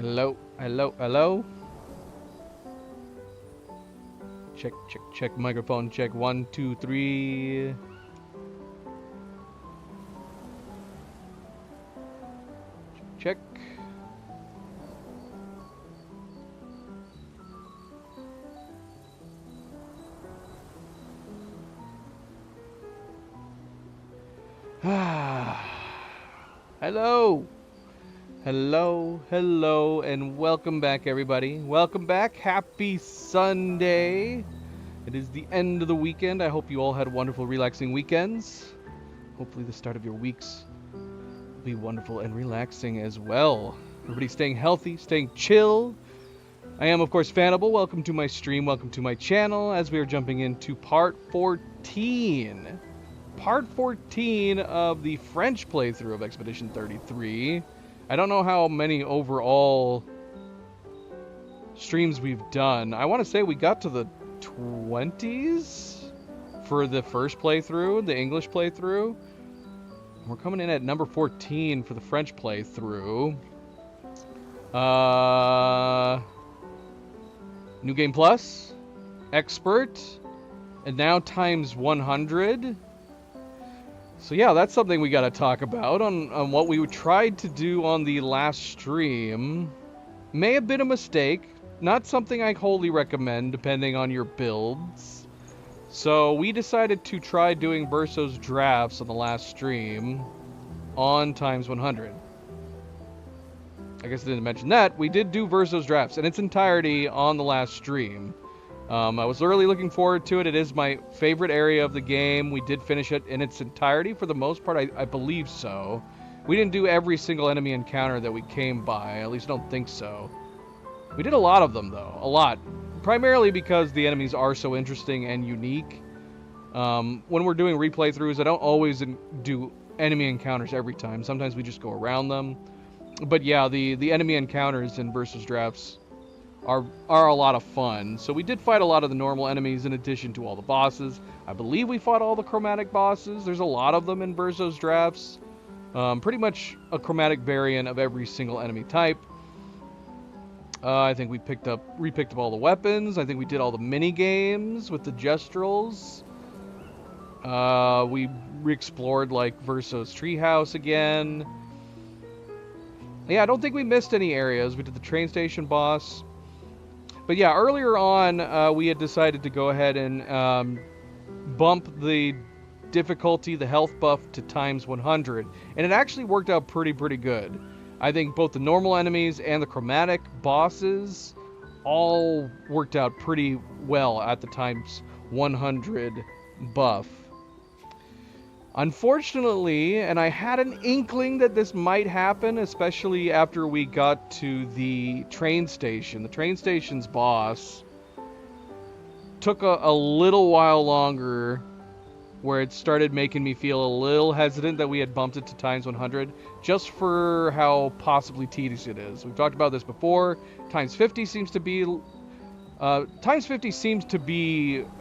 Hello, hello, hello. Check, check, check. Microphone check. 1, 2, 3. Check. Hello. Hello, hello, and welcome back, everybody. Welcome back. Happy Sunday. It is the end of the weekend. I hope you all had wonderful, relaxing weekends. Hopefully the start of your weeks will be wonderful and relaxing as well. Everybody staying healthy, staying chill. I am, of course, Fanable. Welcome to my stream. Welcome to my channel as we are jumping into part 14. Part 14 of the French playthrough of Expedition 33. I don't know how many overall streams we've done. I want to say we got to the 20s for the first playthrough, the English playthrough. We're coming in at number 14 for the French playthrough. New Game Plus, Expert, and now times 100. So yeah, that's something we got to talk about on what we tried to do on the last stream. May have been a mistake, not something I wholly recommend depending on your builds. So we decided to try doing Verso's drafts on the last stream on times 100. I guess I didn't mention that. We did do Verso's drafts in its entirety on the last stream. I was really looking forward to it. It is my favorite area of the game. We did finish it in its entirety for the most part. I believe so. We didn't do every single enemy encounter that we came by. At least I don't think so. We did a lot of them, though. A lot. Primarily because the enemies are so interesting and unique. When we're doing replay throughs, I don't always do enemy encounters every time. Sometimes we just go around them. But yeah, the enemy encounters in Versus Drafts are a lot of fun. So we did fight a lot of the normal enemies in addition to all the bosses. I believe we fought all the chromatic bosses. There's a lot of them in Verso's drafts. Pretty much a chromatic variant of every single enemy type. I think we repicked up all the weapons. I think we did all the mini games with the gestrels. We re-explored like Verso's treehouse again. Yeah, I don't think we missed any areas. We did the train station boss. But yeah, earlier on, we had decided to go ahead and bump the difficulty, the health buff, to times 100. And it actually worked out pretty good. I think both the normal enemies and the chromatic bosses all worked out pretty well at the times 100 buff. Unfortunately, and I had an inkling that this might happen, especially after we got to the train station. The train station's boss took a little while longer, where it started making me feel a little hesitant that we had bumped it to times 100, just for how possibly tedious it is. We've talked about this before. Times 50 seems to be,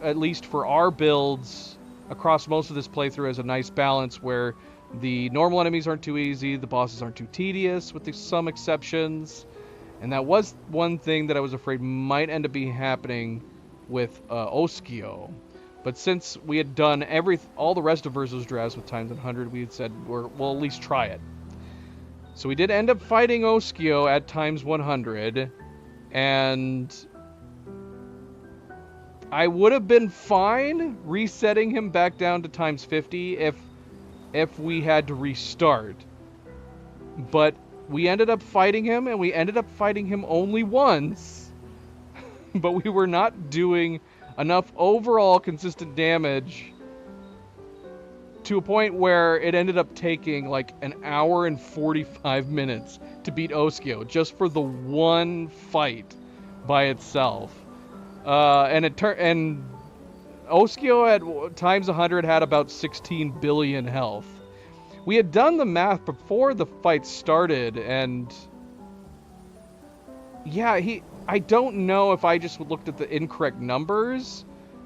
at least for our builds, across most of this playthrough, as a nice balance where the normal enemies aren't too easy, the bosses aren't too tedious, with some exceptions. And that was one thing that I was afraid might end up being happening with Oskio. But since we had done all the rest of Verso's drafts with times 100, we had said we'll at least try it. So we did end up fighting Oskio at times 100, and I would have been fine resetting him back down to times 50 if we had to restart. But we ended up fighting him, and we ended up fighting him only once. But we were not doing enough overall consistent damage to a point where it ended up taking like an hour and 45 minutes to beat Oskio just for the one fight by itself. And Oskio at times 100 had about 16 billion health. We had done the math before the fight started, and yeah, I don't know if I just looked at the incorrect numbers,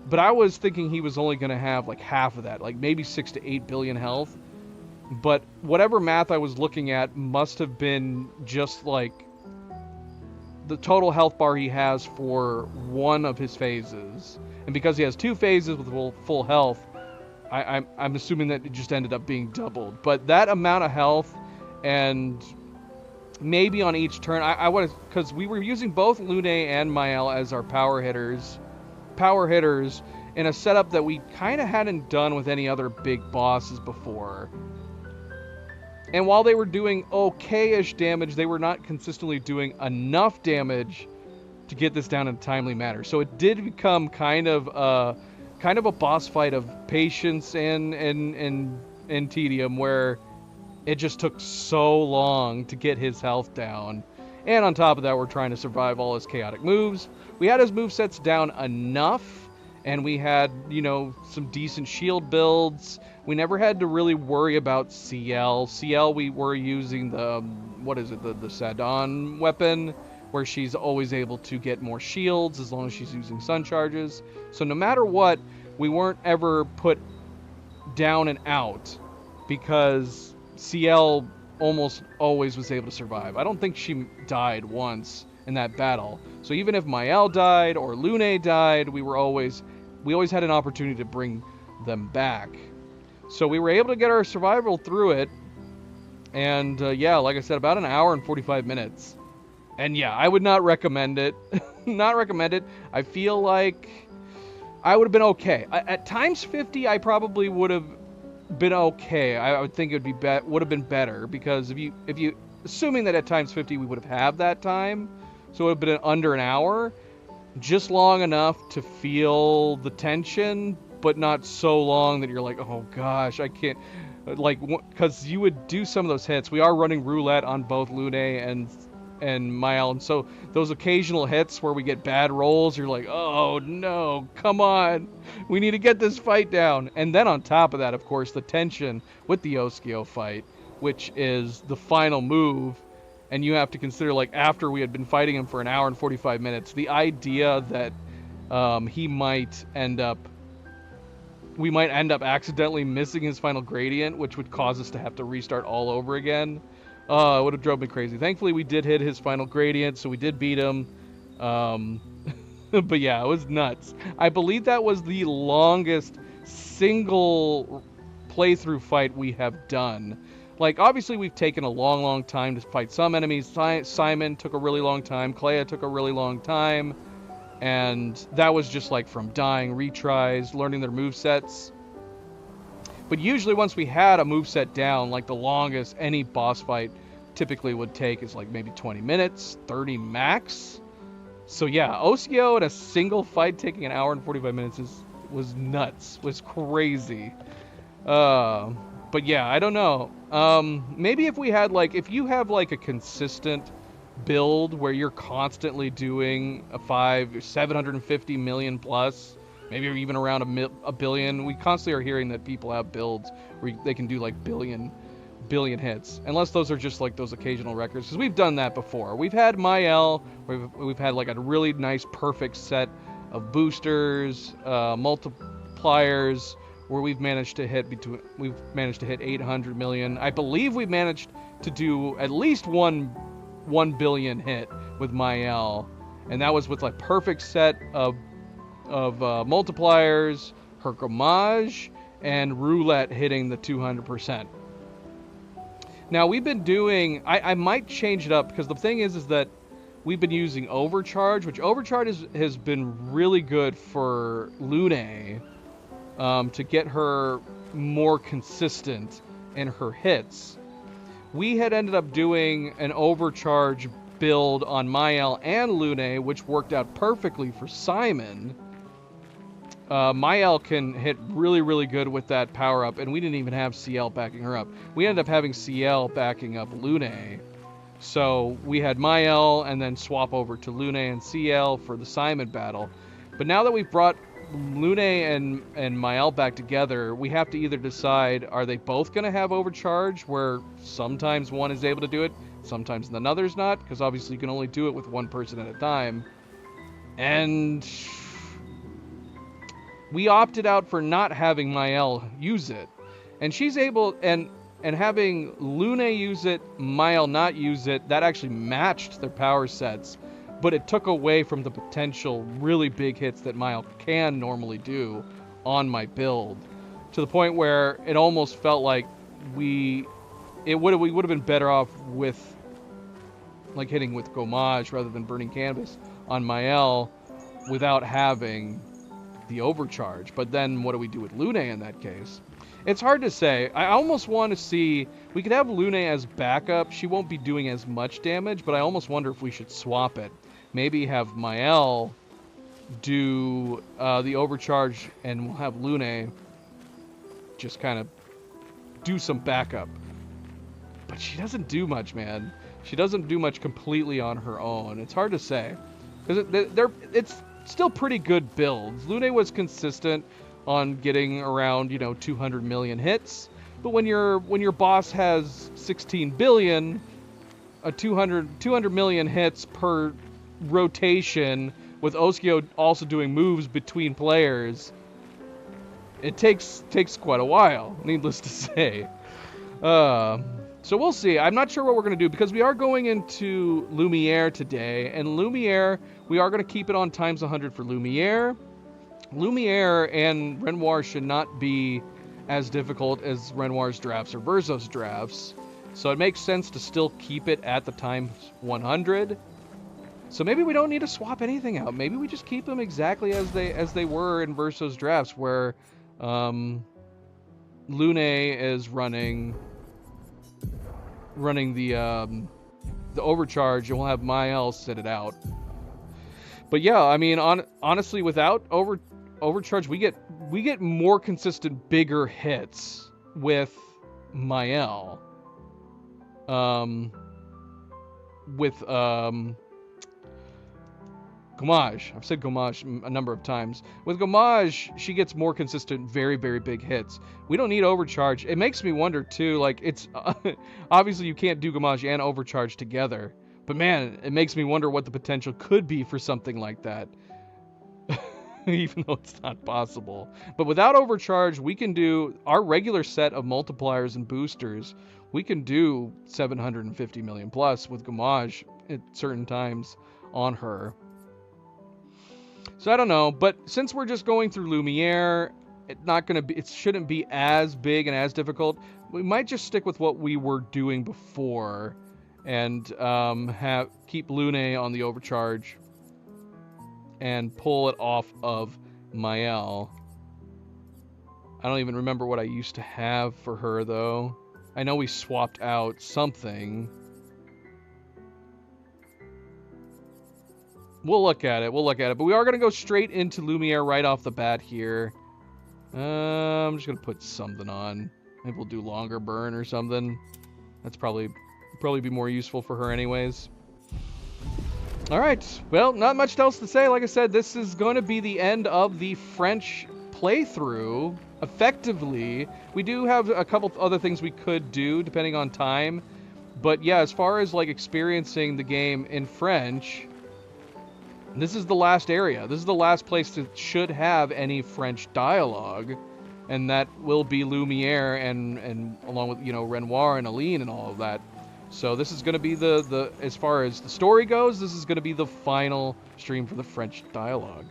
but I was thinking he was only going to have like half of that, like maybe 6 to 8 billion health. But whatever math I was looking at must have been just like the total health bar he has for one of his phases. And because he has 2 phases with full health, I'm assuming that it just ended up being doubled. But that amount of health, and maybe on each turn, I want to, because we were using both Lune and Mael as our power hitters in a setup that we kind of hadn't done with any other big bosses before. And while they were doing okay-ish damage, they were not consistently doing enough damage to get this down in a timely manner. So it did become kind of a boss fight of patience and tedium, where it just took so long to get his health down. And on top of that, we're trying to survive all his chaotic moves. We had his movesets down enough, and we had, some decent shield builds. We never had to really worry about CL. CL, we were using the Sadon weapon, where she's always able to get more shields as long as she's using sun charges. So no matter what, we weren't ever put down and out, because CL almost always was able to survive. I don't think she died once in that battle. So even if Mael died or Lune died, we always had an opportunity to bring them back. So we were able to get our survival through it. And like I said, about an hour and 45 minutes. And yeah, I would not recommend it. Not recommend it. I feel like I would have been okay. At times 50, I probably would have been okay. I would think it would have been better, because if you assuming that at times 50 we would have had that time, so it would have been under an hour, just long enough to feel the tension, but not so long that you're like, oh gosh, I can't, because you would do some of those hits. We are running roulette on both Lune and Mael, and so those occasional hits where we get bad rolls, you're like, oh no, come on, we need to get this fight down. And then on top of that, of course, the tension with the Oskio fight, which is the final move, and you have to consider, after we had been fighting him for an hour and 45 minutes, the idea that we might end up accidentally missing his final gradient, which would cause us to have to restart all over again. It would have drove me crazy. Thankfully, we did hit his final gradient, so we did beat him. But yeah, it was nuts. I believe that was the longest single playthrough fight we have done. Obviously, we've taken a long time to fight some enemies. Simon took a really long time. Clea took a really long time. And that was just from dying, retries, learning their movesets. But usually once we had a moveset down, the longest any boss fight typically would take is maybe 20 minutes, 30 max. So yeah, Oskio in a single fight taking an hour and 45 minutes was nuts, was crazy. But yeah, I don't know. Maybe if we had if you have a consistent build where you're constantly doing a 750 million plus, maybe even around a billion. We constantly are hearing that people have builds where they can do billion hits, unless those are just those occasional records, because we've done that before. We've had Mael, we've had a really nice perfect set of boosters, multipliers, where we've managed to hit 800 million. I believe we've managed to do at least 1 billion hit with Mael, and that was with perfect set of multipliers, her Gommage, and roulette hitting the 200%. Now we've been doing, I might change it up, because the thing is that we've been using Overcharge, which Overcharge has been really good for Lune, to get her more consistent in her hits. We had ended up doing an Overcharge build on Mael and Lune, which worked out perfectly for Simon. Mael can hit really good with that power up, and we didn't even have CL backing her up. We ended up having CL backing up Lune. So we had Mael and then swap over to Lune and CL for the Simon battle. But now that we've brought Lune and Mael back together, we have to either decide, are they both going to have Overcharge, where sometimes one is able to do it, sometimes another's not, because obviously you can only do it with one person at a time. And we opted out for not having Mael use it. And she's able, and having Lune use it, Mael not use it, that actually matched their power sets but it took away from the potential really big hits that Mile can normally do on my build, to the point where it almost felt like we would have been better off with like hitting with Gommage rather than Burning Canvas on Mael without having the overcharge. But then what do we do with Lune in that case? It's hard to say. I almost want to see, we could have Lune as backup. She won't be doing as much damage, but I almost wonder if we should swap it. Maybe have Mael do the overcharge, and we'll have Lune just kind of do some backup. But she doesn't do much, man. She doesn't do much completely on her own. It's hard to say, because it's still pretty good builds. Lune was consistent on getting around, 200 million hits, but when your boss has 16 billion, a 200 million hits per rotation, with Oskio also doing moves between players, it takes quite a while, needless to say. So we'll see. I'm not sure what we're going to do, because we are going into Lumiere today, and Lumiere, we are going to keep it on times 100 for Lumiere. Lumiere and Renoir should not be as difficult as Renoir's drafts or Verso's drafts, so it makes sense to still keep it at the times 100. So maybe we don't need to swap anything out. Maybe we just keep them exactly as they were in Verso's drafts, where Lune is running the overcharge, and we'll have Mael sit it out. But yeah, I mean, honestly, without overcharge, we get more consistent, bigger hits with Mael. With Gommage. I've said Gommage a number of times. With Gommage, she gets more consistent, very, very big hits. We don't need overcharge. It makes me wonder, too, like, it's... obviously, you can't do Gommage and overcharge together. But, man, it makes me wonder what the potential could be for something like that. Even though it's not possible. But without overcharge, we can do our regular set of multipliers and boosters. We can do 750 million plus with Gommage at certain times on her. So I don't know, but since we're just going through Lumiere, it shouldn't be as big and as difficult. We might just stick with what we were doing before, and keep Lune on the overcharge and pull it off of Mael. I don't even remember what I used to have for her, though. I know we swapped out something. We'll look at it. But we are going to go straight into Lumiere right off the bat here. I'm just going to put something on. Maybe we'll do longer burn or something. That's probably be more useful for her anyways. Alright. Well, not much else to say. Like I said, this is going to be the end of the French playthrough. Effectively, we do have a couple other things we could do depending on time. But yeah, as far as like experiencing the game in French... This is the last area. This is the last place that should have any French dialogue, and that will be Lumiere and along with Renoir and Aline and all of that. So this is going to be the as far as the story goes, this is going to be the final stream for the French dialogue.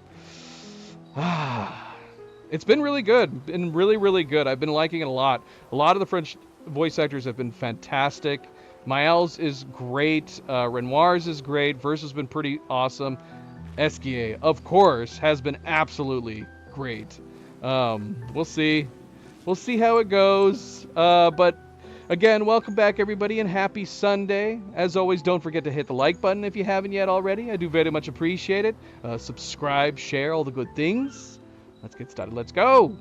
It's been really good. Been really, really good. I've been liking it a lot. A lot of the French voice actors have been fantastic. Mael's is great. Renoir's is great. Verso's been pretty awesome. Esquier, of course, has been absolutely great. We'll see. We'll see how it goes. But again, welcome back, everybody, and happy Sunday. As always, don't forget to hit the like button if you haven't yet already. I do very much appreciate it. Subscribe, share, all the good things. Let's get started. Let's go.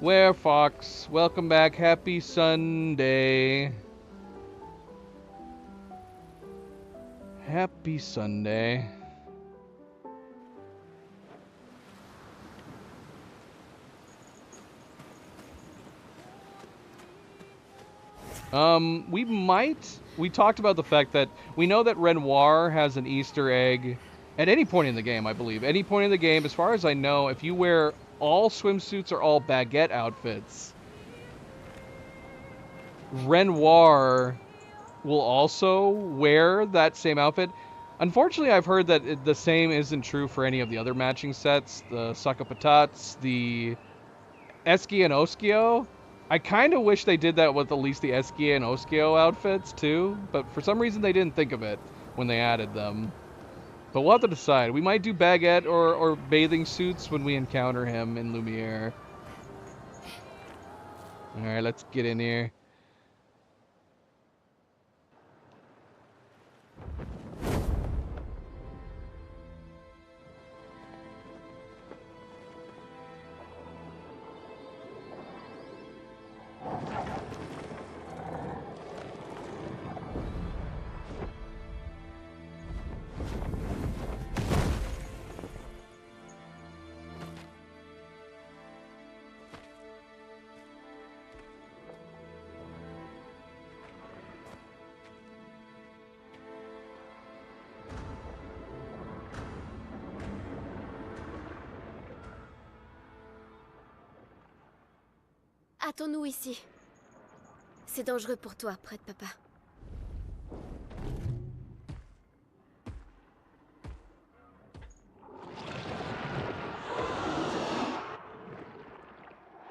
Werefox, welcome back. Happy Sunday. Happy Sunday. We talked about the fact that we know that Renoir has an Easter egg at any point in the game, I believe. Any point in the game, as far as I know, if you wear all swimsuits or all baguette outfits, Renoir will also wear that same outfit. Unfortunately, I've heard that the same isn't true for any of the other matching sets, the Sakapatats, the Esky and Oskio. I kind of wish they did that with at least the Esky and Oskio outfits too, but for some reason they didn't think of it when they added them. But we'll have to decide. We might do Baguette or bathing suits when we encounter him in Lumiere. Alright, let's get in here. Hâtons-nous ici. C'est dangereux pour toi, près de papa.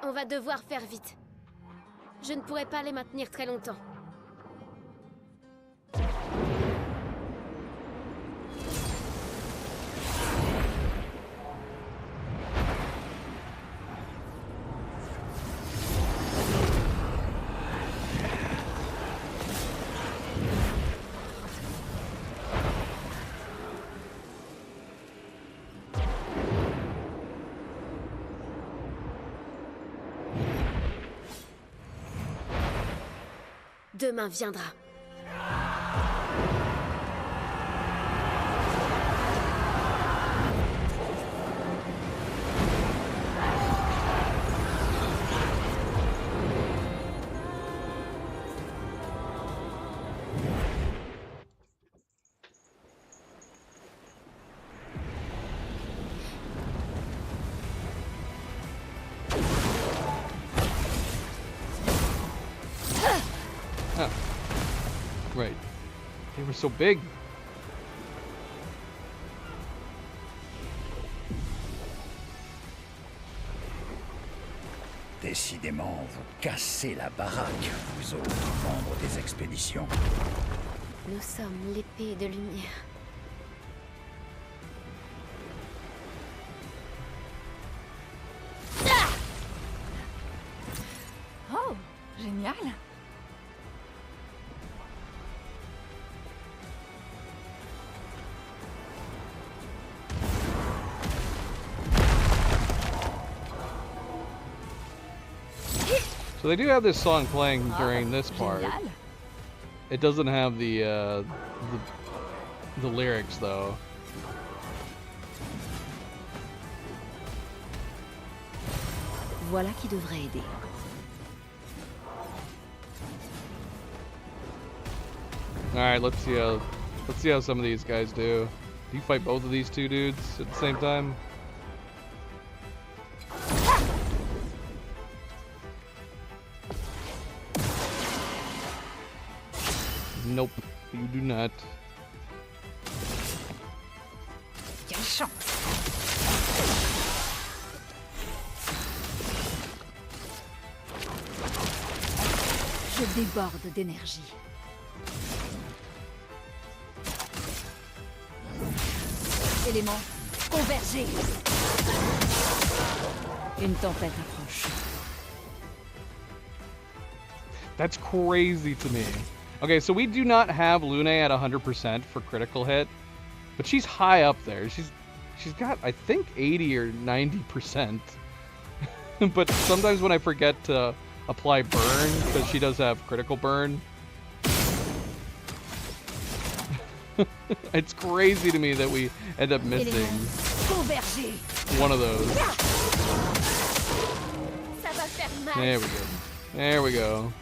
On va devoir faire vite. Je ne pourrai pas les maintenir très longtemps. Demain viendra. Right. They were so big. Décidément, vous cassez la baraque, vous autres membres des expéditions. Nous sommes l'épée de lumière. Oh, génial! So they do have this song playing during this part. Génial. It doesn't have the lyrics though. Voilà qui devrait aider. All right, let's see how some of these guys do. Do you fight both of these two dudes at the same time? Nope, you do not. Quelle chance! Je déborde d'énergie. Éléments, convergez! Une tempête approche. That's crazy to me. Okay, so we do not have Lune at 100% for critical hit, but she's high up there. She's got, I think, 80 or 90%. But sometimes when I forget to apply burn, because she does have critical burn, it's crazy to me that we end up missing one of those. Ça va faire mal. There we go. There we go.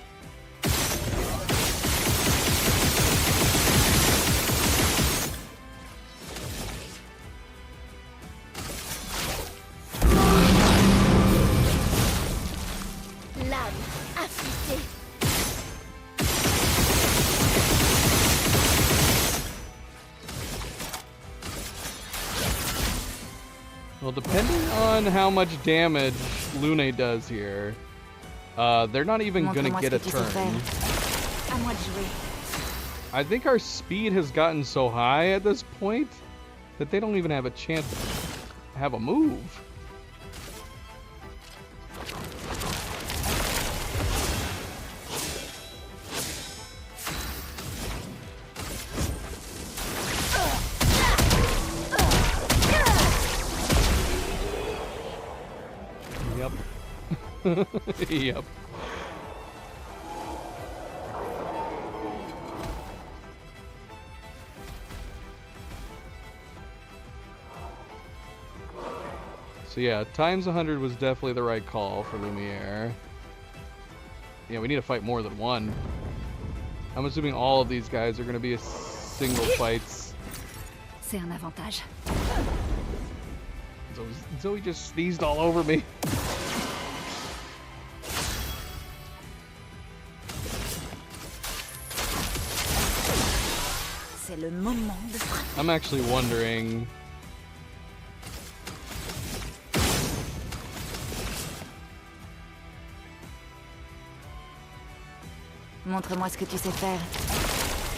L'âme affûtée. Well, depending on how much damage Lune does here, they're not even gonna Montre-moi get ce a que tu sais turn. faire. À moi de jouer. I think our speed has gotten so high at this point that they don't even have a chance to have a move. Yep. Yep. So yeah, times 100 was definitely the right call for Lumiere. Yeah, we need to fight more than one. I'm assuming all of these guys are going to be single fights. C'est un avantage. Zoe just sneezed all over me. C'est le moment de frapper. I'm actually wondering... Montre-moi ce que tu sais faire.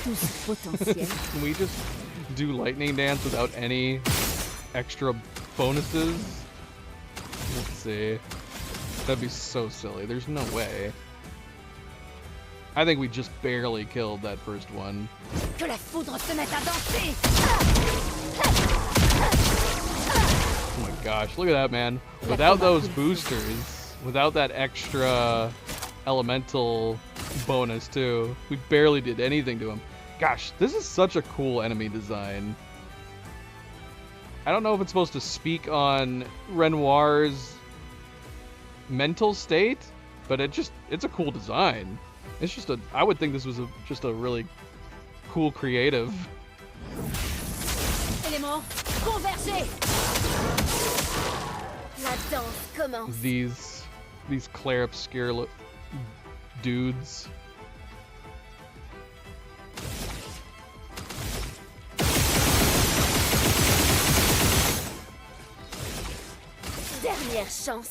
Tout ce potentiel. Can we just do Lightning Dance without any extra bonuses? Let's see. That'd be so silly. There's no way. I think we just barely killed that first one. Que la foudre se mette à danser. Oh my gosh, look at that, man. Without those boosters, without that extra elemental bonus too, we barely did anything to him. Gosh, this is such a cool enemy design. I don't know if it's supposed to speak on Renoir's mental state, but it's a cool design. It's just I would think this was just a really cool creative. Éléments, convergez! La danse commence. These Claire Obscure dudes. Dernière chance.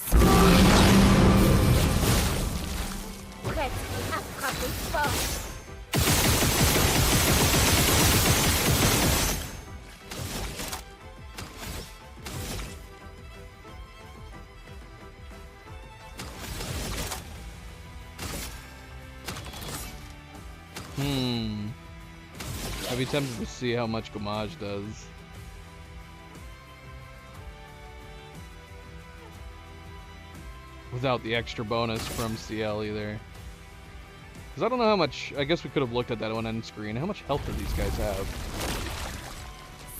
Prête à frapper fort. I'd be tempted to see how much Gamage does. Without the extra bonus from CL either. Because I don't know how much... I guess we could have looked at that on end screen. How much health do these guys have?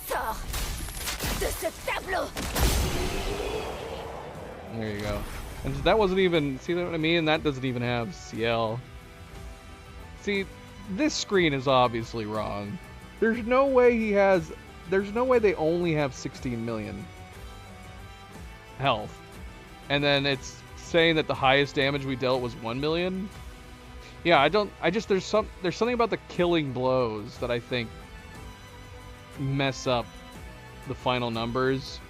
Sors de ce tableau. There you go. And that wasn't even... See what I mean? That doesn't even have CL. See, this screen is obviously wrong. There's no way he has... There's no way they only have 16 million health. And then it's saying that the highest damage we dealt was 1 million. Yeah, there's something about the killing blows that I think mess up the final numbers.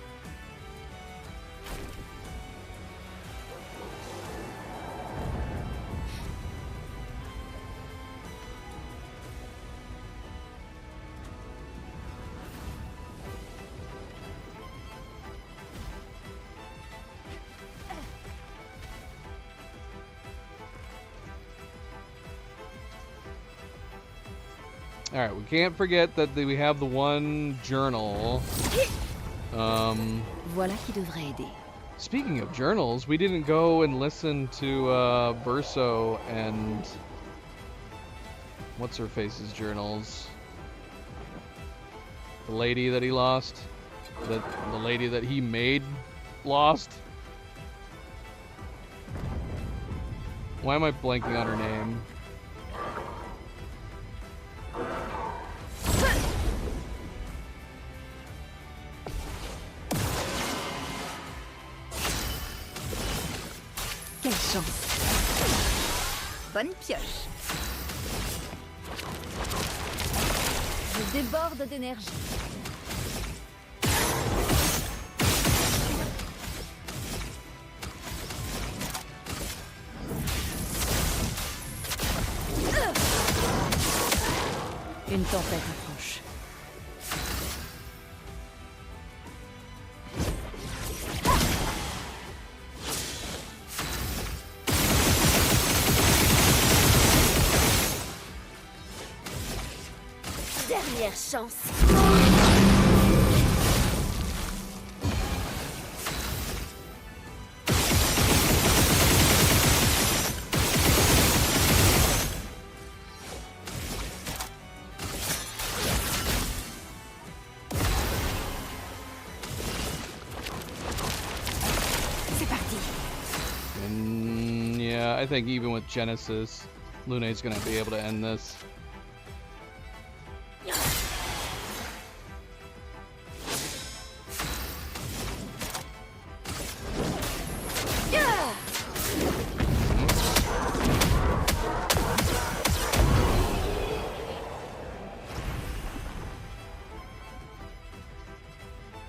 Alright, we can't forget that we have the one journal. Voilà qui devrait aider. Speaking of journals, we didn't go and listen to Verso and what's-her-face's journals. The lady that he lost? The lady that he made lost? Why am I blanking on her name? Quelle chance. Bonne pioche. Je déborde d'énergie. Une tempête approche. Dernière chance. C'est parti. And yeah, I think even with Genesis, Luna's gonna be able to end this.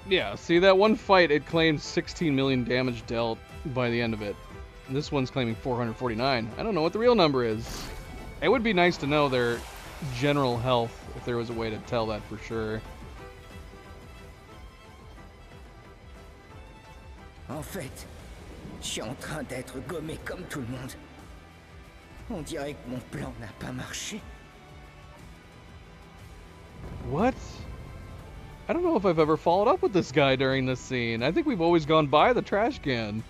Yeah, see that one fight, it claimed 16 million damage dealt by the end of it. And this one's claiming 449. I don't know what the real number is. It would be nice to know their general health if there was a way to tell that for sure. En fait, je suis en train d'être gommé comme tout le monde. On dirait que mon plan n'a pas marché. What? I don't know if I've ever followed up with this guy during this scene. I think we've always gone by the trash can.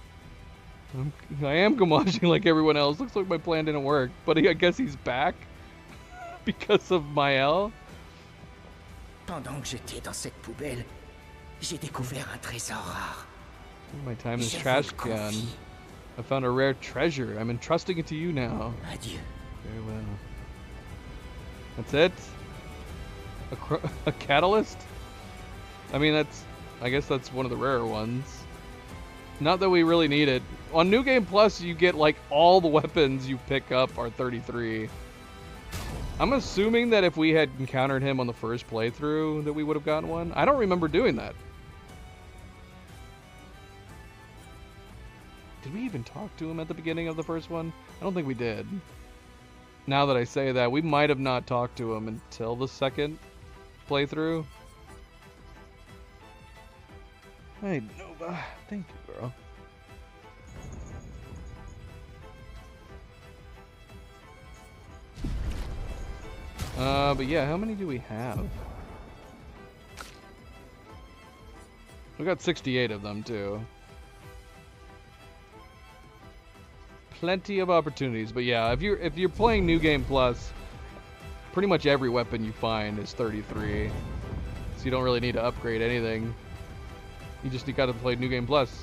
I am Gamashi like everyone else. Looks like my plan didn't work. But I guess he's back because of Maël. Pendant que j'étais dans cette poubelle, j'ai découvert un trésor rare. My time in this Je vous trash le can. confie. I found a rare treasure. I'm entrusting it to you now. Adieu. Very well. That's it? A catalyst? I mean, I guess that's one of the rarer ones. Not that we really need it. On New Game Plus, you get like all the weapons you pick up are 33. I'm assuming that if we had encountered him on the first playthrough that we would have gotten one. I don't remember doing that. Did we even talk to him at the beginning of the first one? I don't think we did. Now that I say that, we might have not talked to him until the second playthrough. Hey, Nova. Thank you, girl. But yeah, how many do we have? We got 68 of them, too. Plenty of opportunities, but yeah, if you're playing New Game Plus, pretty much every weapon you find is 33. So you don't really need to upgrade anything. You just gotta play New Game Plus.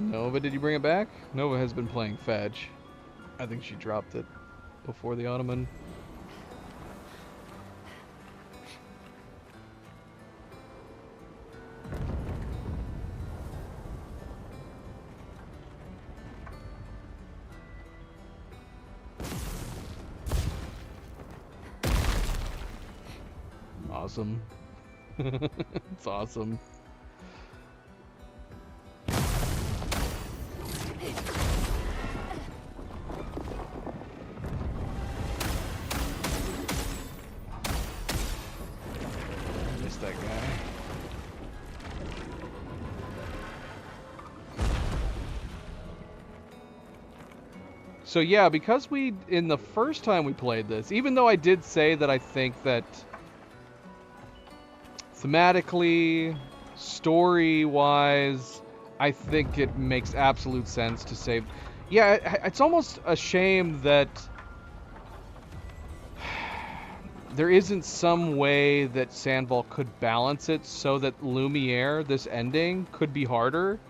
Nova, did you bring it back? Nova has been playing fetch. I think she dropped it before the Ottoman. Awesome. It's awesome. That guy. So yeah, because in the first time we played this, even though I did say that I think that thematically, story-wise, I think it makes absolute sense to save. Yeah, it's almost a shame that there isn't some way that Sandval could balance it so that Lumiere, this ending, could be harder.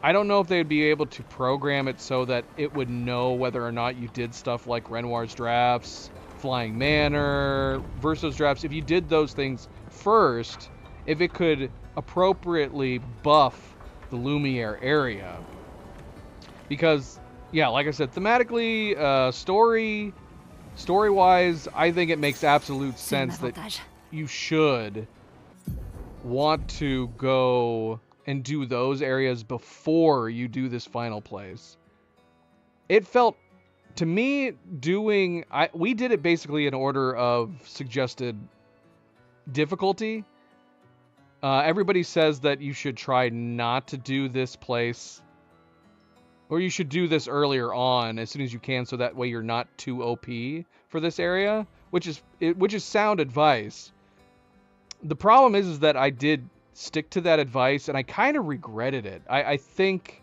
I don't know if they'd be able to program it so that it would know whether or not you did stuff like Renoir's drafts Flying Manor, Versos Drafts, if you did those things first, if it could appropriately buff the Lumiere area. Because, yeah, like I said, thematically, story-wise, I think it makes absolute C'est un sense that avantage. you should want to go and do those areas before you do this final place. It felt, to me, we did it basically in order of suggested difficulty. Everybody says that you should try not to do this place, or you should do this earlier on as soon as you can, so that way you're not too OP for this area, which is sound advice. The problem is that I did stick to that advice, and I kind of regretted it. I think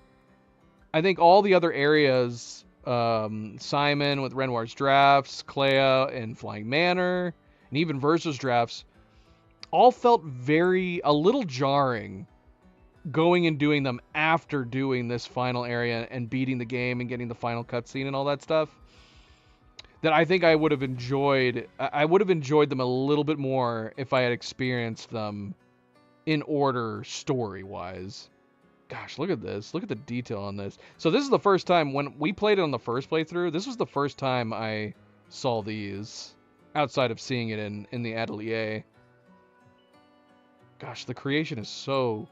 all the other areas, Simon with Renoir's Drafts, Clea and Flying Manor, and even Versus Drafts, all felt a little jarring going and doing them after doing this final area and beating the game and getting the final cutscene and all that stuff. That I think I would have enjoyed them a little bit more if I had experienced them in order story-wise. Gosh, look at this. Look at the detail on this. So this is the first time, when we played it on the first playthrough, this was the first time I saw these, outside of seeing it in the Atelier. Gosh, the creation is so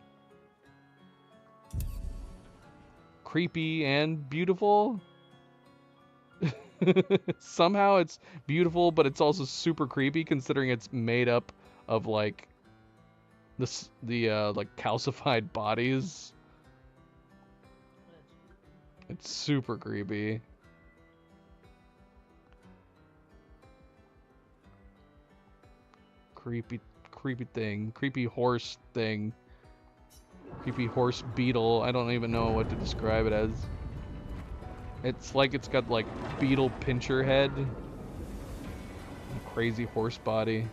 creepy and beautiful. Somehow it's beautiful, but it's also super creepy considering it's made up of like the calcified bodies. It's super creepy. Creepy thing. Creepy horse thing. Creepy horse beetle. I don't even know what to describe it as. It's like it's got like beetle pincher head. Crazy horse body.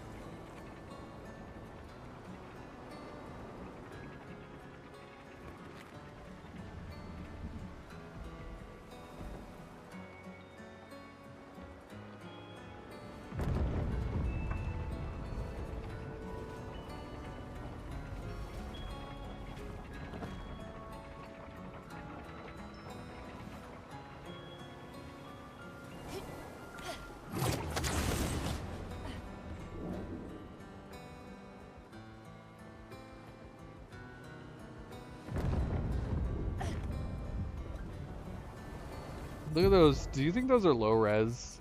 Look at those. Do you think those are low res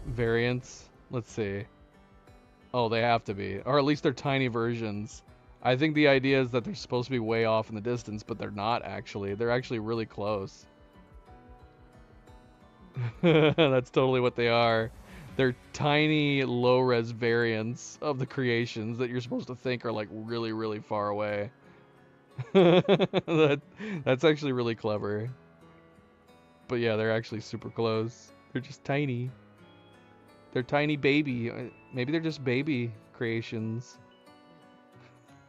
variants? Let's see. Oh, they have to be. Or at least they're tiny versions. I think the idea is that they're supposed to be way off in the distance, but they're not actually. They're actually really close. That's totally what they are. They're tiny low res variants of the creations that you're supposed to think are like really, really far away. That's actually really clever. But yeah, they're actually super close. They're just tiny. They're tiny baby. Maybe they're just baby creations.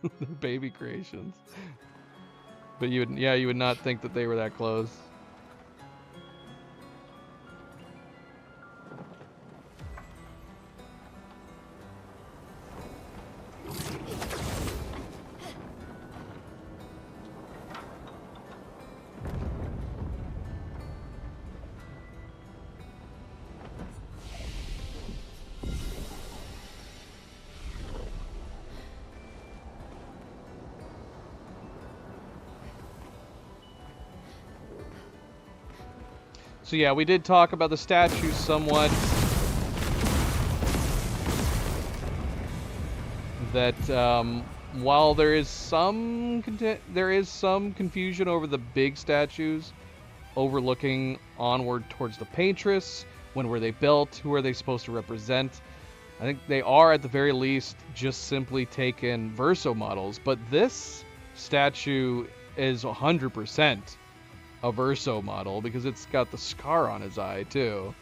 They're baby creations. But you would not think that they were that close. So yeah, we did talk about the statue somewhat. That while there is some confusion over the big statues overlooking onward towards the Paintress, when were they built, who are they supposed to represent, I think they are at the very least just simply taken Verso models, but this statue is 100% a Verso model because it's got the scar on his eye too.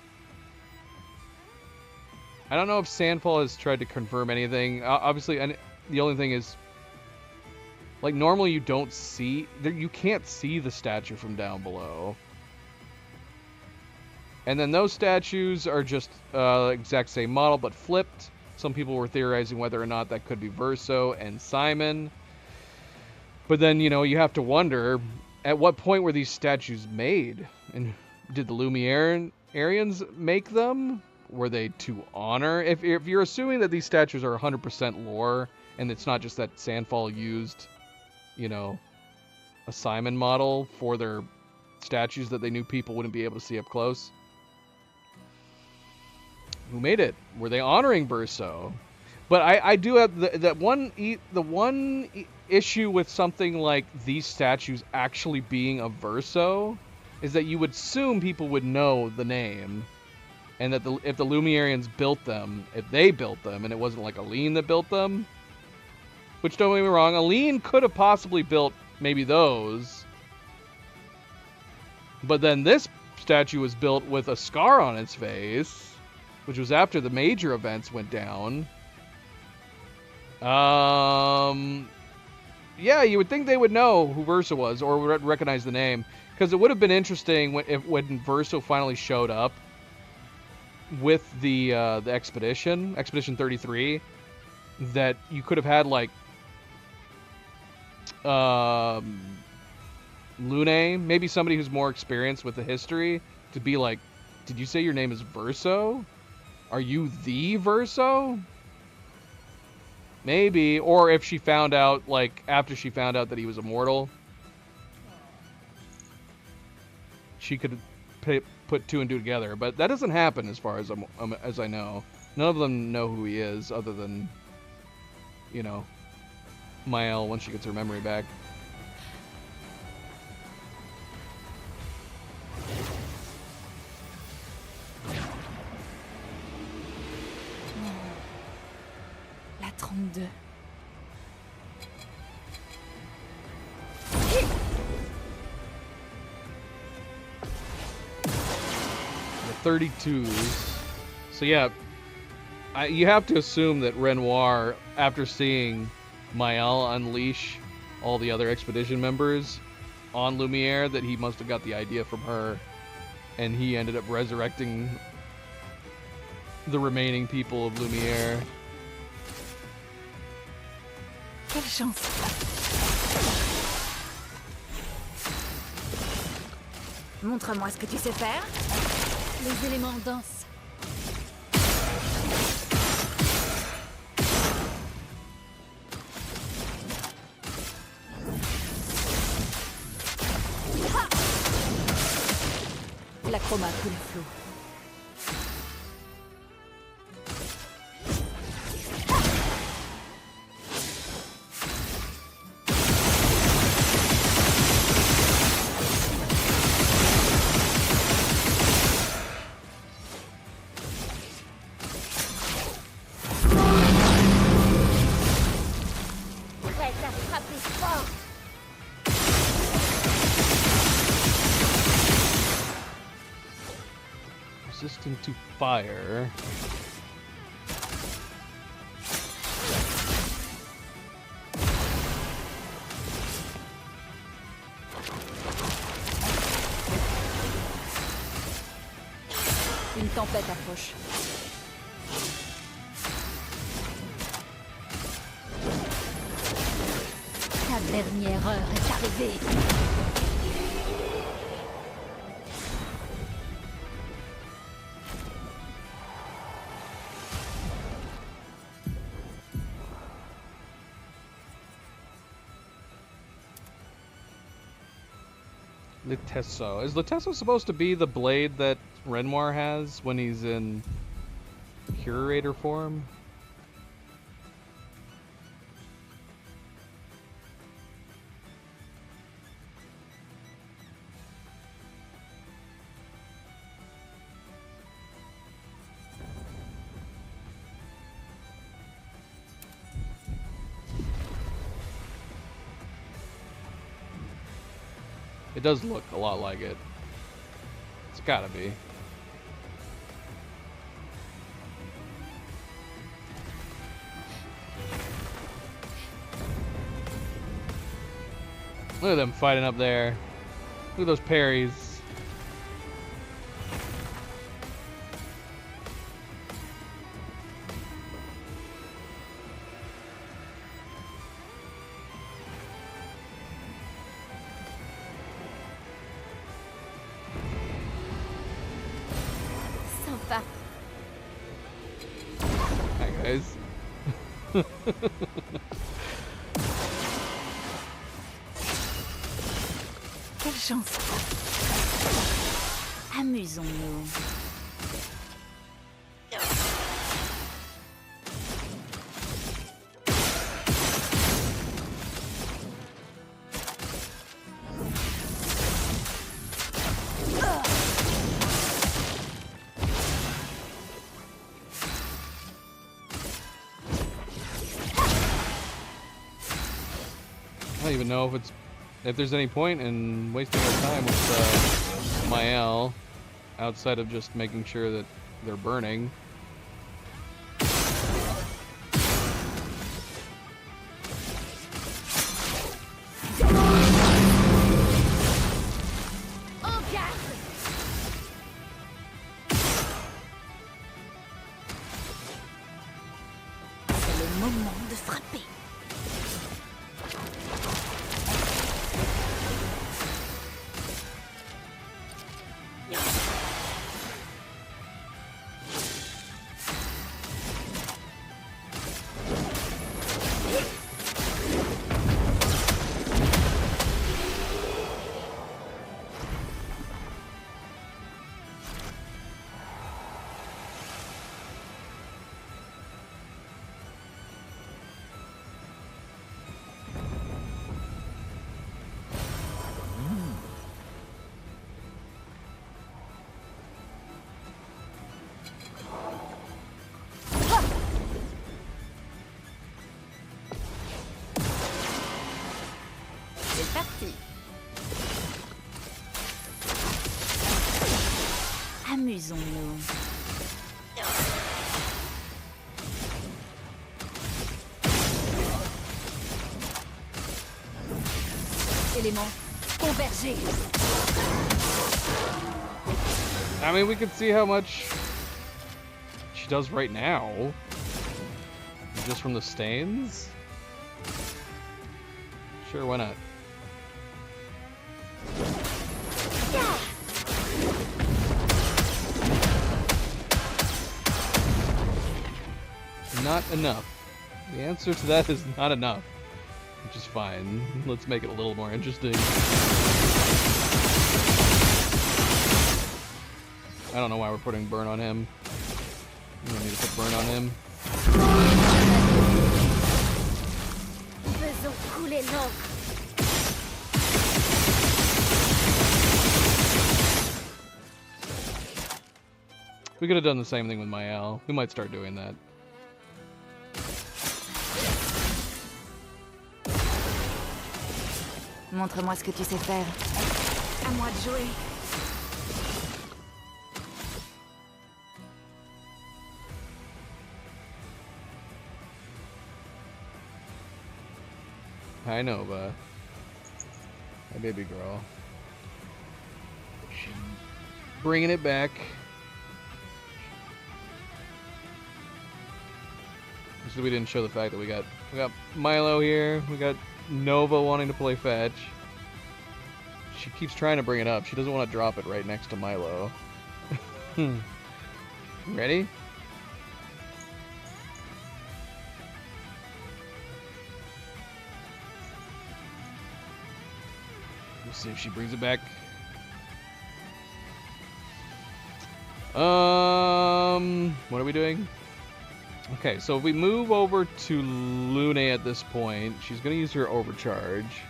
I don't know if Sandfall has tried to confirm anything. Obviously, and the only thing is, like, normally you don't see, you can't see the statue from down below. And then those statues are just exact same model, but flipped. Some people were theorizing whether or not that could be Verso and Simon. But then, you know, you have to wonder, at what point were these statues made? And did the Lumierians make them? Were they to honor? If you're assuming that these statues are 100% lore, and it's not just that Sandfall used, you know, a Simon model for their statues that they knew people wouldn't be able to see up close. Who made it? Were they honoring Verso? But I do have the one issue with something like these statues actually being a Verso is that you would assume people would know the name, and that if the Lumierians built them, if they built them, and it wasn't like Aline that built them, which don't get me wrong, Aline could have possibly built maybe those, but then this statue was built with a scar on its face, which was after the major events went down. Yeah, you would think they would know who Verso was, or would recognize the name, because it would have been interesting when Verso finally showed up with the Expedition 33, that you could have had like Lune, maybe somebody who's more experienced with the history, to be like, did you say your name is Verso? Are you the Verso? Maybe. Or if she found out, like, after she found out that he was immortal, she could put two and two together. But that doesn't happen as far as I know. None of them know who he is, other than, you know, Mael once she gets her memory back. La 32. The 32s. So yeah, you have to assume that Renoir, after seeing Mael unleash all the other expedition members on Lumiere, that he must have got the idea from her, and he ended up resurrecting the remaining people of Lumiere. Quelle chance. Montre-moi ce que tu sais faire. Les éléments denses. La chroma coule flou. Resistant to fire. Une tempête approche. Ta dernière heure est arrivée. Letesso. Is Letesso supposed to be the blade that Renoir has when he's in Curator form? It does look a lot like it. It's gotta be. Look at them fighting up there. Look at those parries. Quelle chance. Amusons-nous. I don't even know if there's any point in wasting our time with Mael outside of just making sure that they're burning. En garde! C'est le moment de frapper. C'est parti! Amusons-nous. Éléments convergés. I mean, we can see how much she does right now. Just from the stains? Sure, why not? Not enough. The answer to that is not enough. Which is fine. Let's make it a little more interesting. I don't know why we're putting burn on him. We don't need to put burn on him. Faisons couler l'encre! We could have done the same thing with Mael. We might start doing that. Montre-moi ce que tu sais faire. À moi de jouer. Hi, Nova. Hi, baby girl. She bringing it back. So we didn't show the fact that we got Milo here. We got Nova wanting to play fetch. She keeps trying to bring it up. She doesn't want to drop it right next to Milo. Ready? Let's see if she brings it back. What are we doing? Okay, so if we move over to Lune at this point, she's going to use her overcharge.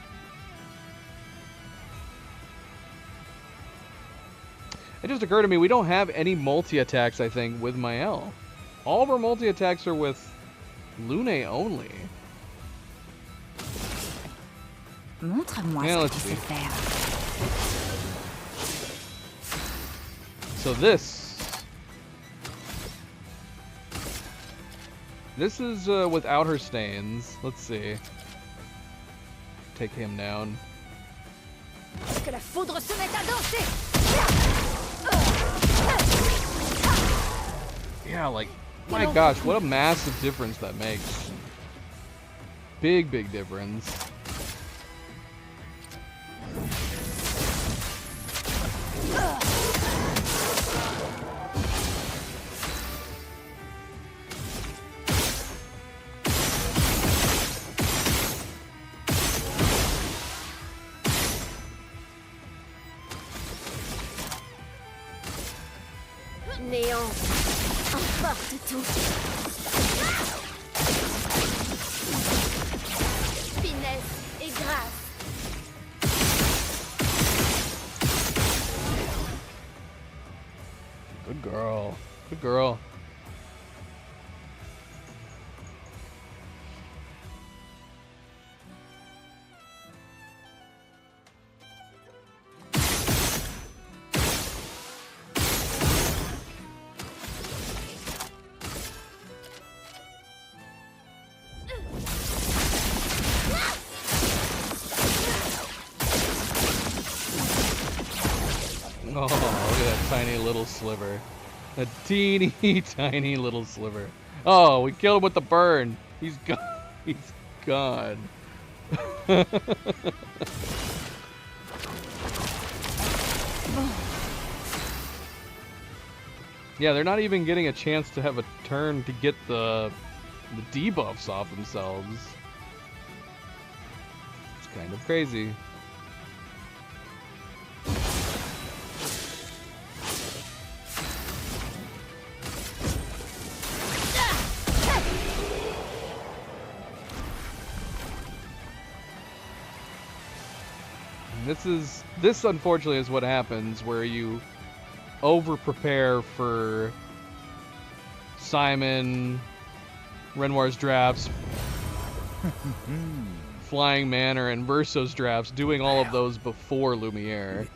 It just occurred to me, we don't have any multi-attacks, I think, with Mael. All of our multi-attacks are with Lune only. Montre-moi Yeah, ce que let's tu sais see. faire. So this is without her stains. Let's see. Take him down. Que la foudre se mette à danser! Yeah, like, my gosh, what a massive difference that makes. Big, big difference. Maintenant, emporte tout. Finesse et grâce. Good girl. Good girl. Oh, look at that tiny little sliver. A teeny tiny little sliver. Oh, we killed him with the burn. He's gone. He's gone. Yeah, they're not even getting a chance to have a turn to get the debuffs off themselves. It's kind of crazy. This unfortunately is what happens where you over prepare for Simon, Renoir's drafts, Flying Manor, and Verso's drafts, doing all of those before Lumiere.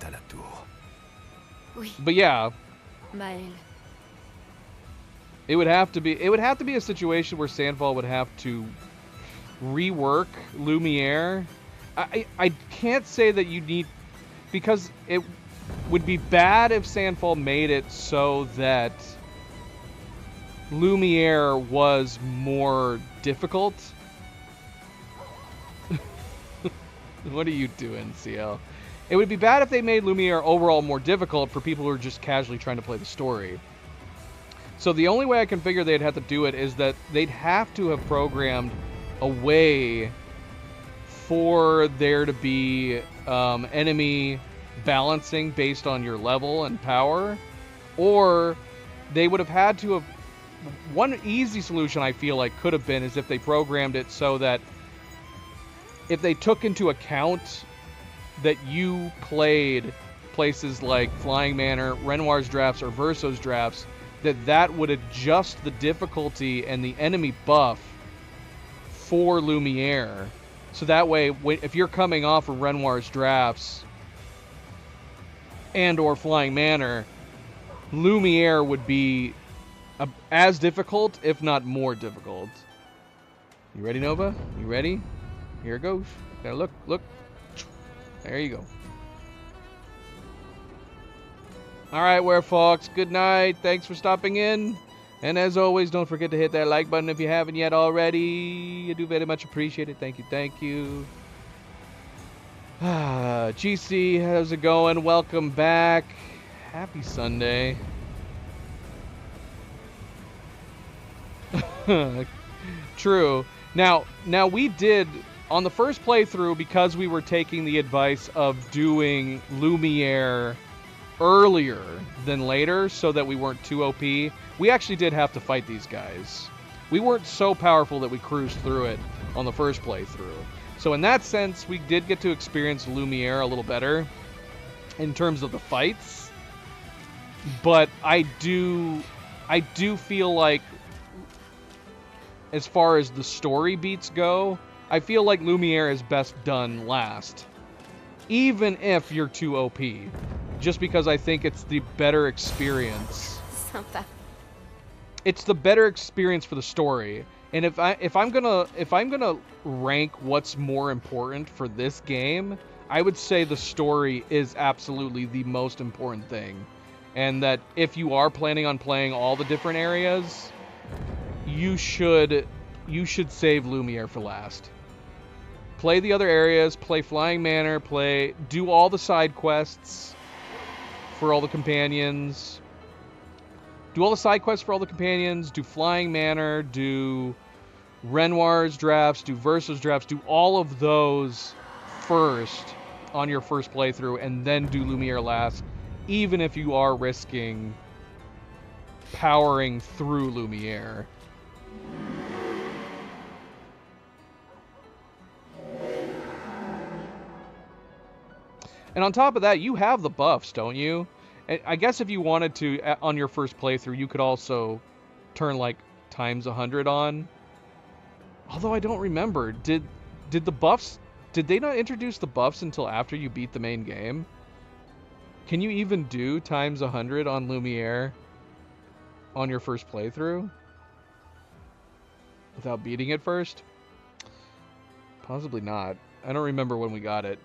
Oui, But yeah, Maël. it would have to be a situation where Sandfall would have to rework Lumiere. I can't say that you need, because it would be bad if Sandfall made it so that Lumiere was more difficult. What are you doing, CL? It would be bad if they made Lumiere overall more difficult for people who are just casually trying to play the story. So the only way I can figure they'd have to do it is that they'd have to have programmed a way for there to be enemy balancing based on your level and power, or they would have had to have. One easy solution I feel like could have been is if they programmed it so that if they took into account that you played places like Flying Manor, Renoir's drafts, or Verso's drafts, that would adjust the difficulty and the enemy buff for Lumiere. So that way, if you're coming off of Renoir's drafts and or Flying Manor, Lumiere would be as difficult, if not more difficult. You ready, Nova? You ready? Here it goes. Gotta look. There you go. Alright, Werefox, good night. Thanks for stopping in. And as always, don't forget to hit that like button if you haven't yet already. I do very much appreciate it. Thank you. GC, how's it going? Welcome back. Happy Sunday. True. Now we did, on the first playthrough, because we were taking the advice of doing Lumiere earlier than later so that we weren't too OP, we actually did have to fight these guys. We weren't so powerful that we cruised through it on the first playthrough. So in that sense, we did get to experience Lumiere a little better in terms of the fights. But I do feel like, as far as the story beats go, I feel like Lumiere is best done last. Even if you're too OP. Just because I think it's the better experience. Sympa. It's the better experience for the story. And if I'm gonna rank what's more important for this game, I would say the story is absolutely the most important thing. And that if you are planning on playing all the different areas, you should save Lumiere for last. Play the other areas, play Flying Manor, do all the side quests for all the companions. Do all the side quests for all the companions, do Flying Manor, do Renoir's drafts, do Verso's drafts, do all of those first on your first playthrough, and then do Lumiere last, even if you are risking powering through Lumiere. And on top of that, you have the buffs, don't you? And I guess if you wanted to, on your first playthrough, you could also turn, like, times 100 on. Although I don't remember. Did the buffs... Did they not introduce the buffs until after you beat the main game? Can you even do times 100 on Lumiere on your first playthrough? Without beating it first? Possibly not. I don't remember when we got it.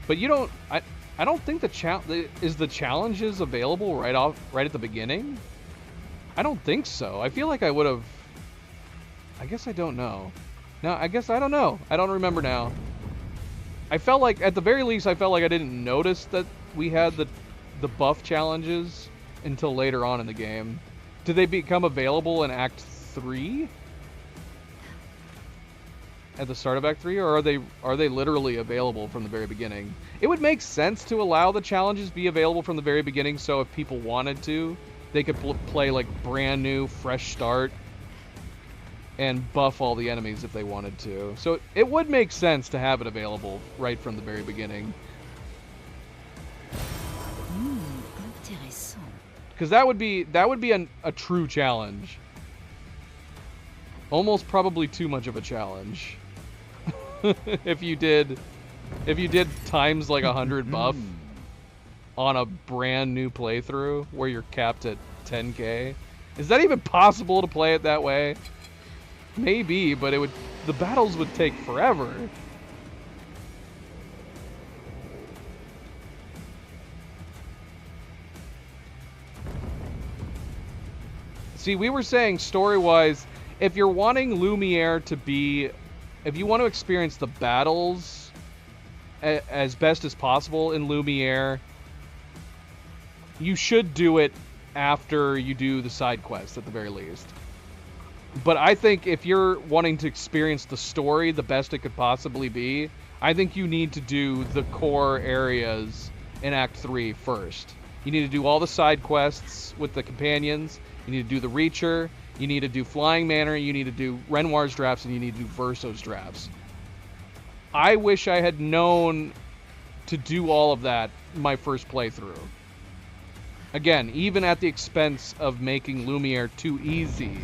But you don't... I don't think the challenges available right at the beginning? I don't think so. I feel like I would have... I guess I don't know. No, I guess I don't know. I don't remember now. I felt like, at the very least, I felt like I didn't notice that we had the buff challenges until later on in the game. Did they become available in Act 3? At the start of Act 3, or are they literally available from the very beginning? It would make sense to allow the challenges be available from the very beginning, so if people wanted to, they could play like brand new, fresh start, and buff all the enemies if they wanted to. So it would make sense to have it available right from the very beginning. Intéressant. Because that would be a true challenge. Almost probably too much of a challenge. if you did times like 100 buff on a brand new playthrough where you're capped at 10k. Is that even possible to play it that way? Maybe, but the battles would take forever. See, we were saying story-wise, if you're wanting Lumiere to be... If you want to experience the battles as best as possible in Lumiere, you should do it after you do the side quest, at the very least. But I think if you're wanting to experience the story the best it could possibly be, I think you need to do the core areas in Act 3 first. You need to do all the side quests with the companions, you need to do the Reacher, you need to do Flying Manor, you need to do Renoir's drafts, and you need to do Verso's drafts. I wish I had known to do all of that my first playthrough. Again, even at the expense of making Lumiere too easy,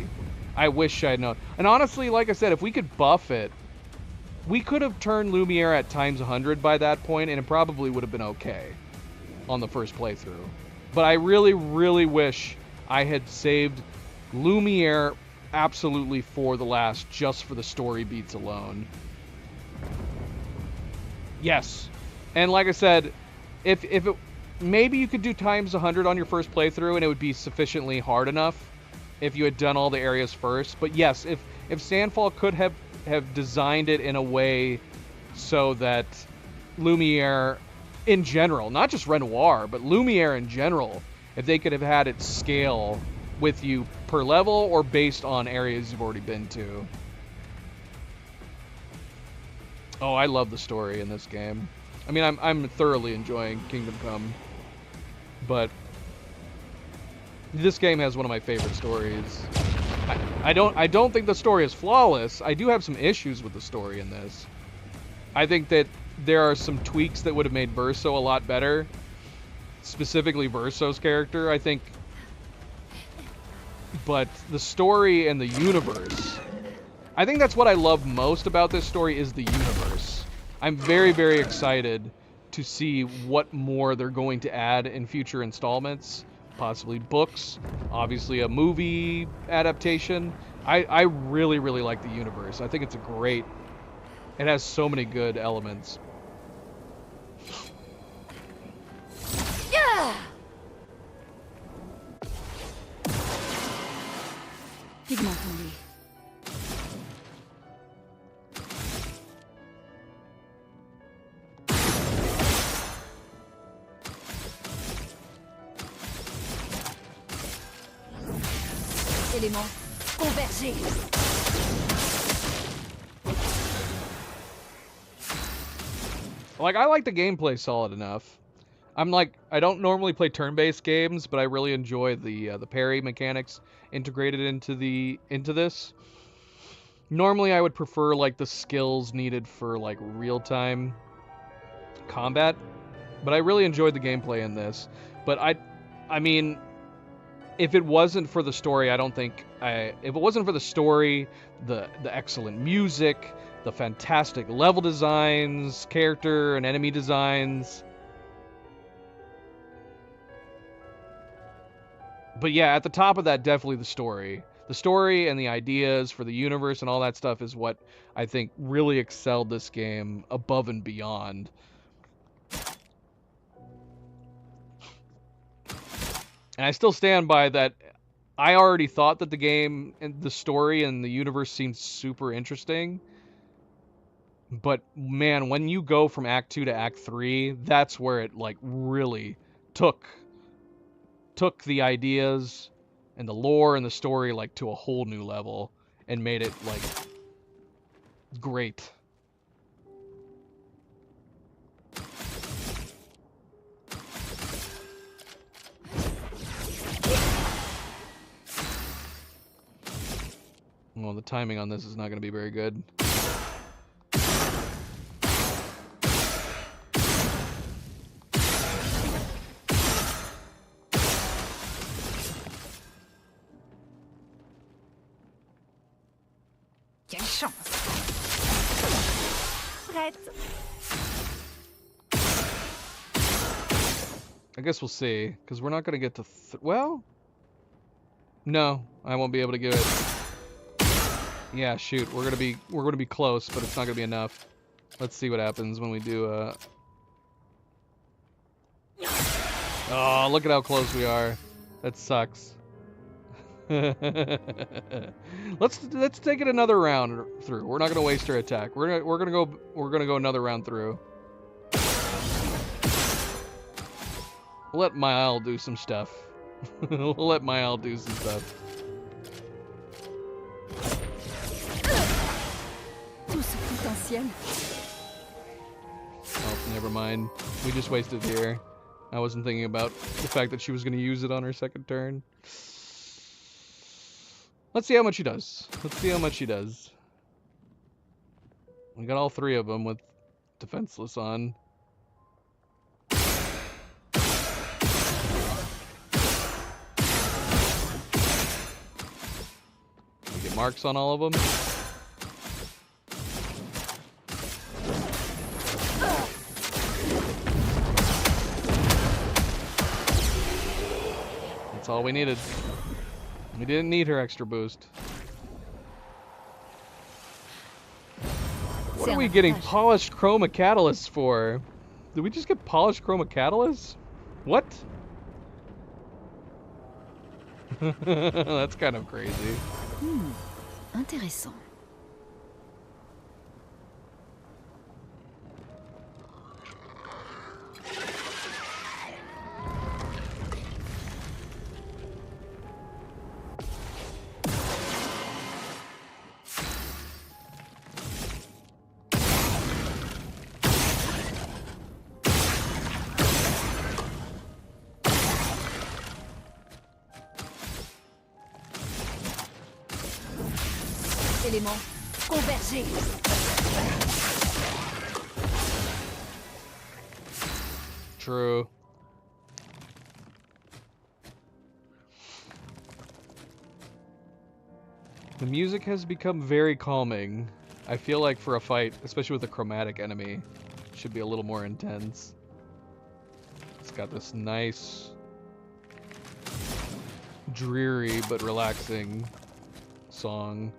I wish I had known. And honestly, like I said, if we could buff it, we could have turned Lumiere at times 100 by that point, and it probably would have been okay on the first playthrough. But I really, really wish I had saved Lumiere absolutely for the last, just for the story beats alone. Yes. And like I said, if it, maybe you could do times 100 on your first playthrough and it would be sufficiently hard enough if you had done all the areas first. But yes, if Sandfall could have designed it in a way so that Lumiere in general, not just Renoir, but Lumiere in general, if they could have had it scale with you per level or based on areas you've already been to. Oh, I love the story in this game. I mean, I'm thoroughly enjoying Kingdom Come, but this game has one of my favorite stories. I don't think the story is flawless. I do have some issues with the story in this. I think that there are some tweaks that would have made Verso a lot better. Specifically Verso's character, I think. But the story and the universe, I think that's what I love most about this story, is the universe. I'm very, very excited to see what more they're going to add in future installments. Possibly books, obviously a movie adaptation. I really, really like the universe. I think it's it has so many good elements. Pigment tombé. Éléments convergés. Like, I like the gameplay solid enough. I don't normally play turn-based games, but I really enjoy the parry mechanics integrated into this. Normally, I would prefer like the skills needed for like real-time combat, but I really enjoyed the gameplay in this. But I mean, if it wasn't for the story, if it wasn't for the story, the excellent music, the fantastic level designs, character and enemy designs. But yeah, at the top of that, definitely the story. The story and the ideas for the universe and all that stuff is what I think really excelled this game above and beyond. And I still stand by that. I already thought that the game and the story and the universe seemed super interesting. But man, when you go from Act 2 to Act 3, that's where it like really took the ideas and the lore and the story like to a whole new level and made it like great. Well, the timing on this is not going to be very good. Quelle chance. Prête. I guess we'll see, because we're not going to get to... well? No, I won't be able to give it... yeah, shoot, we're going to be close, but it's not going to be enough. Let's see what happens when we do, oh, look at how close we are. That sucks. Let's take it another round through. We're not gonna waste our attack. We're gonna go another round through. We'll let Mael do some stuff. We'll let Mael do some stuff. Tout ce potentiel. Oh, never mind. We just wasted here. I wasn't thinking about the fact that she was gonna use it on her second turn. Let's see how much she does. Let's see how much she does. We got all three of them with defenseless on. We get marks on all of them. That's all we needed. We didn't need her extra boost. What are we getting polished chroma catalysts for? Did we just get polished chroma catalysts? What? That's kind of crazy. Intéressant. Éléments convergés. True. The music has become very calming. I feel like for a fight, especially with a chromatic enemy, it should be a little more intense. It's got this nice, dreary but relaxing song.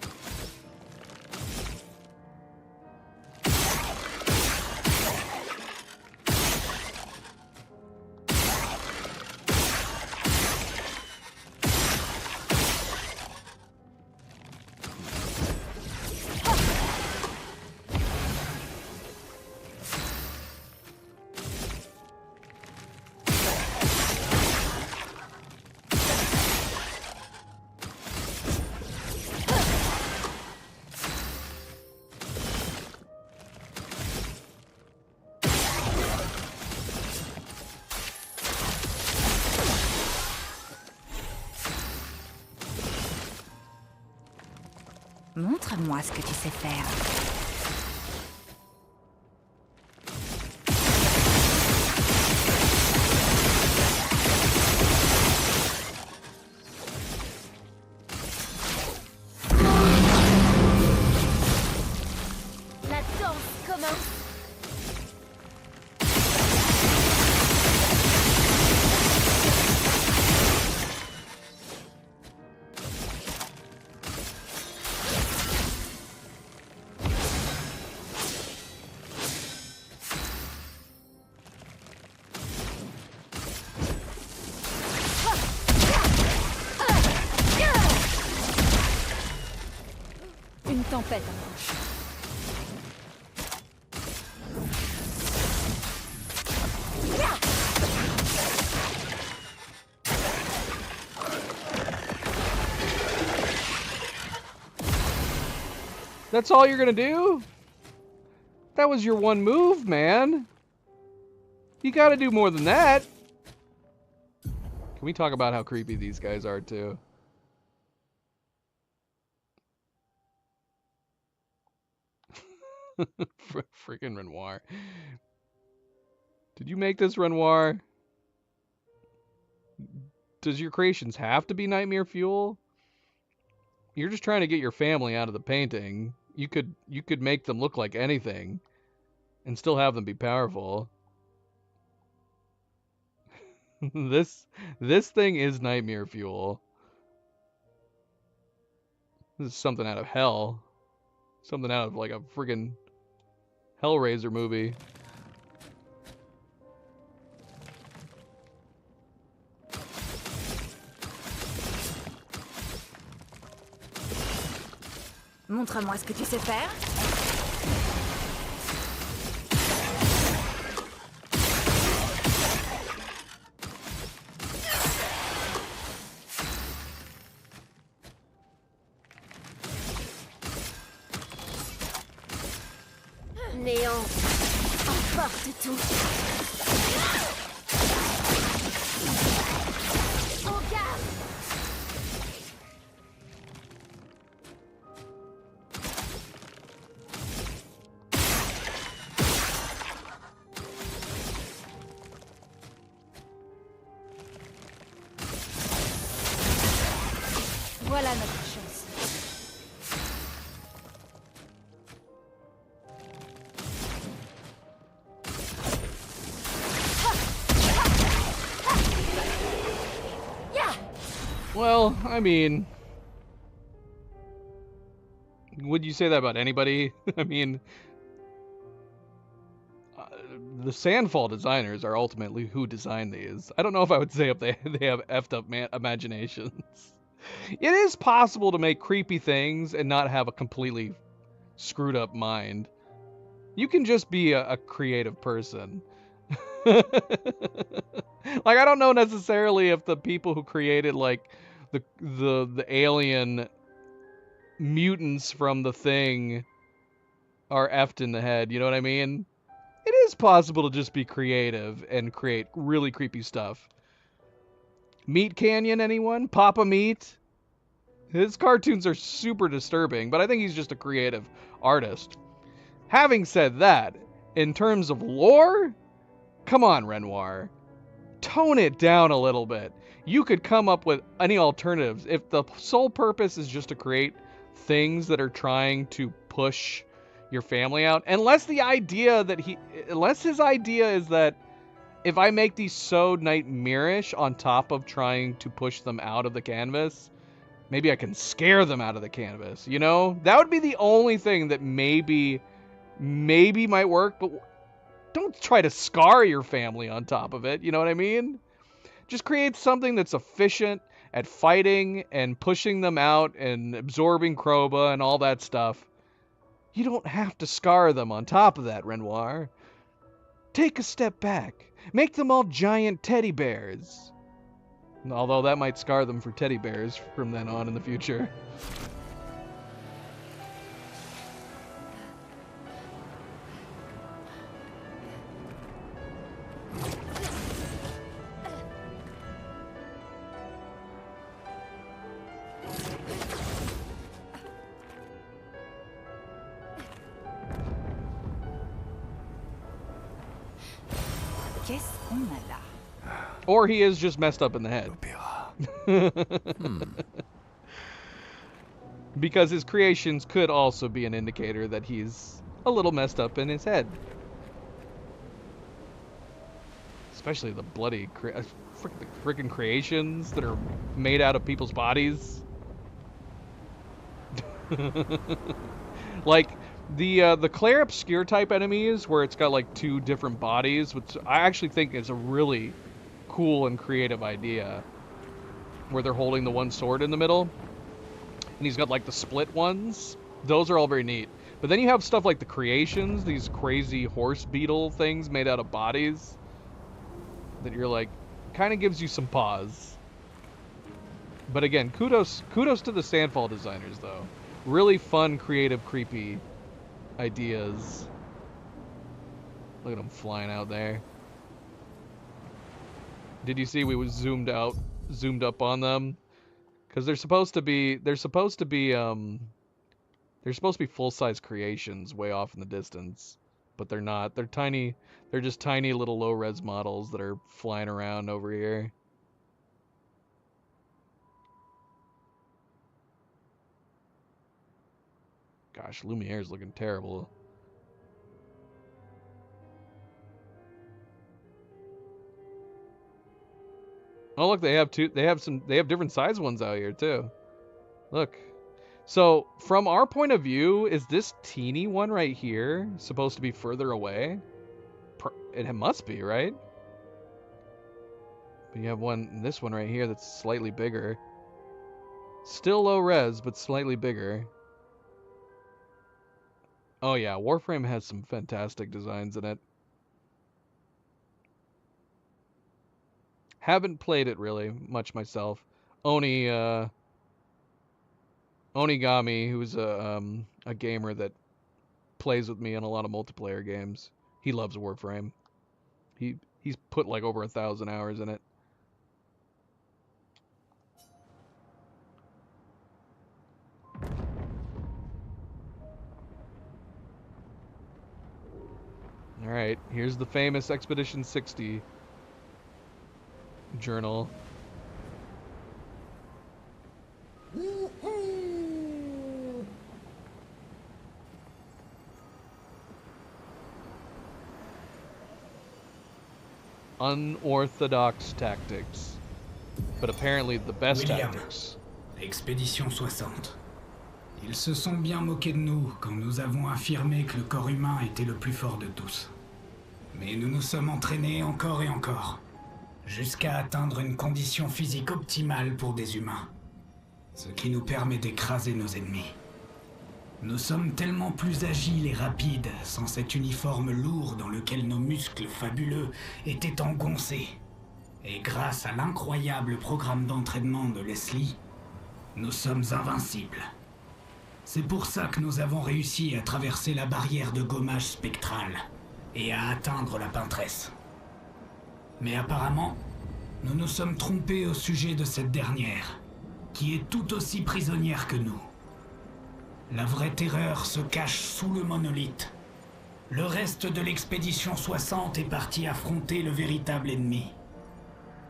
Montre-moi ce que tu sais faire. La danse commence. Une tempête approche. That's all you're gonna do? That was your one move, man. You gotta do more than that. Can we talk about how creepy these guys are, too? Freaking Renoir. Did you make this, Renoir? Does your creations have to be nightmare fuel? You're just trying to get your family out of the painting. You could make them look like anything and still have them be powerful. This thing is nightmare fuel. This is something out of hell. Something out of like a friggin' Hellraiser movie. Montre-moi ce que tu sais faire. Néant. Emporte tout. En garde. Voilà notre chance. Well, I mean, would you say that about anybody? I mean, the Sandfall designers are ultimately who designed these. I don't know if I would say if they have effed up imaginations. It is possible to make creepy things and not have a completely screwed up mind. You can just be a creative person. Like, I don't know necessarily if the people who created like the alien mutants from The Thing are effed in the head, you know what I mean? It is possible to just be creative and create really creepy stuff. Meat Canyon, anyone? Papa Meat? His cartoons are super disturbing, but I think he's just a creative artist. Having said that, in terms of lore, come on, Renoir. Tone it down a little bit. You could come up with any alternatives. If the sole purpose is just to create things that are trying to push your family out, unless his idea is that if I make these so nightmarish on top of trying to push them out of the canvas, maybe I can scare them out of the canvas, you know? That would be the only thing that maybe might work, but don't try to scar your family on top of it, you know what I mean? Just create something that's efficient at fighting and pushing them out and absorbing Kroba and all that stuff. You don't have to scar them on top of that, Renoir. Take a step back. Make them all giant teddy bears. Although that might scar them for teddy bears from then on in the future. Or he is just messed up in the head. Because his creations could also be an indicator that he's a little messed up in his head. Especially the bloody freaking creations that are made out of people's bodies. Like the Claire Obscure type enemies, where it's got like 2 different bodies, which I actually think is a really cool and creative idea, where they're holding the one sword in the middle, and he's got like the split ones. Those are all very neat. But then you have stuff like the creations, these crazy horse beetle things made out of bodies, that you're like, kind of gives you some pause. But again, kudos to the Sandfall designers, though. Really fun, creative, creepy ideas. Look at them flying out there. Did you see we was zoomed up on them? Because they're supposed to be full-size creations way off in the distance, but they're not. They're tiny. They're just tiny little low-res models that are flying around over here. Gosh, Lumiere's looking terrible. Oh look, they have different size ones out here too. Look. So, from our point of view, is this teeny one right here supposed to be further away? It must be, right? But you have this one right here that's slightly bigger. Still low res, but slightly bigger. Oh yeah, Warframe has some fantastic designs in it. Haven't played it really much myself. Onigami, who's a gamer that plays with me on a lot of multiplayer games. He loves Warframe. He's put like over 1,000 hours in it. All right, here's the famous Expedition 60 journal. Unorthodox tactics, but apparently the best tactics. Expédition 60. Ils se sont bien moqués de nous quand nous avons affirmé que le corps humain était le plus fort de tous. Mais nous nous sommes entraînés encore et encore, jusqu'à atteindre une condition physique optimale pour des humains, ce qui nous permet d'écraser nos ennemis. Nous sommes tellement plus agiles et rapides sans cet uniforme lourd dans lequel nos muscles fabuleux étaient engoncés. Et grâce à l'incroyable programme d'entraînement de Leslie, nous sommes invincibles. C'est pour ça que nous avons réussi à traverser la barrière de gommage spectral et à atteindre la Peintresse. Mais apparemment, nous nous sommes trompés au sujet de cette dernière, qui est tout aussi prisonnière que nous. La vraie terreur se cache sous le monolithe. Le reste de l'expédition 60 est parti affronter le véritable ennemi.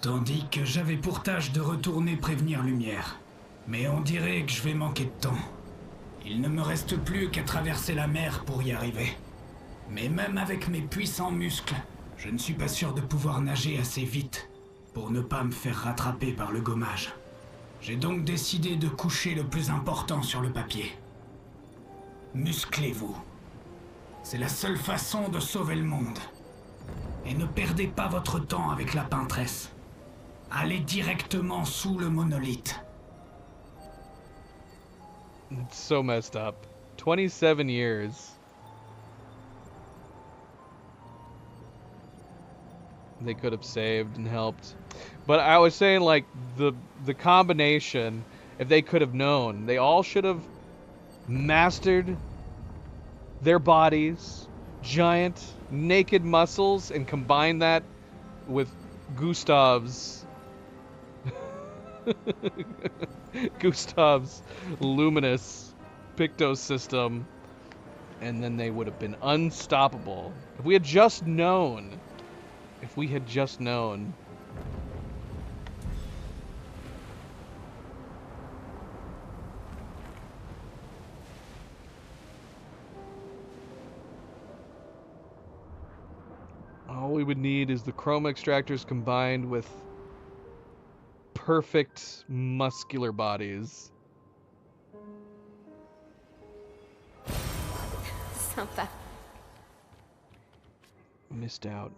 Tandis que j'avais pour tâche de retourner prévenir Lumière. Mais on dirait que je vais manquer de temps. Il ne me reste plus qu'à traverser la mer pour y arriver. Mais même avec mes puissants muscles, je ne suis pas sûr de pouvoir nager assez vite pour ne pas me faire rattraper par le gommage. J'ai donc décidé de coucher le plus important sur le papier. Musclez-vous. C'est la seule façon de sauver le monde. Et ne perdez pas votre temps avec la Peintresse. Allez directement sous le monolithe. It's so messed up. 27 years. They could have saved and helped. But I was saying, like, the combination, if they could have known, they all should have mastered their bodies, giant, naked muscles, and combined that with Gustav's luminous Picto system, and then they would have been unstoppable. If we had just known If we had just known. All we would need is the chroma extractors combined with perfect muscular bodies. Sympa. Missed out.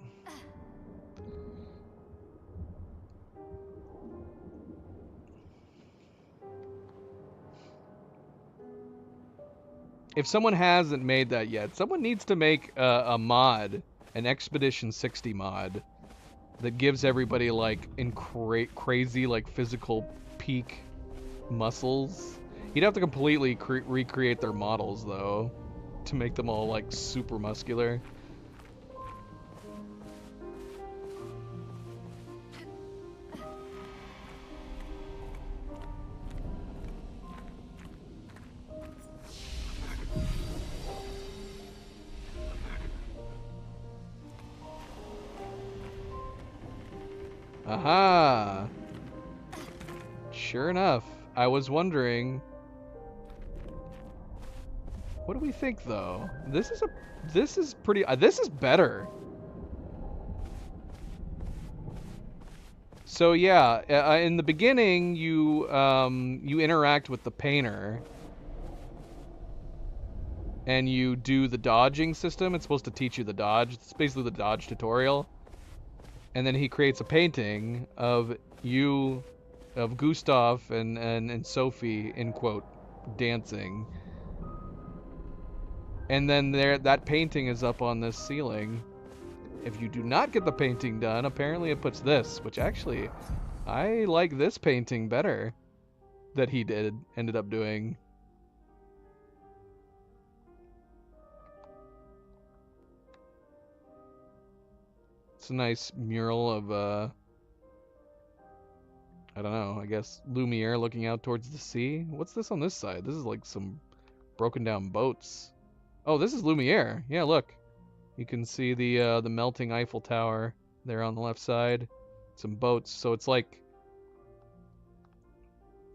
If someone hasn't made that yet, someone needs to make a mod, an Expedition 60 mod, that gives everybody like crazy like physical peak muscles. You'd have to completely recreate their models though, to make them all like super muscular. Aha! Sure enough, I was wondering. What do we think though? This is pretty. This is better. So yeah, in the beginning, you interact with the painter, and you do the dodging system. It's supposed to teach you the dodge. It's basically the dodge tutorial. And then he creates a painting of you, of Gustav and Sophie, in quote, dancing. And then that painting is up on this ceiling. If you do not get the painting done, apparently it puts this, which actually, I like this painting better that he ended up doing. It's a nice mural of, I don't know, I guess Lumiere looking out towards the sea. What's this on this side? This is like some broken down boats. Oh, this is Lumiere. Yeah, look. You can see the melting Eiffel Tower there on the left side. Some boats, so it's like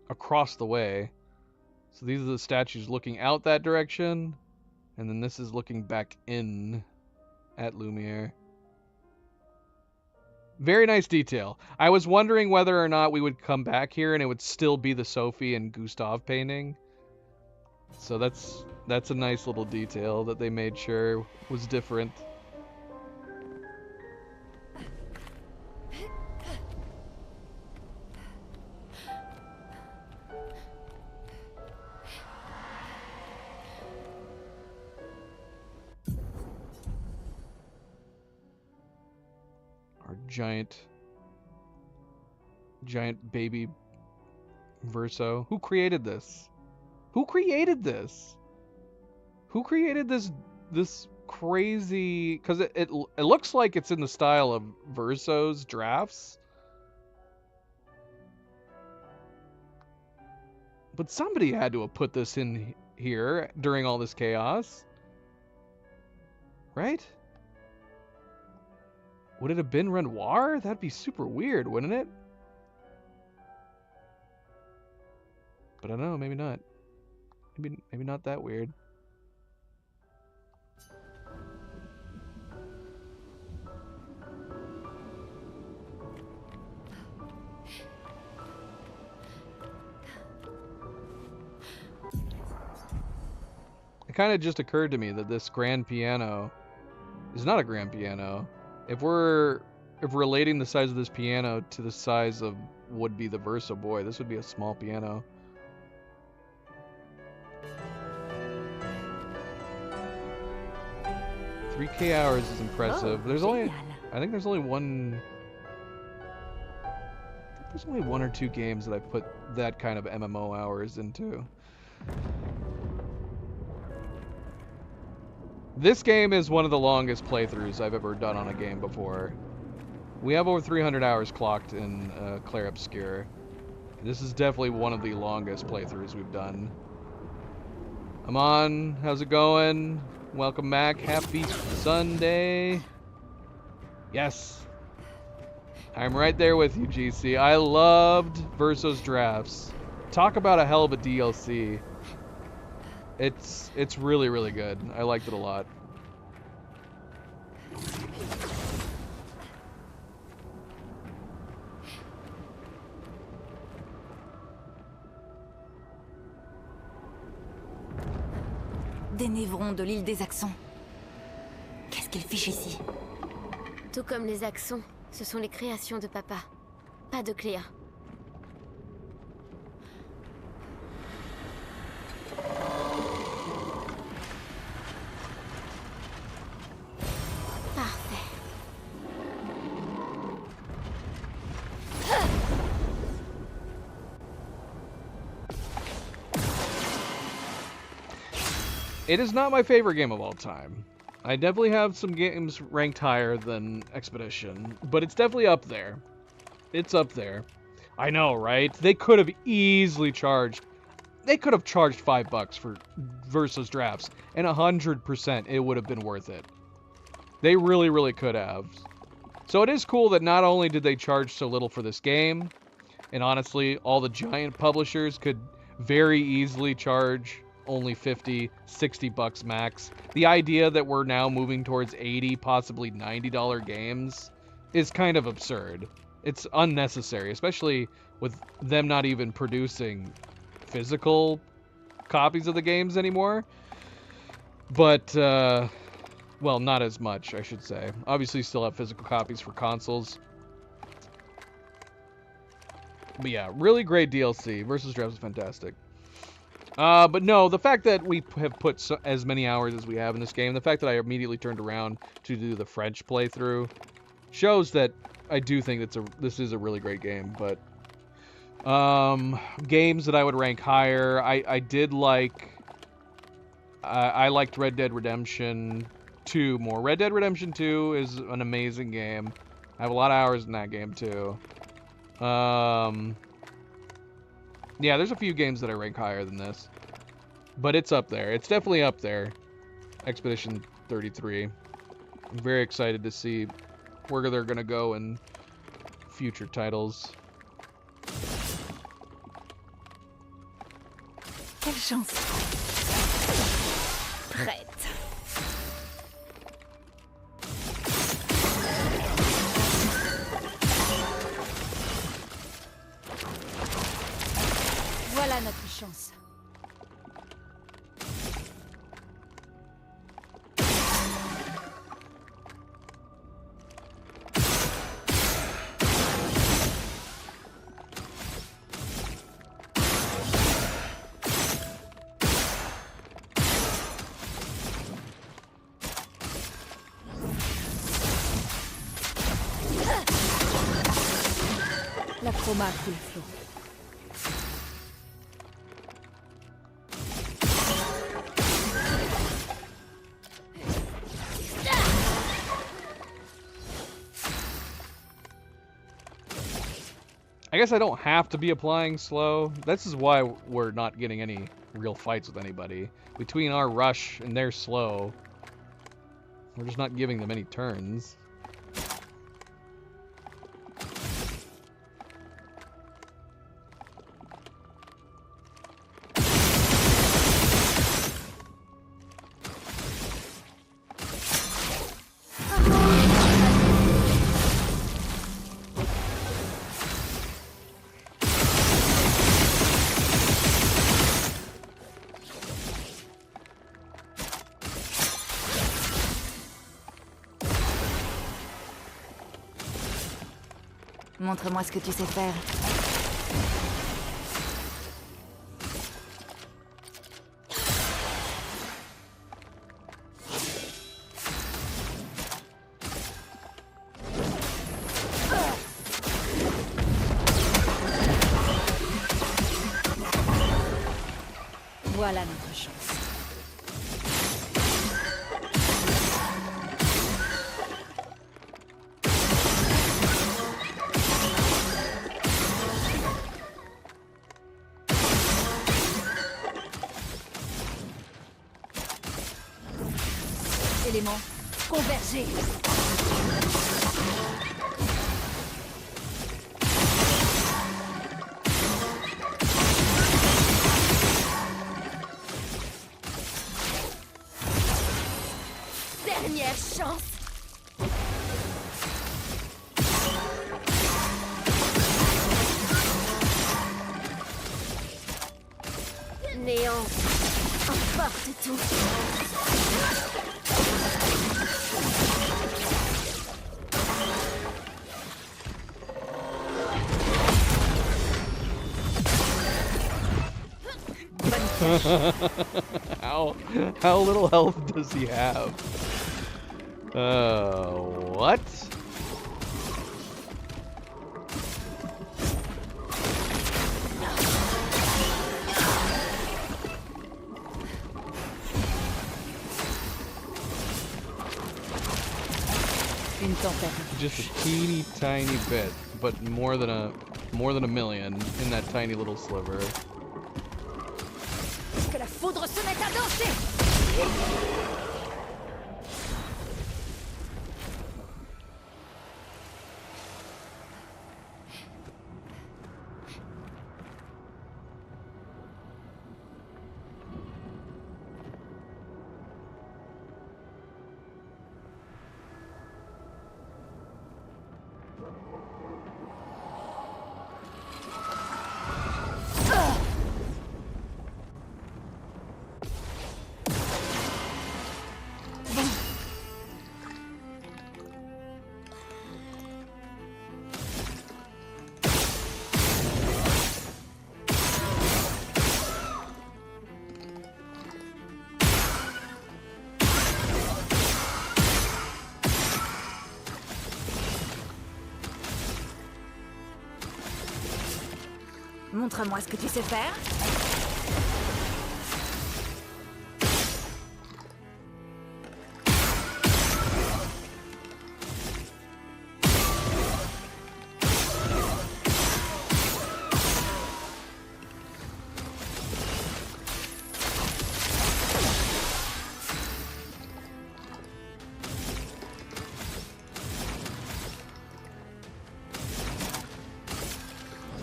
across the way. So these are the statues looking out that direction, and then this is looking back in at Lumiere. Very nice detail. I was wondering whether or not we would come back here and it would still be the Sophie and Gustav painting. So that's a nice little detail that they made sure was different. Our giant baby Verso. Who created this? Who created this? Who created this crazy? Because it looks like it's in the style of Verso's drafts, but somebody had to have put this in here during all this chaos, right? Would it have been Renoir? That'd be super weird, wouldn't it? But I don't know, maybe not. Maybe not that weird. It kind of just occurred to me that this grand piano is not a grand piano. If we're relating the size of this piano to the size of would be the Verso boy, this would be a small piano. 3K hours is impressive. Oh, There's only, génial. I think there's only one. There's only one or two games that I've put that kind of MMO hours into. This game is one of the longest playthroughs I've ever done on a game before. We have over 300 hours clocked in Clair Obscur. This is definitely one of the longest playthroughs we've done. Aman, how's it going? Welcome back. Happy Sunday. Yes. I'm right there with you, GC. I loved Versus Drafts. Talk about a hell of a DLC. It's really, really good. I liked it a lot. Des névrons de l'île des Accents. Qu'est-ce qu'ils fichent ici? Tout comme les Accents, ce sont les créations de papa. Pas de Cléa. Parfait. It is not my favorite game of all time. I definitely have some games ranked higher than Expedition, but it's definitely up there. It's up there. I know, right? They could have easily charged. They could have charged $5 for Versus Drafts, and 100% it would have been worth it. They really, really could have. So it is cool that not only did they charge so little for this game, and honestly, all the giant publishers could very easily charge only $50, $60 max. The idea that we're now moving towards $80, possibly $90 games is kind of absurd. It's unnecessary, especially with them not even producing physical copies of the games anymore. But, well, not as much, I should say. Obviously, still have physical copies for consoles. But yeah, really great DLC. Versus Drafts is fantastic. But no, the fact that we have put as many hours as we have in this game, the fact that I immediately turned around to do the French playthrough, shows that I do think this is a really great game. But games that I would rank higher, I did like. I liked Red Dead Redemption 2 more. Red Dead Redemption 2 is an amazing game. I have a lot of hours in that game too. Yeah, there's a few games that I rank higher than this. But it's up there. It's definitely up there. Expedition 33. I'm very excited to see where they're going to go in future titles. Quelle chance. Prête. Voilà notre chance. La chroma coule flot. I guess I don't have to be applying slow. This is why we're not getting any real fights with anybody. Between our rush and their slow, we're just not giving them any turns. Montre-moi ce que tu sais faire. Voilà notre chance. Éléments convergés. chance. Néant. Emporte tout. How little health does he have? What? Une tempête. Just a teeny tiny bit, but more than a million in that tiny little sliver. Que la foudre se mette à danser. Montre-moi ce que tu sais faire.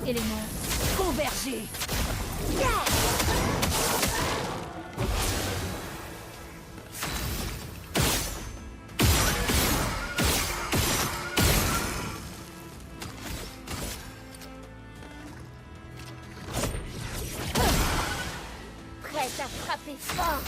Éléments convergés. Prête à frapper fort.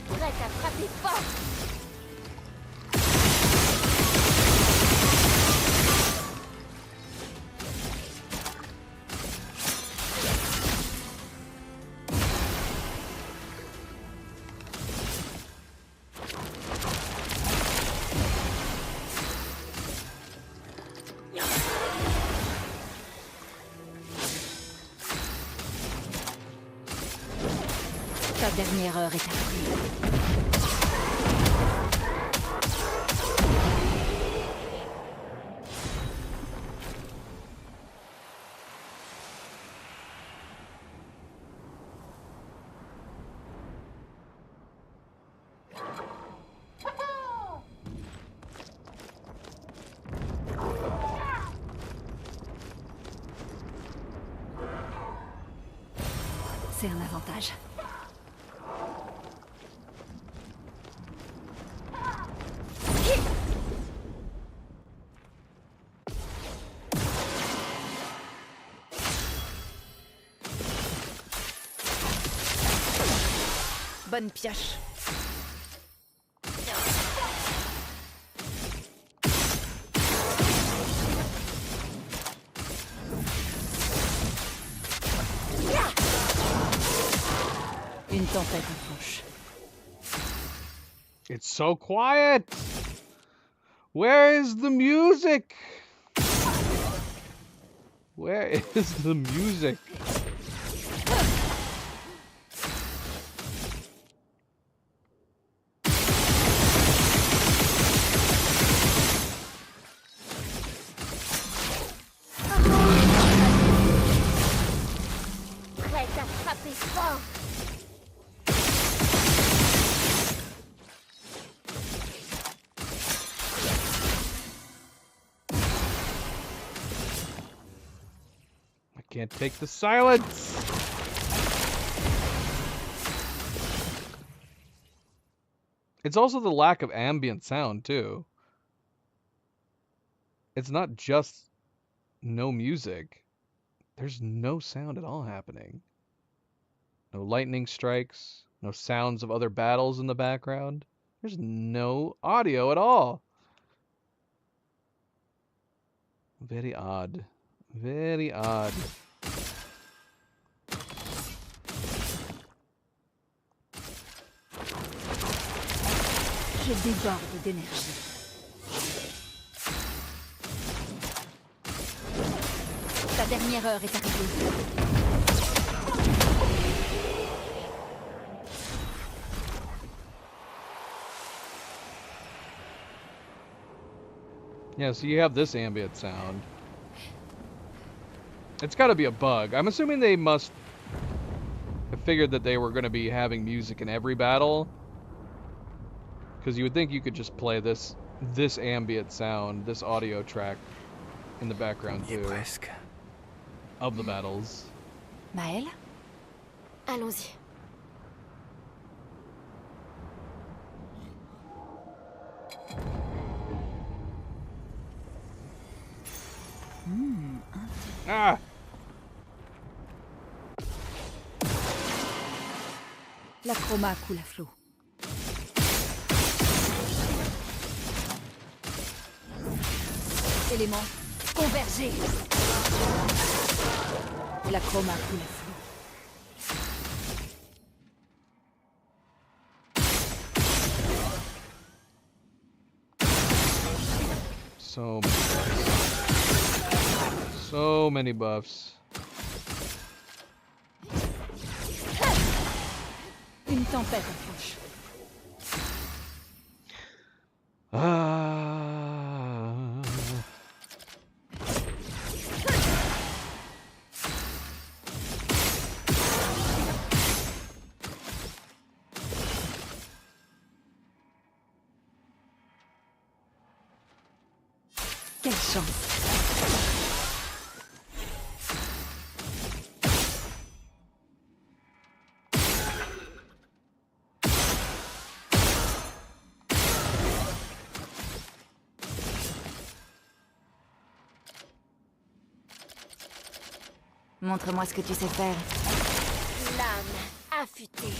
Prête à frapper fort. Ta dernière heure est arrivée. C'est un avantage. Bonne pioche. Une tempête approche. It's so quiet. Where is the music? Where is the music? Prête à frapper fort. Can't take the silence. It's also the lack of ambient sound, too. It's not just no music. There's no sound at all happening. No lightning strikes, no sounds of other battles in the background. There's no audio at all. Very odd. Very odd. Je déborde d'énergie. Ta dernière heure est arrivée. Yeah, so you have this ambient sound. It's got to be a bug. I'm assuming they must have figured that they were going to be having music in every battle. Because you would think you could just play this ambient sound, this audio track in the background too. Of the battles. Maëlle? Allons-y. Ah! La chroma coule à flot. Éléments convergés. La chroma coule à flot. So many buffs. So many buffs. Une tempête approche. Quelle chance. Montre-moi ce que tu sais faire. Lame affûtée.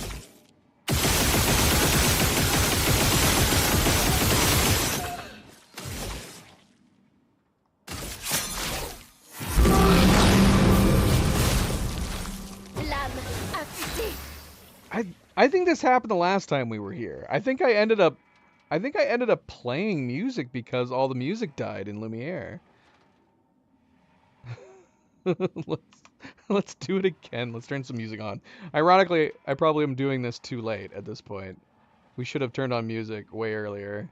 Lame affûtée. I think this happened the last time we were here. I think I ended up playing music because all the music died in Lumiere. Let's do it again. Let's turn some music on. Ironically, I probably am doing this too late at this point. We should have turned on music way earlier.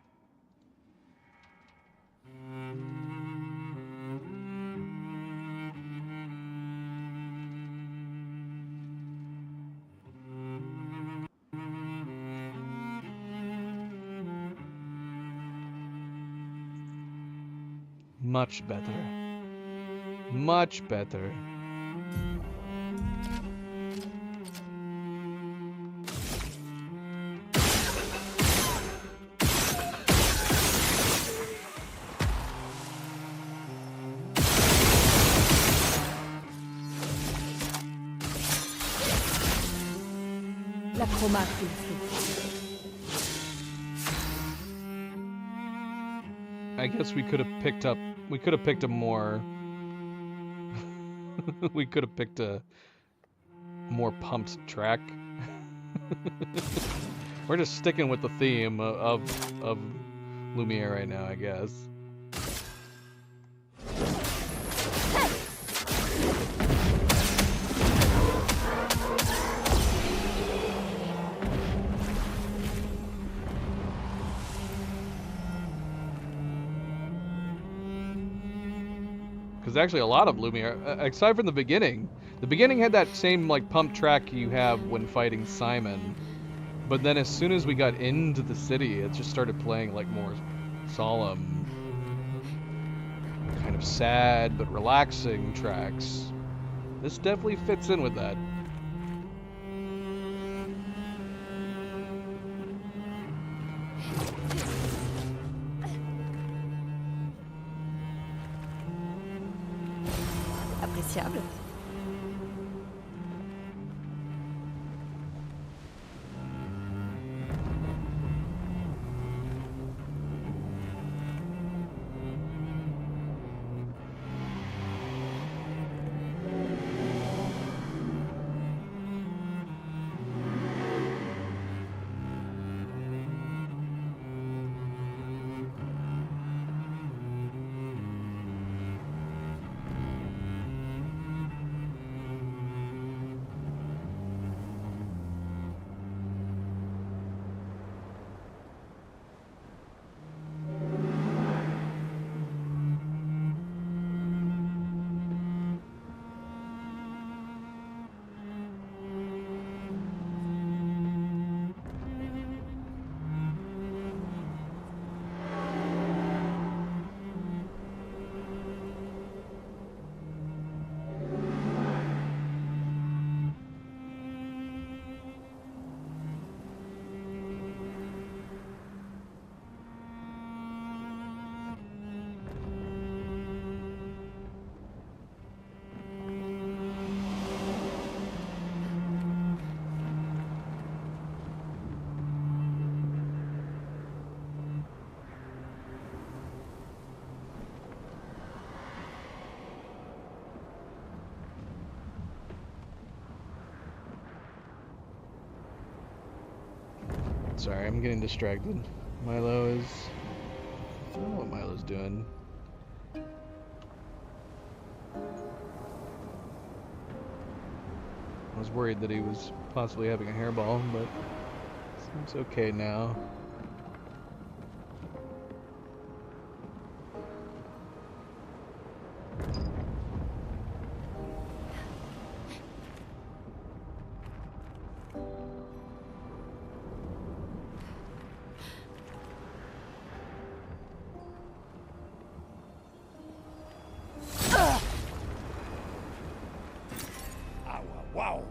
Much better. Much better. La chroma coule à flot. I guess we could have picked up more. We could have picked a more pumped track. We're just sticking with the theme of Lumiere right now, I guess. Because actually a lot of Lumiere, aside from the beginning had that same like pump track you have when fighting Simon, but then as soon as we got into the city, it just started playing like more solemn, kind of sad but relaxing tracks. This definitely fits in with that. Appréciable. Sorry, I'm getting distracted. Milo is... I don't know what Milo's doing. I was worried that he was possibly having a hairball, but seems okay now. Wow.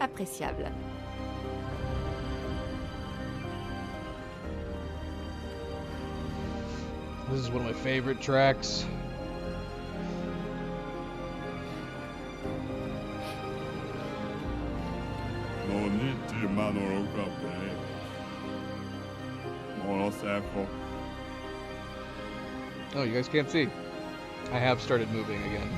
Appréciable. This is one of my favorite tracks. Oh, you guys can't see. I have started moving again.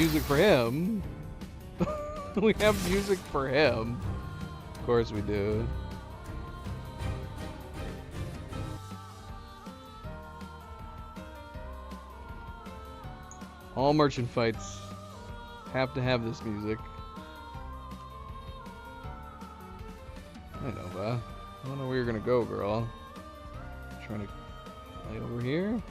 music for him. We have music for him. Of course we do. All merchant fights have to have this music. I know, Nova. I don't know where you're gonna go, girl. Trying to lay over here.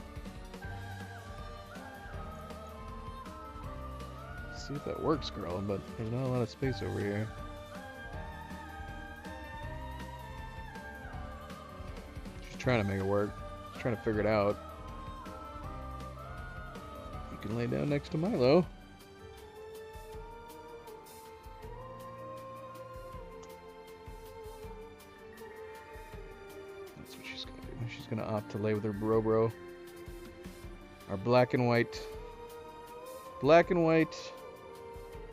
See if that works, girl, but there's not a lot of space over here. She's trying to make it work. She's trying to figure it out. You can lay down next to Milo. That's what she's gonna do. She's gonna opt to lay with her bro. Our black and white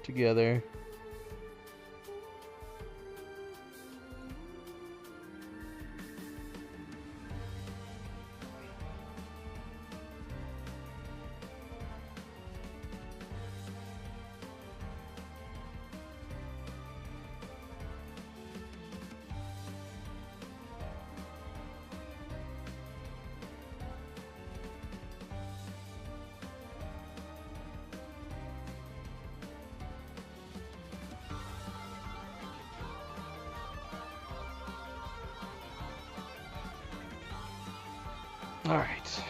together. All right.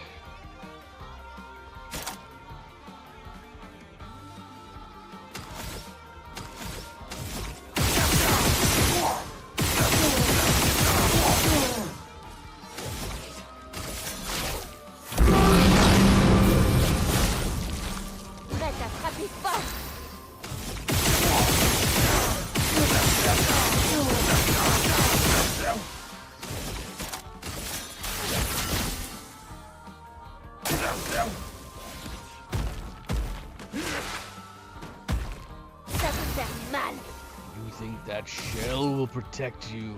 Prête à frapper fort. Ça peut faire mal. You think that shell will protect you?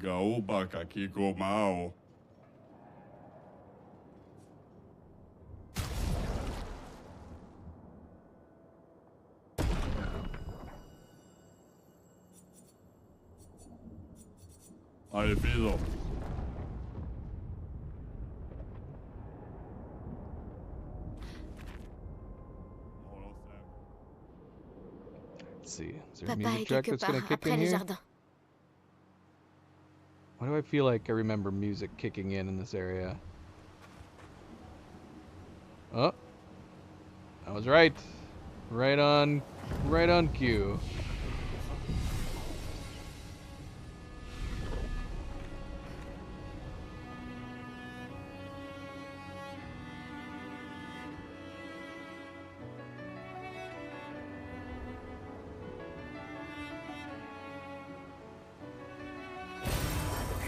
Gaoba Kakiko Mao. Alfredo. Let's see. Is there a Papa music est track quelque that's gonna part kick après in les here? jardins. Why do I feel like I remember music kicking in this area? Oh, I was right. Right on cue.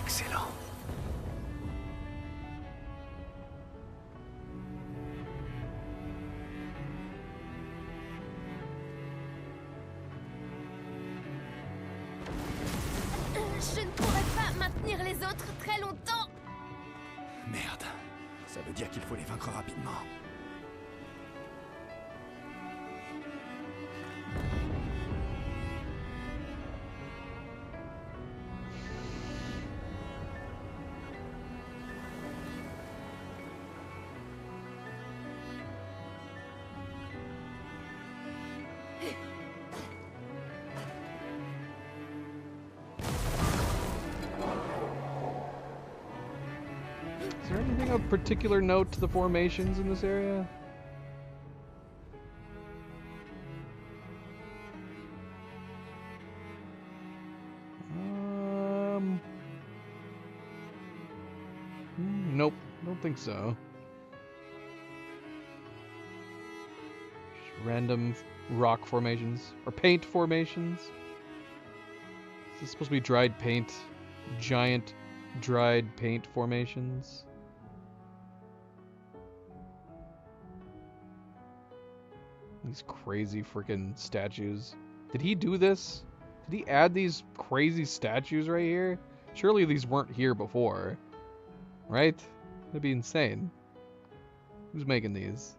Excellent. Je ne pourrais pas maintenir les autres très longtemps. Merde. Ça veut dire qu'il faut les vaincre rapidement. Is there anything a particular note to the formations in this area? Nope, don't think so. Just random rock formations or paint formations. Is this supposed to be dried paint? Giant dried paint formations. These crazy freaking statues. Did he do this? Did he add these crazy statues right here? Surely these weren't here before. Right? That'd be insane. Who's making these?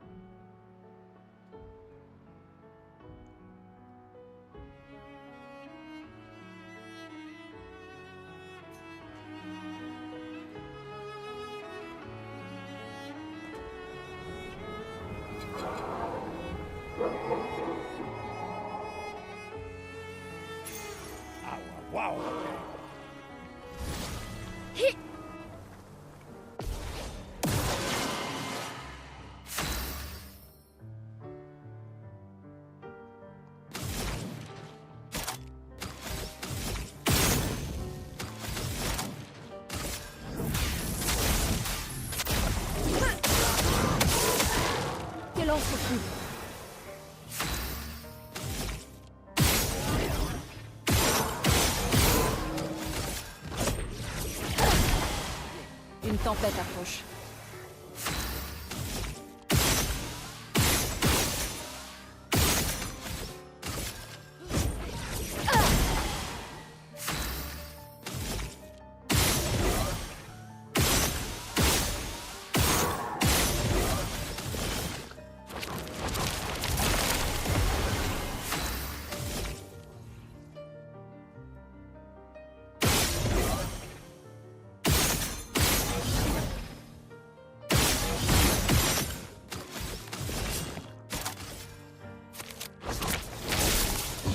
Wow. Quel lance fou! Une tempête approche.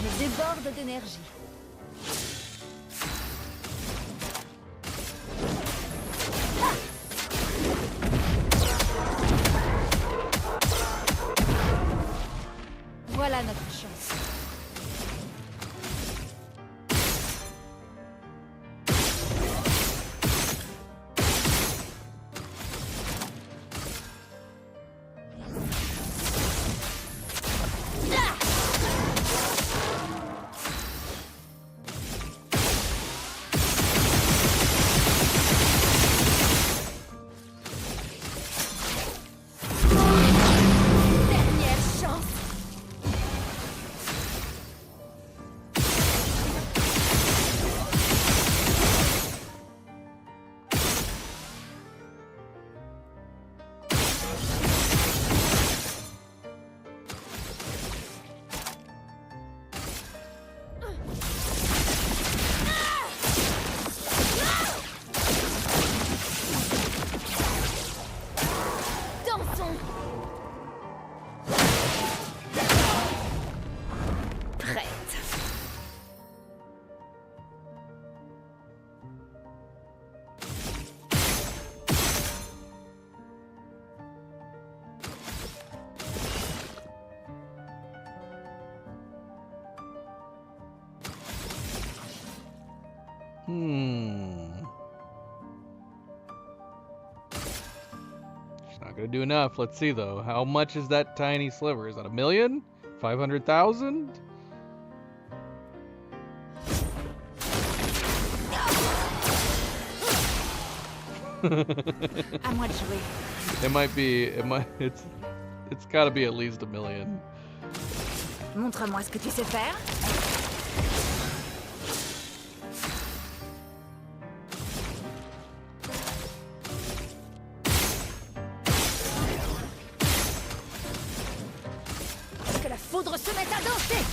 Je déborde d'énergie. Voilà notre chance. Dernière chance. Dansons. Prête. It's not gonna do enough. Let's see though. How much is that tiny sliver? Is that 1,000,000? 500,000? À moi de jouer. It might be. It's gotta be at least 1,000,000. Montre-moi ce que tu sais faire. Que la foudre se mette à danser.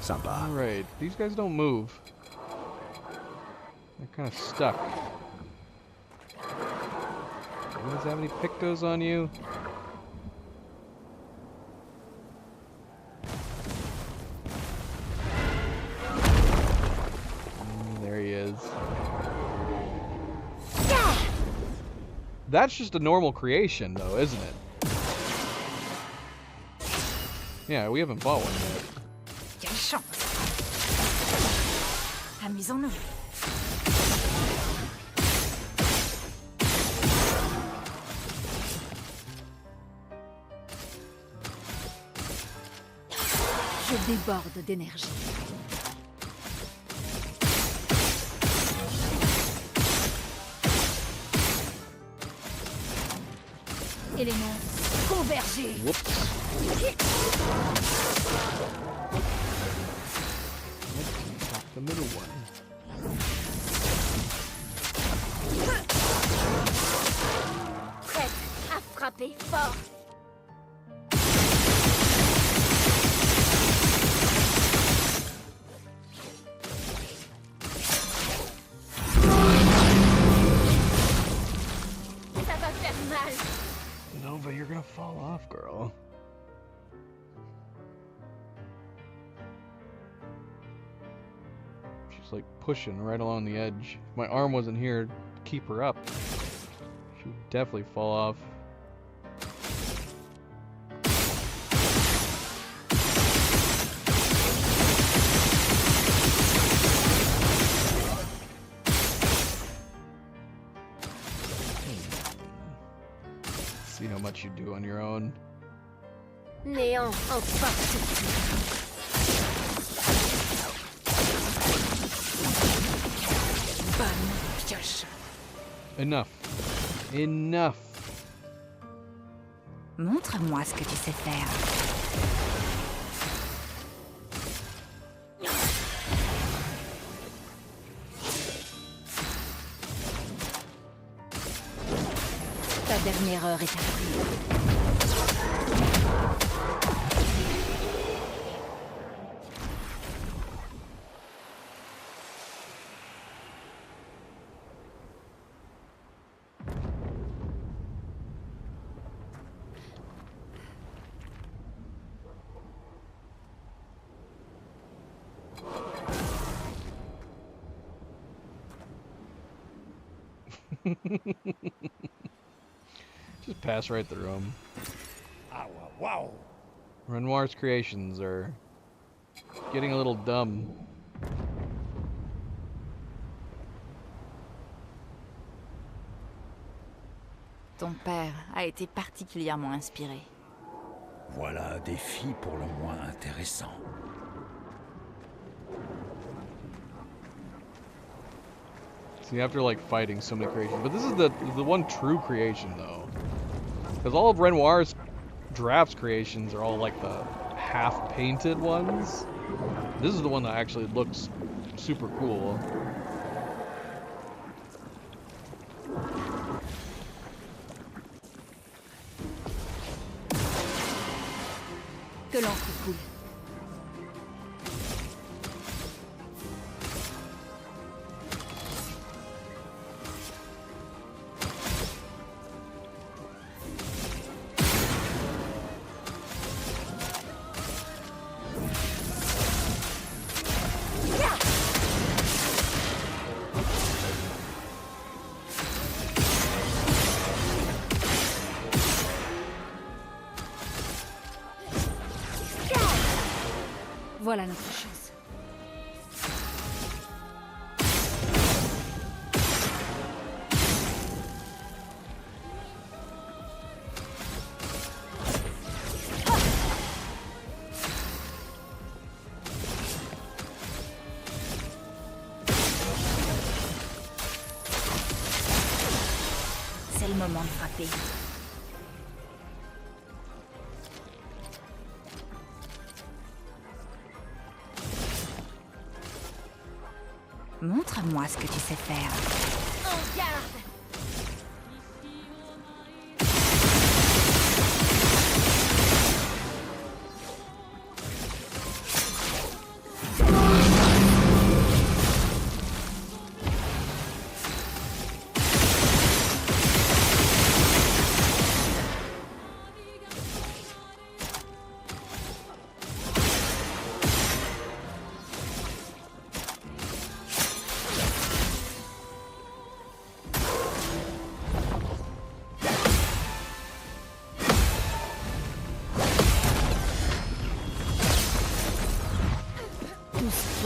Sympa. Alright, these guys don't move. They're kind of stuck. You guys have any pictos on you? There he is. That's just a normal creation, though, isn't it? Yeah, we haven't fought one yet. Quelle chance. Amusons-nous. Je déborde d'énergie. Éléments convergés. Whoops. Let's attack the middle one. Prête à frapper fort. Ça va faire mal. Nova, you're gonna fall off, girl. She's like pushing right along the edge. If my arm wasn't here to keep her up, she would definitely fall off. See how much you do on your own. Néant en partie. Bonne pioche. Enough. Enough. Montre-moi ce que tu sais faire. Ta dernière heure est arrivée. Just pass right through them. Wow. Renoir's creations are getting a little dumb. Ton père a été particulièrement inspiré. Voilà un défi pour le moins intéressant. See, after like fighting so many creations, but this is the one true creation though, because all of Renoir's drafts creations are all like the half painted ones. This is the one that actually looks super cool. Que l'encre coule. Voilà notre chance. C'est le moment de frapper. Montre-moi ce que tu sais faire. En garde.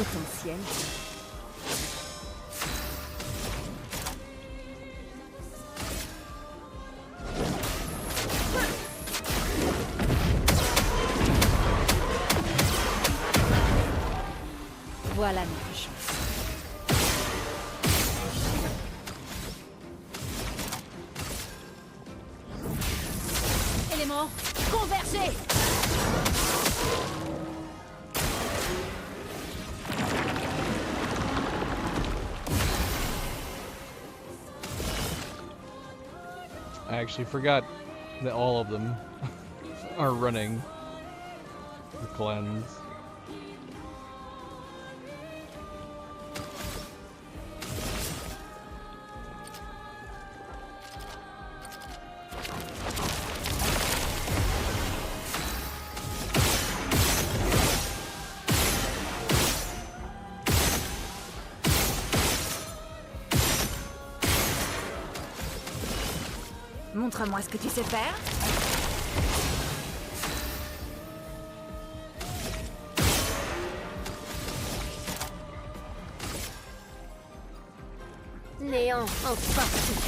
potentiel. Voilà notre chance. Éléments, convergez! I actually forgot that all of them are running the cleanse. Montre-moi ce que tu sais faire. Néant en partie.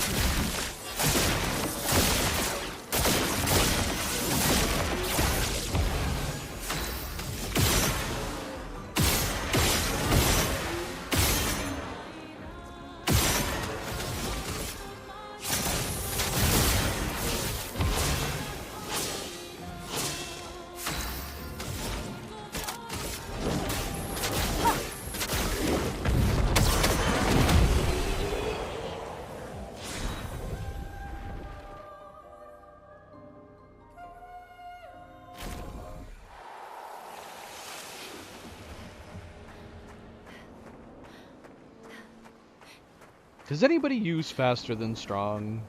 Does anybody use faster than strong?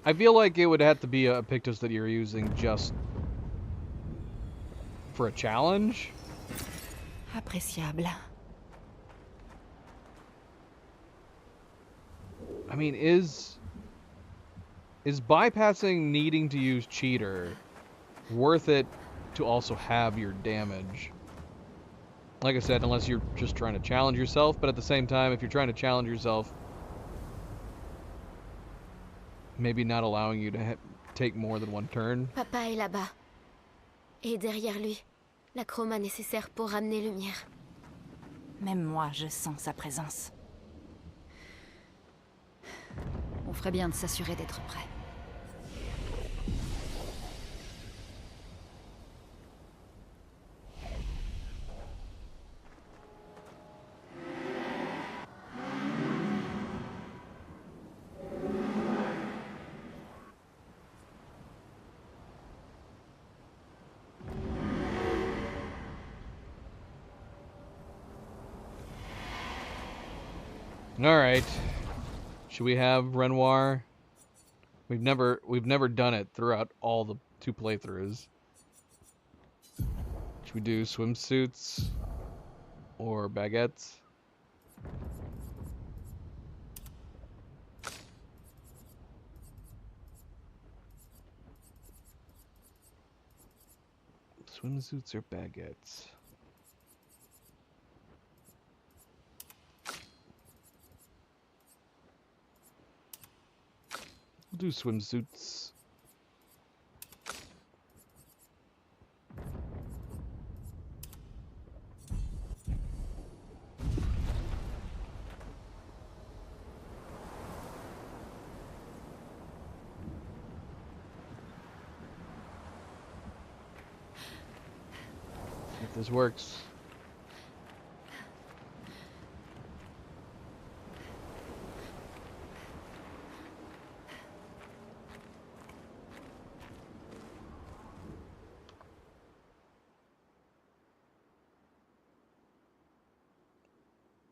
I feel like it would have to be a Pictus that you're using just for a challenge. Appréciable. I mean, is bypassing needing to use cheater worth it to also have your damage? Like I said, unless you're just trying to challenge yourself, but at the same time, if you're trying to challenge yourself, maybe not allowing you to take more than one turn. Papa est là-bas. Et derrière lui, la chroma nécessaire pour ramener lumière. Même moi, je sens sa présence. On ferait bien de s'assurer d'être prêt. All right. Should we have Renoir? We've never done it throughout all the 2 playthroughs. Should we do swimsuits or baguettes? Swimsuits or baguettes? We'll do swimsuits. If this works.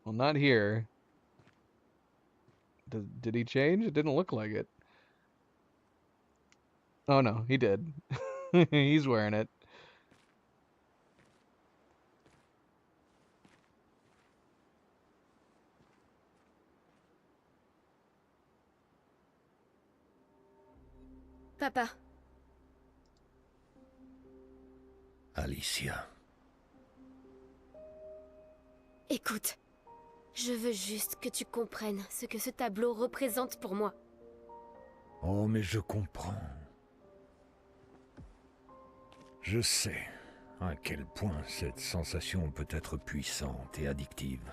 Well, not here. Did he change? It didn't look like it. Oh no, he did. He's wearing it. Papa, Alicia. Écoute, je veux juste que tu comprennes ce que ce tableau représente pour moi. Oh, mais je comprends. Je sais à quel point cette sensation peut être puissante et addictive.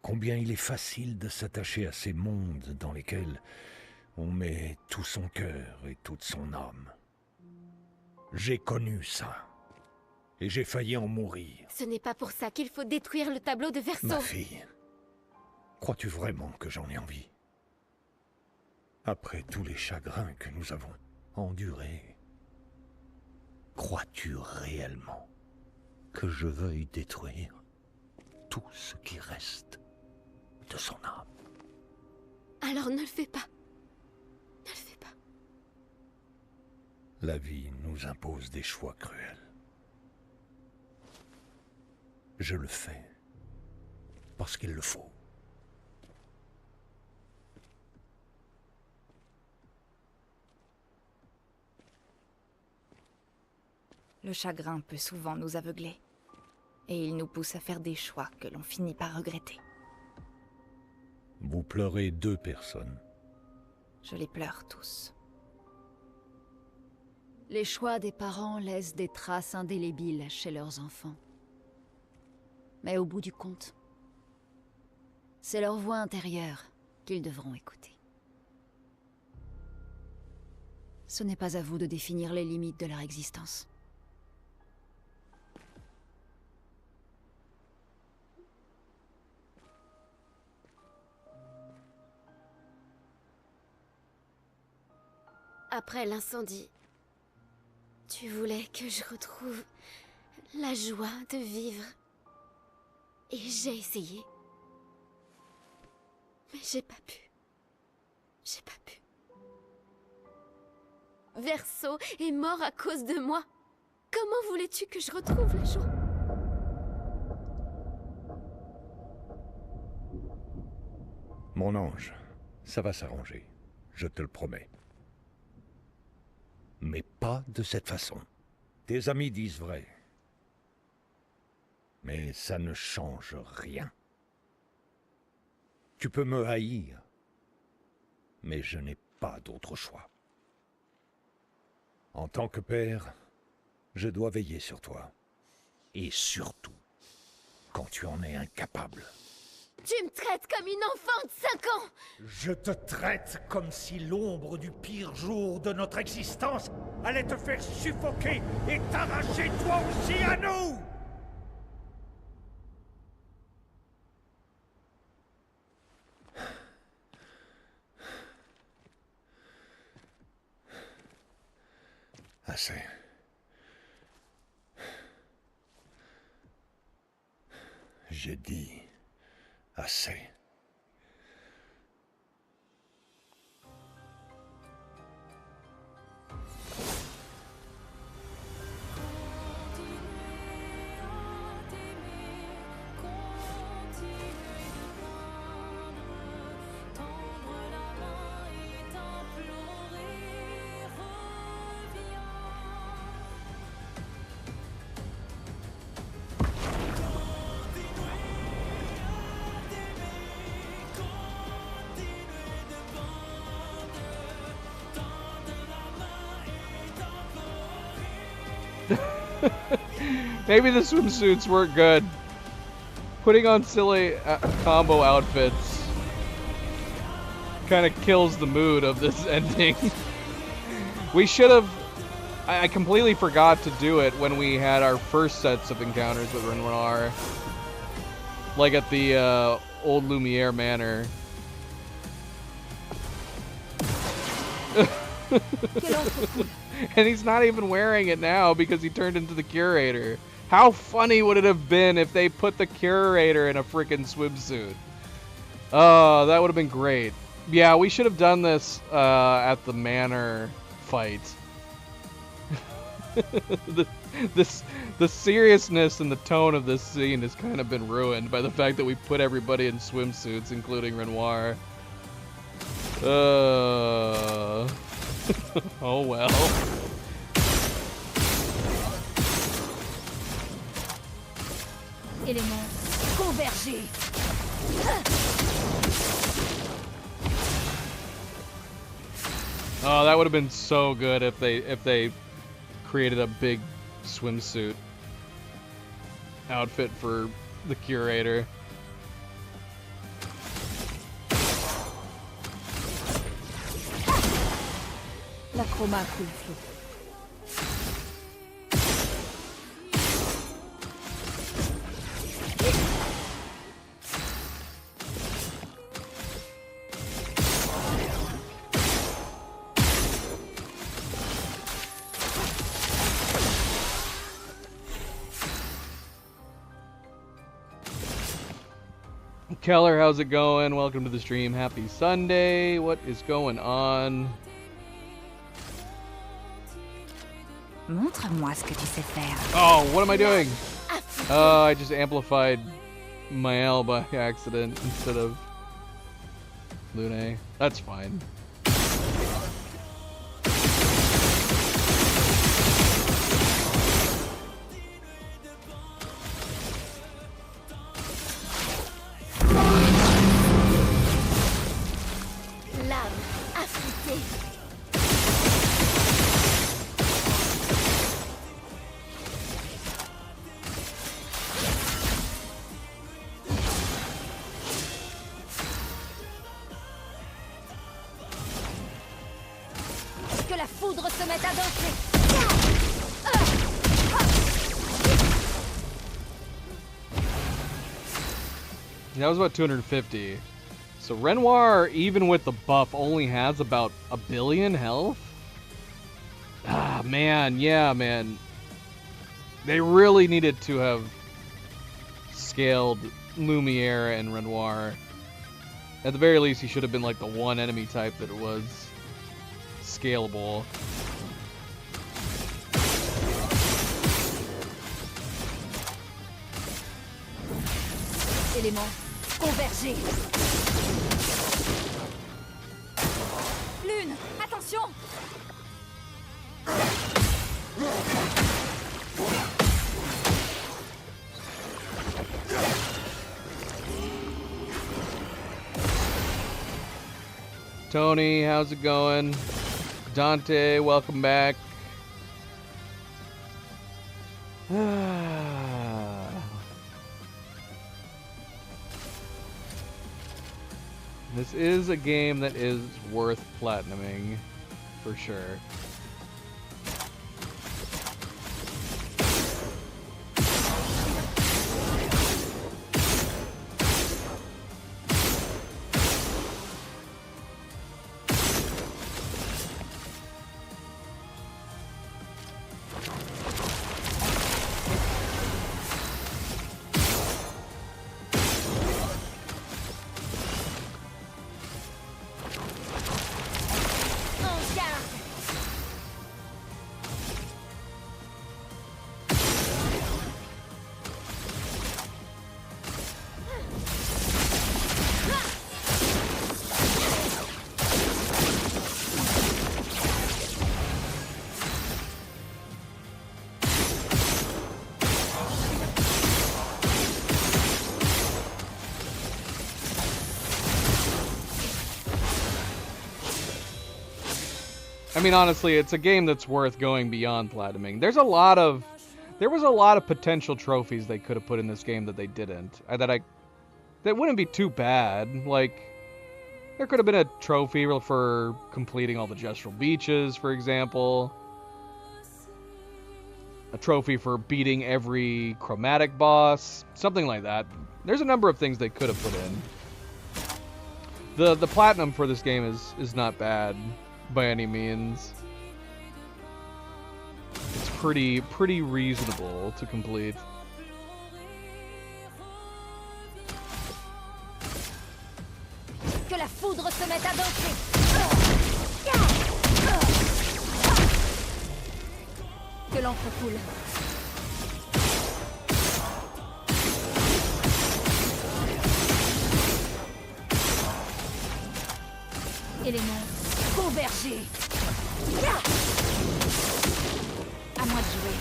Combien il est facile de s'attacher à ces mondes dans lesquels on met tout son cœur et toute son âme. J'ai connu ça. Et j'ai failli en mourir. Ce n'est pas pour ça qu'il faut détruire le tableau de Verso. Ma fille, crois-tu vraiment que j'en ai envie? Après tous les chagrins que nous avons endurés, crois-tu réellement que je veuille détruire tout ce qui reste de son âme? Alors ne le fais pas. Ne le fais pas. La vie nous impose des choix cruels. Je le fais parce qu'il le faut. Le chagrin peut souvent nous aveugler. Et il nous pousse à faire des choix que l'on finit par regretter. Vous pleurez 2 personnes. Je les pleure tous. Les choix des parents laissent des traces indélébiles chez leurs enfants. Mais au bout du compte, c'est leur voix intérieure qu'ils devront écouter. Ce n'est pas à vous de définir les limites de leur existence. Après l'incendie, tu voulais que je retrouve la joie de vivre. Et j'ai essayé. Mais j'ai pas pu. J'ai pas pu. Verso est mort à cause de moi. Comment voulais-tu que je retrouve la joie? Mon ange, ça va s'arranger, je te le promets. Mais pas de cette façon. Tes amis disent vrai. Mais ça ne change rien. Tu peux me haïr, mais je n'ai pas d'autre choix. En tant que père, je dois veiller sur toi. Et surtout, quand tu en es incapable. Tu me traites comme une enfant de 5 ans! Je te traite comme si l'ombre du pire jour de notre existence allait te faire suffoquer et t'arracher toi aussi à nous! Assez. J'ai dit assez. Maybe the swimsuits weren't good. Putting on silly combo outfits kind of kills the mood of this ending. We should have... I completely forgot to do it when we had our first sets of encounters with Renoir. Like at the old Lumiere Manor. And he's not even wearing it now because he turned into the Curator. How funny would it have been if they put the Curator in a freaking swimsuit? Oh, that would have been great. Yeah, we should have done this at the Manor fight. The seriousness and the tone of this scene has kind of been ruined by the fact that we put everybody in swimsuits, including Renoir. Oh well. Éléments, convergez. Oh, that would have been so good if they created a big swimsuit outfit for the curator. La chroma coule flot. Keller, how's it going? Welcome to the stream. Happy Sunday. What is going on? Montre-moi ce que tu sais faire. Oh, what am I doing? I just amplified Mael by accident instead of Lune. That's fine. L'âme affûtée. Que la foudre se mette à danser. That was about 250. So Renoir, even with the buff, only has about 1 billion health? Ah, man, yeah, man. They really needed to have scaled Lumiere and Renoir. At the very least, he should have been like the one enemy type that was scalable. Éléments, convergez. Lune, attention. Tony, how's it going? Dante, welcome back. This is a game that is worth platinuming, for sure. I mean, honestly, it's a game that's worth going beyond platinuming. There was a lot of potential trophies they could have put in this game that they didn't. That wouldn't be too bad. Like, there could have been a trophy for completing all the Gestural Beaches, for example. A trophy for beating every chromatic boss. Something like that. There's a number of things they could have put in. The platinum for this game is not bad by any means. It's pretty reasonable to complete. Que la foudre se mette à danser. Que l'encre coule. Éléments, convergez. À moi de jouer.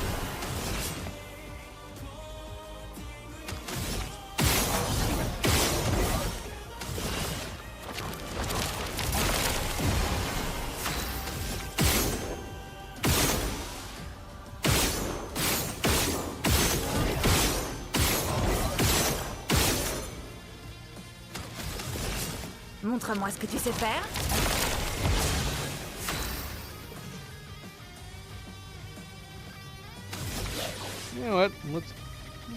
Montre-moi ce que tu sais faire. You know what? Let's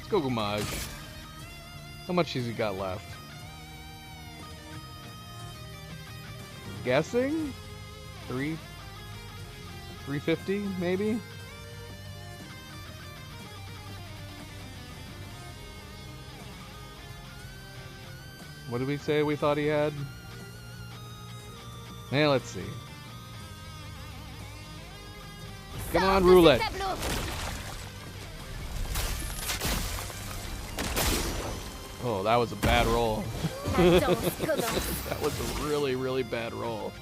go Gomage. How much has he got left? Guessing? 350 maybe? What did we say we thought he had? Man, let's see. Come on, roulette. Oh, that was a bad roll. That was a really, really bad roll.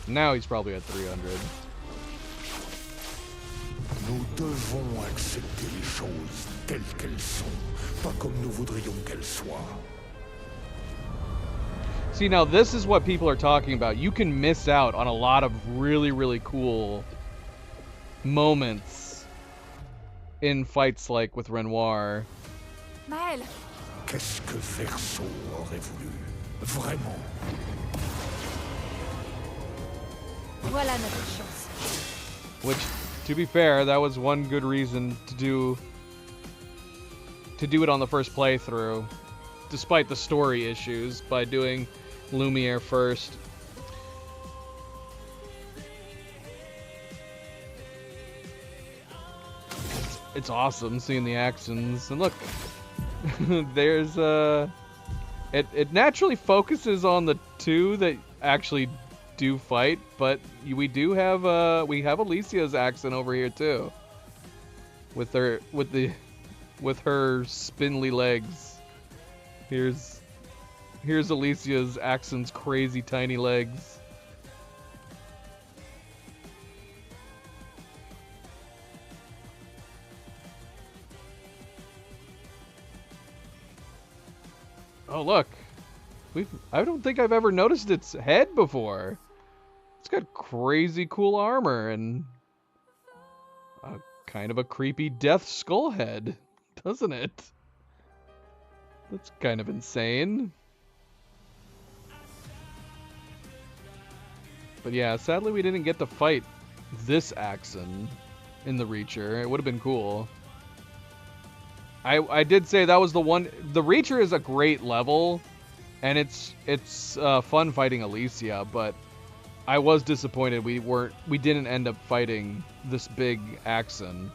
Now he's probably at 300. Nous devons accepter les choses telles qu'elles sont, pas comme nous voudrions qu'elles soient. See, now this is what people are talking about. You can miss out on a lot of really, really cool moments in fights like with Renoir. Maël! Qu'est-ce que Verso aurait voulu? Vraiment? Voilà notre chance. Which, to be fair, that was one good reason to do it on the first playthrough, despite the story issues, by doing Lumiere first. It's awesome seeing the actions, and look, there's it naturally focuses on the two that actually do fight, but we do have Alicia's accent over here too, with her spindly legs. Here's Alicia's accent's crazy tiny legs. Oh look, I don't think I've ever noticed its head before. It's got crazy cool armor and a kind of a creepy death skull head, doesn't it? That's kind of insane. But yeah, sadly we didn't get to fight this Axon in the Reacher. It would have been cool. I did say that was the one. The Reacher is a great level, and it's fun fighting Alicia, but I was disappointed we didn't end up fighting this big Axon.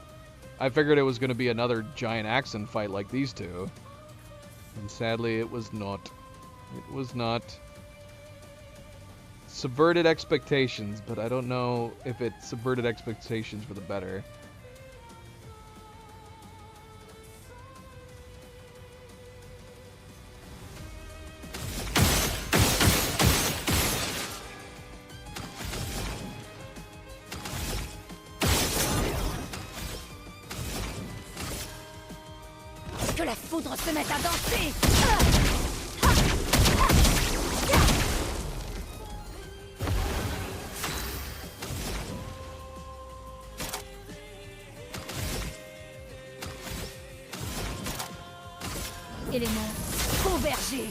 I figured it was going to be another giant Axon fight like these two. And sadly it was not. It was not. Subverted expectations, but I don't know if it subverted expectations for the better. Que la foudre se mette à danser! Élément convergé.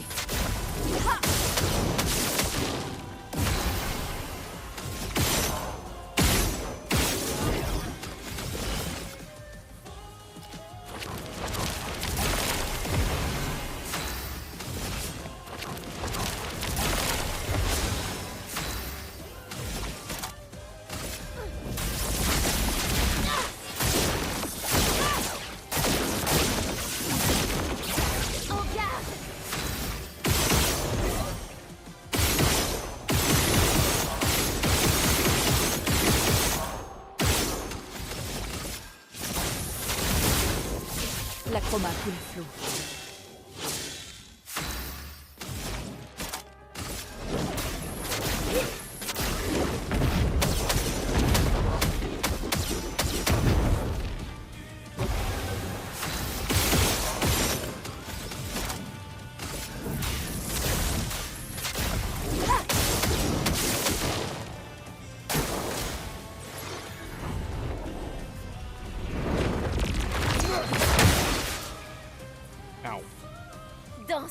L'acroma coule flot.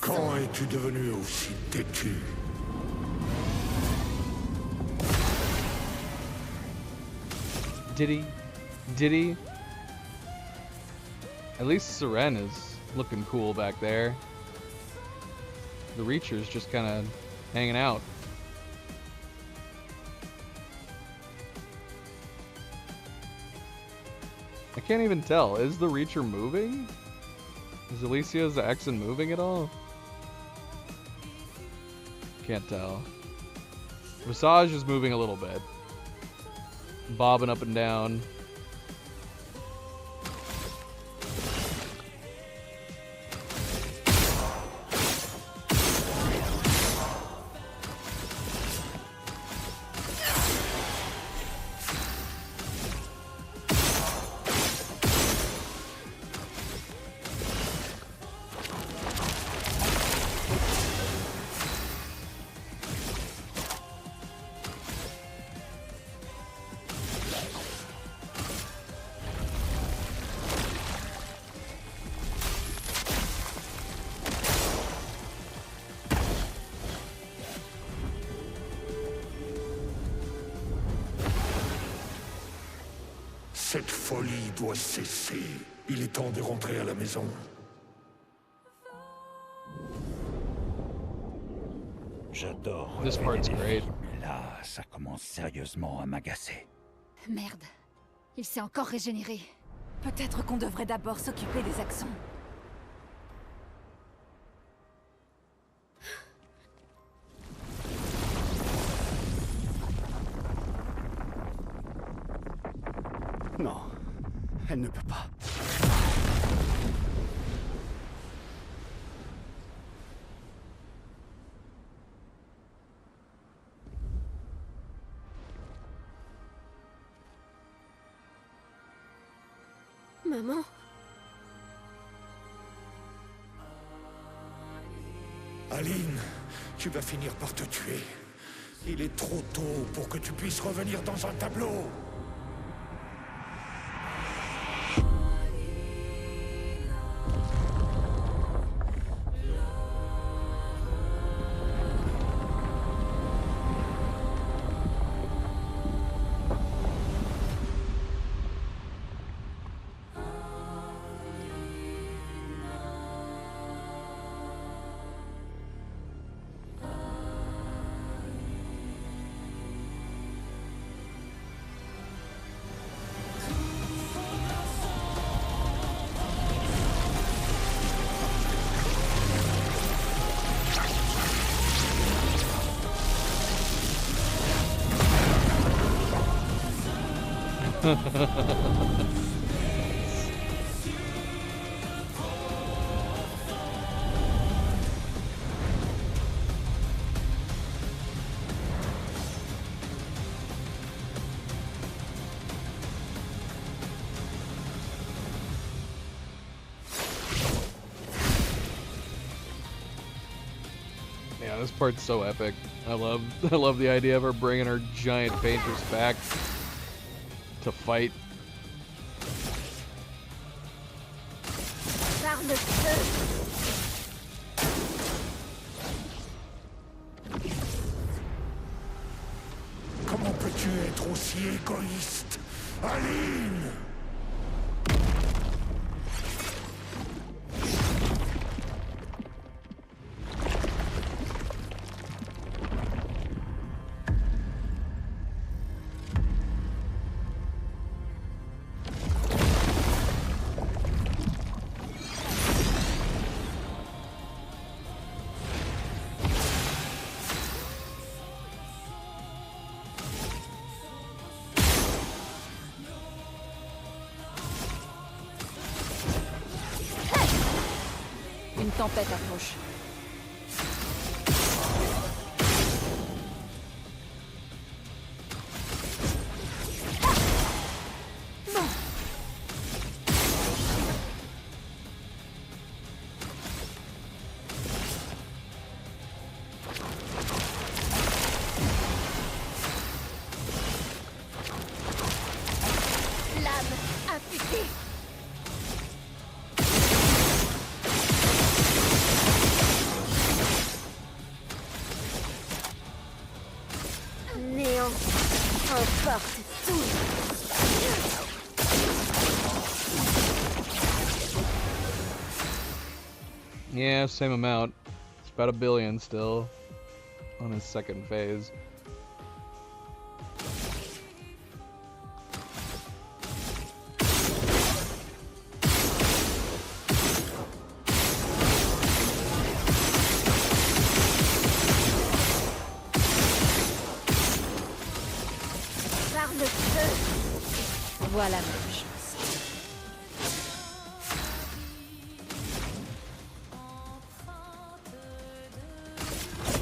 Quand es-tu devenu aussi têtu? Did he? At least Seren is looking cool back there. The Reacher's just kind of hanging out. I can't even tell. Is the Reacher moving? Is Alicia's accent moving at all? Can't tell. Visage is moving a little bit. Bobbing up and down. Cette folie doit cesser. Il est temps de rentrer à la maison. J'adore. This part's great. Là, ça commence sérieusement à m'agacer. Merde. Il s'est encore régénéré. Peut-être qu'on devrait d'abord s'occuper des accents. Non, elle ne peut pas. Maman? Aline, tu vas finir par te tuer. Il est trop tôt pour que tu puisses revenir dans un tableau. Yeah, this part's so epic. I love the idea of her bringing her giant painters back to fight. Par le feu! Comment peux-tu être aussi égoïste, Aline? Une tempête approche. L'âme affûtée! Yeah, same amount. It's about 1 billion still on his second phase. Par le feu. Voilà ma chance.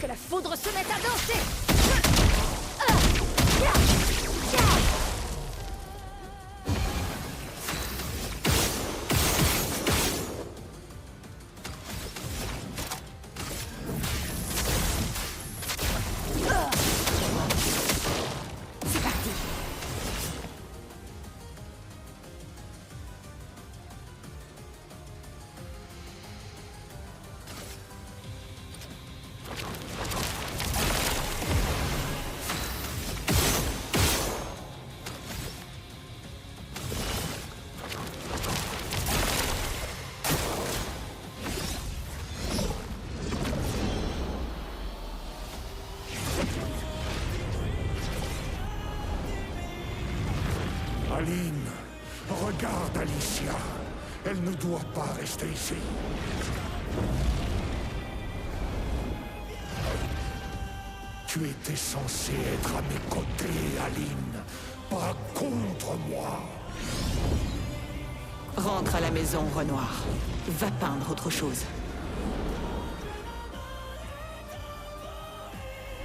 Que la foudre se mette à danser. C'est parti. Aline, regarde Alicia. Elle ne doit pas rester ici. Tu étais censée être à mes côtés, Aline, pas contre moi. Rentre à la maison, Renoir. Va peindre autre chose.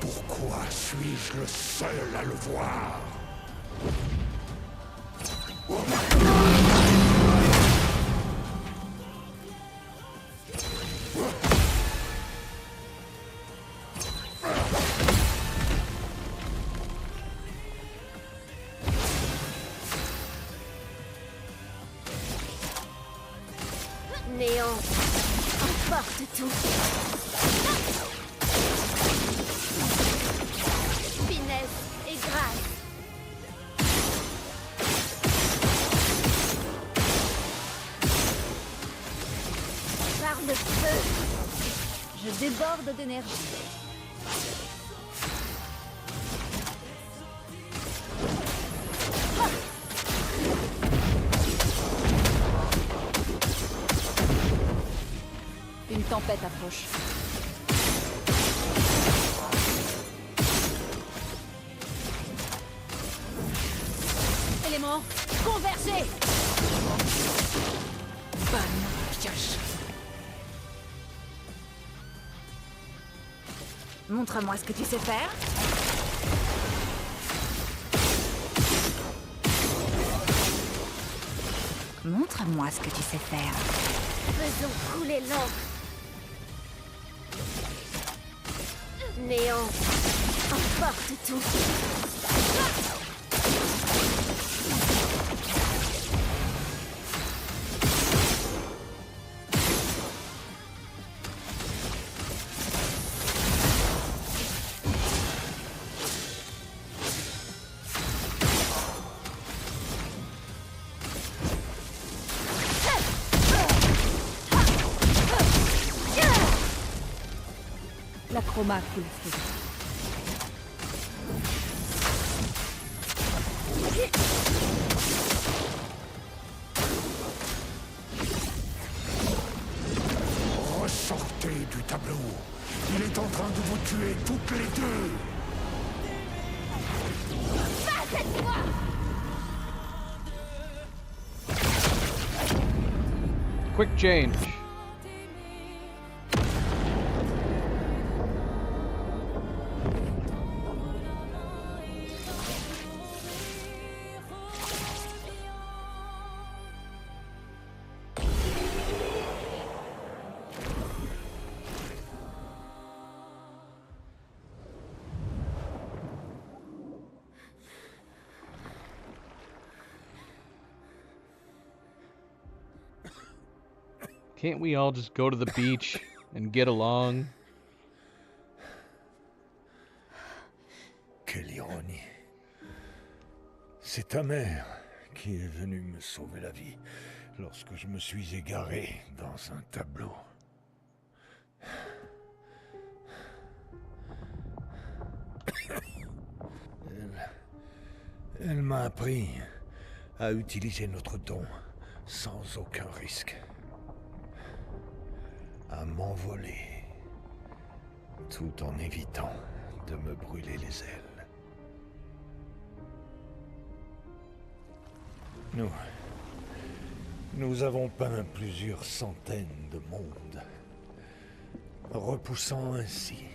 Pourquoi suis-je le seul à le voir? Néant, emporte tout. Finesse et grâce. Par le feu. Je déborde d'énergie. Une tempête approche. Élément, convergez! Bonne pioche. Montre-moi ce que tu sais faire. Montre-moi ce que tu sais faire. Faisons couler l'encre. Néant, emporte tout. La chroma coule feu. Ressortez du tableau. Il est en train de vous tuer toutes les deux. Pas cette fois! Quick change. Can't we all just go to the beach and get along? Quelle ironie. C'est ta mère qui est venue me sauver la vie lorsque je me suis égaré dans un tableau. Elle m'a appris à utiliser notre don sans aucun risque. À m'envoler, tout en évitant de me brûler les ailes. Nous avons peint plusieurs centaines de mondes, repoussant ainsi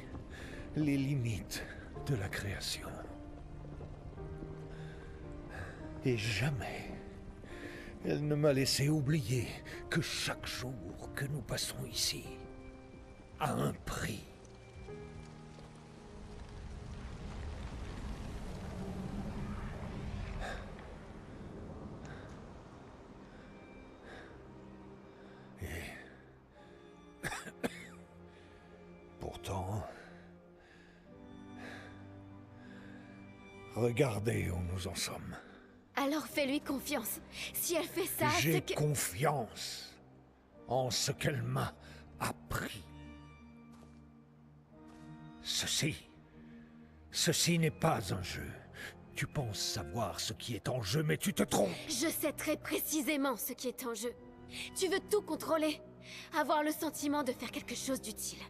les limites de la création. Et jamais elle ne m'a laissé oublier que chaque jour que nous passons ici a un prix. Et pourtant, regardez où nous en sommes. Alors fais-lui confiance. Si elle fait ça, J'ai c'est que... confiance en ce qu'elle m'a appris. Ceci n'est pas un jeu. Tu penses savoir ce qui est en jeu, mais tu te trompes. Je sais très précisément ce qui est en jeu. Tu veux tout contrôler. Avoir le sentiment de faire quelque chose d'utile.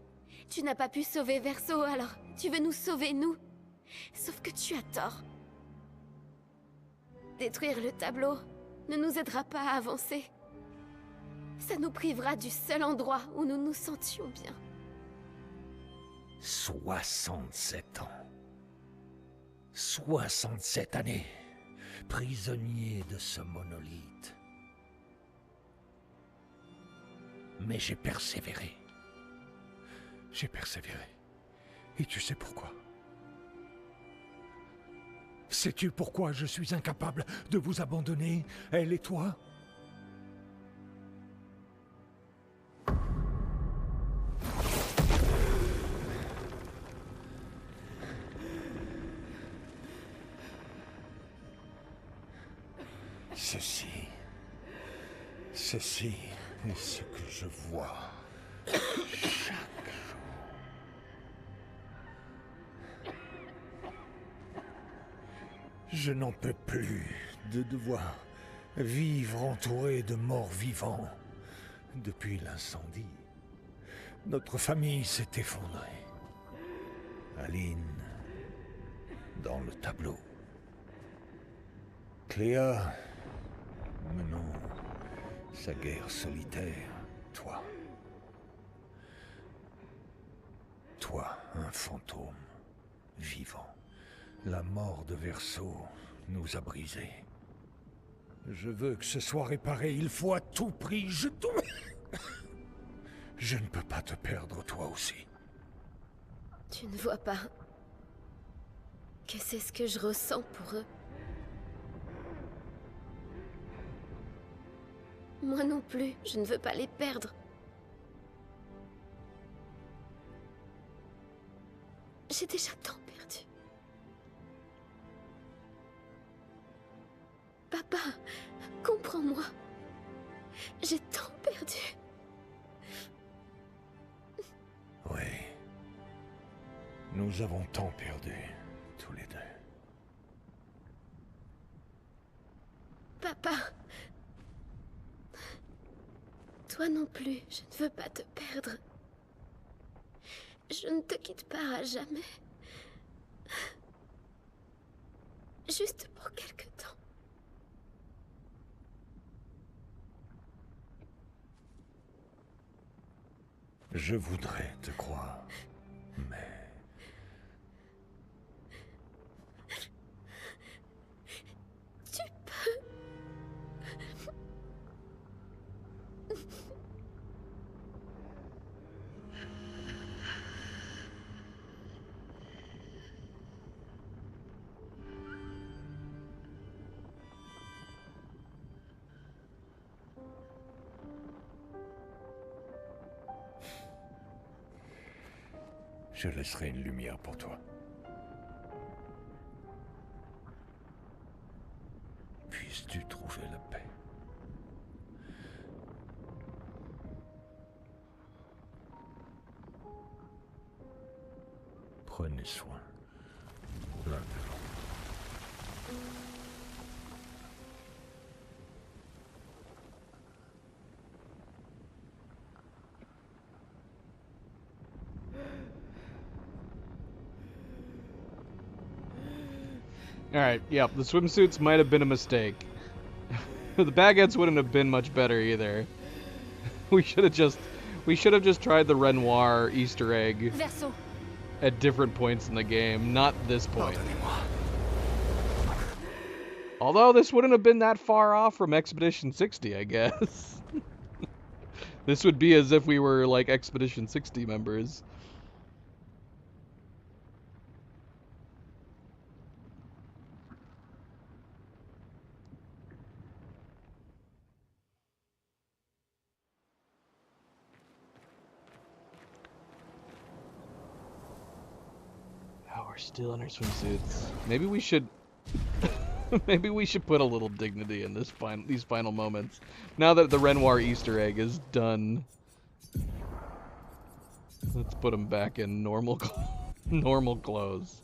Tu n'as pas pu sauver Verso, alors tu veux nous sauver, nous. Sauf que tu as tort. Détruire le tableau ne nous aidera pas à avancer. Ça nous privera du seul endroit où nous nous sentions bien. 67 ans. 67 années, prisonnier de ce monolithe. Mais j'ai persévéré. J'ai persévéré. Et tu sais pourquoi? Sais-tu pourquoi je suis incapable de vous abandonner, elle et toi? Ceci est ce que je vois chaque jour. Je n'en peux plus de devoir vivre entouré de morts vivants. Depuis l'incendie, notre famille s'est effondrée. Aline, dans le tableau. Cléa, menant sa guerre solitaire. Toi, un fantôme vivant. La mort de Verso nous a brisés. Je veux que ce soit réparé, il faut à tout prix, je ne peux pas te perdre, toi aussi. Tu ne vois pas que c'est ce que je ressens pour eux. Moi non plus, je ne veux pas les perdre. J'ai déjà tant perdu. Papa, comprends-moi. J'ai tant perdu. Oui. Nous avons tant perdu, tous les deux. Papa. Toi non plus, je ne veux pas te perdre. Je ne te quitte pas à jamais. Juste pour quelque temps. Je voudrais te croire, mais... Tu peux... Je laisserai une lumière pour toi. Puisses-tu trouver la paix. Prenez soin l'un de l'autre. Alright, yep, the swimsuits might have been a mistake. The baguettes wouldn't have been much better either. We should have just tried the Renoir Easter egg Verso. at different points in the game, not this point. Although this wouldn't have been that far off from Expedition 60, I guess. This would be as if we were like Expedition 60 members. Oh, we're still in our swimsuits. Maybe we should maybe we should put a little dignity in these final moments. Now that the Renoir Easter egg is done. Let's put him back in normal normal clothes.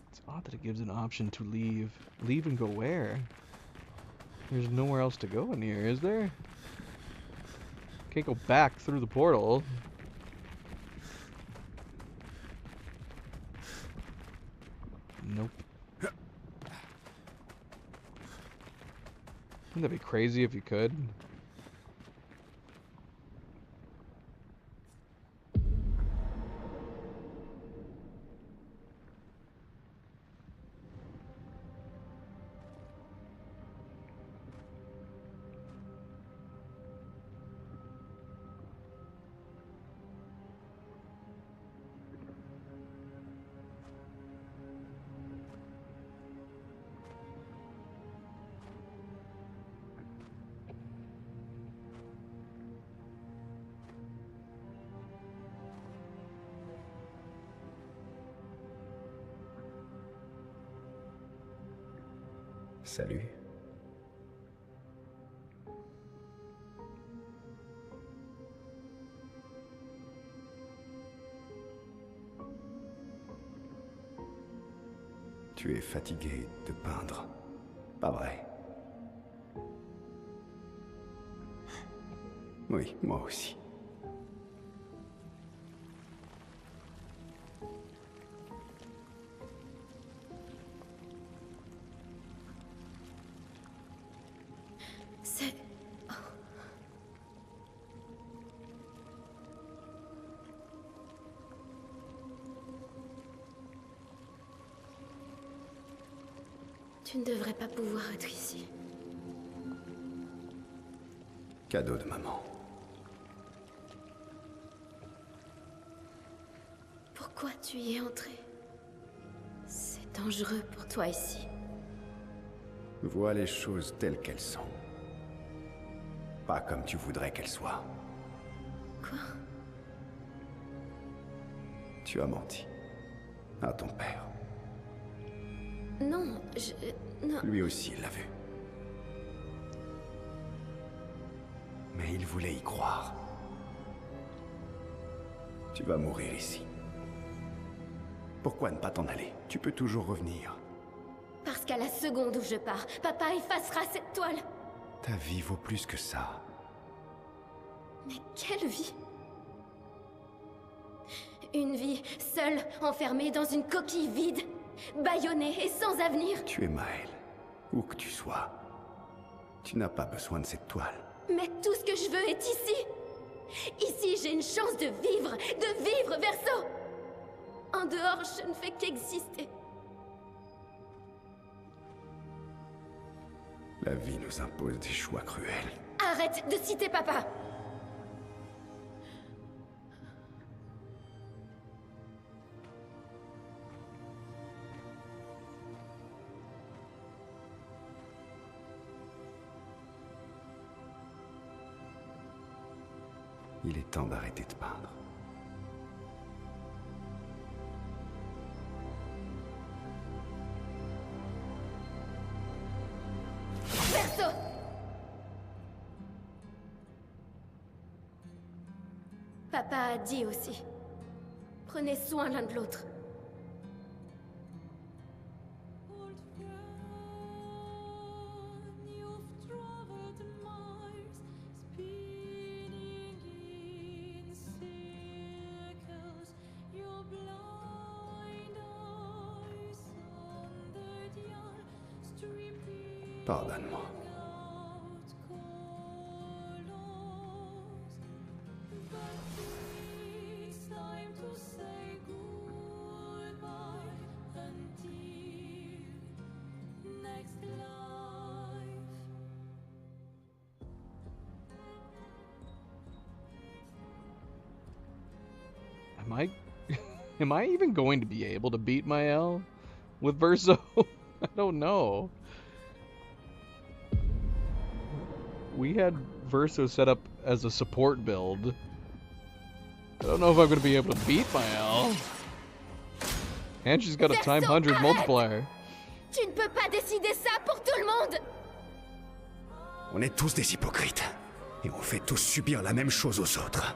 It's odd that it gives an option to leave. Leave and go where? There's nowhere else to go in here, is there? Can't go back through the portal. Nope. Wouldn't that be crazy if you could? Salut. Tu es fatigué de peindre, pas vrai? Oui, moi aussi. C'est... Oh. Tu ne devrais pas pouvoir être ici. Cadeau de maman. Pourquoi tu y es entré? C'est dangereux pour toi ici. Vois les choses telles qu'elles sont. Pas comme tu voudrais qu'elles soient. Quoi? Tu as menti. À ton père. Non, non... Lui aussi l'a vu. Mais il voulait y croire. Tu vas mourir ici. Pourquoi ne pas t'en aller? Tu peux toujours revenir. Parce qu'à la seconde où je pars, papa effacera cette toile. Ta vie vaut plus que ça. Mais quelle vie? Une vie seule, enfermée dans une coquille vide, bâillonnée et sans avenir. Tu es Maël, où que tu sois. Tu n'as pas besoin de cette toile. Mais tout ce que je veux est ici. Ici, j'ai une chance de vivre, Verso. En dehors, je ne fais qu'exister. La vie nous impose des choix cruels. Arrête de citer papa. Il est temps d'arrêter de peindre. Verso! Papa a dit aussi. Prenez soin l'un de l'autre. Pardonne-moi. Am I even going to be able to beat Mael with Verso? I don't know. We had Verso set up as a support build. I don't know if I'm going to be able to beat Mael. And she's got a time 100 multiplier. Tu ne peux pas décider ça pour tout le monde! On est tous des hypocrites. Et on fait tous subir la même chose aux autres.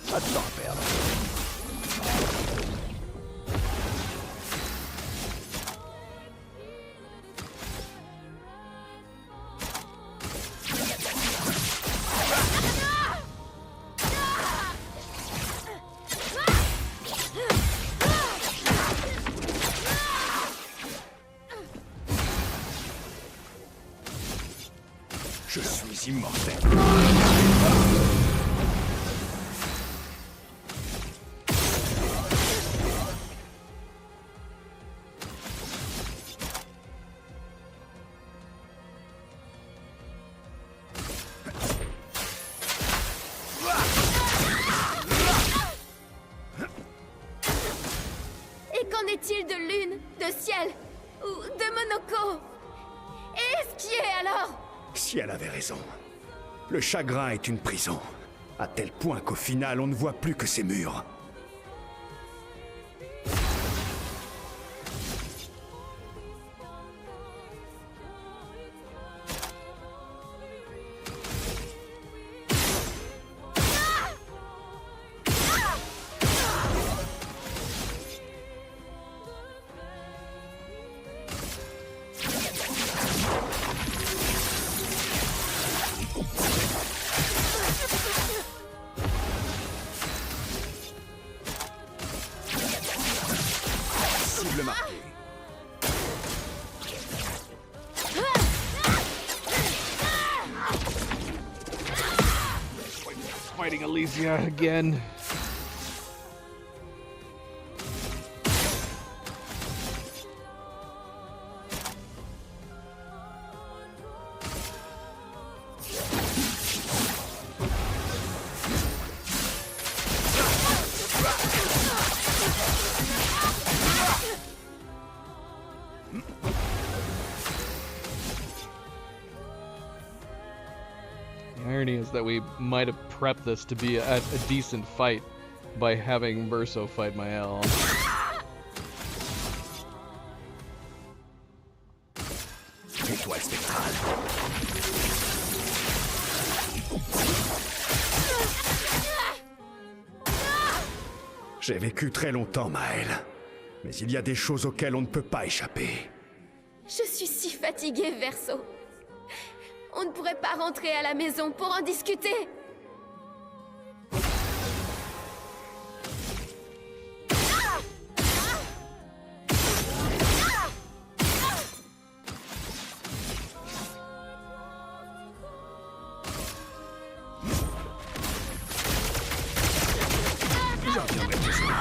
Pas de temps à perdre. Je suis immortel. Et qu'en est-il de Lune, de Ciel ou de Monoko? Et Esquier alors? Si elle avait raison. Le chagrin est une prison. À tel point qu'au final, on ne voit plus que ses murs. Cible marquée. Fighting Elysia again. The irony is that we might have prepped this to be a decent fight by having Verso fight Mael. Étoile spectrale. J'ai vécu très longtemps, Maël. Mais il y a des choses auxquelles on ne peut pas échapper. Je suis si fatiguée, Verso. On ne pourrait pas rentrer à la maison pour en discuter. J'en reviendrai toujours.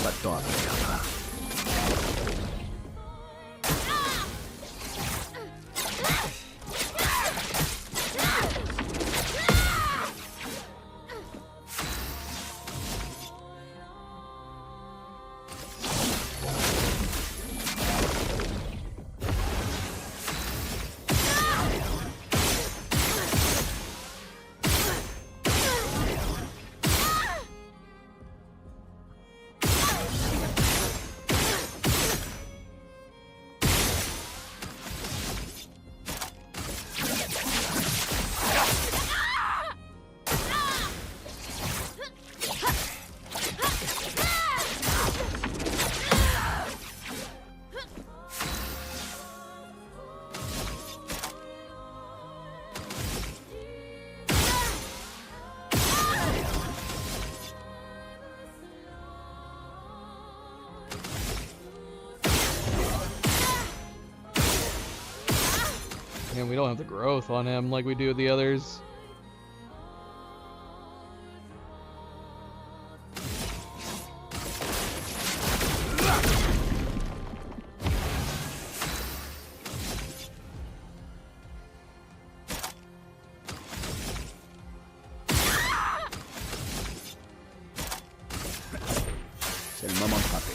Pas de temps à perdre. And we don't have the growth on him like we do with the others. C'est le moment de frapper.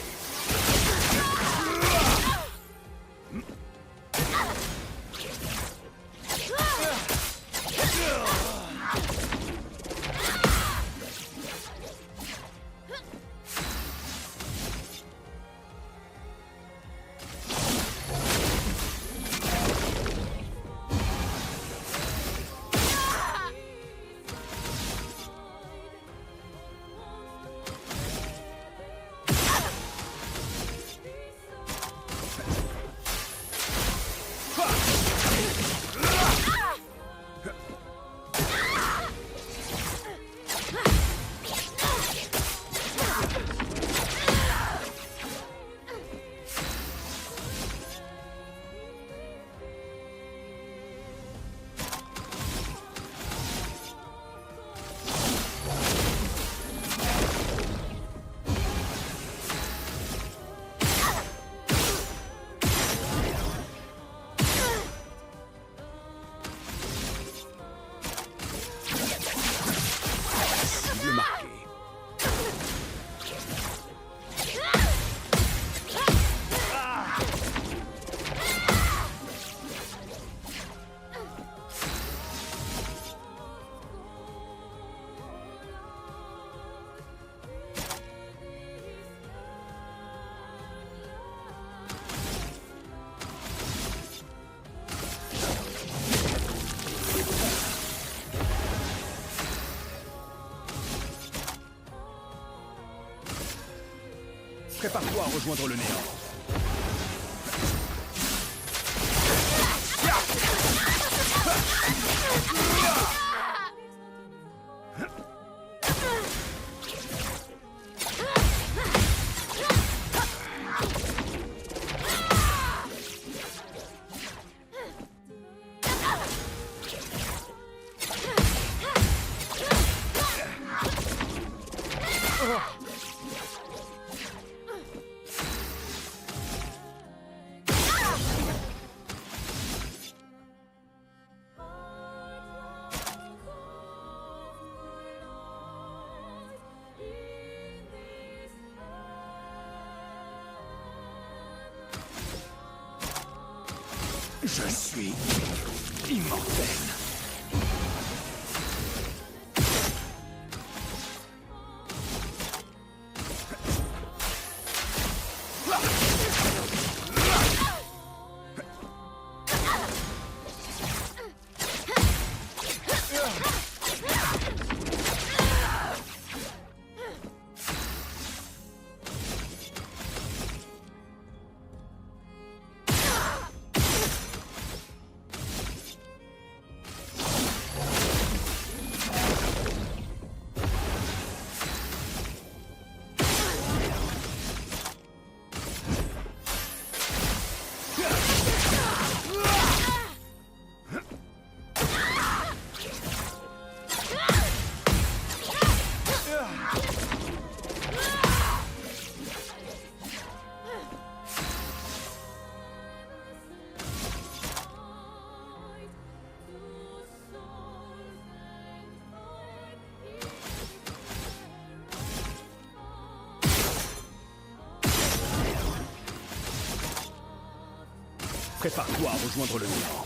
Prépare-toi à rejoindre le néant. Je suis immortel. Prépare-toi à rejoindre le néant.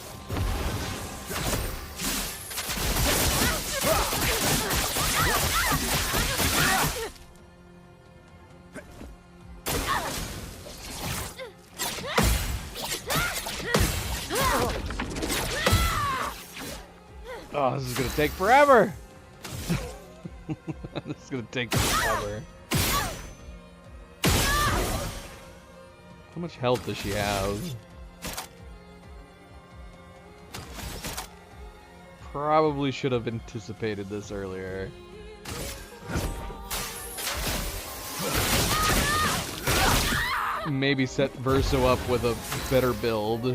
Oh, this is gonna take forever! This is gonna take forever. How much health does she have? Probably should have anticipated this earlier. Maybe set Verso up with a better build.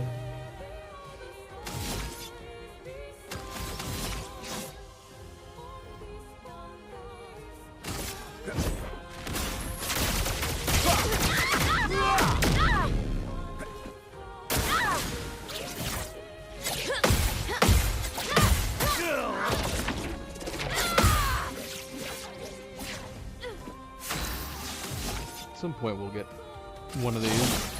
point we'll get one of these.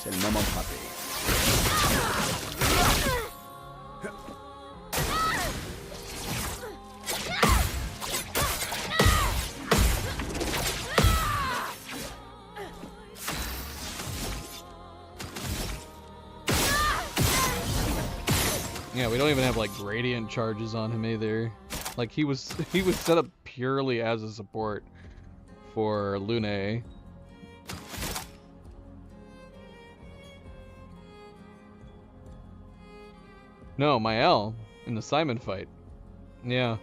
C'est le moment de frapper. Yeah, we don't even have like gradient charges on him either. Like he was set up purely as a support for Lune. No, Mael in the Simon fight. Yeah.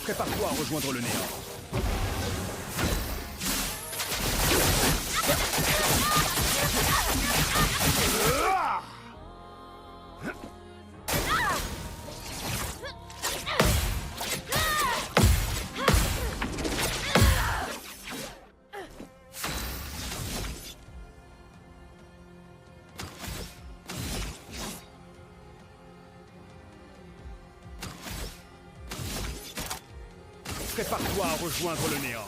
Prépare-toi à rejoindre le néant. Prépare-toi à rejoindre le néant.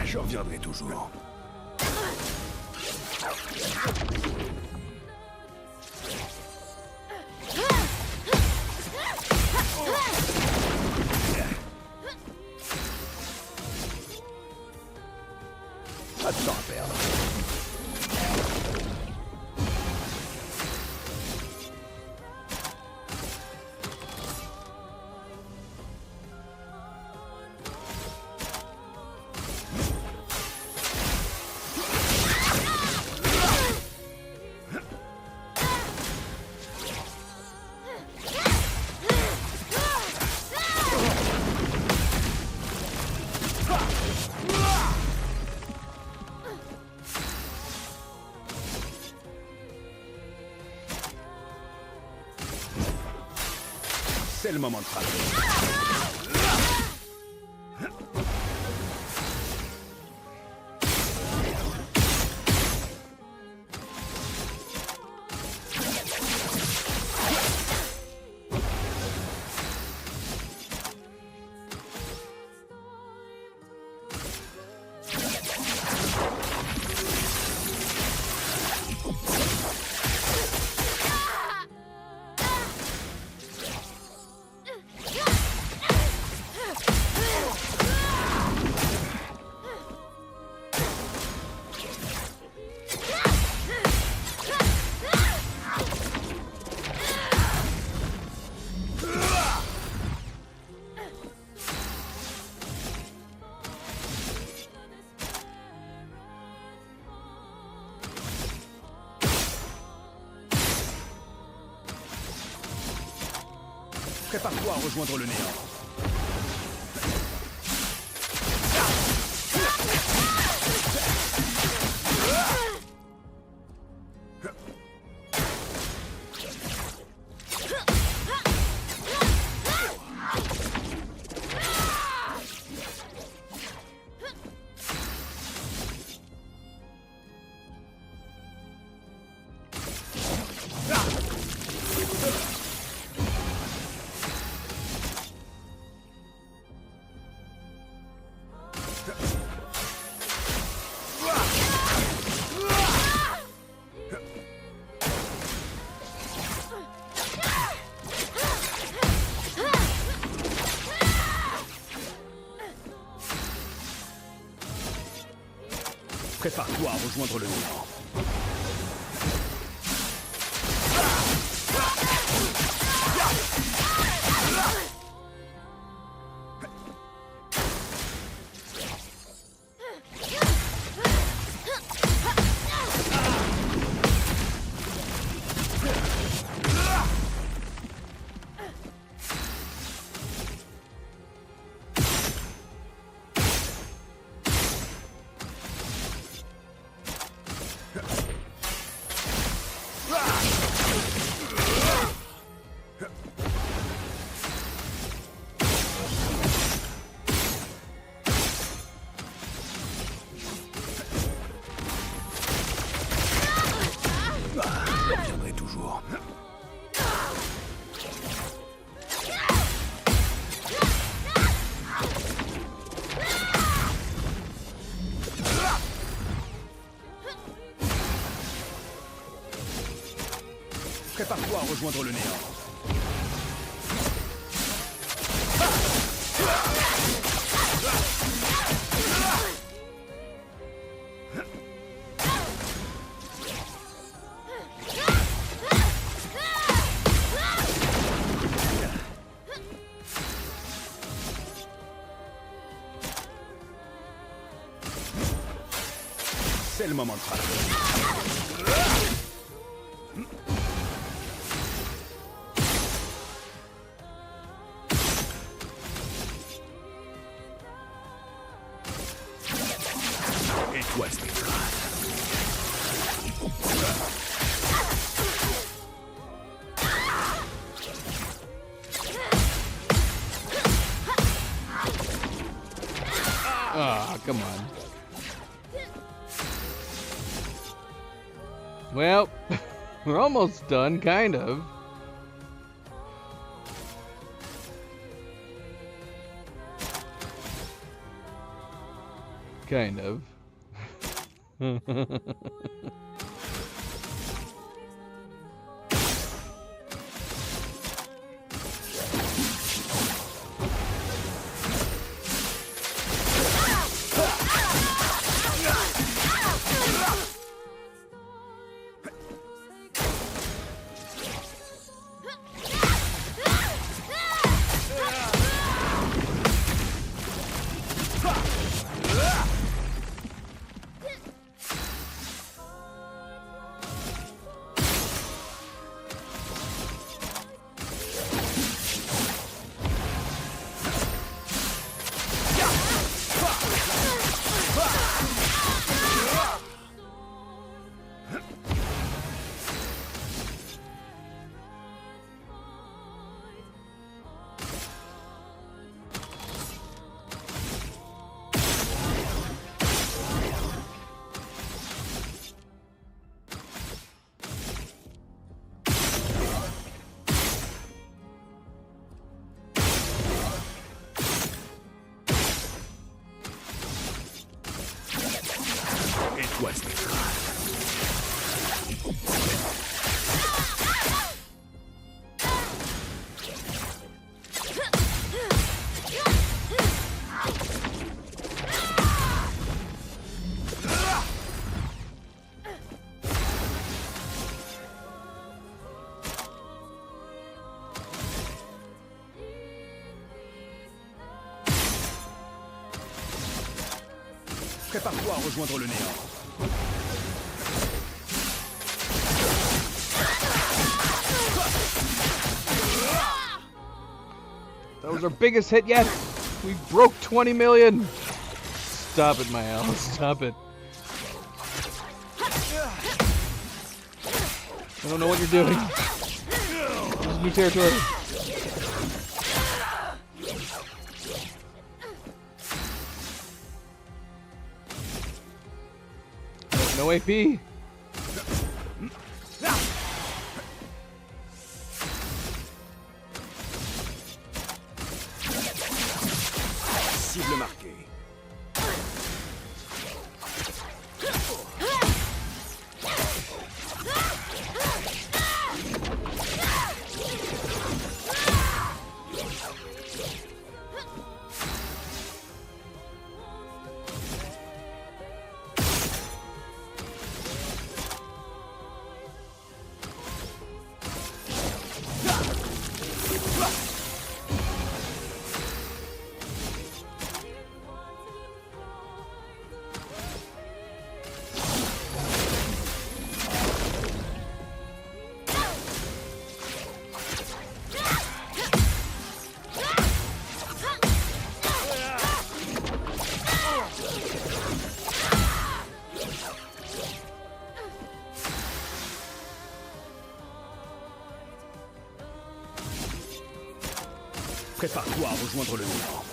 Je reviendrai toujours. Pas de temps à perdre. C'est le moment de frapper. Prépare-toi à rejoindre le néant. Prépare-toi à rejoindre le néant. Je reviendrai toujours. Prépare-toi à rejoindre le néant. C'est le moment de frapper. Et toi, Stéphane. Ah, come on. Well, we're almost done, kind of. Kind of. toi cette trace. Prépare-toi à rejoindre le néant. That was our biggest hit yet. We broke 20 million. Stop it, Mael. Stop it. I don't know what you're doing. This is new territory. No AP. Cible marquée. Prépare-toi à rejoindre le néant.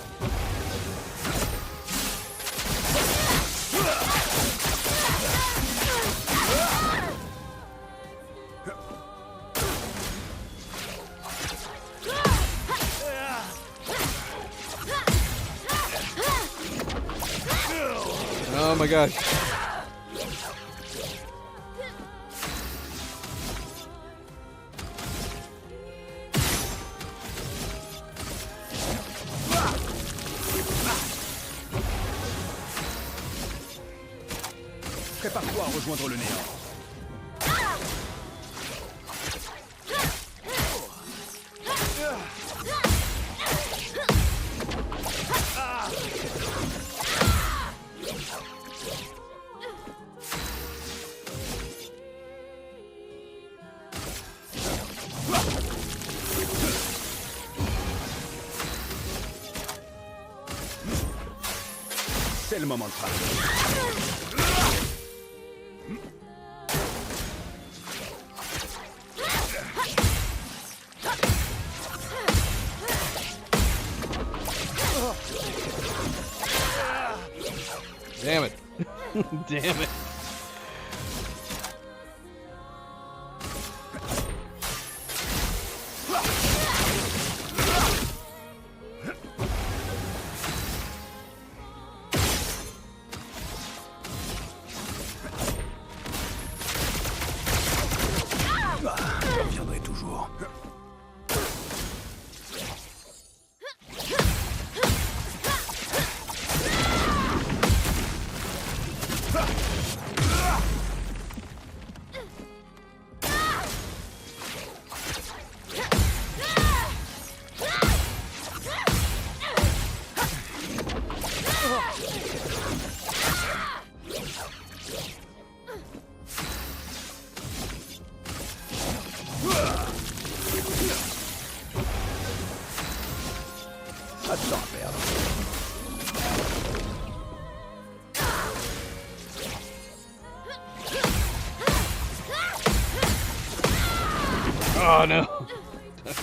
Oh my gosh. Prépare-toi à rejoindre le néant. C'est le moment de frapper. Damn it. Damn it. Je reviendrai toujours. Pas de temps à perdre. Oh no. Got it.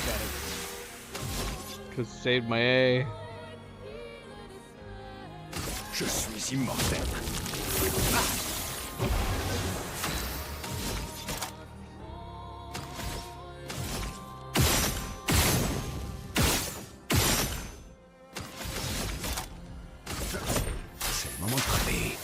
Could saved my A. Je suis immortel. C'est le moment de frapper.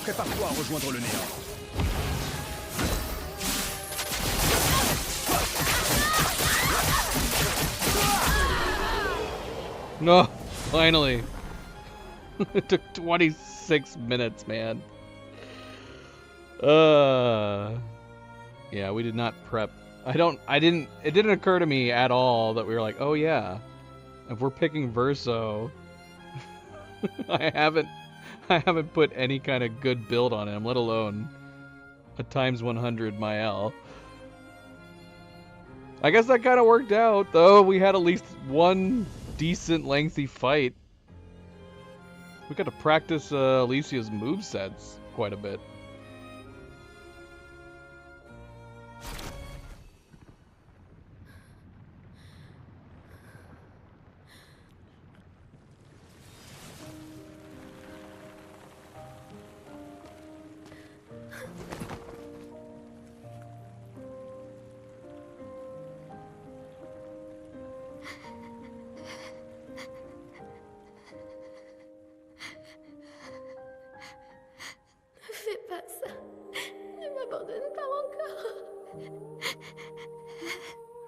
Prépare-toi à rejoindre le néant. No, finally. It took 26 minutes, man. Yeah, we did not prep. It didn't occur to me at all that we were like, oh yeah, if we're picking Verso, I haven't put any kind of good build on him, let alone a times 100 Mael. I guess that kind of worked out, though. We had at least one decent lengthy fight. We got to practice Alicia's movesets quite a bit.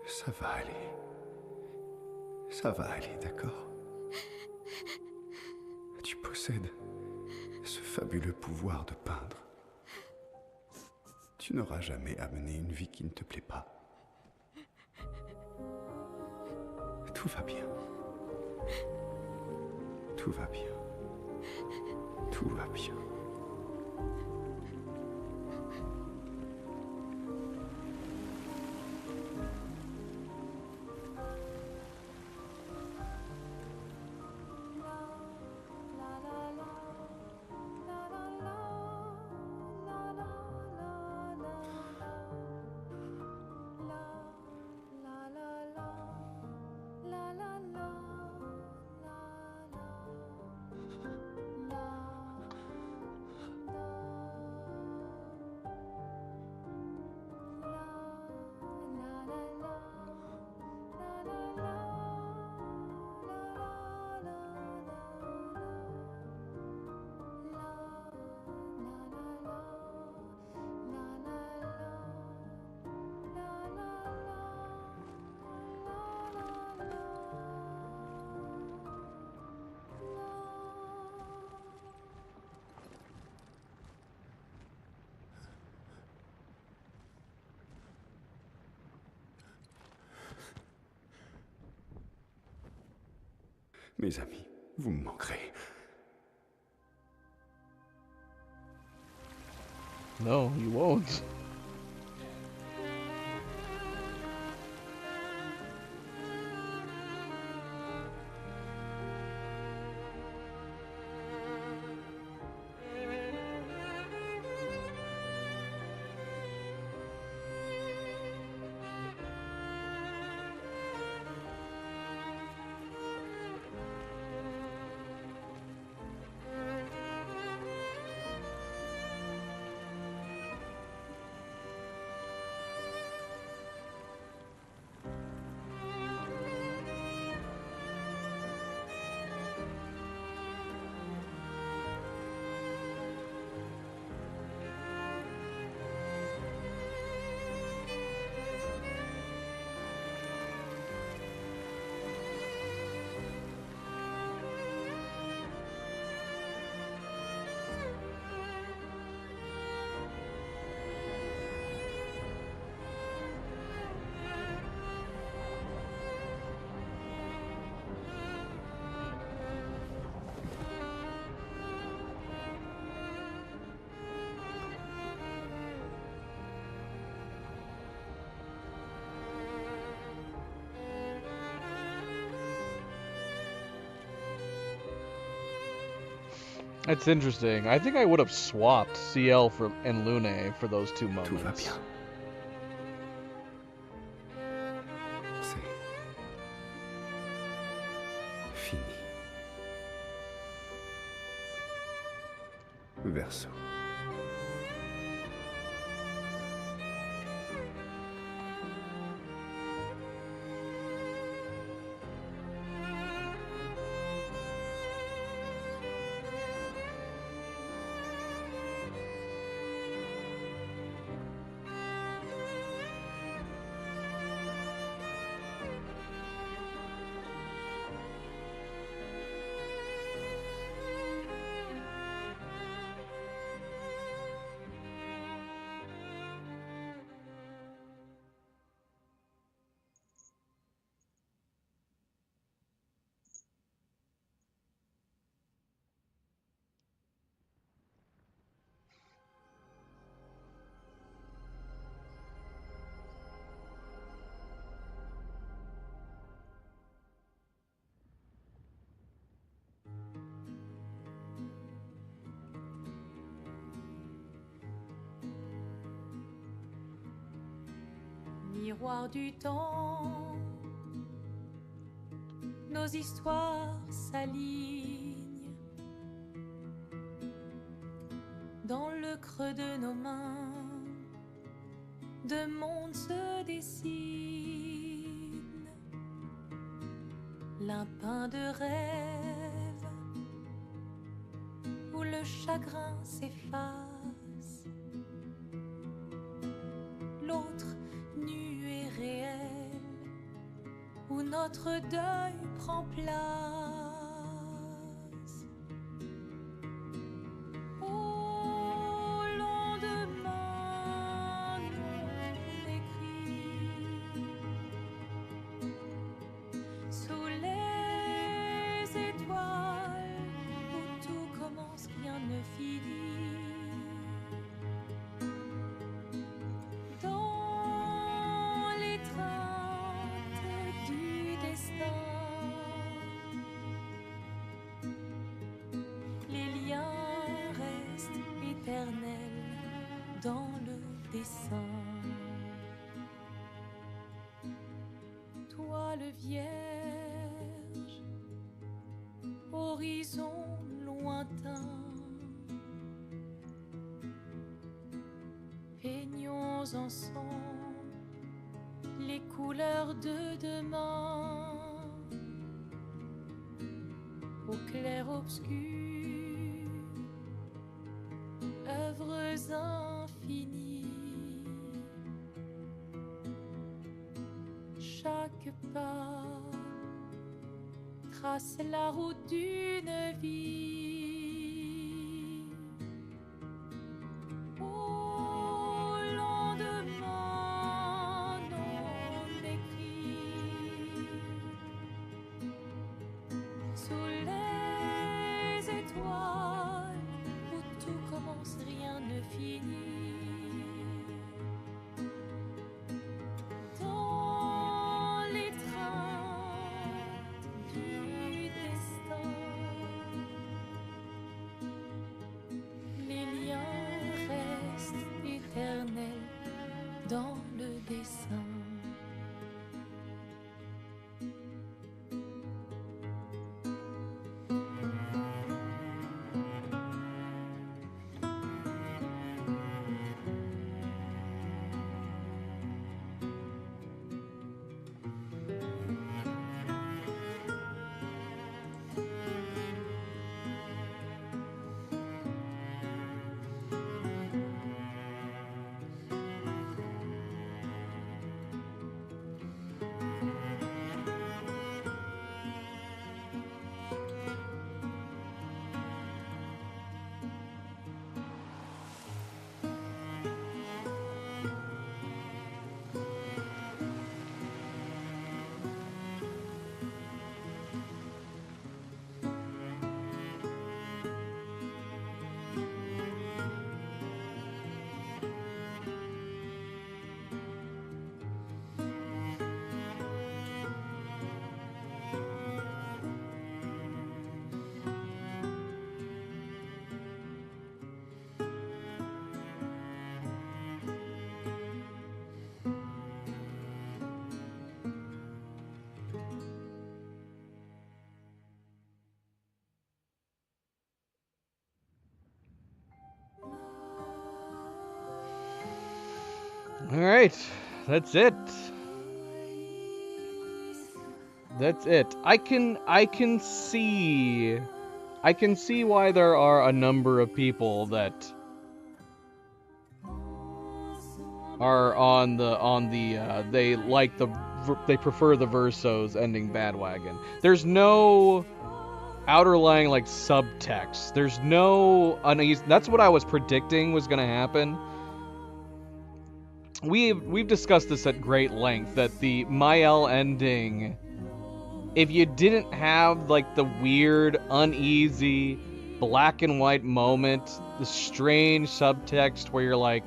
Ça va aller. Ça va aller, d'accord? Tu possèdes ce fabuleux pouvoir de peindre. Tu n'auras jamais amené une vie qui ne te plaît pas. Tout va bien. Tout va bien. Tout va bien. Mes amis, vous me manquerez. No, you won't. That's interesting. I think I would have swapped CL and Lune for those two moments. Tout va bien. C'est fini. Verso. miroir du temps, nos histoires s'alignent dans le creux de nos mains. Deux mondes se dessinent, l'un peint de rêve où le chagrin s'efface, l'autre nu et réel où notre deuil prend place. Dans le dessin, toi le vierge, horizon lointain, peignons ensemble les couleurs de demain, au clair obscur, œuvres infinies. Chaque pas trace la route d'une vie. Au lendemain non écrit, sous les étoiles où tout commence, rien ne finit. Dans le dessin. All right, that's it. That's it. I can see why there are a number of people that are on the they prefer the Versos ending Bandwagon. There's no outerlying like subtext. There's no unease. That's what I was predicting was going to happen. We've discussed this at great length, that the Mael ending, if you didn't have like the weird, uneasy, black and white moment, the strange subtext where you're like,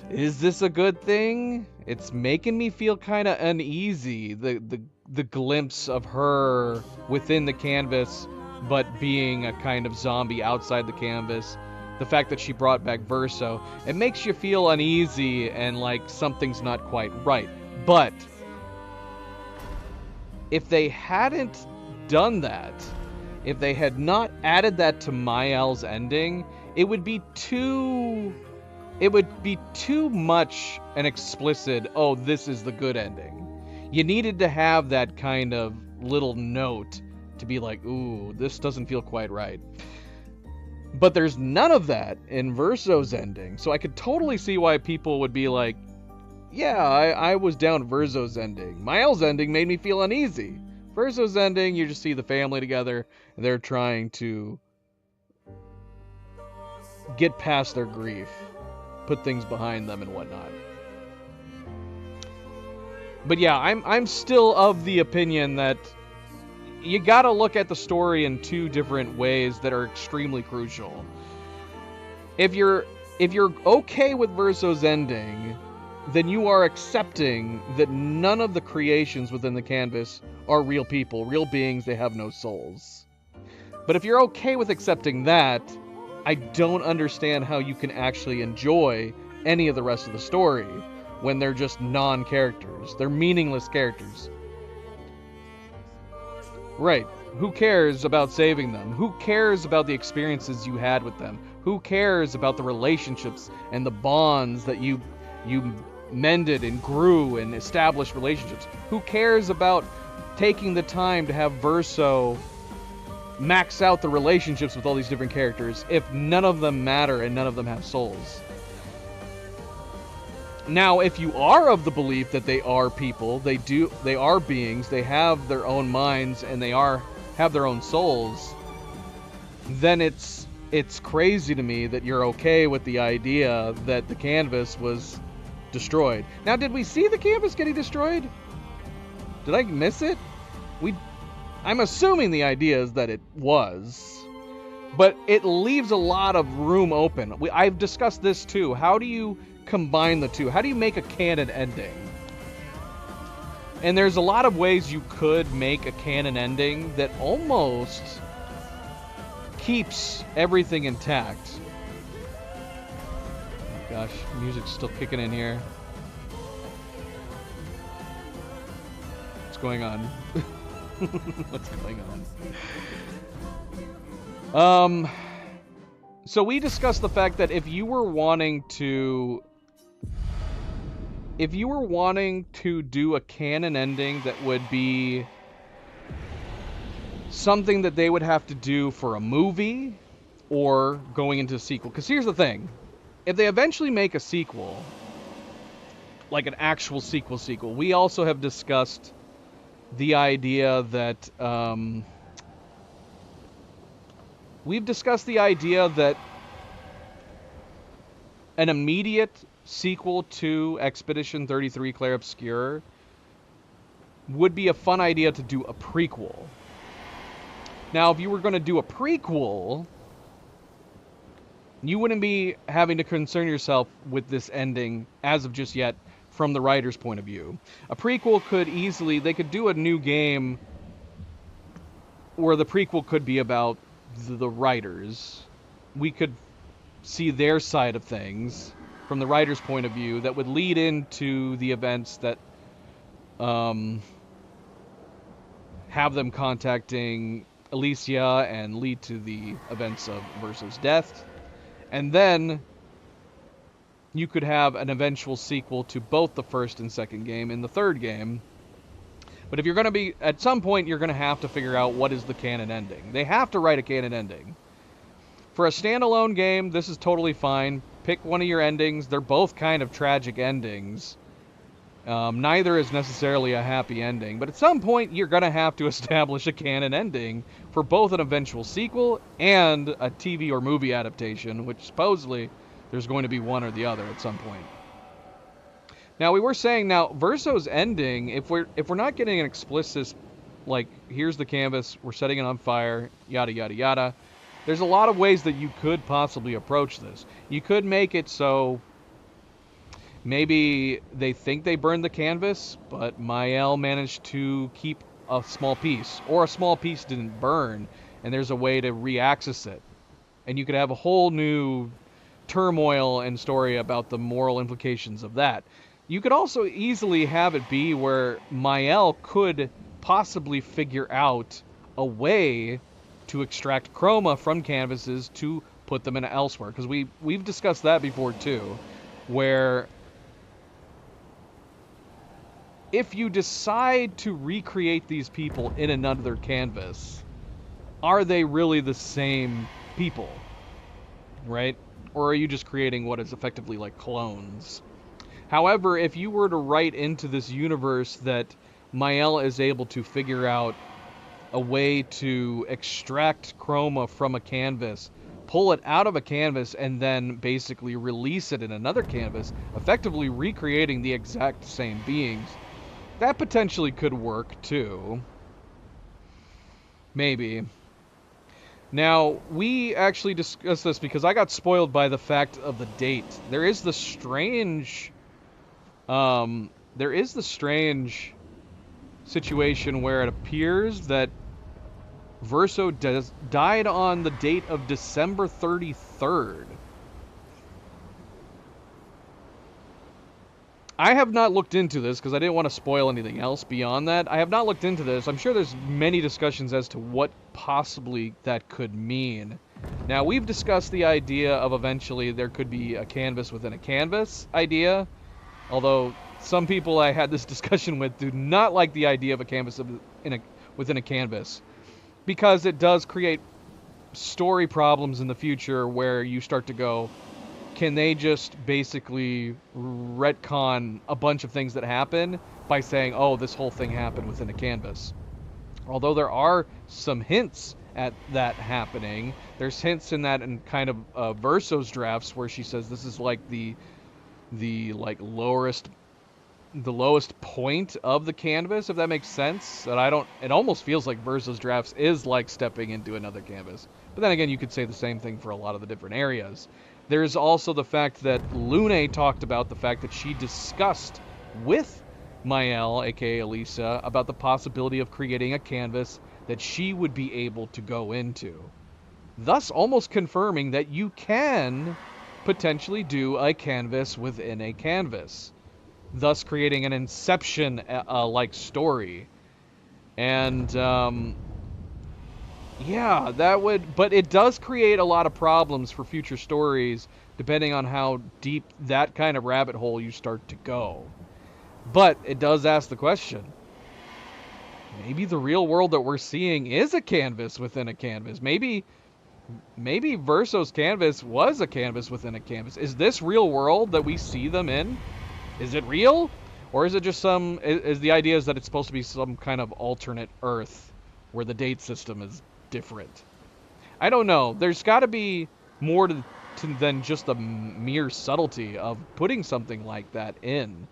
is this a good thing? It's making me feel kind of uneasy. The glimpse of her within the canvas, but being a kind of zombie outside the canvas. The fact that she brought back Verso, it makes you feel uneasy and like something's not quite right. But if they hadn't done that, if they had not added that to Mael's ending, it would be too much an explicit, oh, this is the good ending. You needed to have that kind of little note to be like, ooh, this doesn't feel quite right. But there's none of that in Verso's ending, so I could totally see why people would be like, yeah, I was down Verso's ending. Mael's ending made me feel uneasy. Verso's ending, you just see the family together, and they're trying to get past their grief, put things behind them and whatnot. But yeah, I'm still of the opinion that you gotta look at the story in two different ways that are extremely crucial. If you're okay with Verso's ending, then you are accepting that none of the creations within the canvas are real people, real beings, they have no souls. But if you're okay with accepting that, I don't understand how you can actually enjoy any of the rest of the story when they're just non-characters. They're meaningless characters. Right. Who cares about saving them? Who cares about the experiences you had with them? Who cares about the relationships and the bonds that you mended and grew and established relationships? Who cares about taking the time to have Verso max out the relationships with all these different characters if none of them matter and none of them have souls? Now, if you are of the belief that they are people, they are beings, they have their own minds, and they have their own souls, then it's crazy to me that you're okay with the idea that the canvas was destroyed. Now, did we see the canvas getting destroyed? Did I miss it? I'm assuming the idea is that it was, but it leaves a lot of room open. I've discussed this too. How do you combine the two? How do you make a canon ending? And there's a lot of ways you could make a canon ending that almost keeps everything intact. Oh gosh, music's still kicking in here. What's going on? What's going on? So we discussed the fact that if you were wanting to do a canon ending that would be something that they would have to do for a movie or going into a sequel. Because here's the thing. If they eventually make a sequel, like an actual sequel, we also have discussed the idea that an immediate sequel to Expedition 33 Clair Obscur would be a fun idea to do a prequel. Now, if you were going to do a prequel, you wouldn't be having to concern yourself with this ending as of just yet from the writer's point of view. A prequel they could do a new game where the prequel could be about the writers. We could see their side of things from the writer's point of view that would lead into the events that have them contacting Alicia and lead to the events of Verso's death. And then you could have an eventual sequel to both the first and second game in the third game. But if you're going to be, at some point, you're going to have to figure out what is the canon ending. They have to write a canon ending. For a standalone game, this is totally fine. Pick one of your endings. They're both kind of tragic endings. Neither is necessarily a happy ending. But at some point, you're going to have to establish a canon ending for both an eventual sequel and a TV or movie adaptation, which supposedly there's going to be one or the other at some point. Now, we were saying Verso's ending, if we're not getting an explicit, like, here's the canvas, we're setting it on fire, yada, yada, yada, there's a lot of ways that you could possibly approach this. You could make it so maybe they think they burned the canvas, but Mael managed to keep a small piece, or a small piece didn't burn, and there's a way to re-access it. And you could have a whole new turmoil and story about the moral implications of that. You could also easily have it be where Mael could possibly figure out a way to extract chroma from canvases to put them in elsewhere. Because we've discussed that before too, where if you decide to recreate these people in another canvas, are they really the same people, right? Or are you just creating what is effectively like clones? However, if you were to write into this universe that Mael is able to figure out a way to extract chroma from a canvas, pull it out of a canvas, and then basically release it in another canvas, effectively recreating the exact same beings, that potentially could work too. Maybe. Now, we actually discussed this because I got spoiled by the fact of the date. There is the strange situation where it appears that Verso died on the date of December 33rd. I have not looked into this because I didn't want to spoil anything else beyond that. I have not looked into this. I'm sure there's many discussions as to what possibly that could mean. Now, we've discussed the idea of eventually there could be a canvas within a canvas idea. Although some people I had this discussion with do not like the idea of a canvas within a canvas, because it does create story problems in the future where you start to go, can they just basically retcon a bunch of things that happen by saying, oh, this whole thing happened within a canvas? Although there are some hints at that happening. There's hints in that in kind of Verso's drafts where she says this is like the lowest point of the canvas, if that makes sense. And it almost feels like Verso's drafts is like stepping into another canvas. But then again, you could say the same thing for a lot of the different areas. There's also the fact that Lune talked about the fact that she discussed with Mael, aka Elisa, about the possibility of creating a canvas that she would be able to go into. Thus almost confirming that you can potentially do a canvas within a canvas. Thus creating an Inception like story. And yeah, that would, but it does create a lot of problems for future stories depending on how deep that kind of rabbit hole you start to go. But it does ask the question, maybe the real world that we're seeing is a canvas within a canvas. Maybe Verso's canvas was a canvas within a canvas. Is this real world that we see them in? Is it real? Or is it just is the idea is that it's supposed to be some kind of alternate Earth where the date system is different? I don't know. There's got to be more than just the mere subtlety of putting something like that in.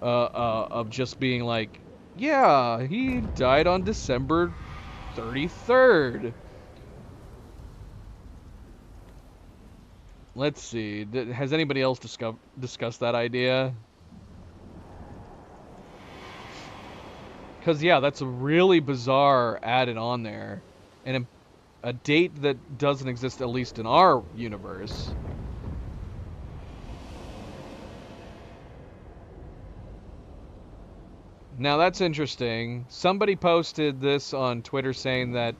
Of just being like, yeah, he died on December 33rd. Let's see. Has anybody else discussed that idea? Because, yeah, that's a really bizarre added on there. And a date that doesn't exist, at least in our universe. Now, that's interesting. Somebody posted this on Twitter saying that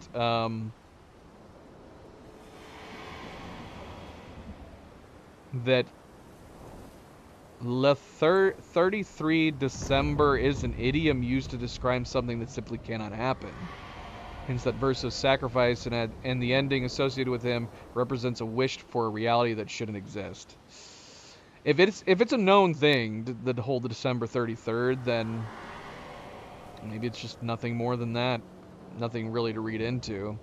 that 33 December is an idiom used to describe something that simply cannot happen. Hence that Verso's sacrifice and the ending associated with him represents a wish for a reality that shouldn't exist. If it's a known thing, the whole December 33rd, then maybe it's just nothing more than that. Nothing really to read into.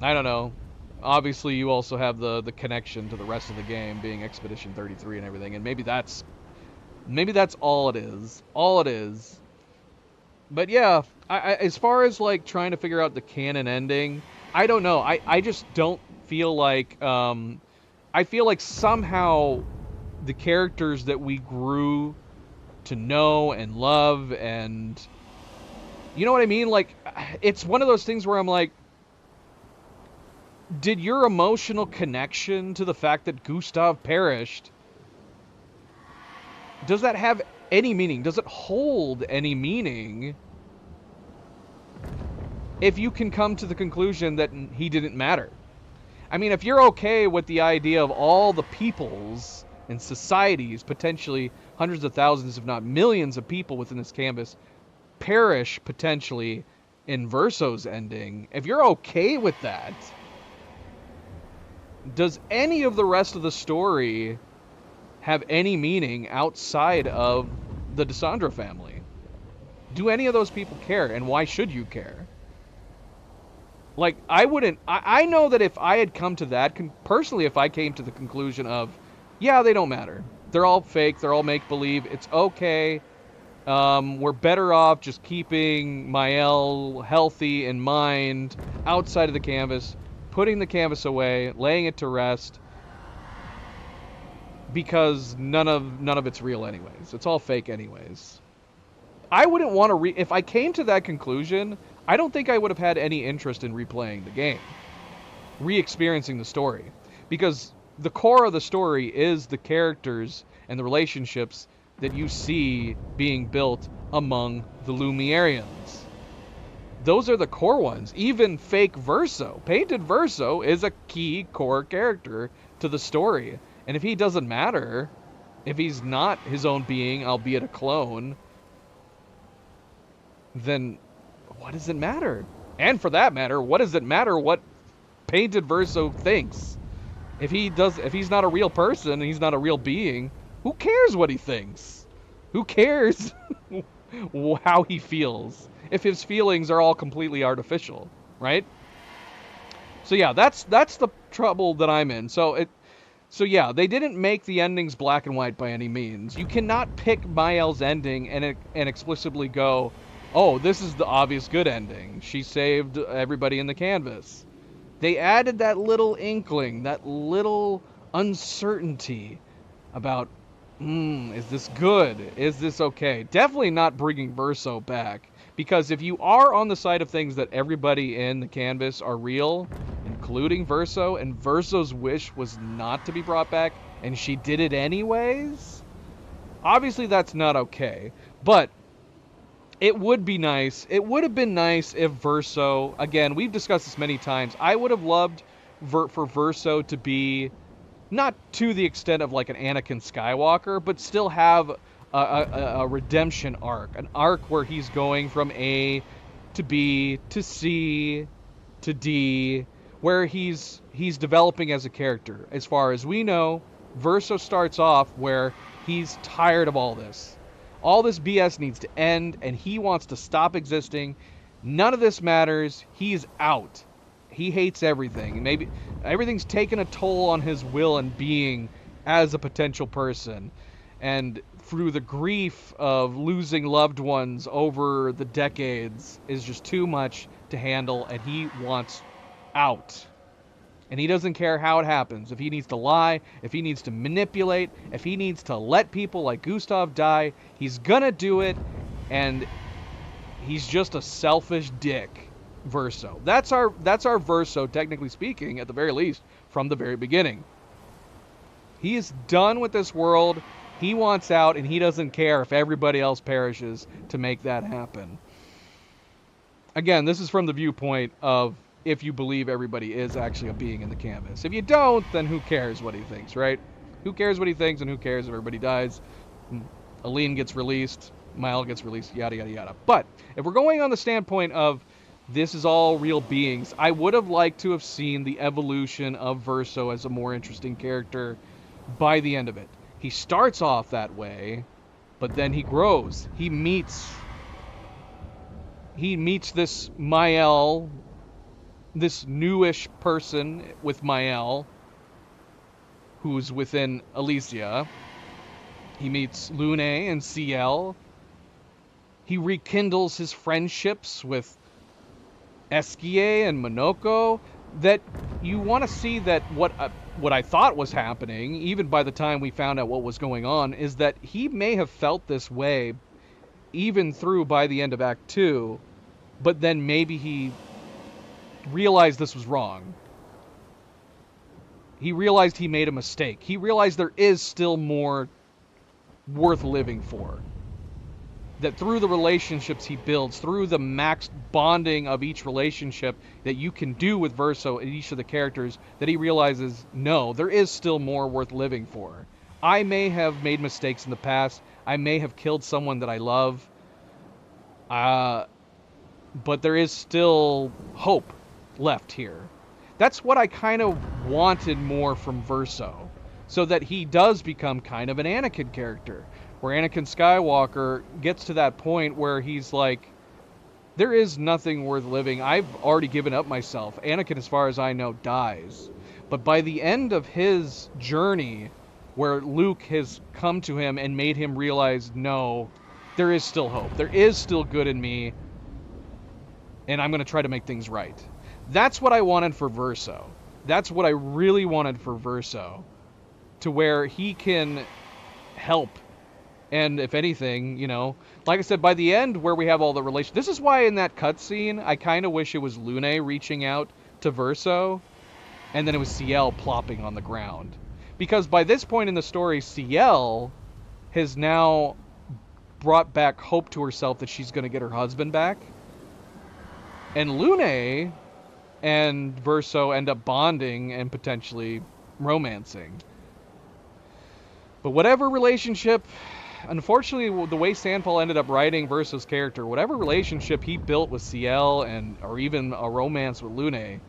I don't know. Obviously, you also have the connection to the rest of the game being Expedition 33 and everything, and maybe that's all it is. All it is. But yeah, I as far as like trying to figure out the canon ending, I don't know. I just don't feel like I feel like somehow the characters that we grew to know and love, and you know what I mean? Like, it's one of those things where I'm like, did your emotional connection to the fact that Gustav perished, does that have any meaning? Does it hold any meaning if you can come to the conclusion that he didn't matter? I mean, if you're okay with the idea of all the peoples and societies, potentially hundreds of thousands, if not millions of people within this canvas, perish potentially in Verso's ending, if you're okay with that, does any of the rest of the story have any meaning outside of the Desandra family? Do any of those people care, and why should you care? Like, I wouldn't... I know that if I had come to that... Personally, if I came to the conclusion of, yeah, they don't matter. They're all fake. They're all make-believe. It's okay. We're better off just keeping Mael healthy in mind outside of the canvas, putting the canvas away, laying it to rest, because none of it's real anyways. It's all fake anyways. I wouldn't want to if I came to that conclusion, I don't think I would have had any interest in replaying the game, re-experiencing the story, because the core of the story is the characters and the relationships that you see being built among the Lumerians. Those are the core ones. Even fake Verso, painted Verso, is a key core character to the story. And if he doesn't matter, if he's not his own being, albeit a clone, then what does it matter? And for that matter, what does it matter what painted Verso thinks? If he's not a real person and he's not a real being, who cares what he thinks? Who cares how he feels? If his feelings are all completely artificial, right? So yeah, that's the trouble that I'm in. So yeah, they didn't make the endings black and white by any means. You cannot pick Mael's ending and explicitly go, oh, this is the obvious good ending. She saved everybody in the canvas. They added that little inkling, that little uncertainty about, is this good? Is this okay? Definitely not bringing Verso back. Because if you are on the side of things that everybody in the canvas are real, including Verso, and Verso's wish was not to be brought back, and she did it anyways, obviously that's not okay. But it would be nice. It would have been nice if Verso, again, we've discussed this many times, I would have loved for Verso to be, not to the extent of like an Anakin Skywalker, but still have a redemption arc. An arc where he's going from A to B to C to D, where he's developing as a character. As far as we know, Verso starts off where he's tired of all this. All this BS needs to end, and he wants to stop existing. None of this matters. He's out. He hates everything. Maybe everything's taken a toll on his will and being as a potential person. And through the grief of losing loved ones over the decades is just too much to handle, and he wants out. And he doesn't care how it happens. If he needs to lie, if he needs to manipulate, if he needs to let people like Gustav die, he's gonna do it, and he's just a selfish dick, Verso. That's our Verso, technically speaking, at the very least, from the very beginning. He is done with this world. He wants out, and he doesn't care if everybody else perishes to make that happen. Again, this is from the viewpoint of if you believe everybody is actually a being in the canvas. If you don't, then who cares what he thinks, right? Who cares what he thinks, and who cares if everybody dies? Aline gets released, Mael gets released, yada, yada, yada. But if we're going on the standpoint of this is all real beings, I would have liked to have seen the evolution of Verso as a more interesting character by the end of it. He starts off that way, but then he grows. He meets this Mael, this newish person with Mael, who's within Elysia. He meets Lune and Ciel. He rekindles his friendships with Esquier and Monoko. That you want to see that what I thought was happening, even by the time we found out what was going on, is that he may have felt this way even through by the end of Act 2, but then maybe he realized this was wrong. He realized he made a mistake. He realized there is still more worth living for. That through the relationships he builds, through the max bonding of each relationship that you can do with Verso and each of the characters, that he realizes, no, there is still more worth living for. I may have made mistakes in the past. I may have killed someone that I love. But there is still hope left here. That's what I kind of wanted more from Verso. So that he does become kind of an Anakin character. Where Anakin Skywalker gets to that point where he's like, there is nothing worth living. I've already given up myself. Anakin, as far as I know, dies. But by the end of his journey, where Luke has come to him and made him realize, no, there is still hope. There is still good in me. And I'm going to try to make things right. That's what I wanted for Verso. That's what I really wanted for Verso. To where he can help. And if anything, you know, like I said, by the end where we have all the relations, this is why in that cutscene, I kind of wish it was Lune reaching out to Verso, and then it was Ciel plopping on the ground. Because by this point in the story, Ciel has now brought back hope to herself that she's going to get her husband back. And Lune and Verso end up bonding and potentially romancing. But whatever relationship... Unfortunately, the way Sandfall ended up writing Verso's character, whatever relationship he built with Ciel or even a romance with Lune,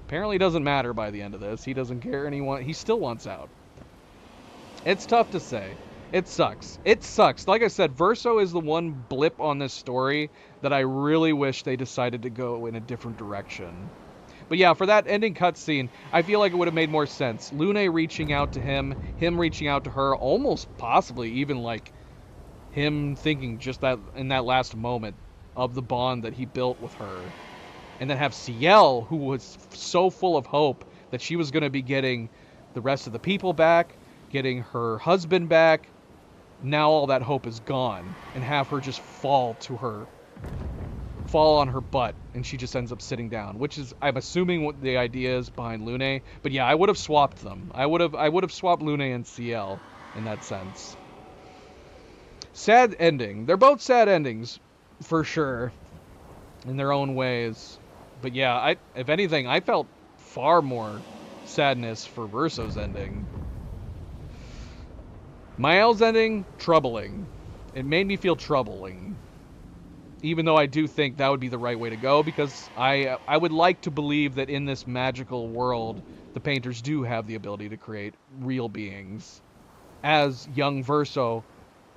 apparently doesn't matter by the end of this. He doesn't care, and he still wants out. It's tough to say. It sucks. It sucks. Like I said, Verso is the one blip on this story that I really wish they decided to go in a different direction. But yeah, for that ending cutscene, I feel like it would have made more sense. Lune reaching out to him reaching out to her, almost possibly even like him thinking just that in that last moment of the bond that he built with her. And then have Ciel, who was so full of hope that she was going to be getting the rest of the people back, getting her husband back. Now all that hope is gone. And have her just fall on her butt, and she just ends up sitting down, which is, I'm assuming, what the idea is behind Lune. But yeah, I would have swapped them. I would have swapped Lune and Ciel in that sense. Sad ending. They're both sad endings, for sure, in their own ways. But yeah, if anything, I felt far more sadness for Verso's ending. Mael's ending, troubling. It made me feel troubling. Even though I do think that would be the right way to go, because I would like to believe that in this magical world, the painters do have the ability to create real beings. As young Verso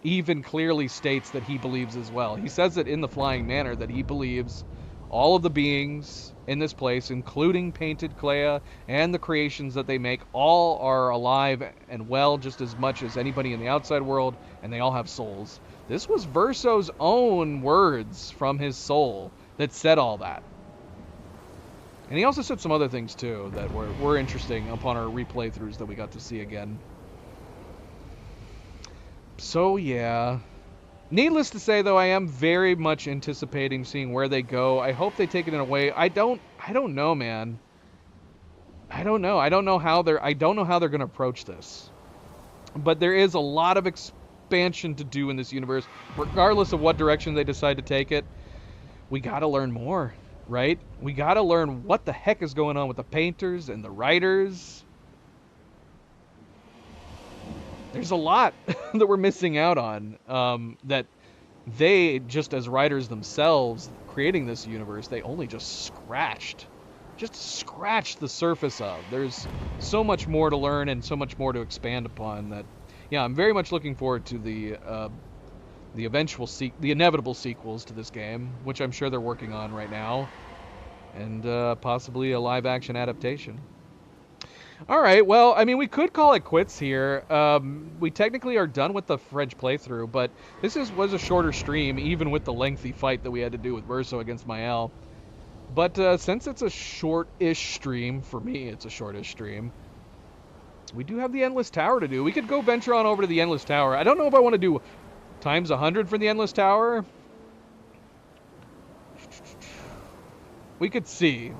even clearly states that he believes as well. He says it in the Flying Manor that he believes all of the beings in this place, including Painted Clea and the creations that they make, all are alive and well just as much as anybody in the outside world, and they all have souls. This was Verso's own words from his soul that said all that. And he also said some other things too that were interesting upon our replay throughs that we got to see again. So yeah. Needless to say, though, I am very much anticipating seeing where they go. I hope they take it in a way. I don't know, man. I don't know how they're going to approach this. But there is a lot of expansion to do in this universe, regardless of what direction they decide to take it. We got to learn more, right? We got to learn what the heck is going on with the painters and the writers. There's a lot that we're missing out on, that they, just as writers themselves, creating this universe, they only just scratched the surface of. There's so much more to learn and so much more to expand upon that, yeah, I'm very much looking forward to the inevitable sequels to this game, which I'm sure they're working on right now, and possibly a live-action adaptation. Alright, well, I mean, we could call it quits here. We technically are done with the French playthrough, but this was a shorter stream, even with the lengthy fight that we had to do with Verso against Mael. But since it's a short-ish stream, for me it's a short-ish stream, we do have the Endless Tower to do. We could go venture on over to the Endless Tower. I don't know if I want to do times 100 for the Endless Tower. We could see.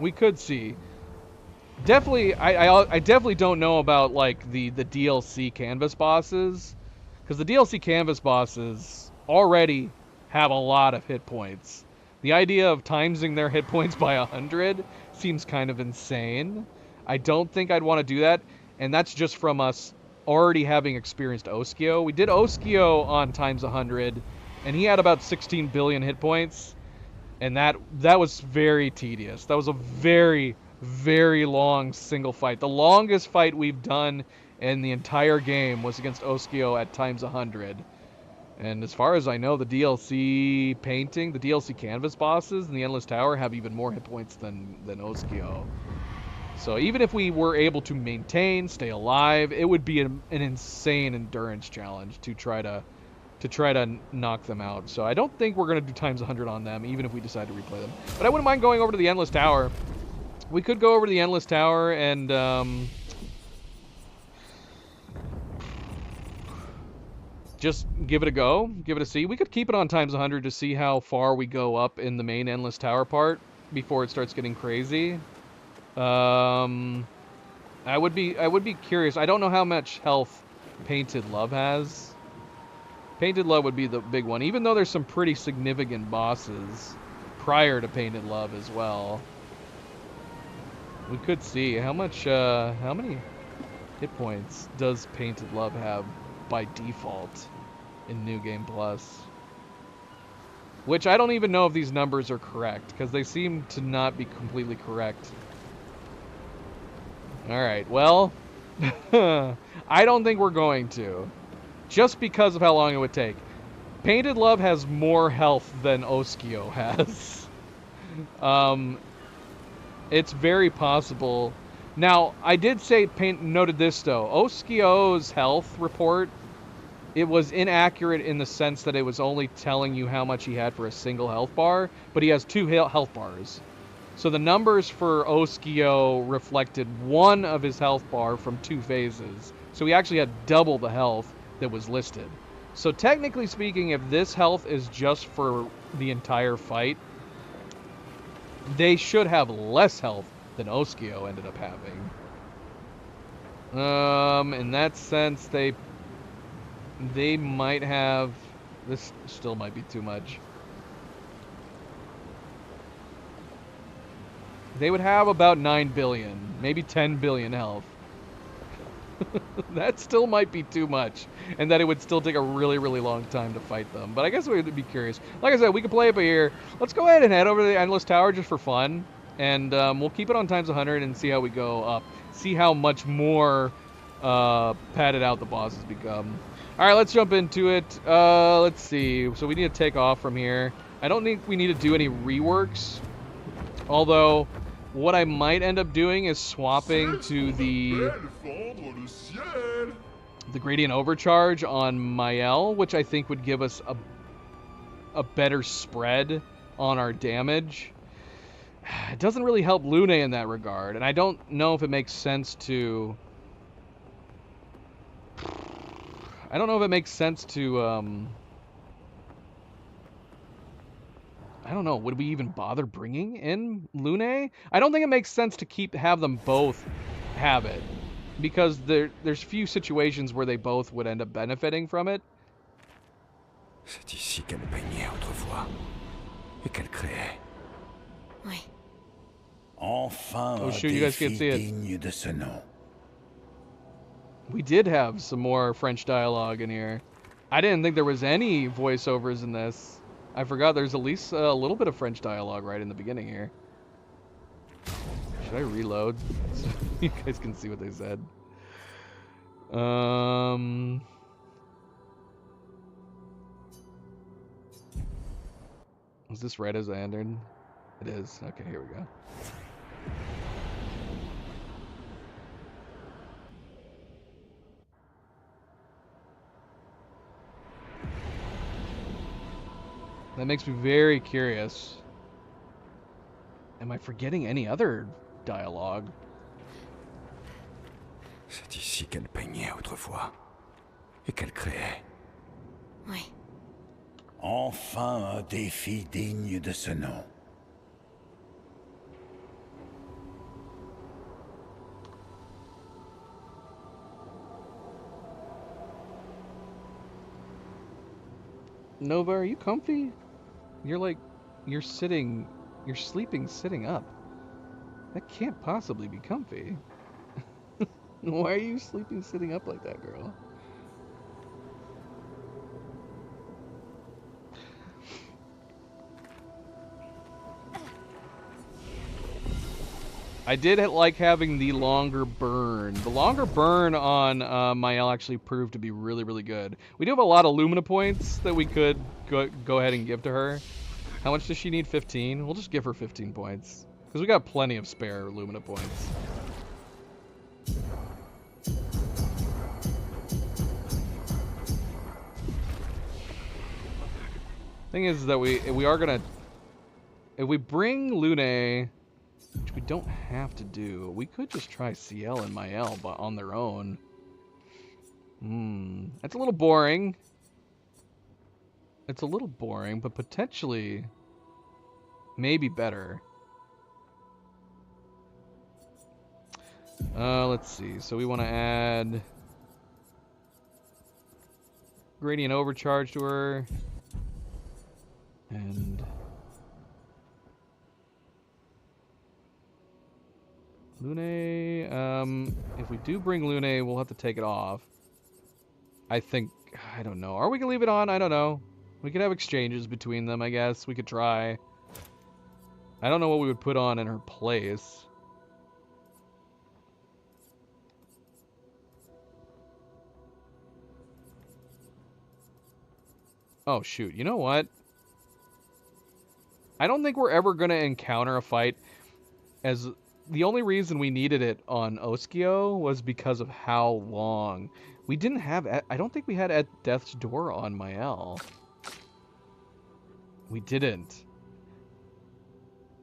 Definitely, I definitely don't know about like the DLC canvas bosses, because the DLC canvas bosses already have a lot of hit points. The idea of timesing their hit points by 100 seems kind of insane. I don't think I'd want to do that, and that's just from us already having experienced Oskio. We did Oskio on times 100, and he had about 16 billion hit points, and that was very tedious. That was a very, very long single fight. The longest fight we've done in the entire game was against Oskio at times 100. And as far as I know, the DLC painting, the DLC canvas bosses in the Endless Tower have even more hit points than Oskio. So even if we were able to maintain, stay alive, it would be an insane endurance challenge to try to knock them out. So I don't think we're going to do times 100 on them, even if we decide to replay them. But I wouldn't mind going over to the Endless Tower. We could go over to the Endless Tower and just give it a go, give it a see. We could keep it on times 100 to see how far we go up in the main Endless Tower part before it starts getting crazy. I would be curious. I don't know how much health Painted Love has. Painted Love would be the big one, even though there's some pretty significant bosses prior to Painted Love as well. We could see how many hit points does Painted Love have by default in New Game Plus. Which I don't even know if these numbers are correct, because they seem to not be completely correct. Alright, well, I don't think we're going to. Just because of how long it would take. Painted Love has more health than Oskio has. It's very possible. Now, I did say, noted this though. Oskio's health report, it was inaccurate in the sense that it was only telling you how much he had for a single health bar, but he has 2 health bars. So the numbers for Oskio reflected 1 of his health bar from 2 phases. So he actually had double the health that was listed. So technically speaking, if this health is just for the entire fight, they should have less health than Oskio ended up having. In that sense, they might have... This still might be too much. They would have about 9 billion, maybe 10 billion health. That still might be too much, and that it would still take a really, really long time to fight them. But I guess we would be curious. Like I said, we could play it by ear. Let's go ahead and head over to the Endless Tower just for fun, and we'll keep it on times 100 and see how we go up. See how much more padded out the bosses become. All right, let's jump into it. Let's see. So we need to take off from here. I don't think we need to do any reworks, although what I might end up doing is swapping to the Gradient Overcharge on Mael, which I think would give us a better spread on our damage. It doesn't really help Lune in that regard, and I don't know if it makes sense to... I don't know if it makes sense to... I don't know, would we even bother bringing in Lune? I don't think it makes sense to have them both have it, because there's few situations where they both would end up benefiting from it. C'est ici qu'elle peignait autrefois, et qu'elle créait. Oui. Enfin, oh shoot, you guys can't see it. Digne de ce nom. We did have some more French dialogue in here. I didn't think there was any voiceovers in this. I forgot there's at least a little bit of French dialogue right in the beginning here. Should I reload so you guys can see what they said? Was this right as I entered? It is. Okay, here we go. That makes me very curious. Am I forgetting any other dialogue? C'est ici qu'elle peignait autrefois, et qu'elle créait. Oui. Enfin un défi digne de ce nom. Nova, are you comfy? You're like, you're sleeping sitting up. That can't possibly be comfy. Why are you sleeping sitting up like that, girl? I did like having the longer burn. The longer burn on Mael actually proved to be really, really good. We do have a lot of Lumina points that we could go ahead and give to her. How much does she need? 15? We'll just give her 15 points. Because we got plenty of spare Lumina points. Thing is that we are gonna... If we bring Lune... Which we don't have to do. We could just try CL and Mael, but on their own. That's a little boring. It's a little boring, but potentially maybe better. Let's see. So we want to add Gradient Overcharge to her. And Lune, if we do bring Lune, we'll have to take it off. I don't know. Are we gonna leave it on? I don't know. We could have exchanges between them, I guess. We could try. I don't know what we would put on in her place. Oh, shoot. You know what? I don't think we're ever gonna encounter a fight as... The only reason we needed it on Oskio was because of how long. We didn't have... I don't think we had At Death's Door on Mael. We didn't.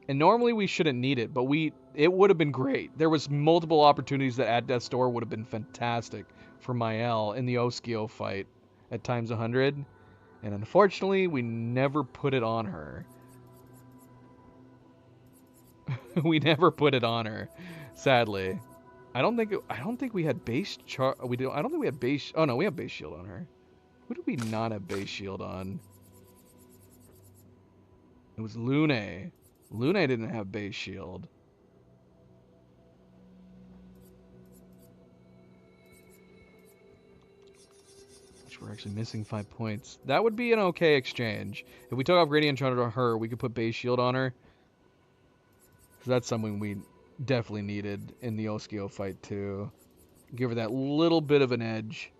And normally we shouldn't need it, but it would have been great. There was multiple opportunities that At Death's Door would have been fantastic for Mael in the Oskio fight at times 100. And unfortunately, we never put it on her. We never put it on her, sadly. I don't think we had base char. I don't think we had base. Oh no, we have base shield on her. Who did we not have base shield on? It was Lune. Lune didn't have base shield. Which we're actually missing 5 points. That would be an okay exchange. If we took off Gradient Charge on her, we could put base shield on her. That's something we definitely needed in the Oskio fight too. Give her that little bit of an edge.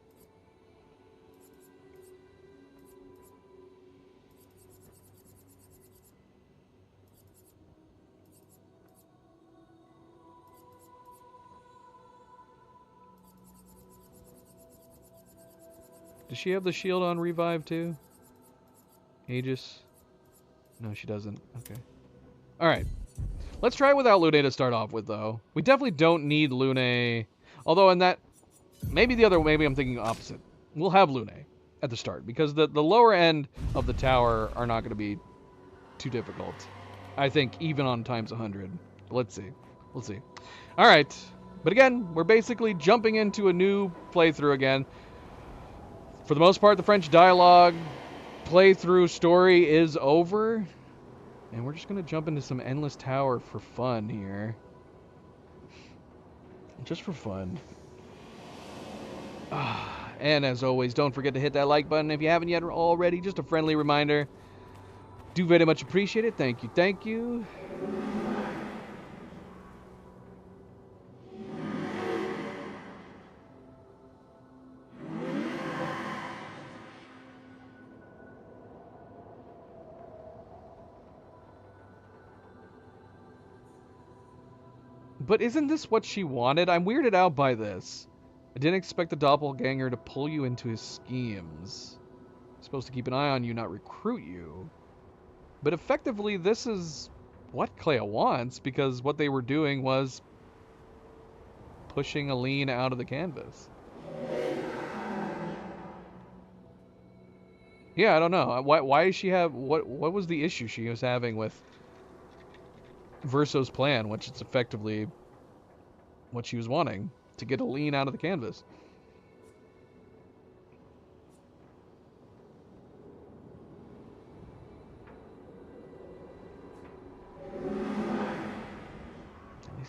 Does she have the shield on revive too? Aegis? No, she doesn't. Okay. Alright. Let's try without Lune to start off with, though. We definitely don't need Lune. Although, in that... Maybe I'm thinking opposite. We'll have Lune at the start, because the lower end of the tower are not going to be too difficult. I think, even on times 100. Let's see. We'll see. Alright. But again, we're basically jumping into a new playthrough again. For the most part, the French dialogue playthrough story is over. And we're just going to jump into some Endless Tower for fun here. Just for fun. And as always, don't forget to hit that like button if you haven't yet already. Just a friendly reminder. Do very much appreciate it. Thank you. Thank you. But isn't this what she wanted? I'm weirded out by this. I didn't expect the doppelganger to pull you into his schemes. He's supposed to keep an eye on you, not recruit you. But effectively, this is what Clea wants, because what they were doing was pushing Aline out of the canvas. Yeah, I don't know. Why does she have... What was the issue she was having with Verso's plan, which is effectively what she was wanting, to get Aline out of the canvas.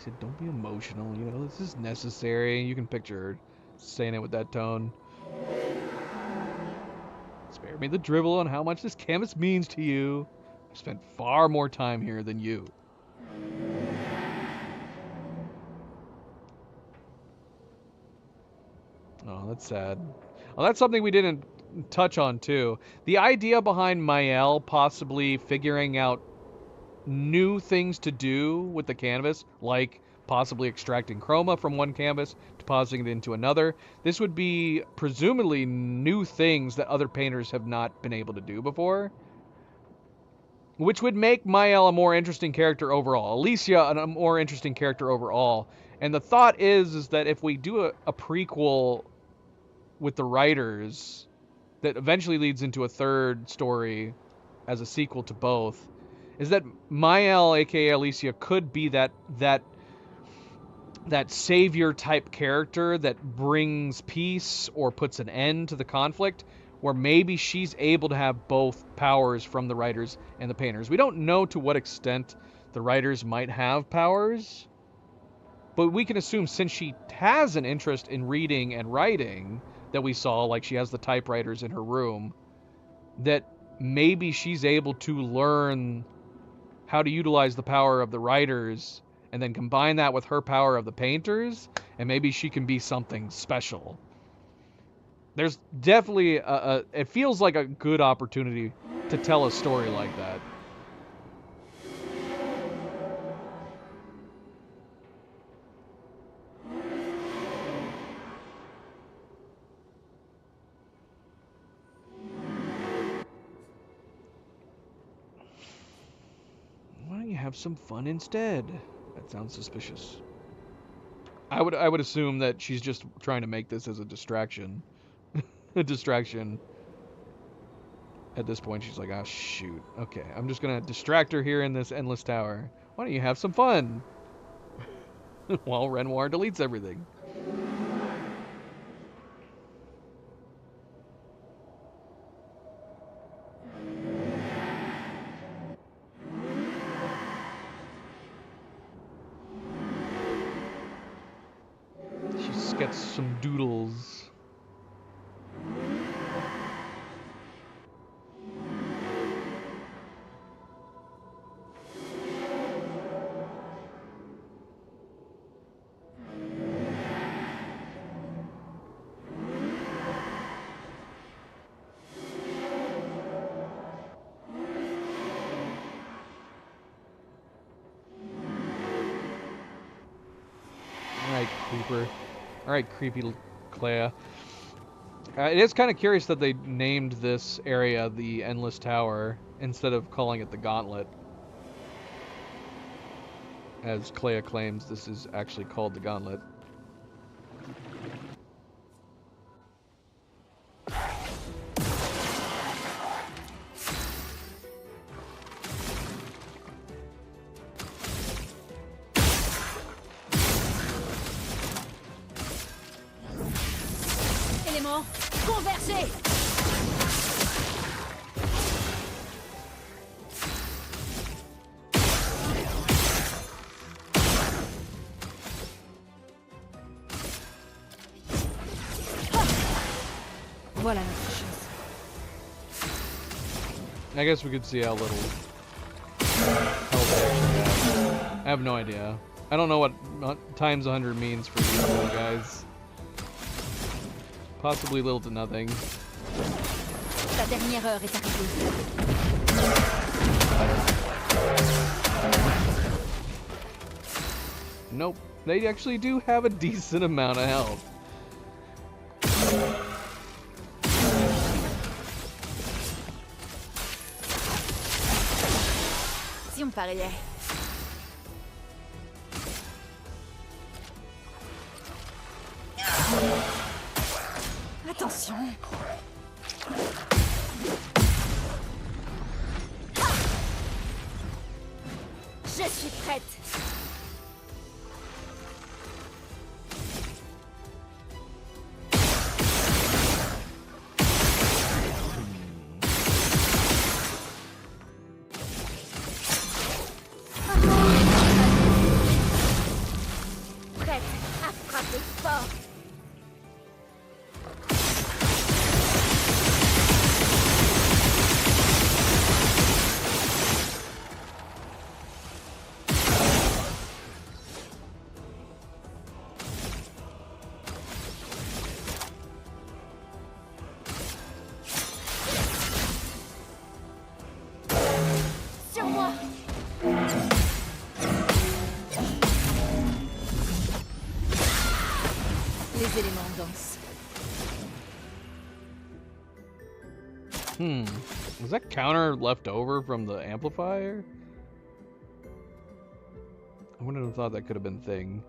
said, don't be emotional, you know, this is necessary. You can picture her saying it with that tone. Spare me the dribble on how much this canvas means to you. I've spent far more time here than you. Oh, that's sad. Well, that's something we didn't touch on, too. The idea behind Mael possibly figuring out new things to do with the canvas, like possibly extracting chroma from one canvas, depositing it into another. This would be presumably new things that other painters have not been able to do before, which would make Mael a more interesting character overall. Alicia a more interesting character overall. And the thought is that if we do a prequel with the writers that eventually leads into a third story as a sequel to both, is that Mael, aka Alicia, could be that savior type character that brings peace or puts an end to the conflict, where maybe she's able to have both powers from the writers and the painters. We don't know to what extent the writers might have powers, but we can assume since she has an interest in reading and writing that we saw, like she has the typewriters in her room, that maybe she's able to learn how to utilize the power of the writers and then combine that with her power of the painters, and maybe she can be something special. There's definitely it feels like a good opportunity to tell a story like that. Why don't you have some fun instead? That sounds suspicious. I would assume that she's just trying to make this as a distraction. A distraction. At this point, she's like, ah, shoot. Okay, I'm just gonna distract her here in this endless tower. Why don't you have some fun? While Renoir deletes everything. She gets some doodles. Alright, creepy Clea. It is kind of curious that they named this area the Endless Tower instead of calling it the Gauntlet. As Clea claims, this is actually called the Gauntlet. Convergez! Voilà notre chance. I guess we could see how little health they actually have. I have no idea. I don't know what times 100 means for you little guys. Possibly little to nothing. Ta dernière heure est arrivée. Nope. They actually do have a decent amount of health. Si on pariait. Attention. Je suis prête. les éléments dansent. Was that counter left over from the amplifier? I wouldn't have thought that could have been a thing.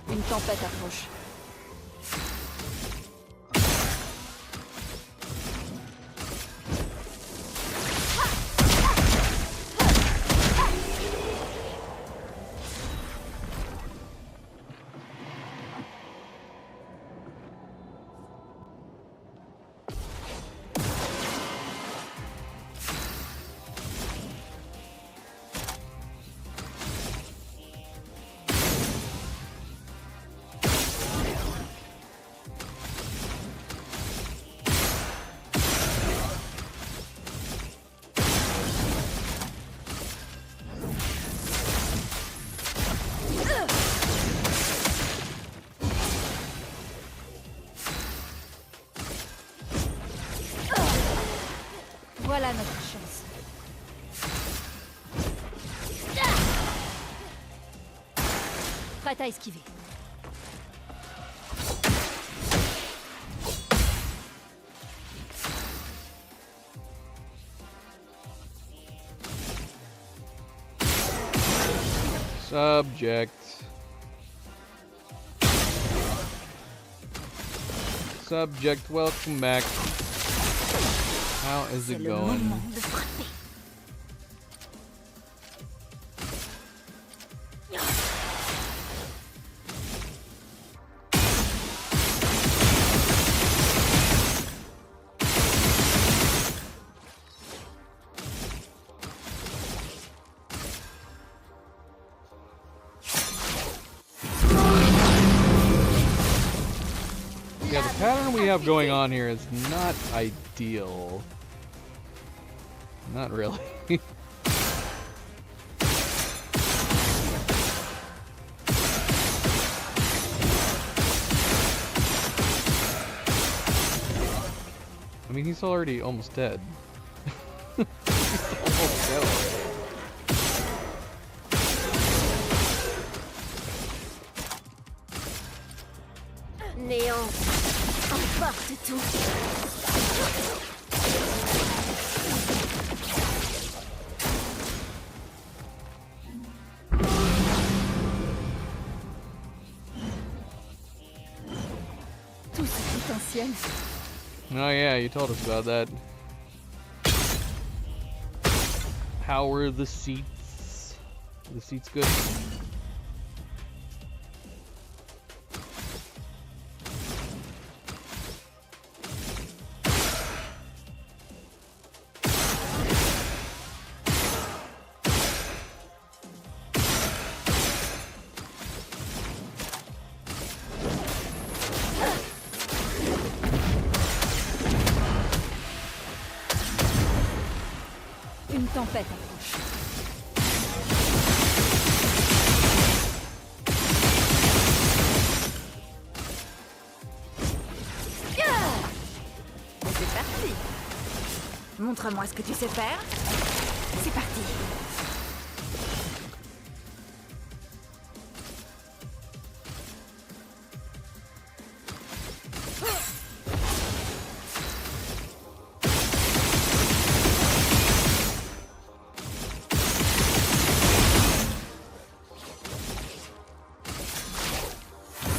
Une tempête approche. Voilà notre chance. Prête à esquiver. Subject. Subject, welcome back. How is it going? Yeah, the pattern we have going on here is not ideal. Not really. I mean, he's already almost dead. He's almost dead already. Néant, emporte tout. Tout ce potentiel. Oh yeah, you told us about that. How were the seats? Are the seats good? Une tempête approche. C'est parti. Montre-moi ce que tu sais faire. C'est parti.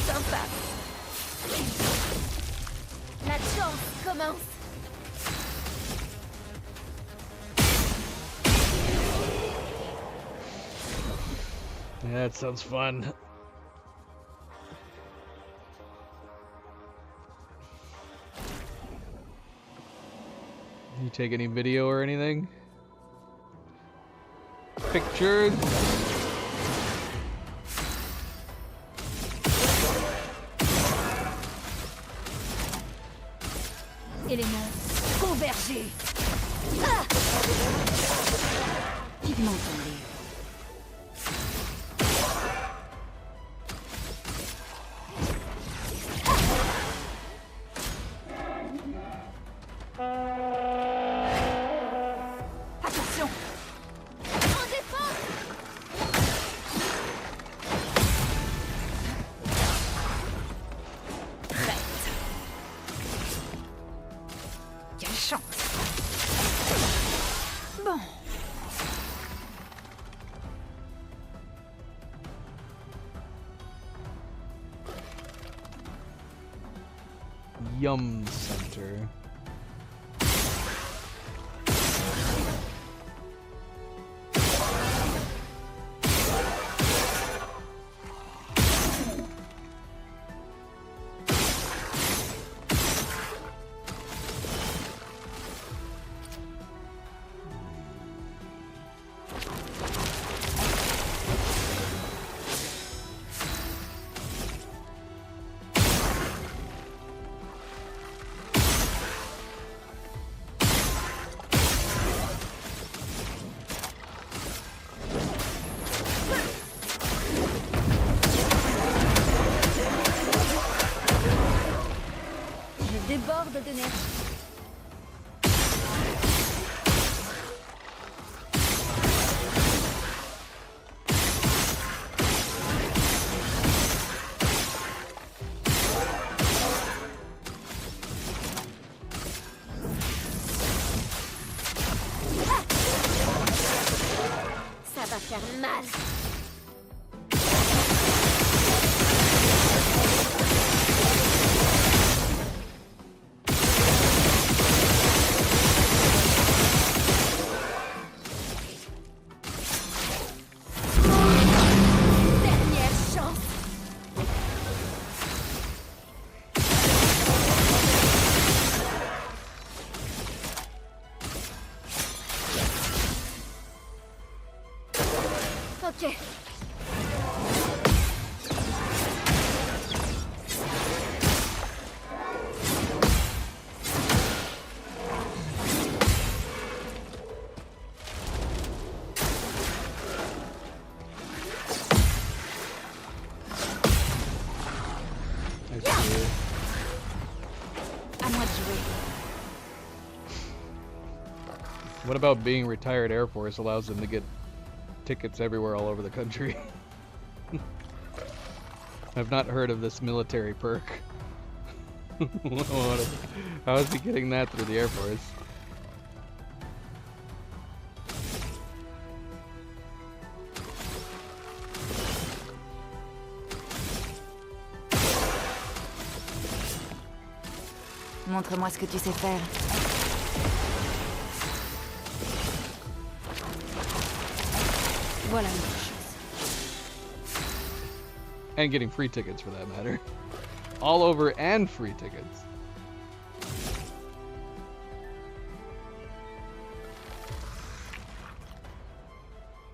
Sympa. La chance commence. Yeah, that sounds fun. You take any video or anything? Pictures? Éléments convergés. Ah, pigment tombé. chance. Bon. Yum Center. Je déborde d'énergie. Ça va faire mal. Dernière chance. Ok. I see. À moi de jouer. What about being retired Air Force allows them to get tickets everywhere all over the country? I've not heard of this military perk. How is he getting that through the Air Force? Montre-moi ce que tu sais faire. Voilà notre chance. And getting free tickets for that matter. All over and free tickets.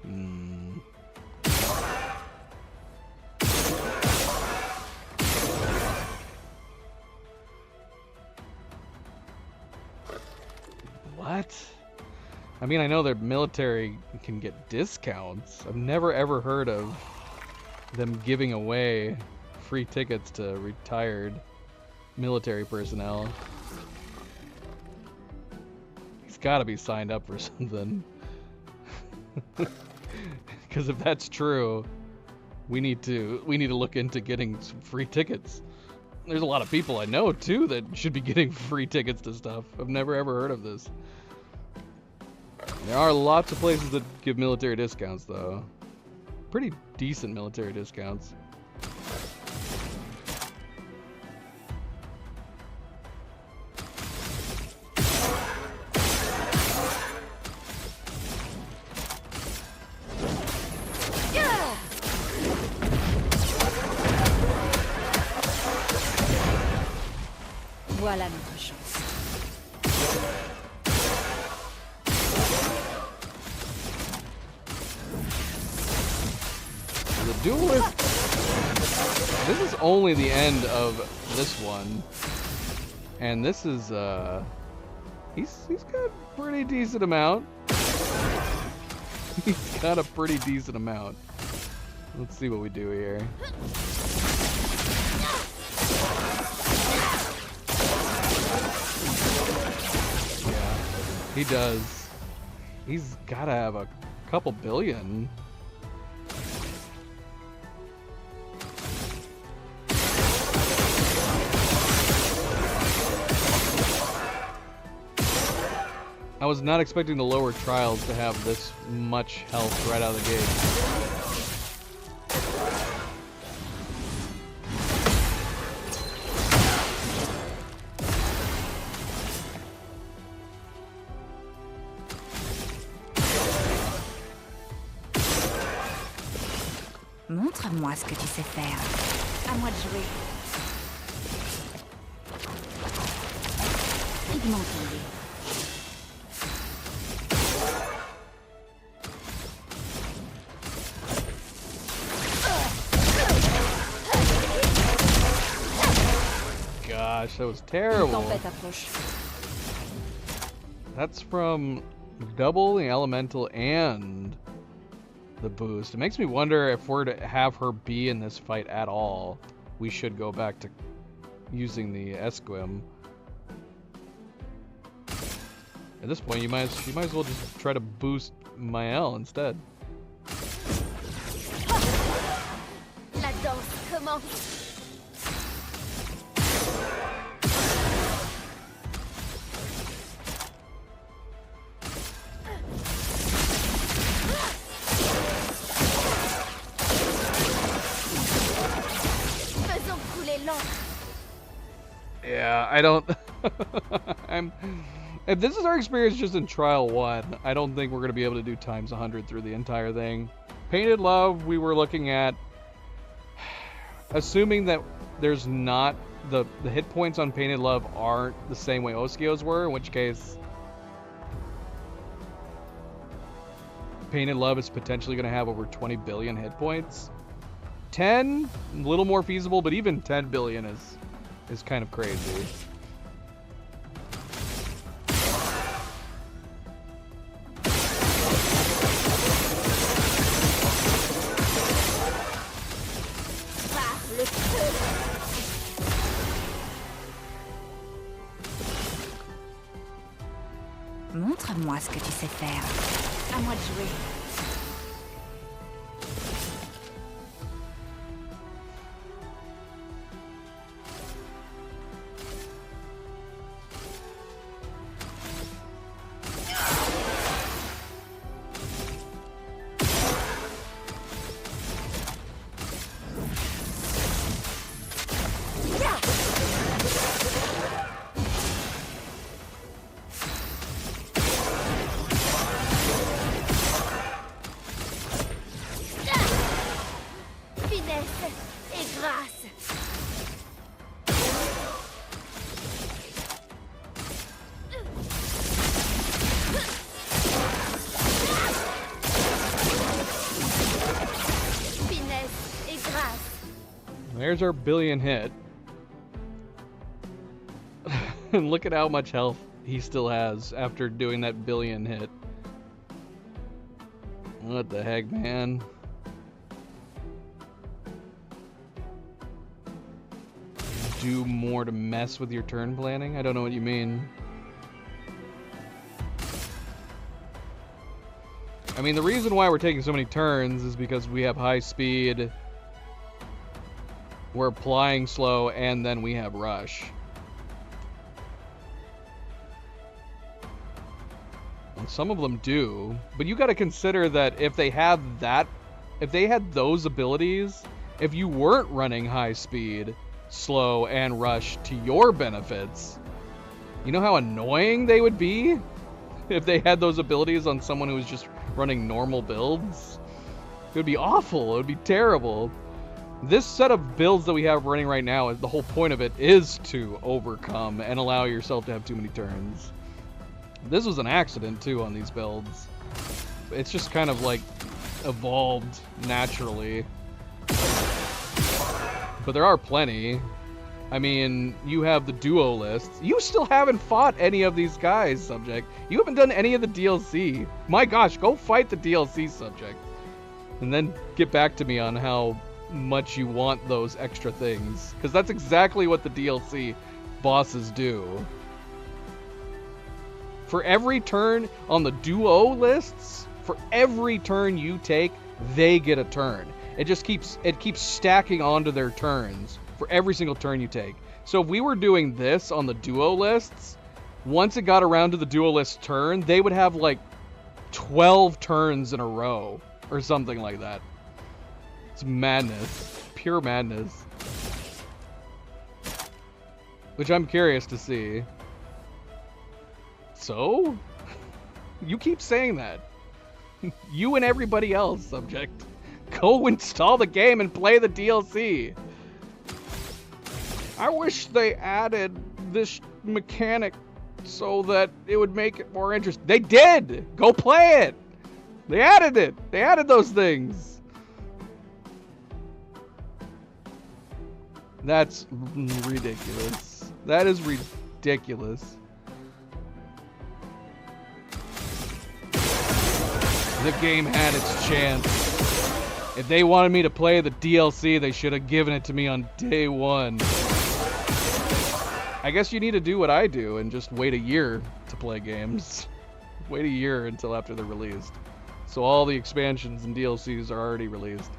Hmm. What? I mean, I know their military can get discounts. I've never ever heard of them giving away free tickets to retired military personnel. He's got to be signed up for something. Because if that's true, we need to look into getting some free tickets. There's a lot of people I know too that should be getting free tickets to stuff. I've never ever heard of this. There are lots of places that give military discounts though. Pretty decent military discounts. Voilà notre chance. The duelist. This is only the end of this one, and this is he's got a pretty decent amount. He's got a pretty decent amount. Let's see what we do here. He does. He's gotta have a couple billion. I was not expecting the lower trials to have this much health right out of the gate. Montre-moi ce que tu sais faire. À moi de jouer. Pigmenté. Gosh, that was terrible. Tempête approche. That's from double the elemental and the boost. It makes me wonder if we're to have her be in this fight at all, we should go back to using the Esquim. At this point, you might as well just try to boost Mael instead. La danse commence. Yeah, I don't... If this is our experience just in Trial 1, I don't think we're going to be able to do times 100 through the entire thing. Painted Love, we were looking at... Assuming that there's not... The hit points on Painted Love aren't the same way Oskio's were, in which case... Painted Love is potentially going to have over 20 billion hit points. 10, a little more feasible, but even 10 billion is kind of crazy. Montre-moi ce que tu sais faire. À moi de jouer. There's our billion hit. And look at how much health he still has after doing that billion hit. What the heck, man? Do more to mess with your turn planning? I don't know what you mean. I mean, the reason why we're taking so many turns is because we have high speed, we're applying slow, and then we have rush. And some of them do, but you got to consider that if they had those abilities, if you weren't running high speed, slow, and rush to your benefits, you know how annoying they would be if they had those abilities on someone who was just running normal builds? It would be awful. It would be terrible. This set of builds that we have running right now, the whole point of it is to overcome and allow yourself to have too many turns. This was an accident too on these builds. It's just kind of like evolved naturally. But there are plenty. I mean, you have the duo lists. You still haven't fought any of these guys, Subject. You haven't done any of the DLC. My gosh, go fight the DLC, Subject. And then get back to me on how much you want those extra things. Because that's exactly what the DLC bosses do. For every turn on the duo lists, for every turn you take, they get a turn. It keeps stacking onto their turns for every single turn you take. So if we were doing this on the duo lists, once it got around to the duelist turn, they would have like 12 turns in a row or something like that. It's madness. Pure madness. Which I'm curious to see. So? You keep saying that. You and everybody else, Subject. Go install the game and play the DLC. I wish they added this mechanic so that it would make it more interesting. They did! Go play it! They added it! They added those things! That's ridiculous. That is ridiculous. The game had its chance. If they wanted me to play the DLC, they should have given it to me on day one. I guess you need to do what I do and just wait a year to play games. Wait a year until after they're released. So all the expansions and DLCs are already released.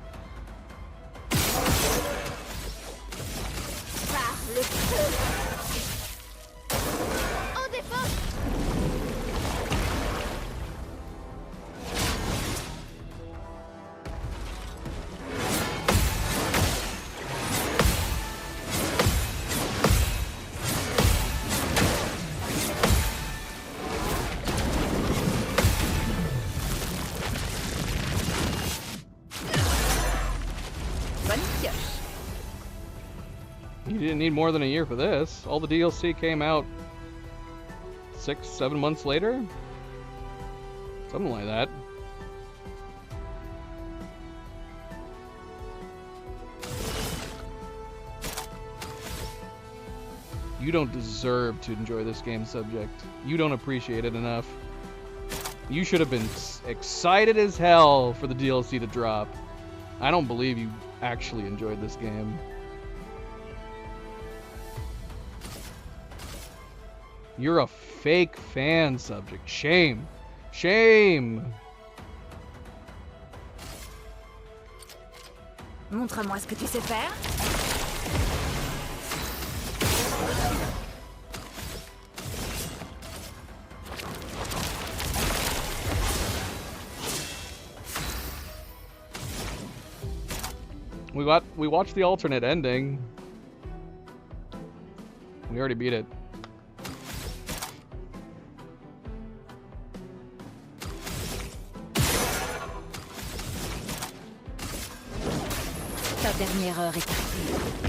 You didn't need more than a year for this. All the DLC came out 6-7 months later? Something like that. You don't deserve to enjoy this game, Subject. You don't appreciate it enough. You should have been excited as hell for the DLC to drop. I don't believe you actually enjoyed this game. You're a fake fan, Subject. Shame. Shame. Montre-moi ce que tu sais faire. We watched the alternate ending. We already beat it. Ta dernière heure est passée.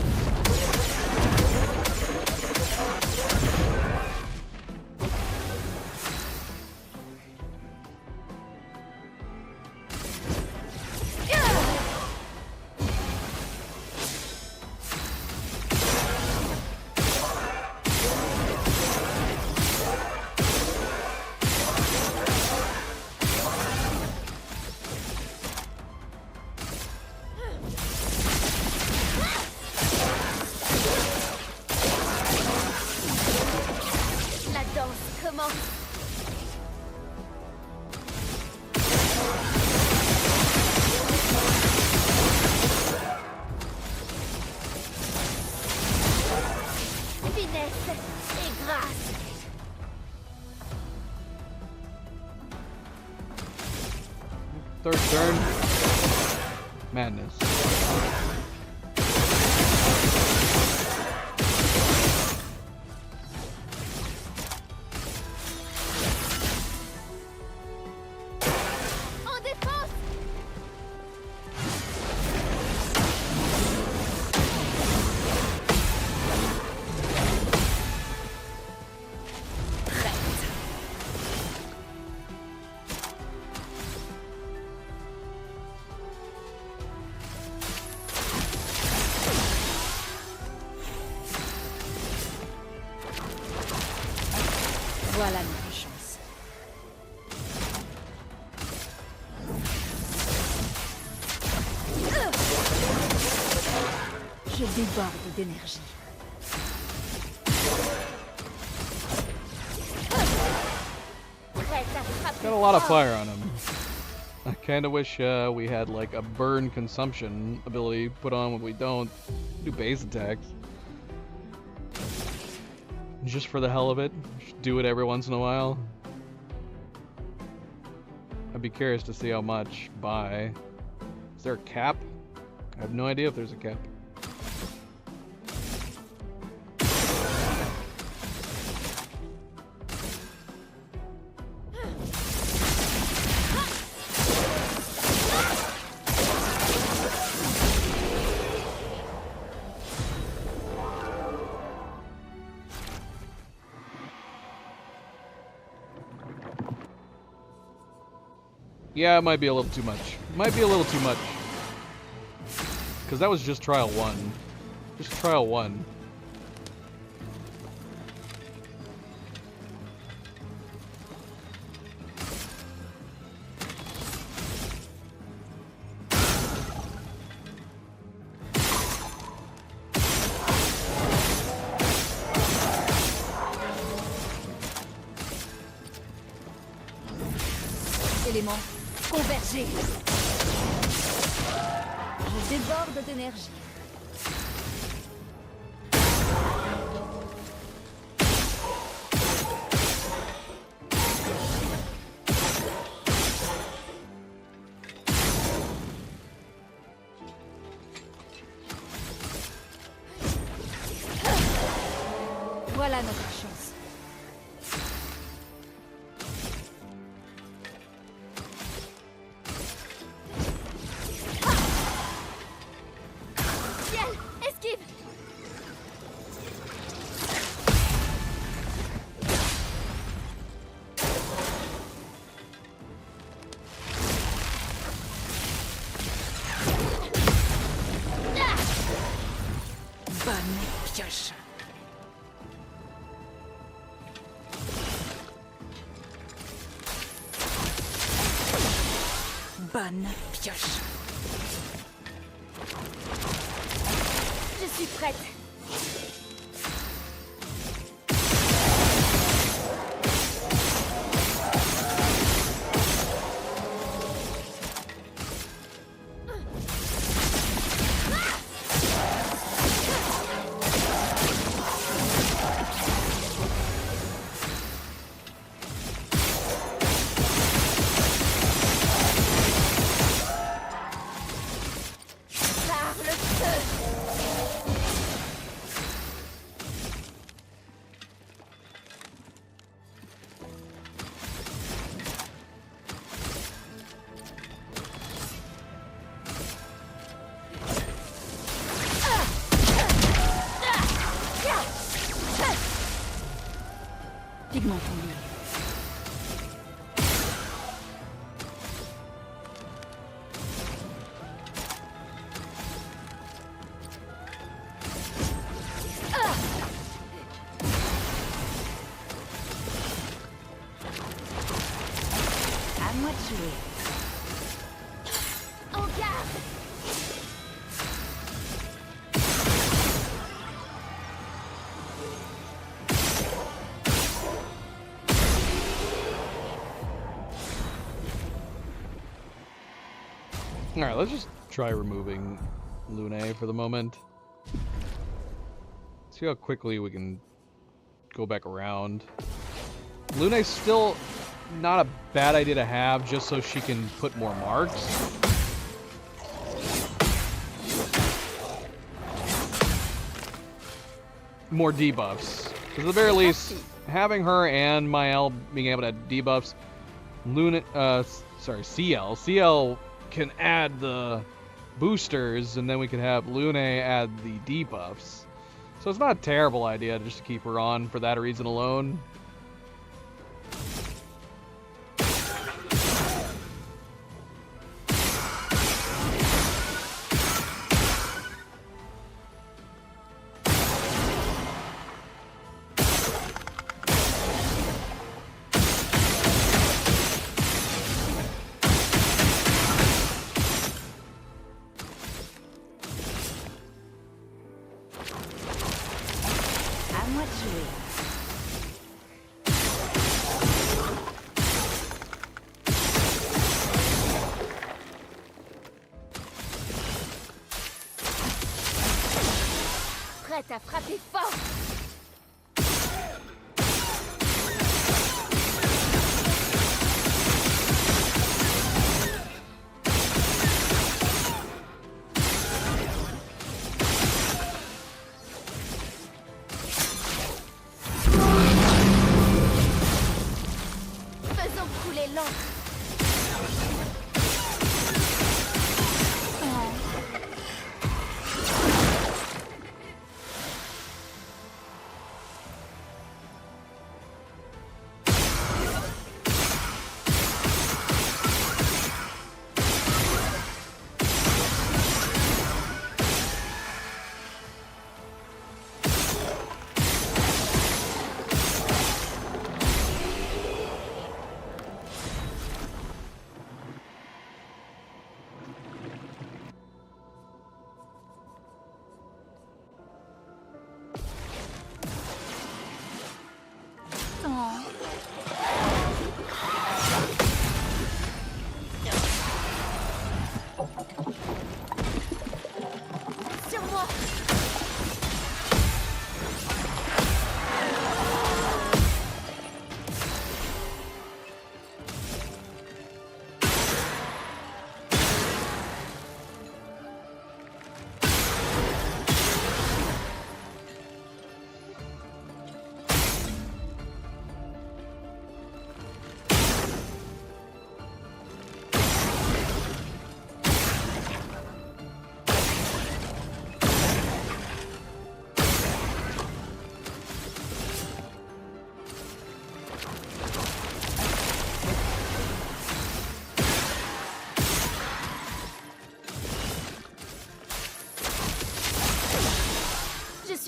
Third turn. Madness. En défense! Voilà notre chance. Je déborde d'énergie. Got a lot of fire on him. I kinda wish we had like a burn consumption ability put on when we don't do base attacks. Just for the hell of it. Just do it every once in a while. I'd be curious to see how much. Buy. Is there a cap? I have no idea if there's a cap. Yeah, it might be a little too much. Might be a little too much. Because that was just trial 1. Just trial 1. Éléments, convergez. Je déborde d'énergie. Voilà notre chance. Ciel, esquive. Bonne pioche. Bonne pioche. Je suis prête. Par le feu. Pigment fondu. À moi de jouer. En garde. Alright, let's just try removing Lune for the moment. See how quickly we can go back around. Lune's still not a bad idea to have, just so she can put more marks. More debuffs. Because at the very least, having her and Mael being able to add debuffs, CL can add the boosters, and then we can have Lune add the debuffs. So it's not a terrible idea just to keep her on for that reason alone. À moi de jouer. Prête à frapper fort.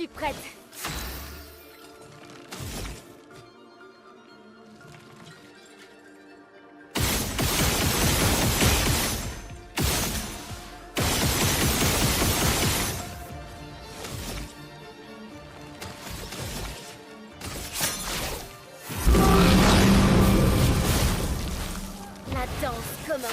suis prête. La danse commence.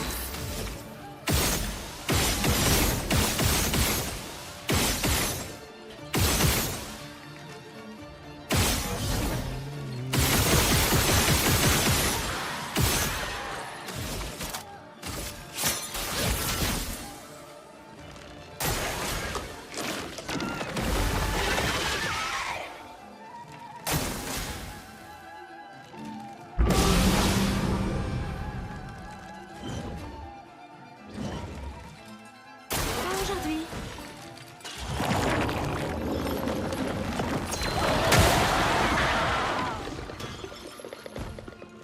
Aujourd'hui.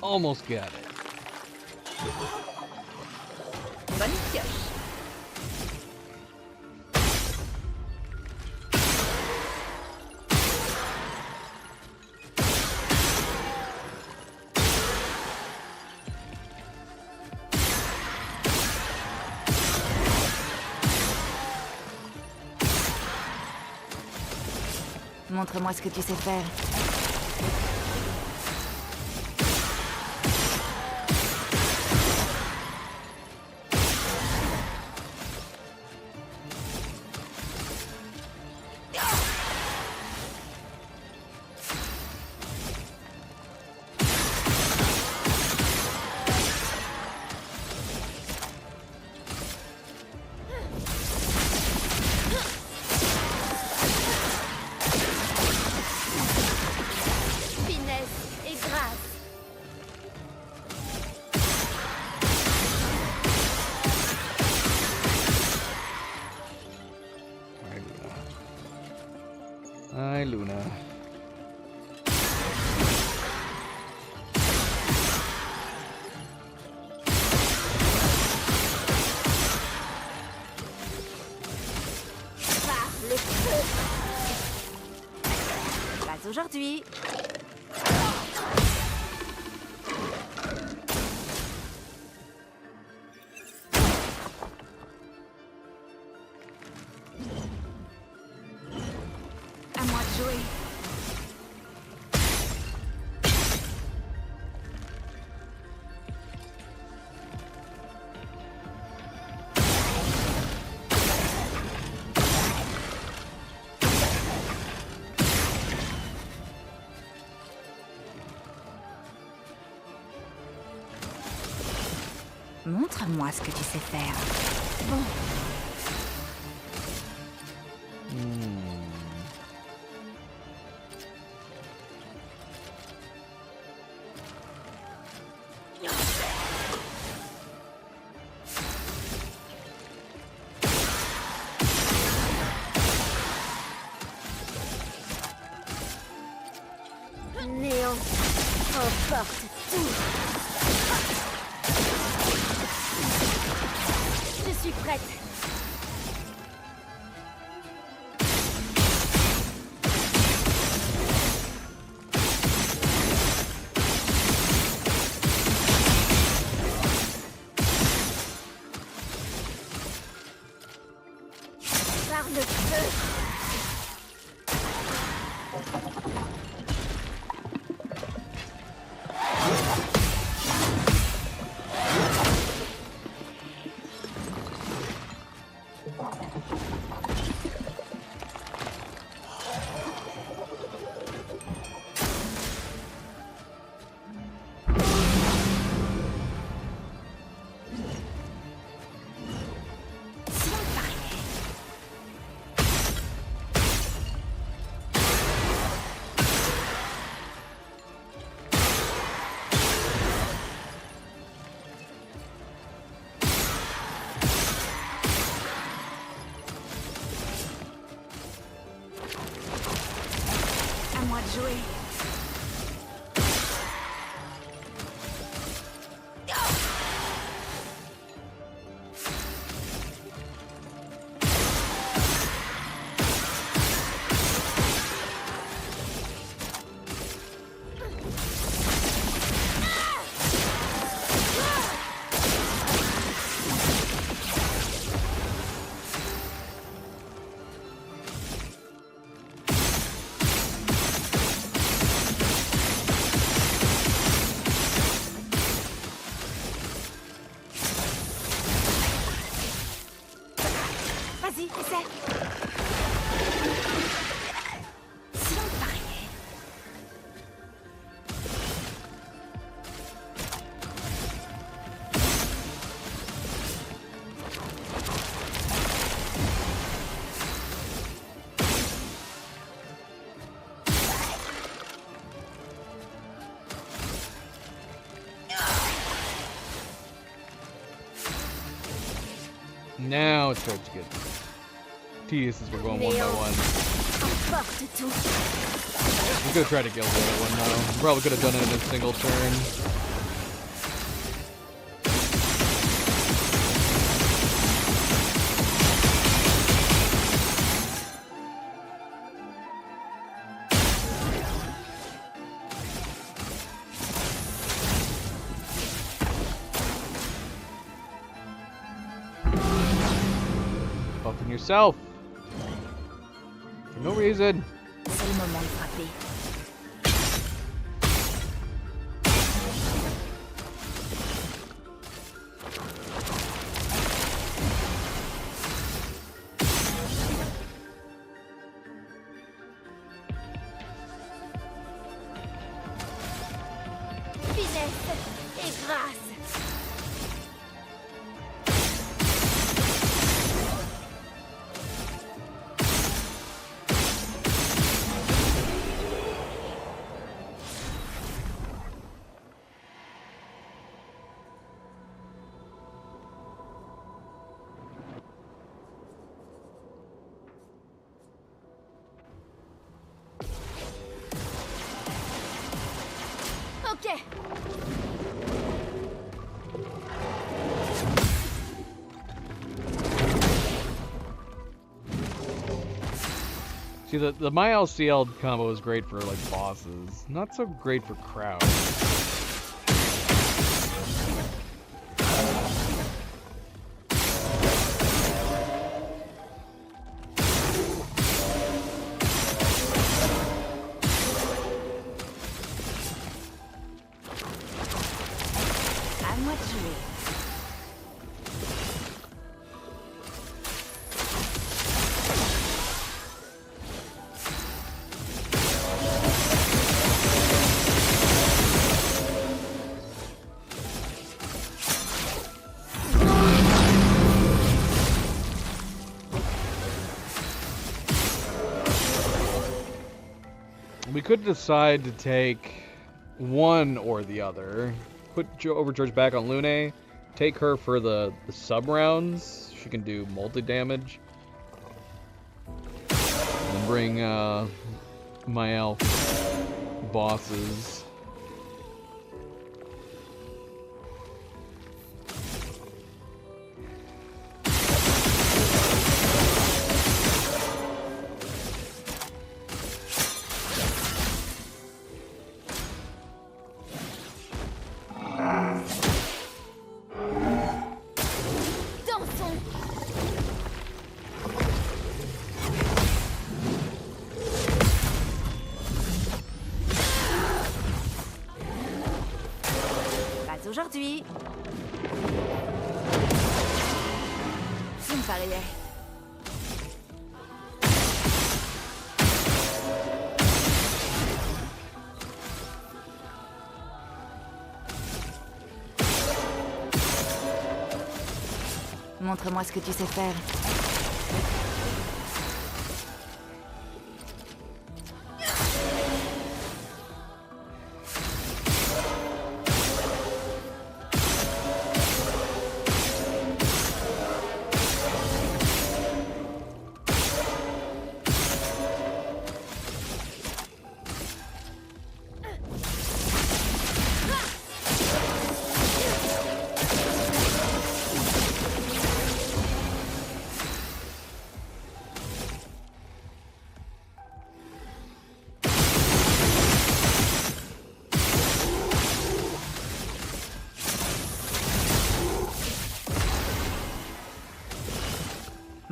Almost got it. Bonne pioche. Montre-moi ce que tu sais faire. Finesse et grâce. Hi, Luna. Par le feu. Pas aujourd'hui. À moi de jouer. Montre-moi ce que tu sais faire. Bon. Néant emporte tout. Je suis prête. Par le feu. À moi de jouer. Now it starts to get tedious as we're going one by one. Emporte tout. We could have tried to kill the other one though. Probably could have done it in a single turn. Buffing yourself. For no reason. C'est le moment de frapper. Finesse et grâce. Ok. See, the my LCL combo is great for like bosses, not so great for crowds. À moi de jouer. We could decide to take one or the other. Put Overcharge back on Lune. Take her for the sub rounds. She can do multi-damage. And bring my elf bosses. Dansons. Pas aujourd'hui. Tu me pariais. Montre-moi ce que tu sais faire.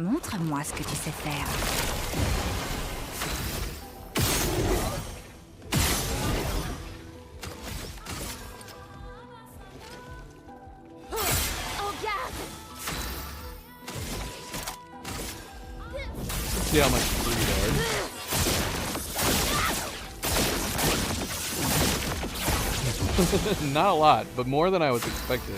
Montre-moi ce que tu sais faire. En garde. Let's see how much free there. Not a lot, but more than I was expecting.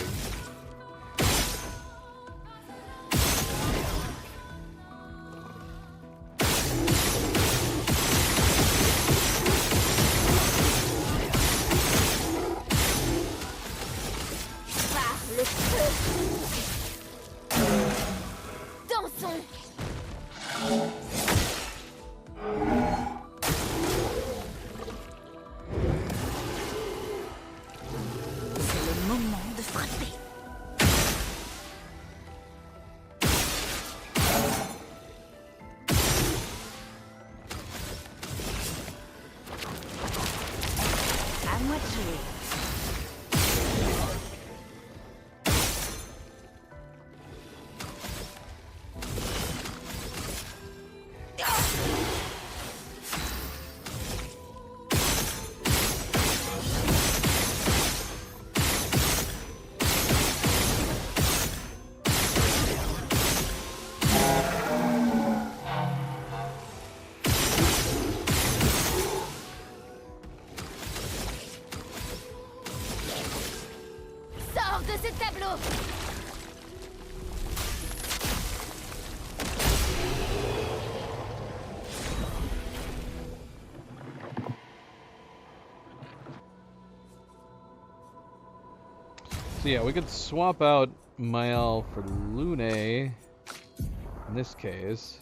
Par le feu. frapper. À moi de jouer. Sors de ce tableau! So yeah, we could swap out Mael for Lune in this case.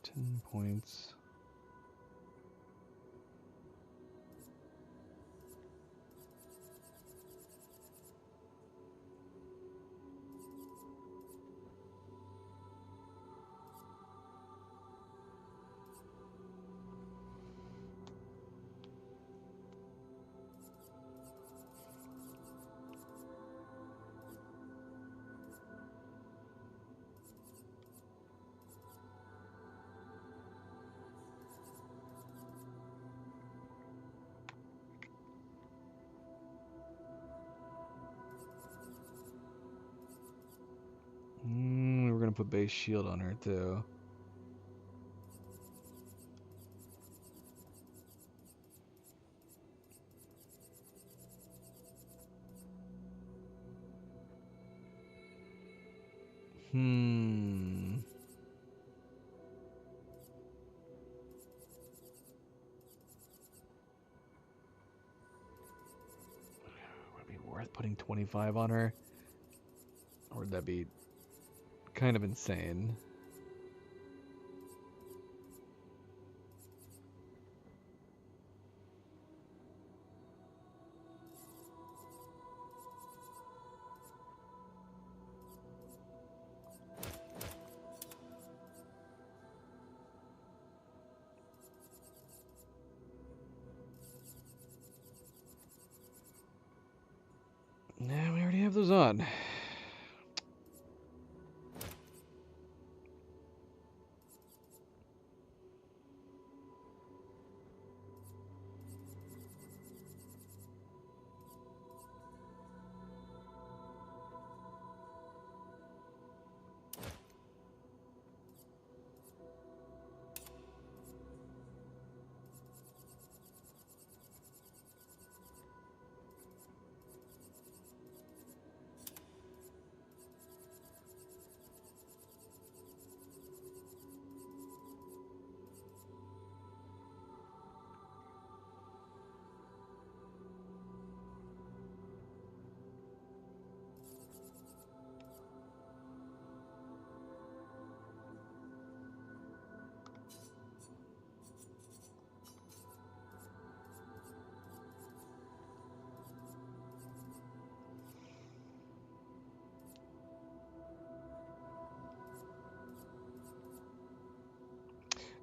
10 points. We're gonna put base shield on her too. Would it be worth putting 25 on her? Or would that be kind of insane? Nah, we already have those on.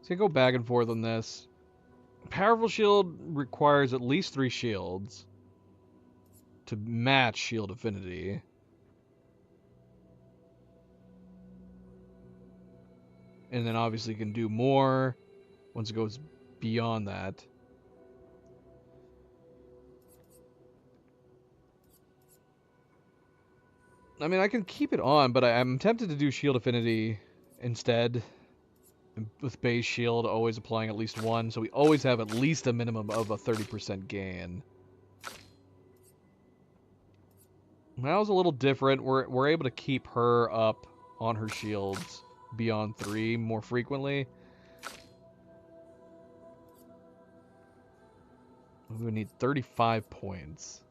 So you go back and forth on this. Powerful shield requires at least 3 shields to match shield affinity. And then obviously you can do more once it goes beyond that. I mean, I can keep it on, but I'm tempted to do shield affinity instead. With base shield always applying at least 1, so we always have at least a minimum of a 30% gain. Mal's a little different. We're able to keep her up on her shields beyond 3 more frequently. We would need 35 points.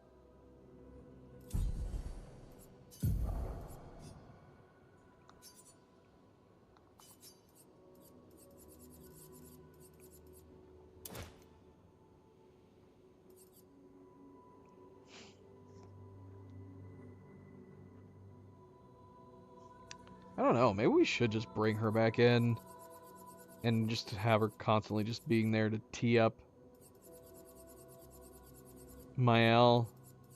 don't know. Maybe we should just bring her back in and just have her constantly just being there to tee up Mael.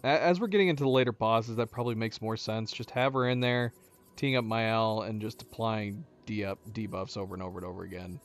As we're getting into the later bosses, that probably makes more sense. Just have her in there, teeing up Mael, and just applying debuffs over and over and over again.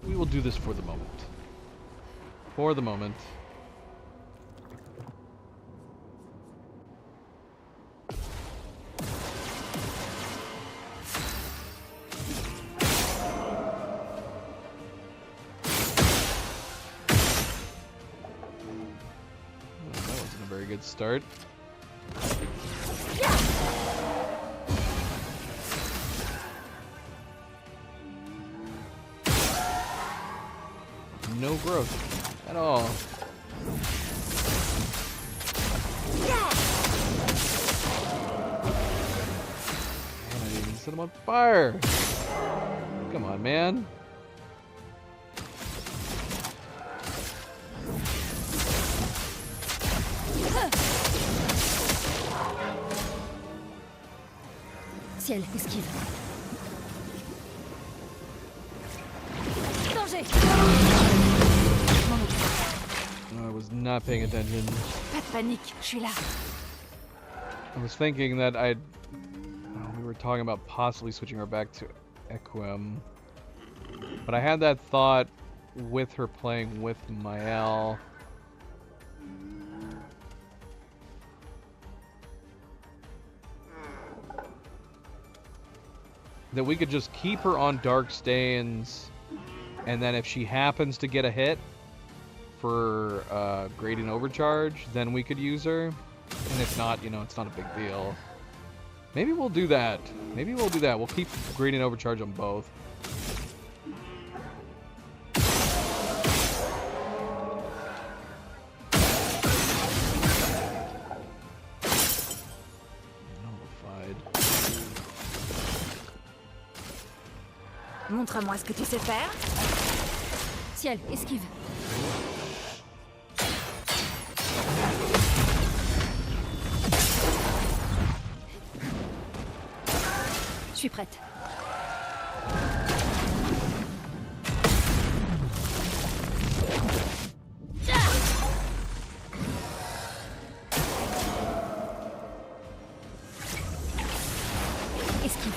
We will do this for the moment. For the moment. Well, that wasn't a very good start. No growth at all. Man, I didn't even set him on fire. Come on, man. Ciel, esquive. Danger! I was not paying attention. Pas de panique, je suis là. I was thinking that we were talking about possibly switching her back to Equim. But I had that thought with her playing with Mael. That we could just keep her on Darkstains, and then if she happens to get a hit for Gradient Overcharge, then we could use her. And if not, you know, it's not a big deal. Maybe we'll do that. Maybe we'll do that. We'll keep Gradient Overcharge on both. Montre-moi ce que tu sais faire. Ciel, esquive. Je suis prête. Esquive.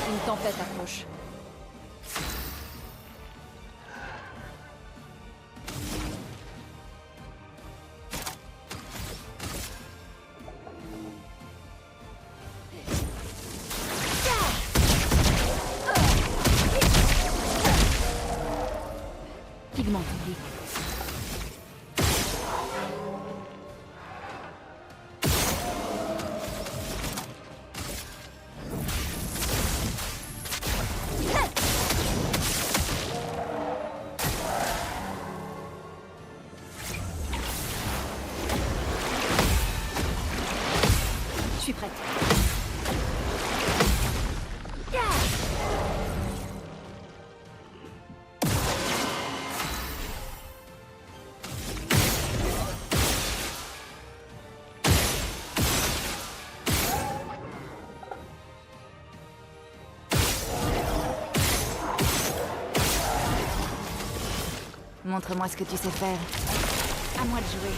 Une tempête approche. Pigment public. Je suis prête. Montre-moi ce que tu sais faire. À moi de jouer.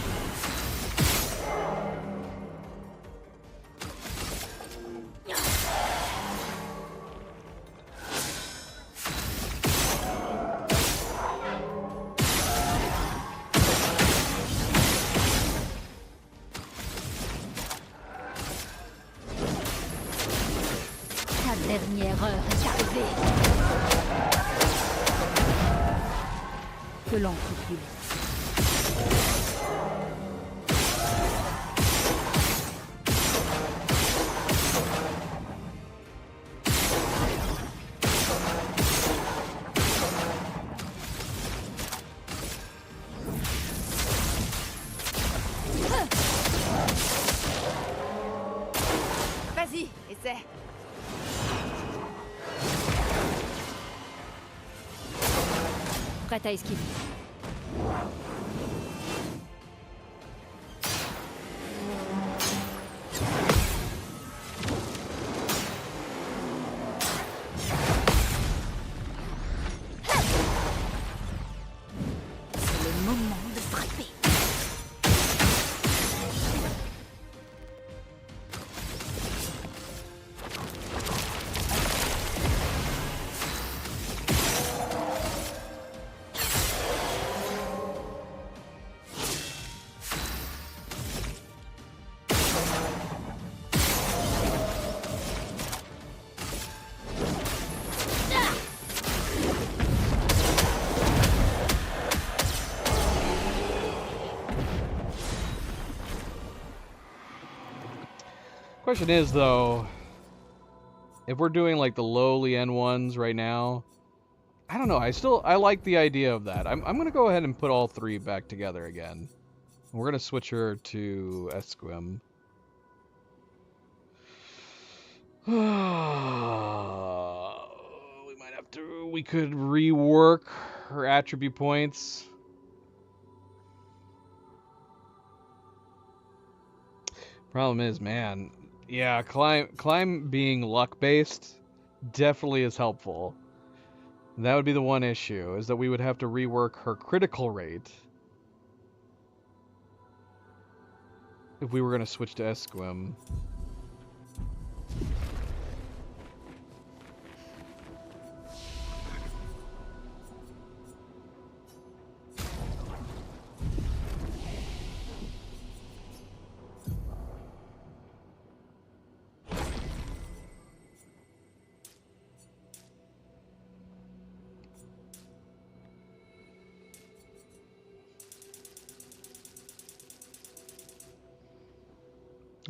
Que l'encre coule. Vas-y, essaie. Prête à esquiver. C'est le moment de frapper. Question is though, if we're doing like the lowly end ones right now, I don't know. I like the idea of that. I'm gonna go ahead and put all three back together again. We're gonna switch her to Esquim. We might have to. We could rework her attribute points. Problem is, man. Yeah, climb being luck-based definitely is helpful. That would be the one issue, is that we would have to rework her critical rate if we were going to switch to Esquim.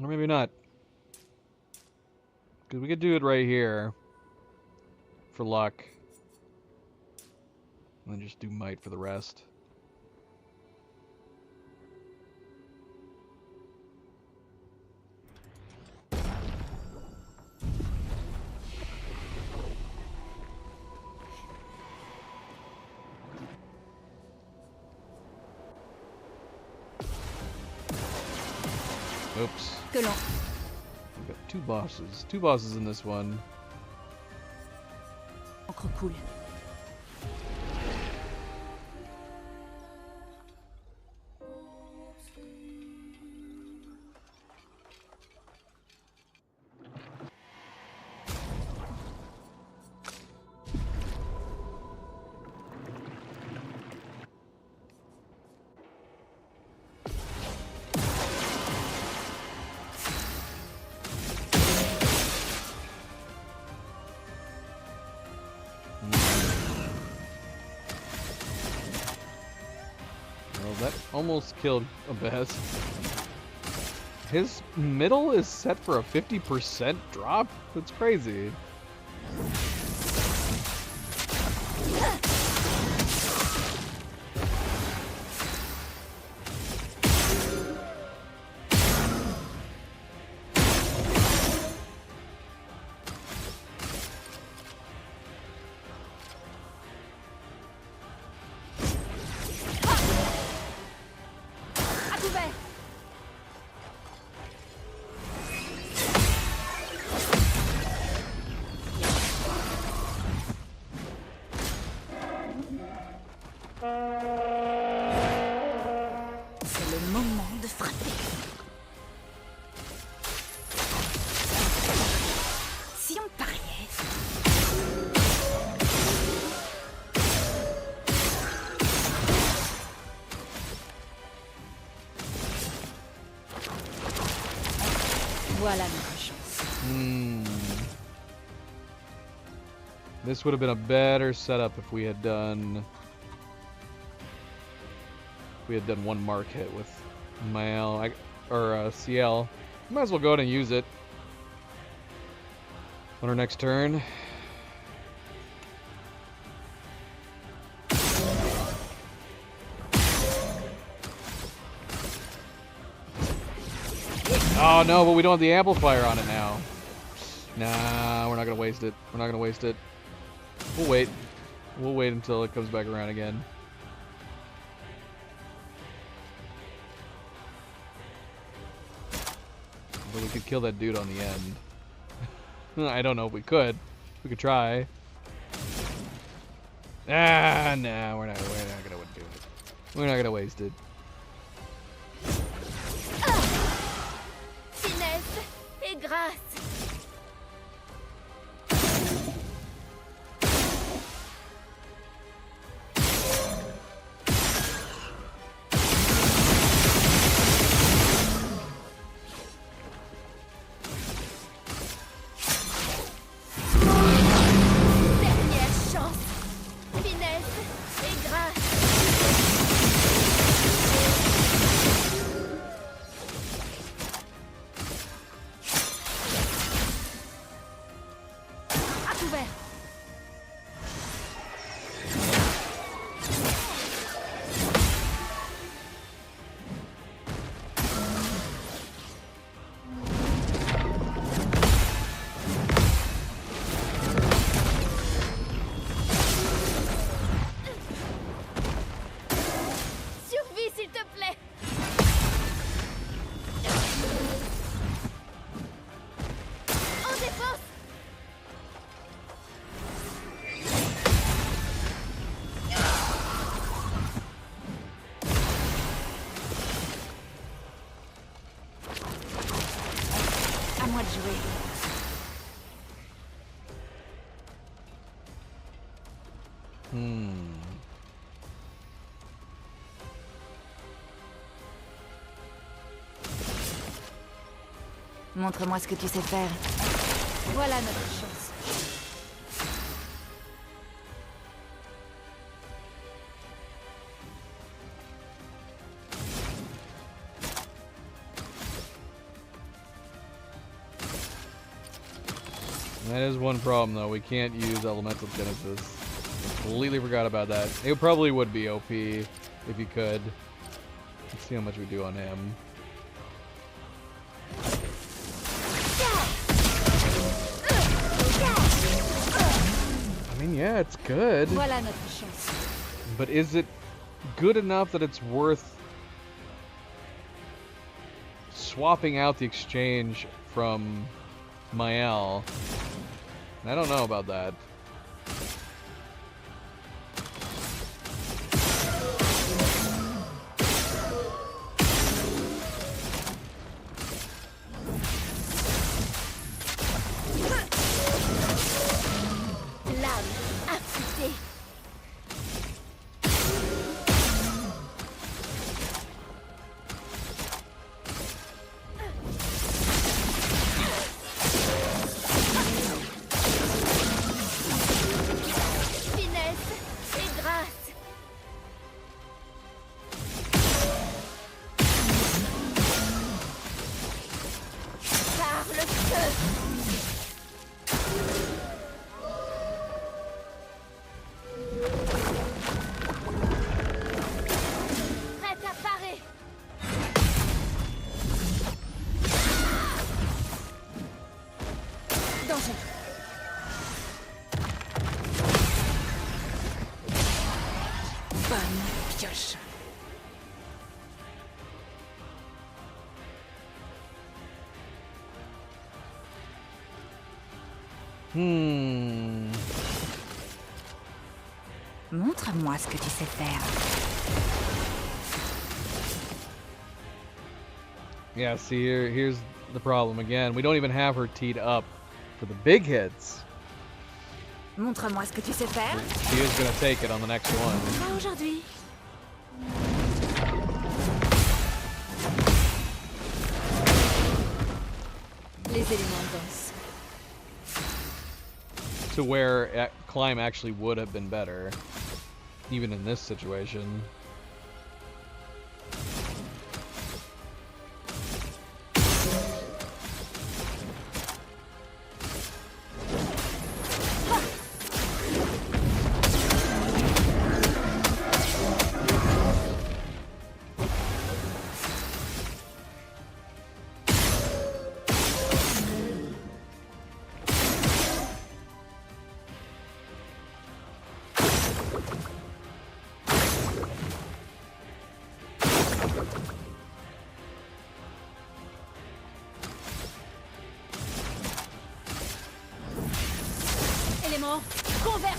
Or maybe not. Because we could do it right here for luck. And then just do might for the rest. Oops. Que l'on... We've got two bosses. Two bosses in this one. Encre coule. That almost killed Abez. His middle is set for a 50% drop? That's crazy. C'est le moment de frapper. Si on pariait... Voilà notre chance. This would have been a better setup if we had done we had done one mark hit with Mael or CL. Might as well go ahead and use it on our next turn. Oh no, but we don't have the amplifier on it now. Nah, we're not gonna waste it. We're not gonna waste it. We'll wait. We'll wait until it comes back around again. But we could kill that dude on the end. I don't know if we could. We could try. Ah, nah, we're not gonna do it. We're not gonna waste it. Finesse et grâce. Montre-moi ce que tu sais faire. Voilà notre chance. That is one problem, though. We can't use Elemental Genesis. Completely forgot about that. It probably would be OP if you could. Let's see how much we do on him. I mean, yeah, it's good. Voilà notre chance. But is it good enough that it's worth swapping out the exchange from Mael? I don't know about that. Montre-moi ce que tu sais faire. Yeah, see, here's the problem again. We don't even have her teed up for the big hits. Montre-moi ce que tu sais faire. She is gonna take it on the next one. Pas aujourd'hui. Les éléments dansent. To where climb actually would have been better, even in this situation.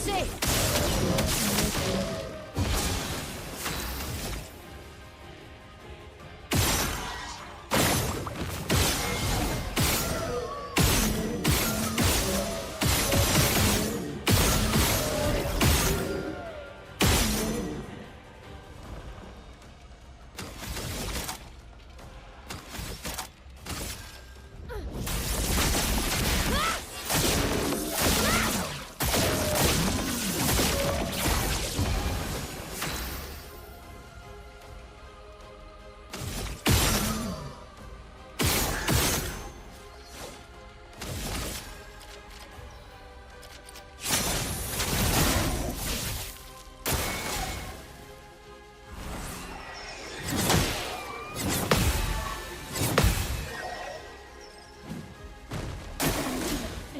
Cherchez!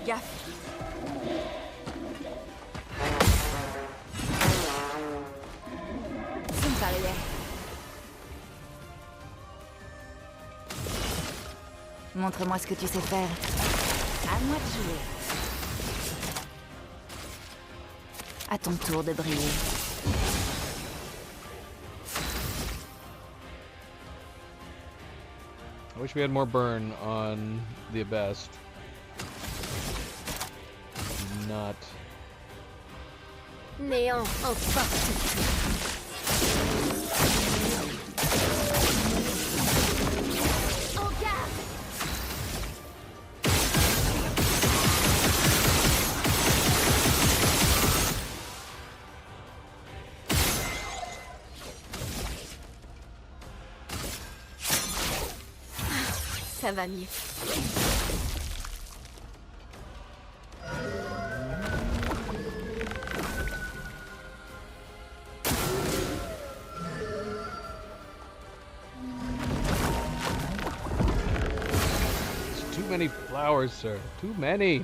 Gaffe. C'est une barrière. Montre-moi ce que tu sais faire. À moi de jouer. À ton tour de briller. I wish we had more burn on the best. Not. Néant emporte tout. En garde! Ça va mieux. Too many flowers, sir. Too many.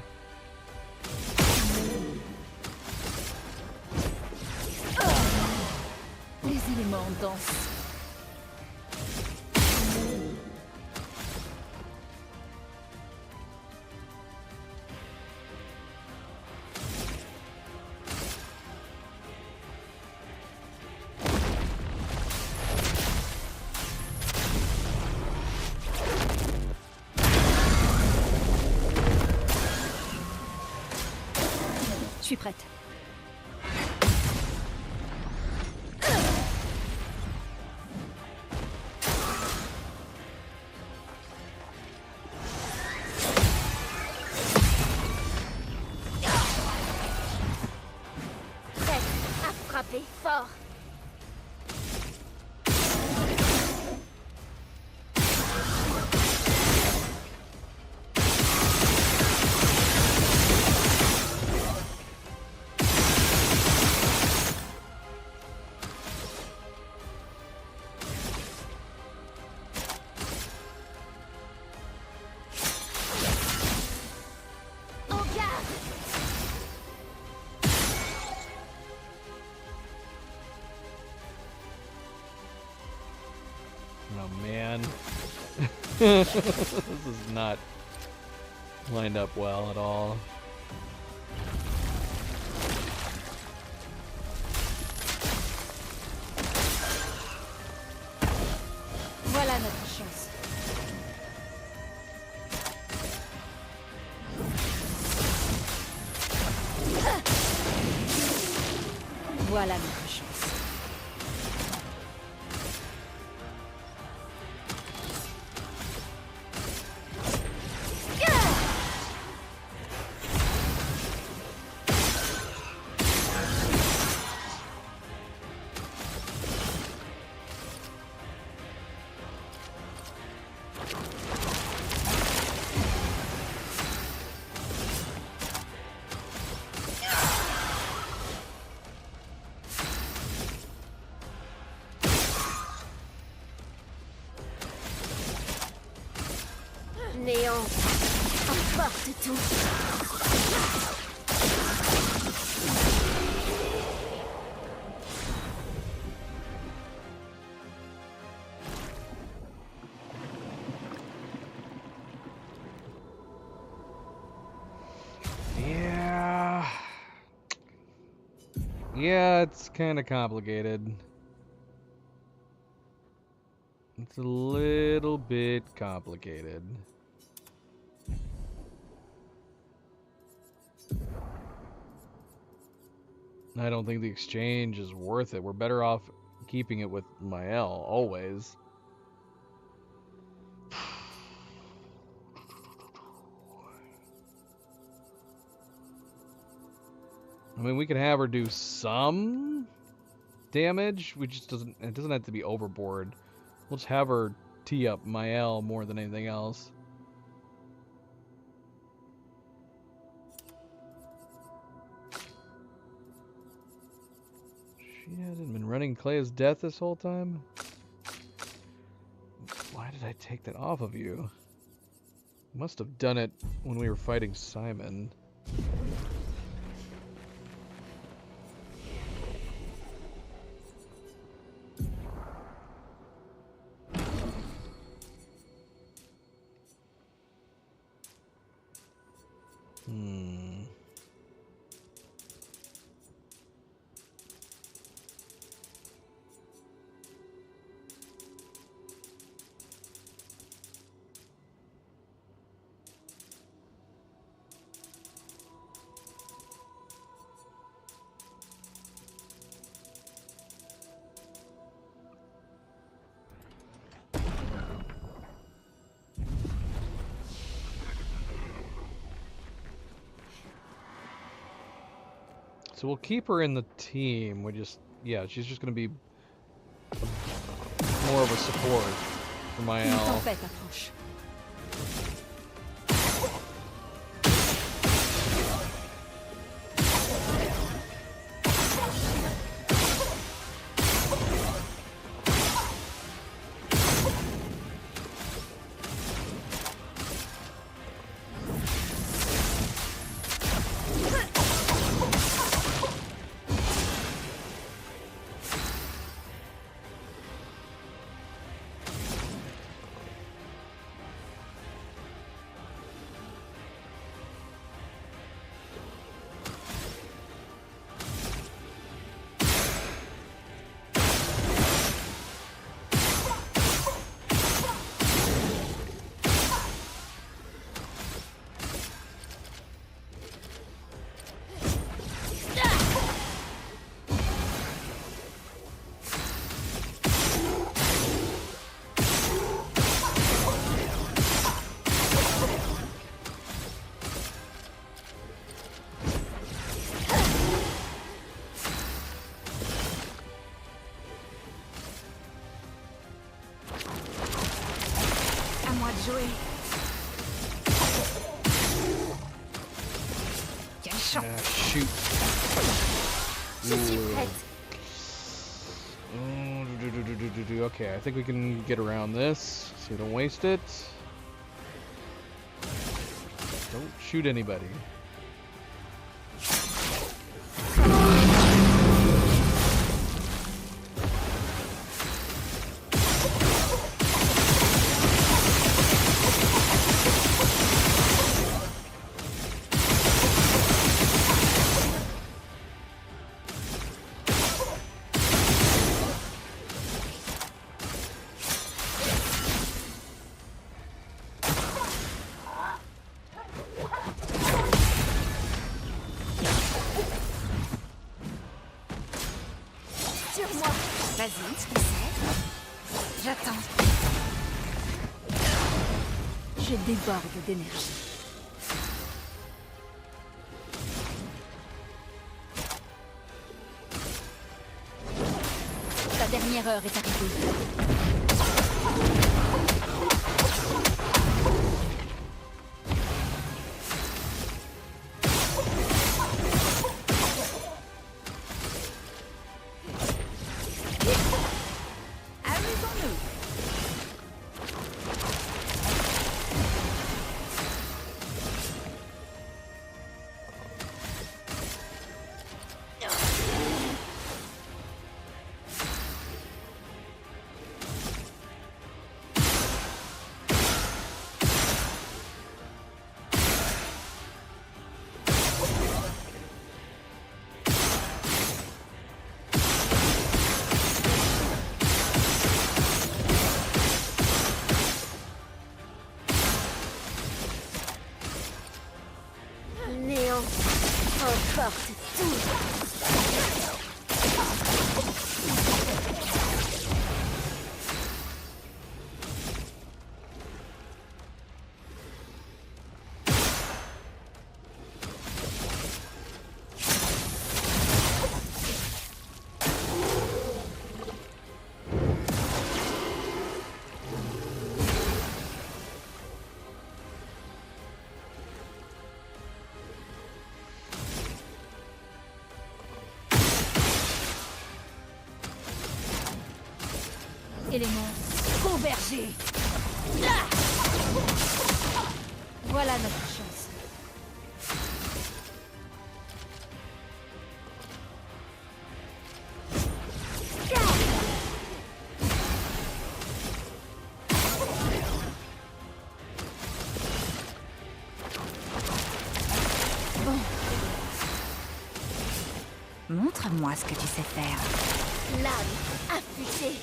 Les éléments dansent. Je suis prête. Prête à frapper fort. En garde! Oh man. This is not lined up well at all. Voilà notre chance. Voilà notre chance. Néant emporte tout. Yeah. Yeah, it's kind of complicated. It's a little bit complicated. I don't think the exchange is worth it. We're better off keeping it with Mael, always. I mean, we could have her do some damage. We just it doesn't have to be overboard. We'll just have her tee up Mael more than anything else. She hadn't been running Clea's death this whole time? Why did I take that off of you? Must have done it when we were fighting Simon. So we'll keep her in the team. We just, yeah, she's just going to be more of a support for Mael. Shoot. Okay, I think we can get around this. So we don't waste it. Don't shoot anybody. Je déborde d'énergie. Ta dernière heure est arrivée. Éléments, convergez. Ah, voilà notre chance. Montre-moi ce que tu sais faire. Lame affûtée.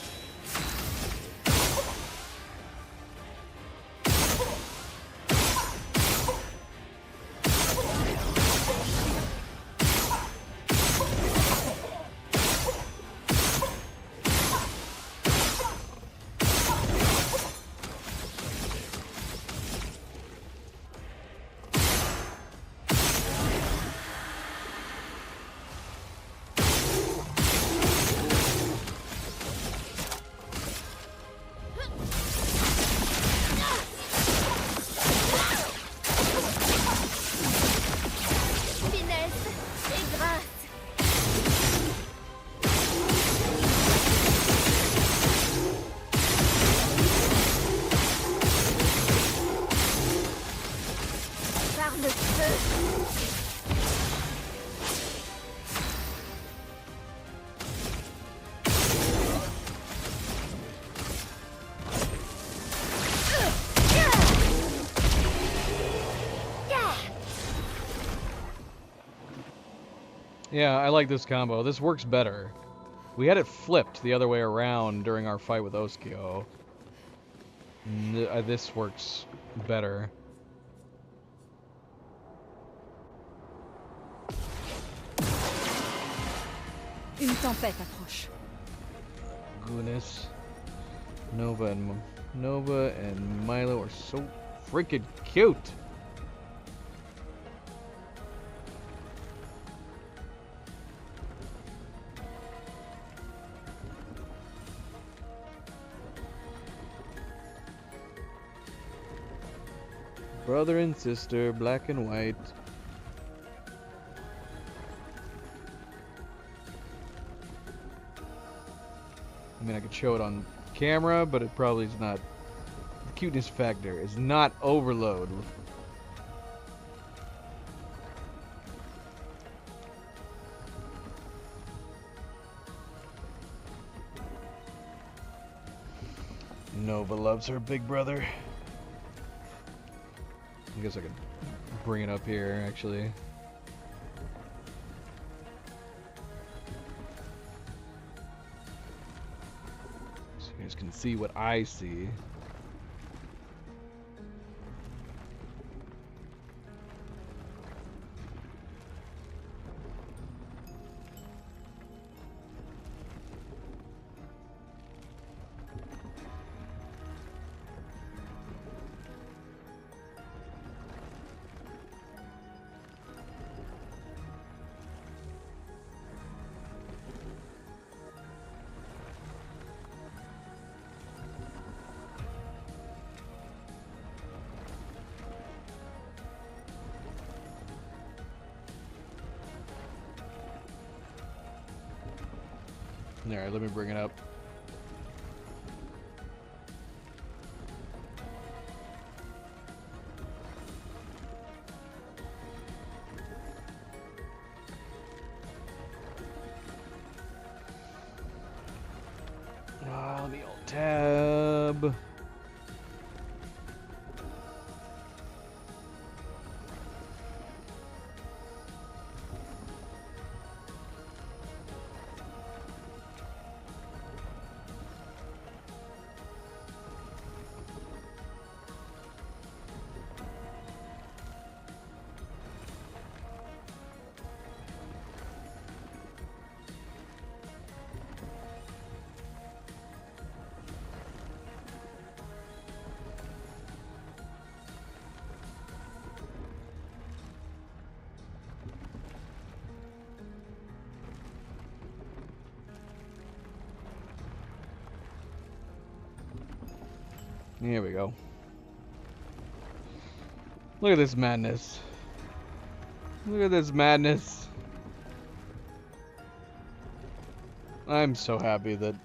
Yeah, I like this combo. This works better. We had it flipped the other way around during our fight with Oskio. This works better. Une tempête approche. Goodness. Nova and Milo are so freaking cute. Brother and sister, black and white. I mean, I could show it on camera, but it probably is not. The cuteness factor is not overload. Nova loves her big brother. I guess I could bring it up here, actually. So you guys can see what I see. There, let me bring it up. Let me alt tab. Here we go. Look at this madness. Look at this madness. I'm so happy that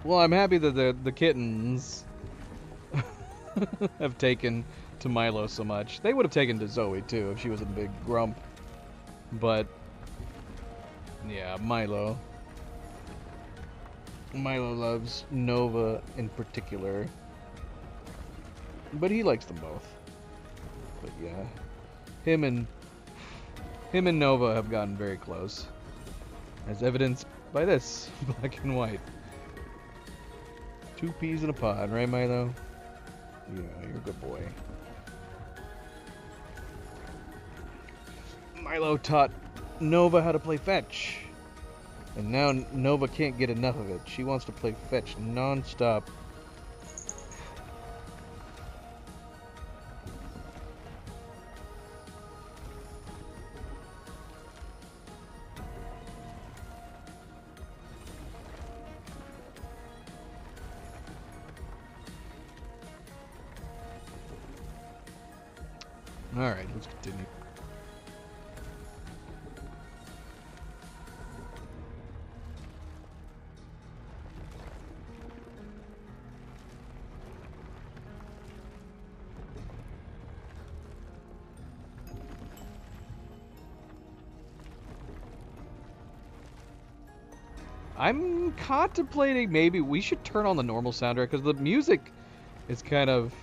Well, I'm happy that the kittens have taken to Milo so much. They would have taken to Zoe too if she was a big grump. But yeah, Milo. Milo loves Nova in particular. But he likes them both. But yeah, him and Nova have gotten very close, as evidenced by this black and white. 2 peas in a pod, right, Milo? Yeah, you're a good boy. Milo taught Nova how to play fetch, and now Nova can't get enough of it. She wants to play fetch non-stop. Alright, let's continue. I'm contemplating maybe we should turn on the normal soundtrack because the music is kind of...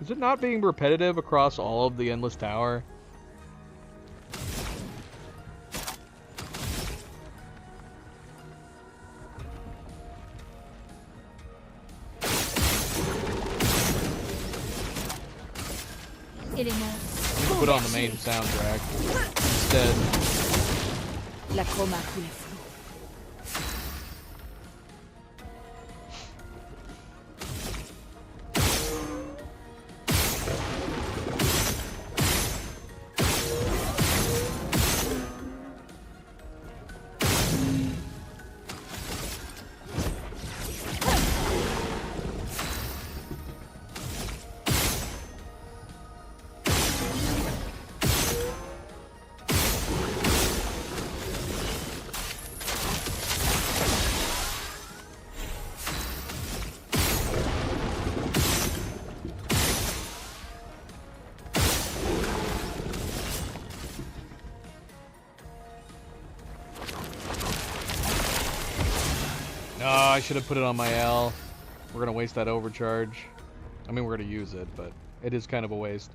Is it not being repetitive across all of the Endless Tower? Elena, Put on the main soundtrack instead. La chroma coule à flot. No, I should have put it on my L. We're gonna waste that overcharge. I mean, we're gonna use it, but it is kind of a waste.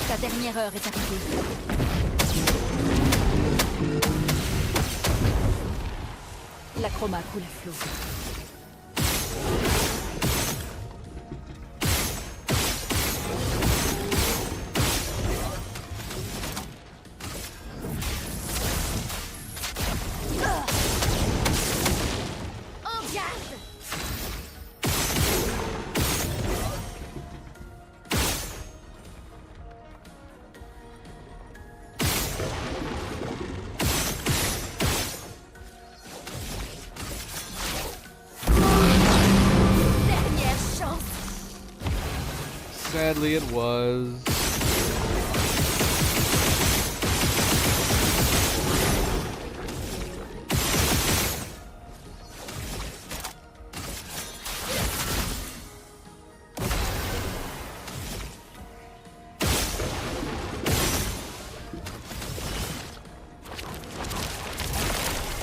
Ta dernière heure est arrivée. La chroma coule à flot. En garde! Sadly, it was.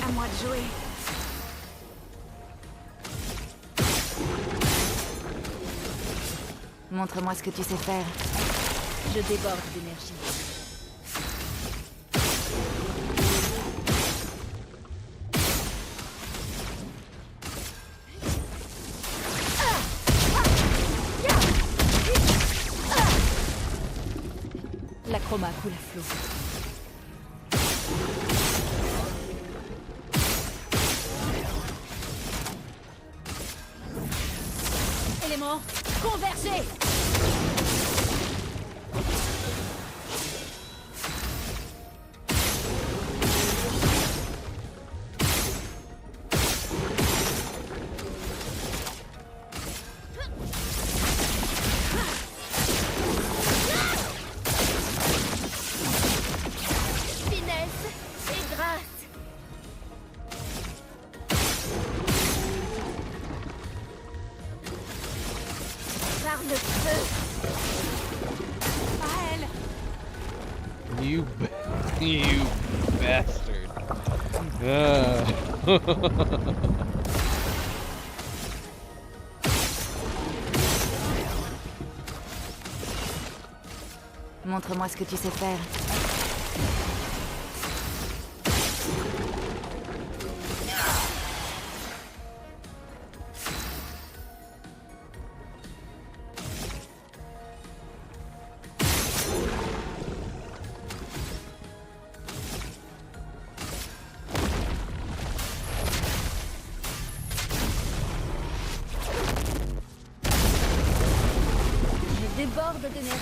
À moi de jouer. Montre-moi ce que tu sais faire. Je déborde d'énergie. La chroma coule à flot. Éléments, convergez! you bastard. Montre-moi ce que tu sais faire. Je déborde d'énergie.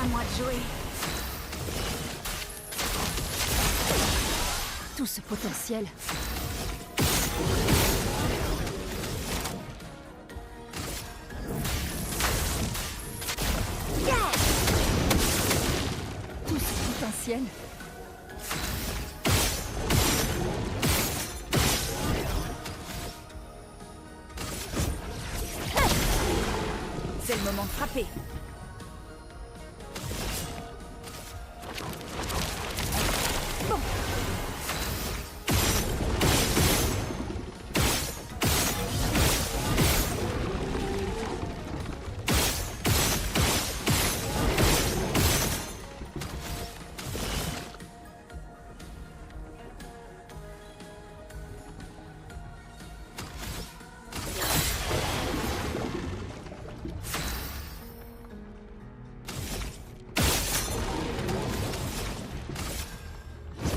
À moi de jouer. Tout ce potentiel. Tout ce potentiel. C'est le moment de frapper.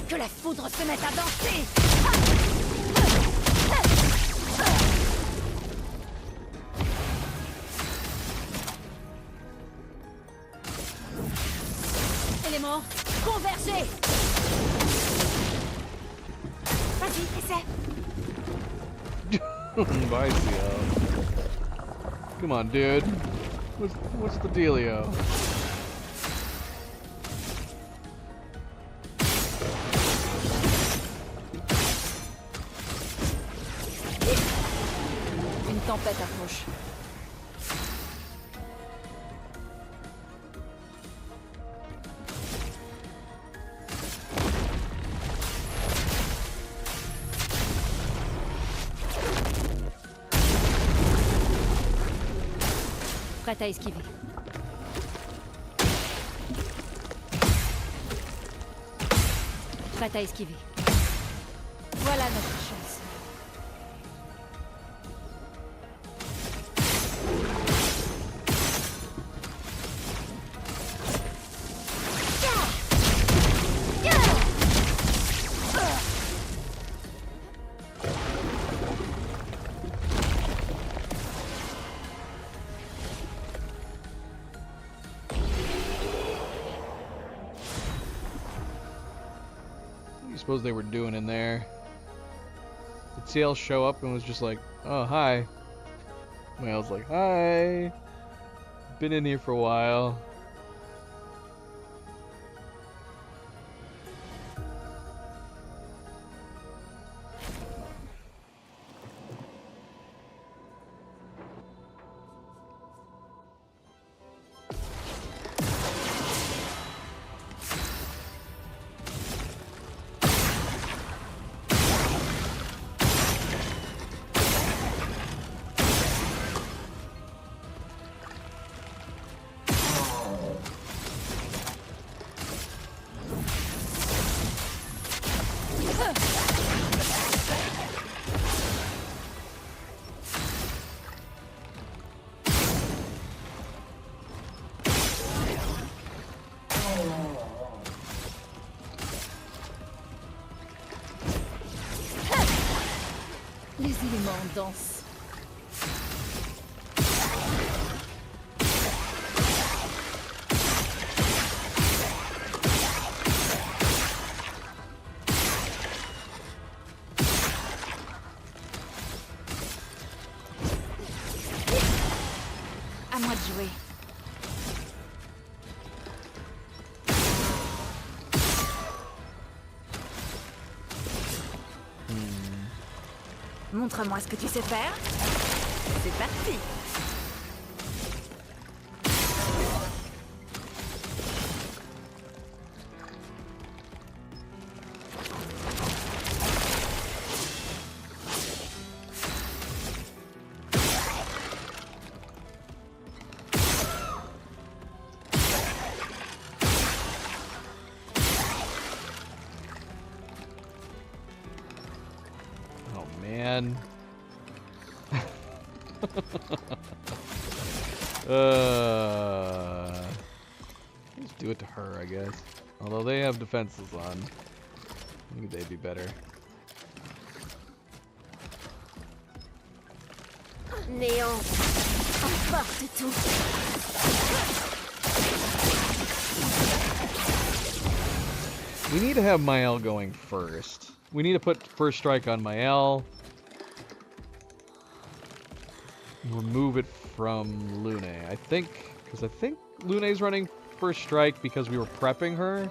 Que la foudre se mette à danser. Éléments, convergez. Vas-y, essaie. Bye, Theo. Come on, dude. What's the dealio? Une tempête approche. Prête à esquiver. Prête à esquiver. Voilà notre chance. What do you suppose they were doing in there? Did CL show up and was just like, oh, hi. I was like, hi. Been in here for a while. Les éléments dansent. Montre-moi ce que tu sais faire. C'est parti. Man. Let's do it to her, I guess. Although they have defenses on. Maybe they'd be better. Néant, emporte tout. We need to have Mael going first. We need to put first strike on Mael. Remove it from Lune. I think, because I think Lune's running first strike because we were prepping her.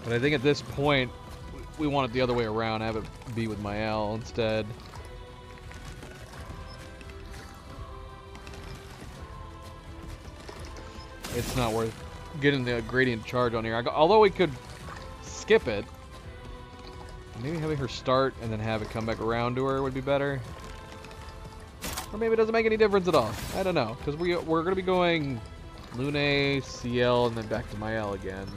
But I think at this point, we want it the other way around. Have it be with Mael instead. It's not worth getting the gradient charge on here. Although we could skip it. Maybe having her start and then have it come back around to her would be better. Or maybe it doesn't make any difference at all. I don't know. Because we're going to be going Lune, CL, and then back to Mael again.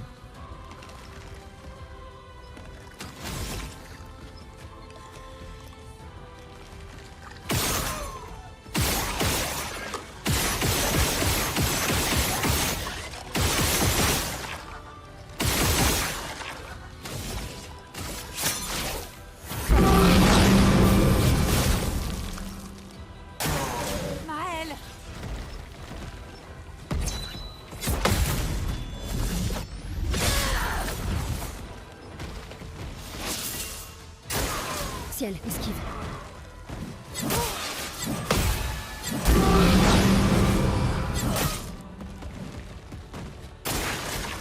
Ciel, esquive.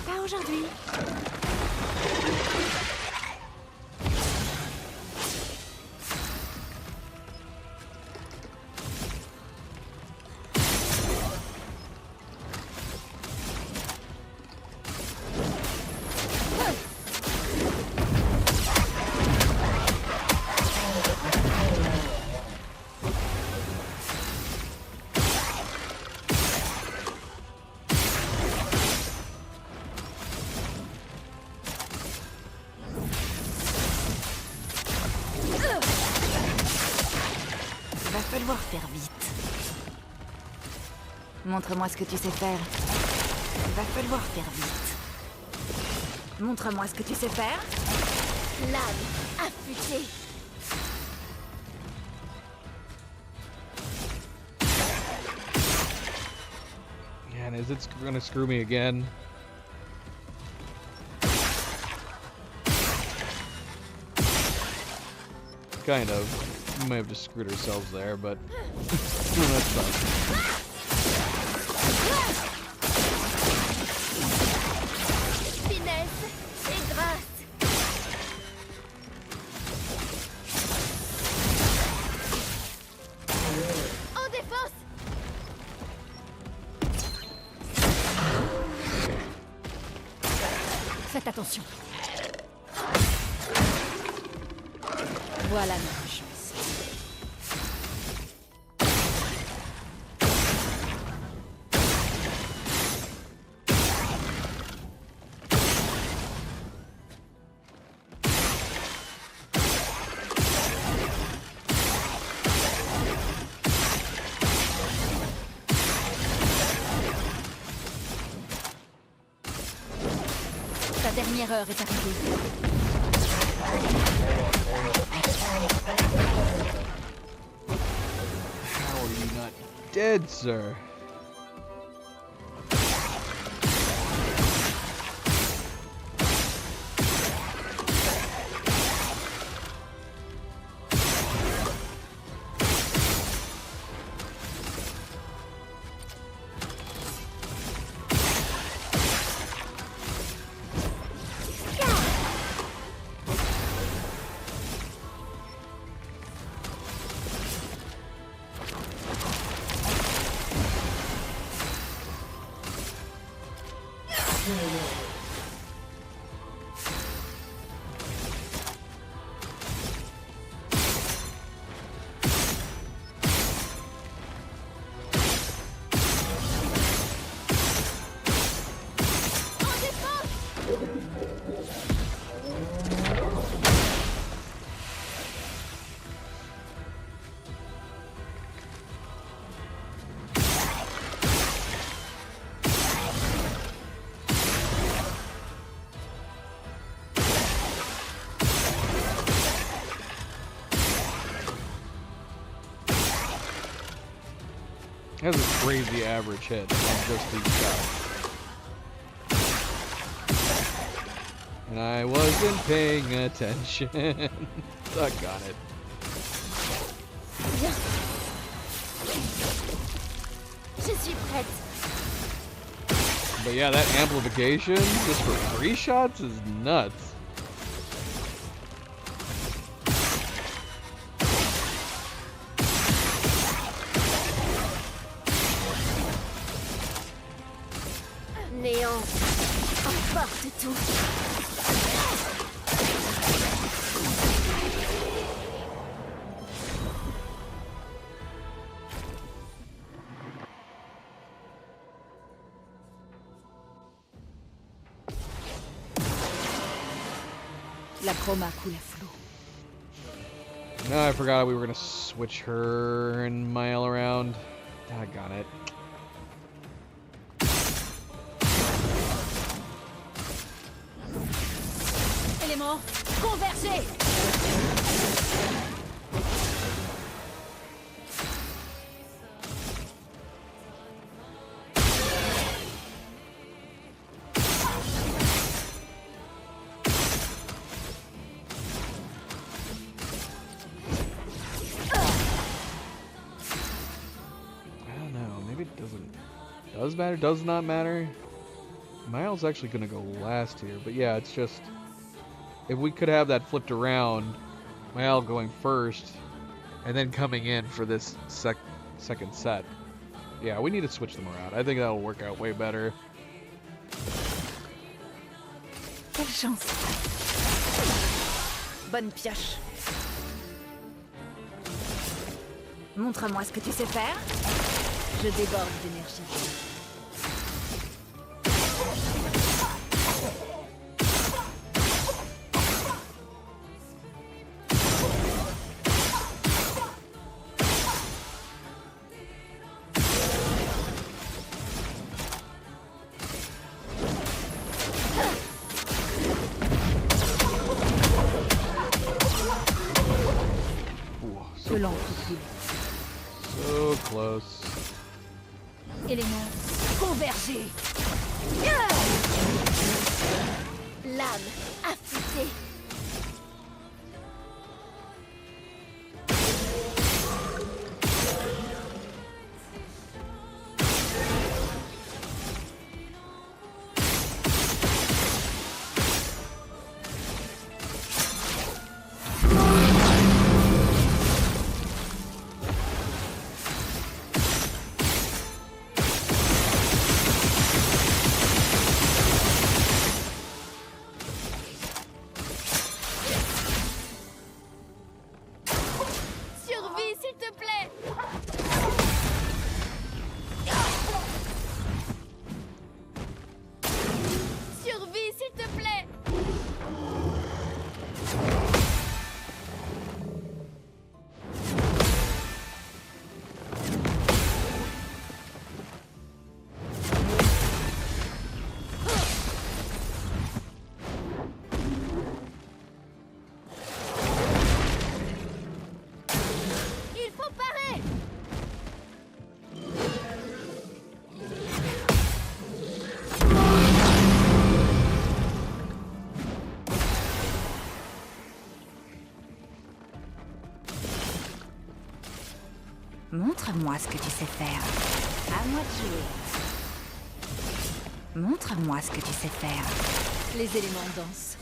Pas aujourd'hui. Va falloir faire vite. Montre-moi ce que tu sais faire. Va falloir faire vite. Montre-moi ce que tu sais faire. Lame affûtée. Man, is it gonna screw me again? Kind of. We may have just screwed ourselves there, but that's fine. Finesse et grâce. En défense. Faites attention. Voilà notre chance. Ta dernière heure est arrivée. How are you not dead, sir? That's a crazy average hit on just these guys. And I wasn't paying attention. Suck on it. Viens. Je suis prête. But yeah, that amplification just for 3 shots is nuts. Néant. Emporte tout. La chroma coule à flot. No, I forgot we were gonna switch her and Mael around. Doggone it. Éléments, convergez! Does matter, does not matter. Miles actually gonna go last here, but yeah, it's just if we could have that flipped around, Miles going first and then coming in for this second set. Yeah, we need to switch them around. I think that'll work out way better. Quelle chance. Bonne pioche. Montre-moi ce que tu sais faire. Je déborde d'énergie. So close. Éléments, convergez! L'âme affûtée. Montre-moi ce que tu sais faire. À moi de jouer. Montre-moi ce que tu sais faire. Les éléments dansent.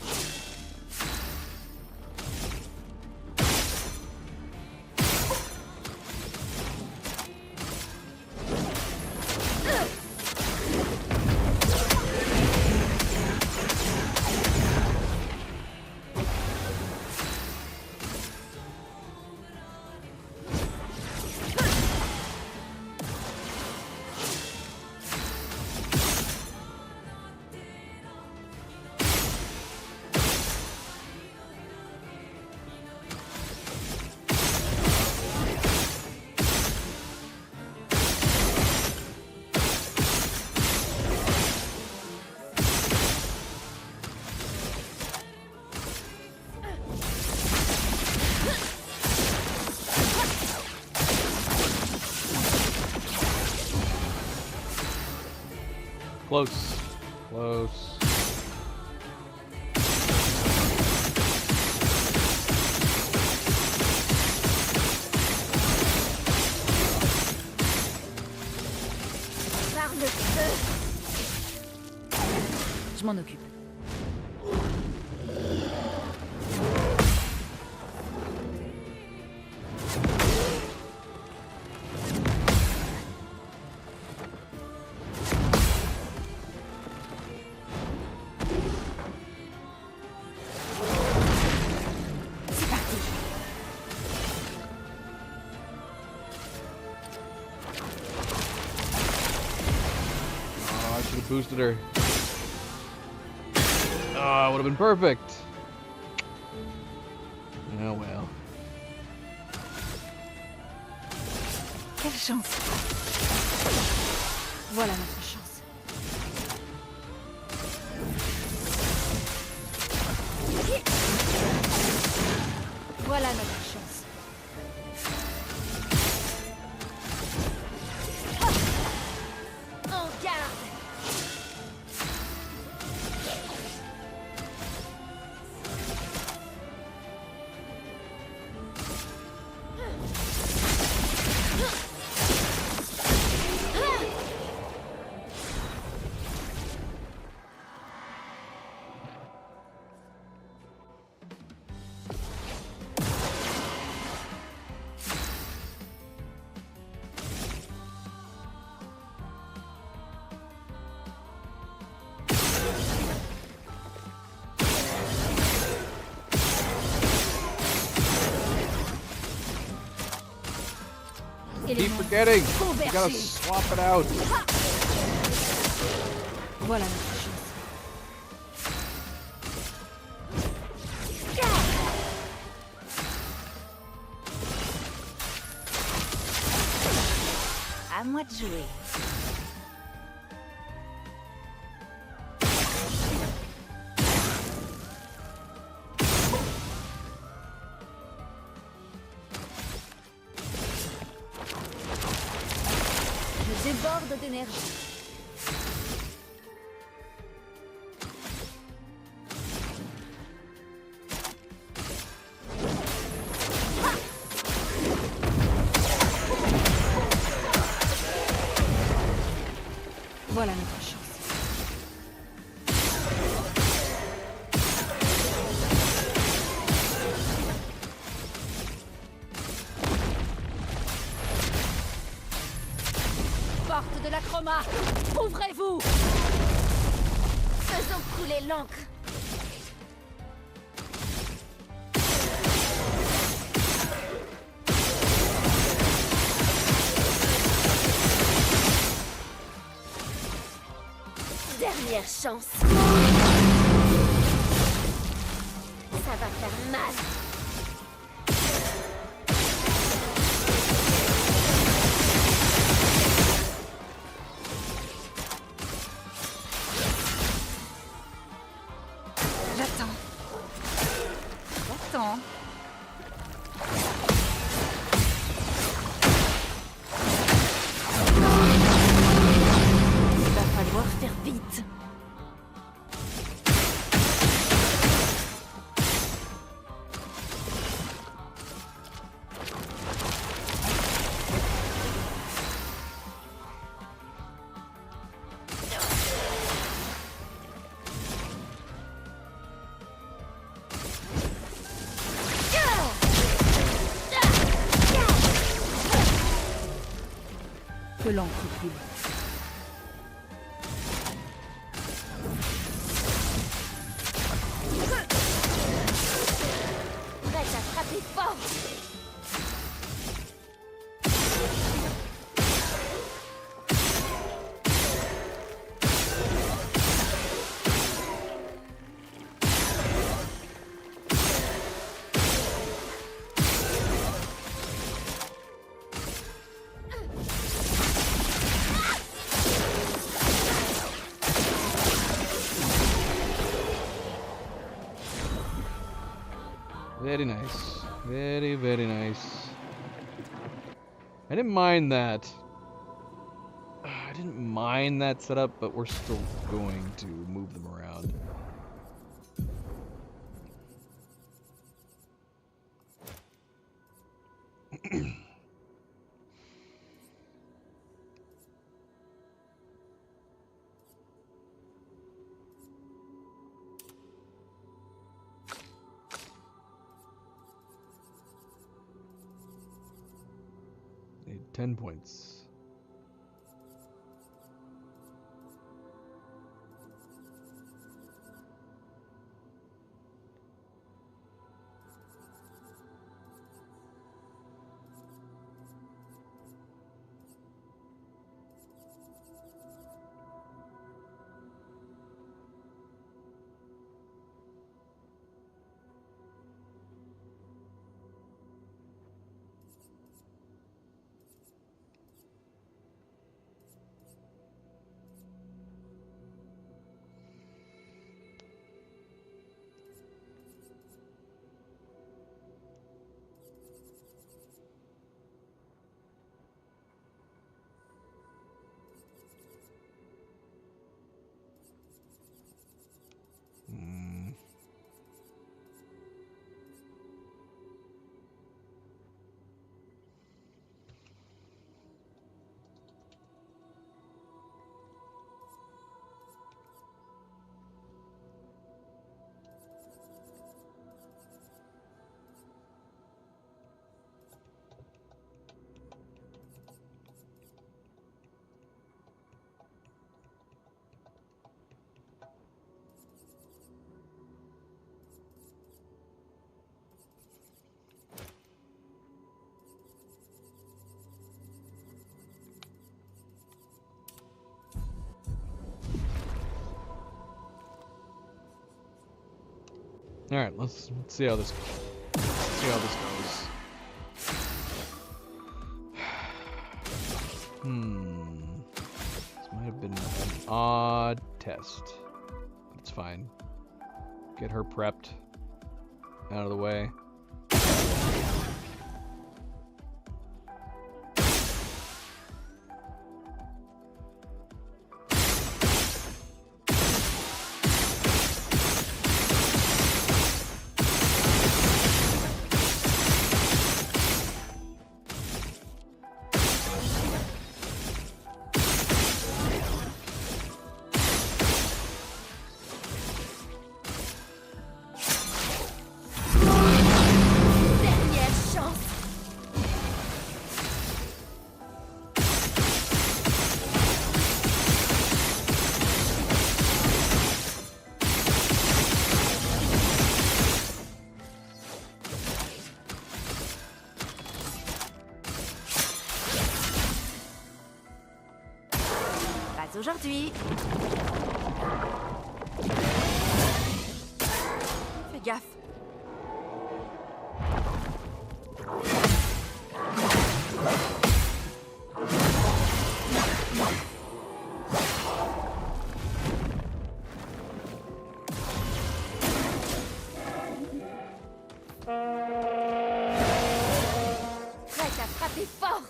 Close. Close. Par le feu. Je m'en occupe. C'est parti. Oh, I should have boosted her. Oh, it would have been perfect. Oh well. Quelle chance. Voilà notre chance. Voilà notre chance. En garde. Keep forgetting. You gotta swap it out. Voilà notre chance. À moi de jouer. Je déborde d'énergie. Voilà notre chance. Porte de la chroma. Ouvrez-vous. Faisons couler l'encre. Dernière chance. Ça va faire mal. J'attends. J'attends. Il va falloir faire vite. Que l'encre coule. Prête à frapper fort. Very nice. Very, very nice. I didn't mind that. I I didn't mind that setup, but we're still going to move them around. Need 10 points. All right, let's see how this goes. This might have been an odd test. It's fine. Get her prepped out of the way. Aujourd'hui. Fais gaffe. Prête à frapper fort.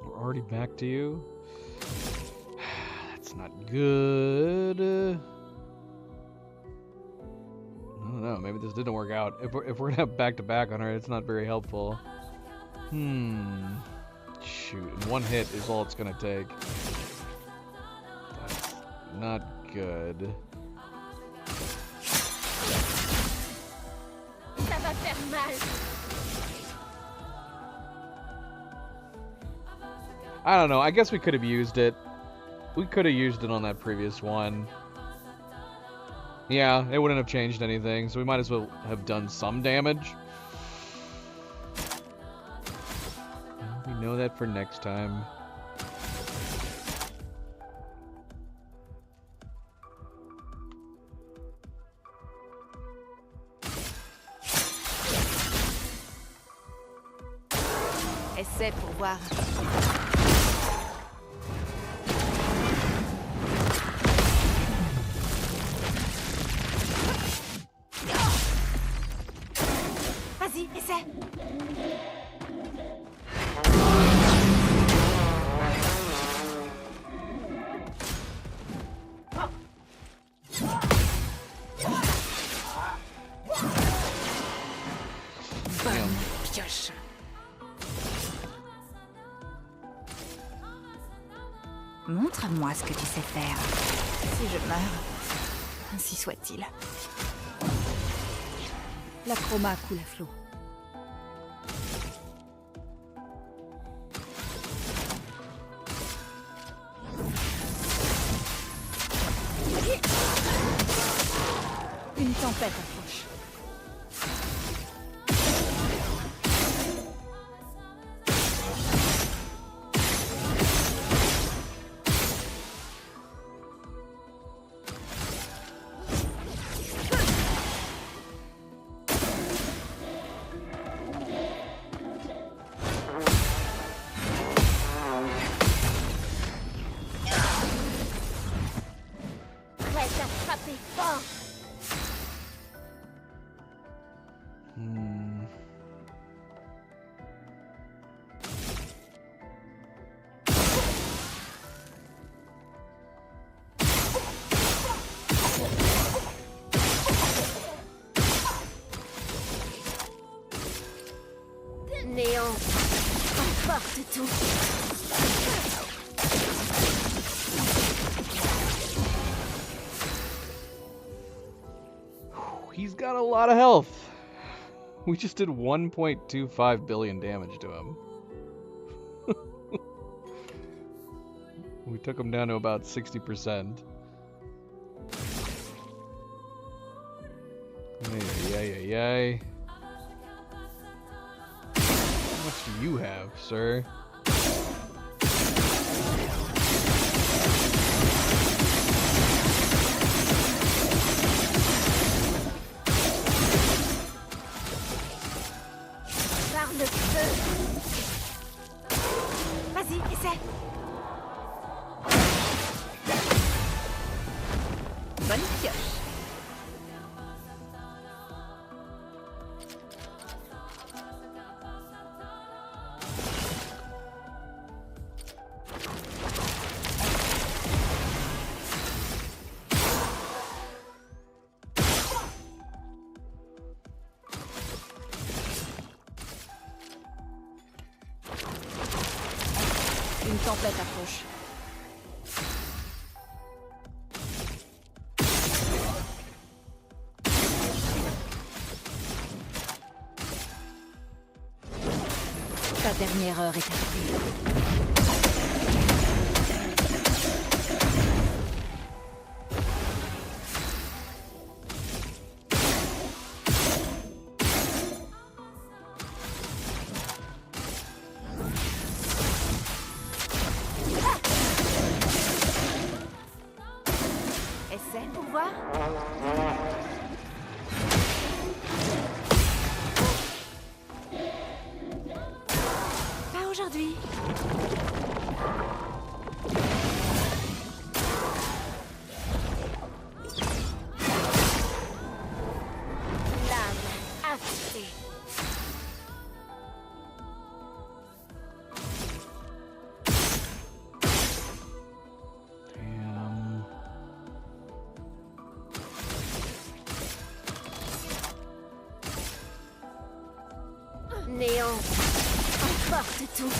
We're already back to you. That's not good. I don't know. Maybe this didn't work out. If we're gonna have back-to-back on her, it's not very helpful. Shoot. And one hit is all it's gonna take. That's not good. Ça va faire mal. I don't know. I guess we could have used it. We could have used it on that previous one. Yeah, it wouldn't have changed anything, so we might as well have done some damage. We know that for next time. Essaie pour voir. Vas-y, essaie. Montre-moi ce que tu sais faire. Si je meurs, ainsi soit-il. La chroma coule à flot. Une tempête approche. Prête à frapper fort. Néant, emporte tout. He's got a lot of health. We just did 1.25 billion damage to him. We took him down to about 60%. Yay. How much do you have, sir? Par le feu. Vas-y, essaie. Bonne pioche. Une tempête approche. Ta dernière heure est arrivée. Essaie pour voir. Pas aujourd'hui. Lame affûtée. Damn. Néant, emporte tout.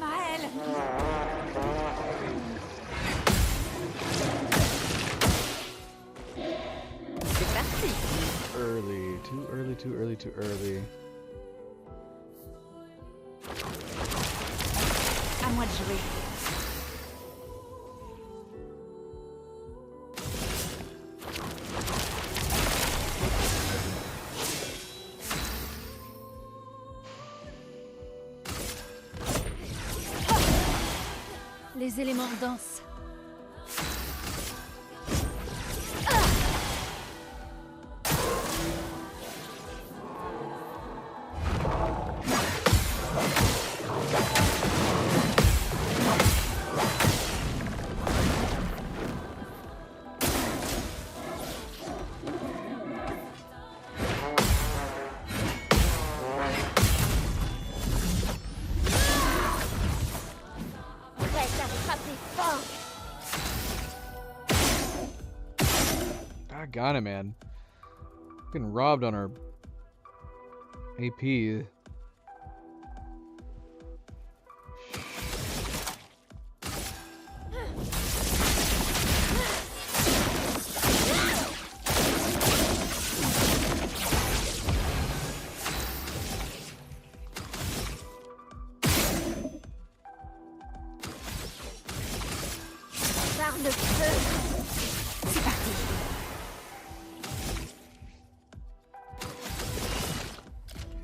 Maël! C'est parti! Too early. À moi de jouer. Les éléments dansent. got it, man. Getting robbed on our AP. Par le feu. C'est parti.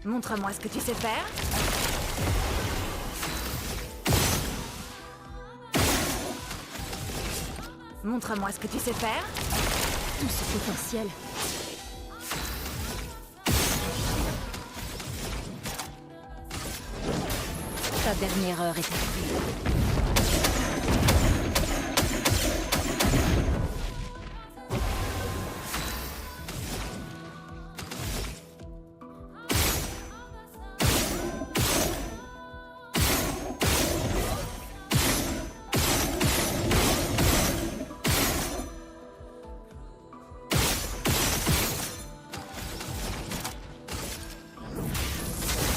Montre-moi ce que tu sais faire. Montre-moi ce que tu sais faire. Tout ce potentiel. Ta dernière heure est arrivée.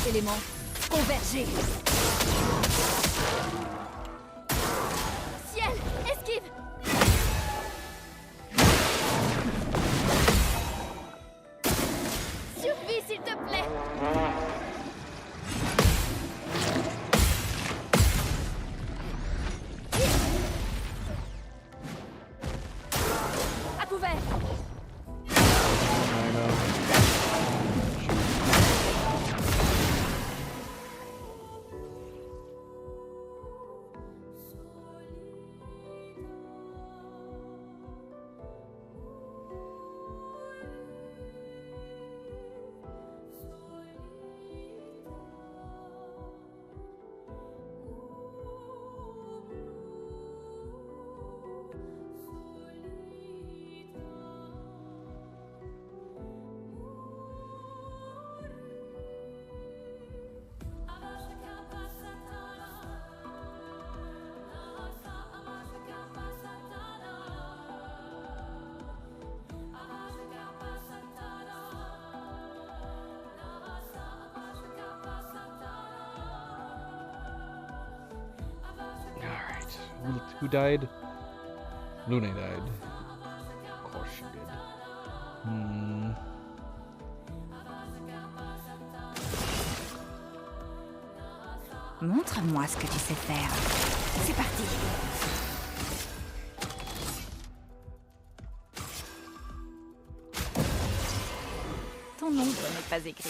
Éléments convergés. Ciel, esquive. Survie, s'il te plaît. À couvert. Who died? Lune died. Of course she did. Montre-moi ce que tu sais faire. C'est parti. Ton nom n'est pas écrit.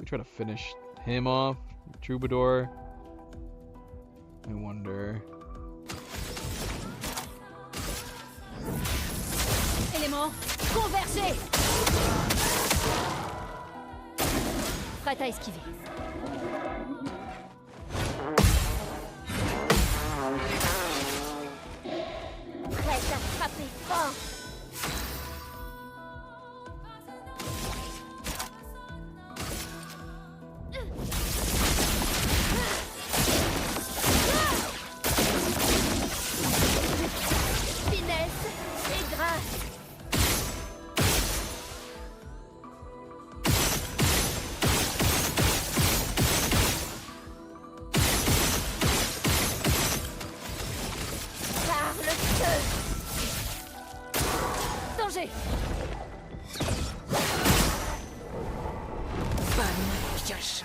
Try to finish him off, Troubadour. I wonder. Éléments convergés. Prête à esquiver. Prête à frapper fort. Bonne pioche.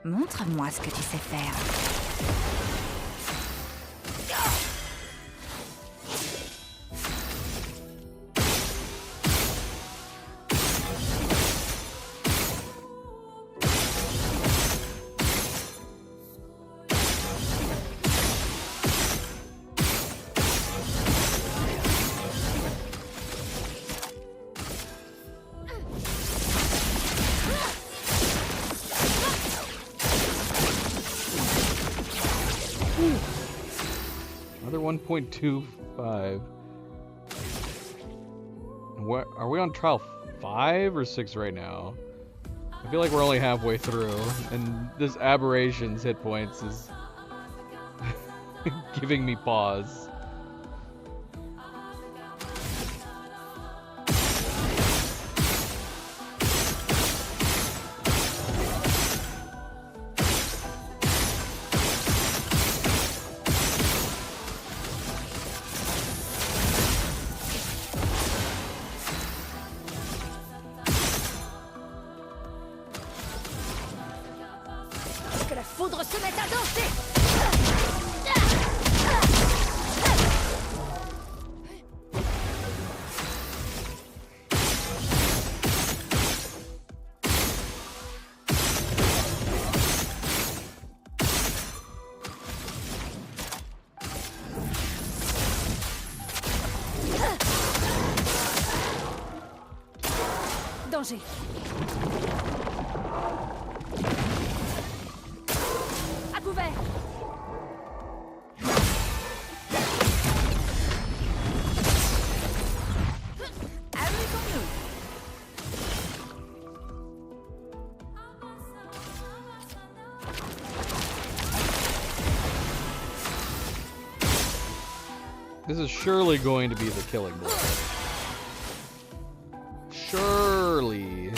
Montre-moi ce que tu sais faire. Another 1.25. What are we on trial 5 or 6 right now? I feel like we're only halfway through, and this aberration's hit points is giving me pause. Que la foudre se mette à danser! Danger! À couvert! Amusons-nous. This is surely going to be the killing blow. Surely.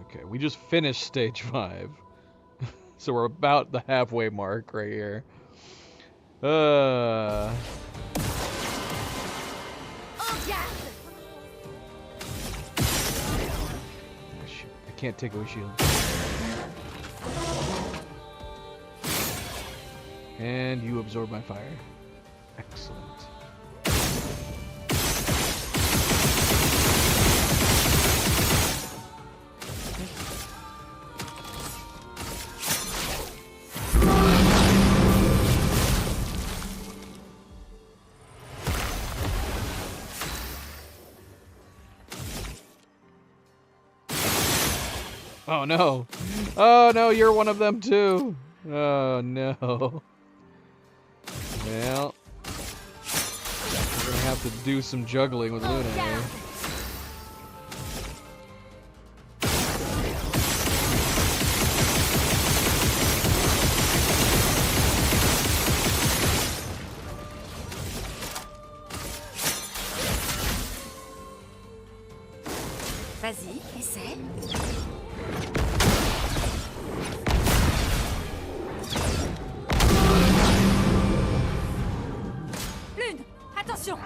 Okay, we just finished stage 5. So we're about the halfway mark right here. En garde! Oh, shoot. I can't take away shield. And you absorb my fire. Excellent. Oh no! Oh no, you're one of them too! Oh no. Well, we're gonna have to do some juggling with Luna here. Vas-y, essaie. Lune! Attention!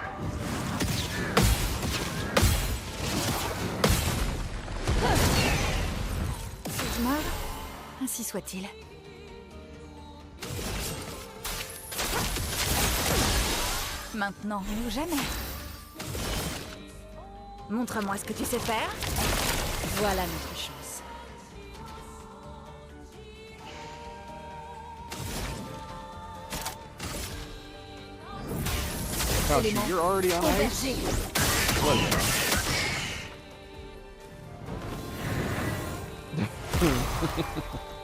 Si je meurs, ainsi soit-il. Maintenant ou jamais. Montre-moi ce que tu sais faire. Voilà notre chance. Oh shoot, you're already on ice? What?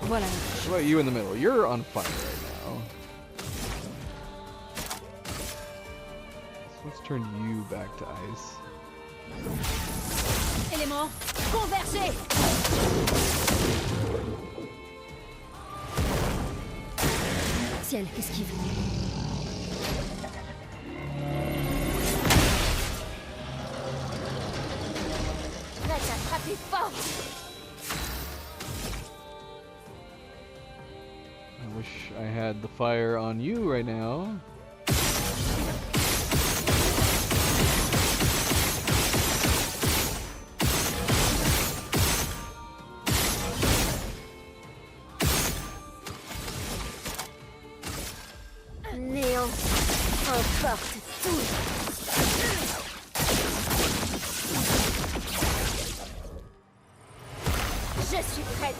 Voilà. What about you in the middle? You're on fire right now. So let's turn you back to ice. Élément, convergez! Ciel, esquive. Prête à frapper fort! I wish I had the fire on you right now. Néant, emporte tout! Je suis prête.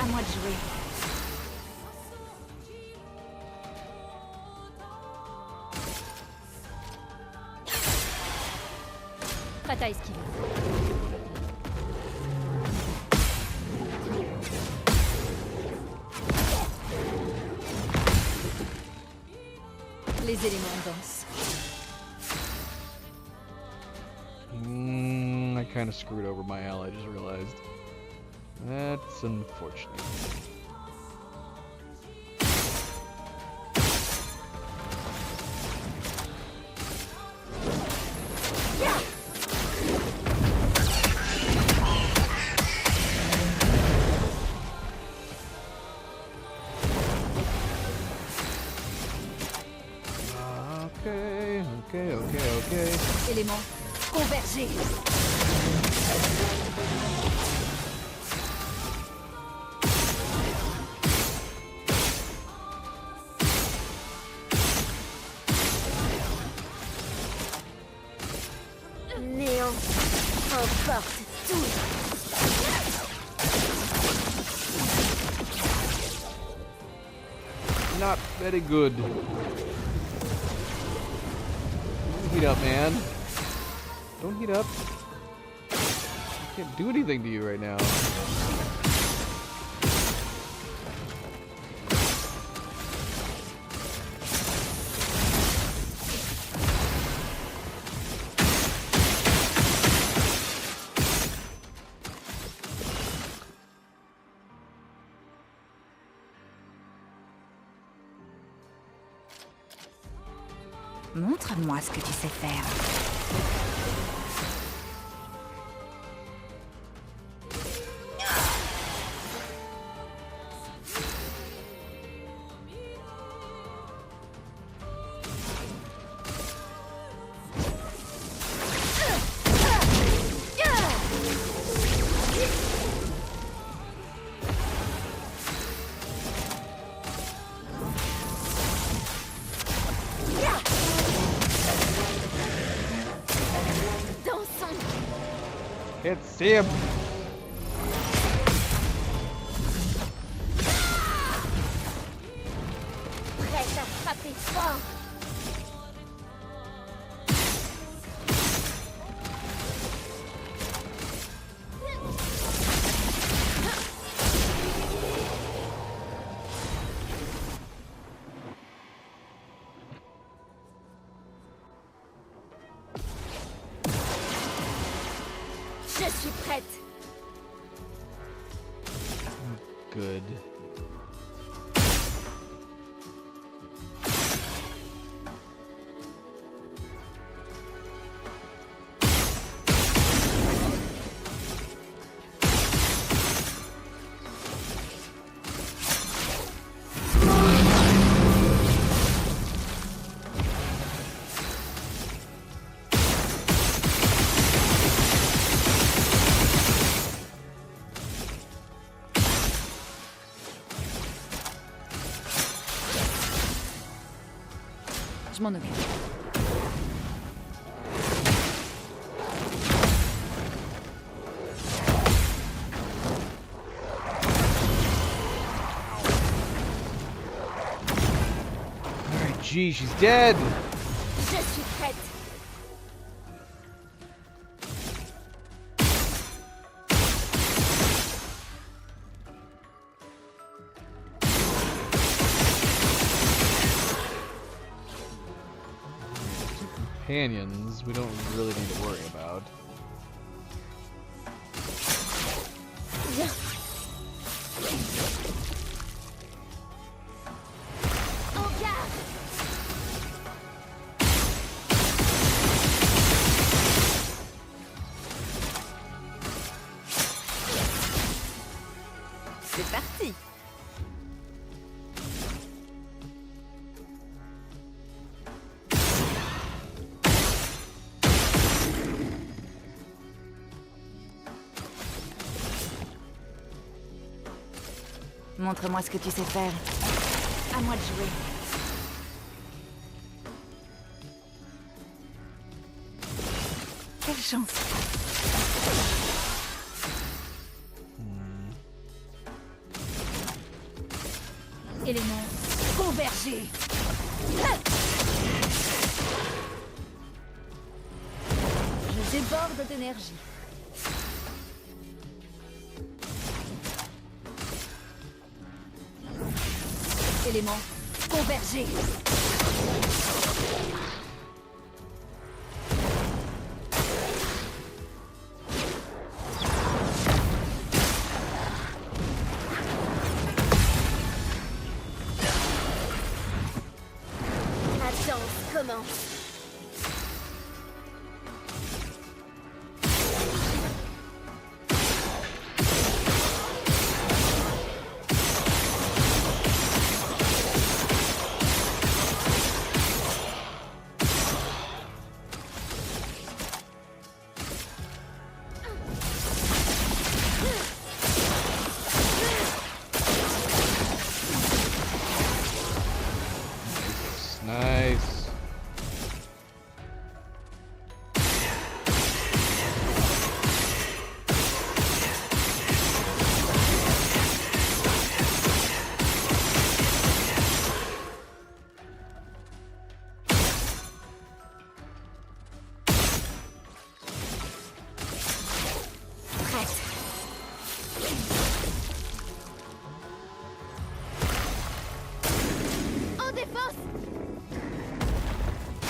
À moi de jouer. Prête à esquiver. Les éléments dansent. I kind of screwed over my ally, I just realized. That's unfortunate. Okay. Éléments convergés. Néant emporte tout. Not very good. Don't heat up, man. Don't heat up. I can't do anything to you right now. Montre-moi ce que tu sais faire. Can't see him. Prête à frapper fort. Je suis prête. Good. Je m'en occupe. Alright, gee, she's dead. Je suis prête. Companions, we don't really need to worry about. En garde. C'est parti. Montre-moi ce que tu sais faire. À moi de jouer. Quelle chance. Éléments convergés. Je déborde d'énergie. Éléments convergés. La danse commence. Nice. Prête. En défense.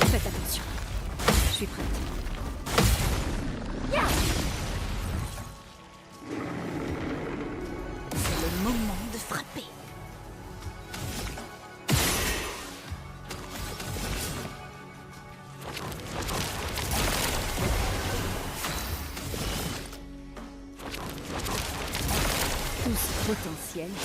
Faites attention. Je suis prête. Ya. C'est le moment de frapper. Tous potentiels.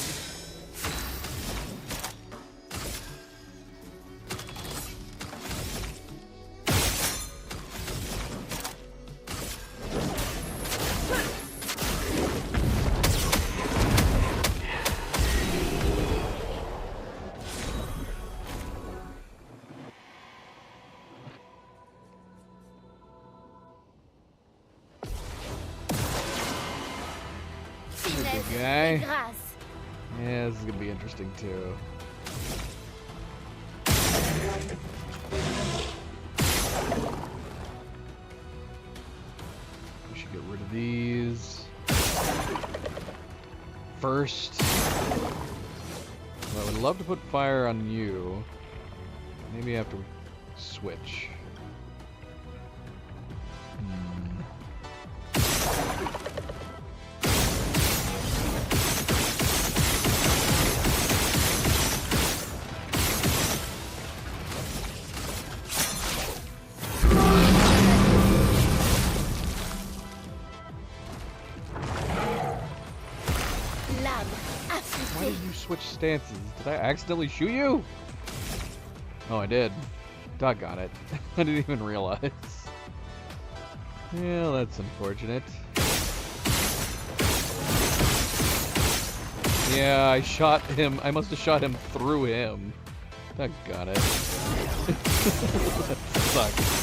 Finesse guy. et grâce. Yeah, this is gonna be interesting too. We should get rid of these first. Well, I would love to put fire on you. Maybe I have to switch. L'âme Why affûtée. did you switch stances? Did I accidentally shoot you? Oh, I did. Doggone it. I didn't even realize. Yeah, that's unfortunate. Yeah, I shot him. I must have shot him through him. Doggone it. That sucks.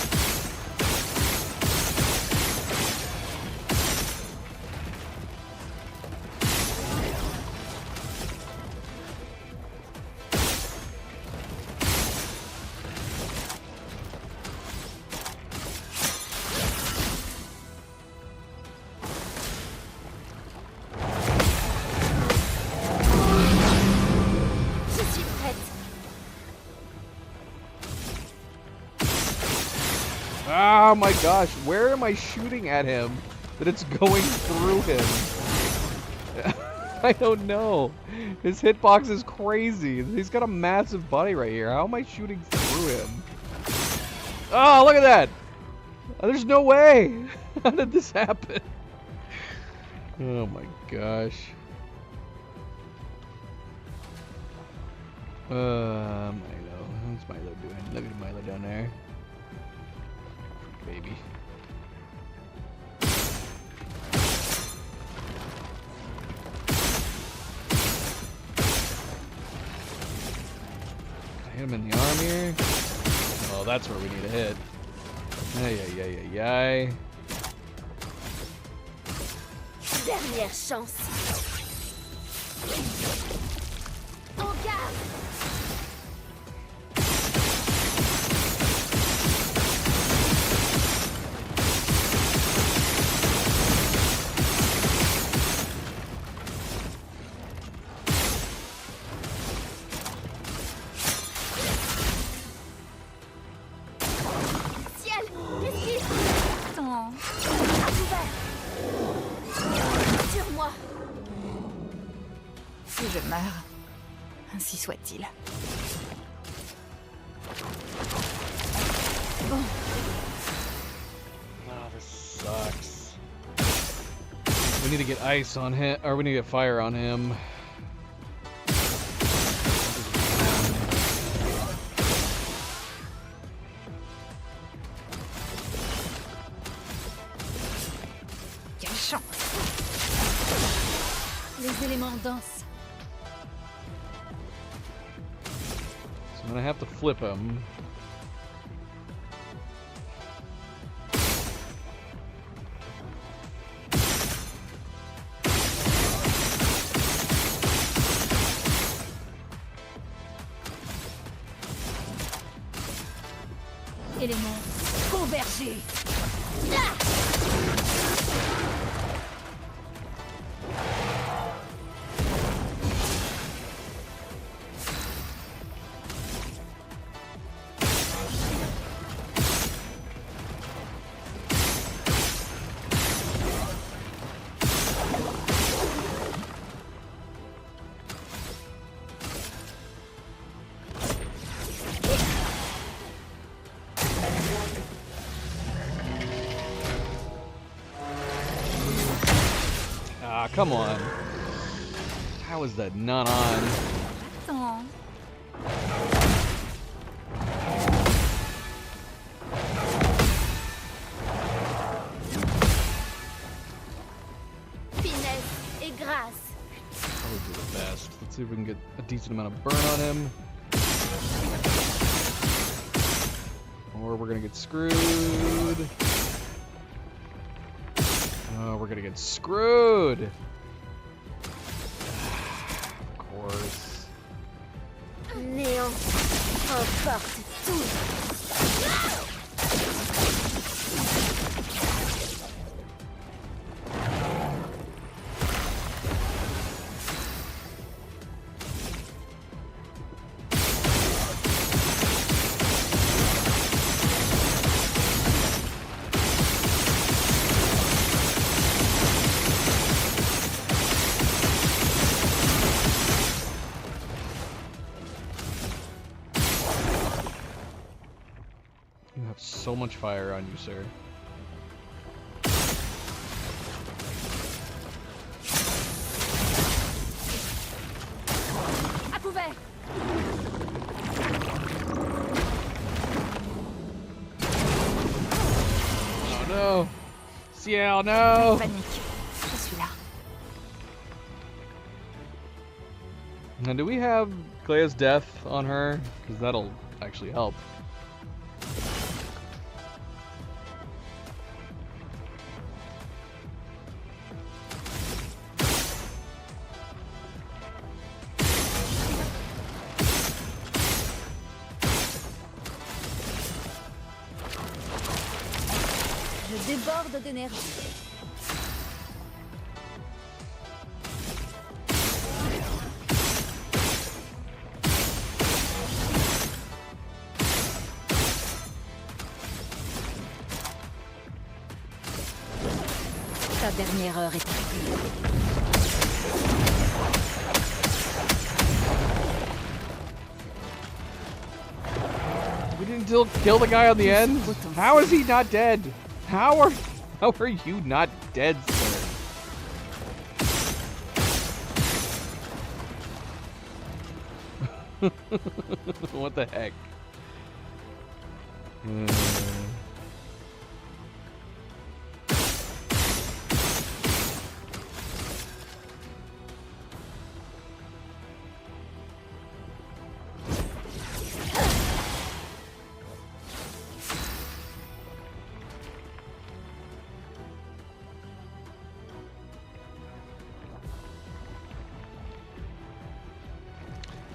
Je suis prête. Oh my gosh, where am I shooting at him that it's going through him? I don't know. His hitbox is crazy. He's got a massive body right here. How am I shooting through him? Oh, look at that! There's no way! How did this happen? Oh my gosh. Milo. What's Milo doing? Look at Milo down there. Baby. Hit him in the arm here. Oh, that's where we need a hit. Aïe. Dernière chance. En garde. Ciel, qu'est-ce qui... Attends. À couvert. Sur moi. Si je meurs, ainsi soit-il. Bon. Oh, this sucks. We need to get ice on him, or we need to get fire on him. Quelle chance! Les éléments dansent. So I'm gonna have to flip him. Éléments convergés. Ah, come on. How is that not on? Attends. Finesse et grâce. Probably do the best. Let's see if we can get a decent amount of burn on him. Or we're gonna get screwed. Oh, we're gonna get screwed. Of course. Néant. Emporte tout. You have so much fire on you, sir. À couvert. Oh no! Ciel, no! Panique. Je suis là. Now, do we have Clea's death on her? Because that'll actually help. Je déborde d'énergie. Ta dernière heure est arrivée. We didn't kill the guy on the end? How is he not dead? How are you not dead, sir? What the heck?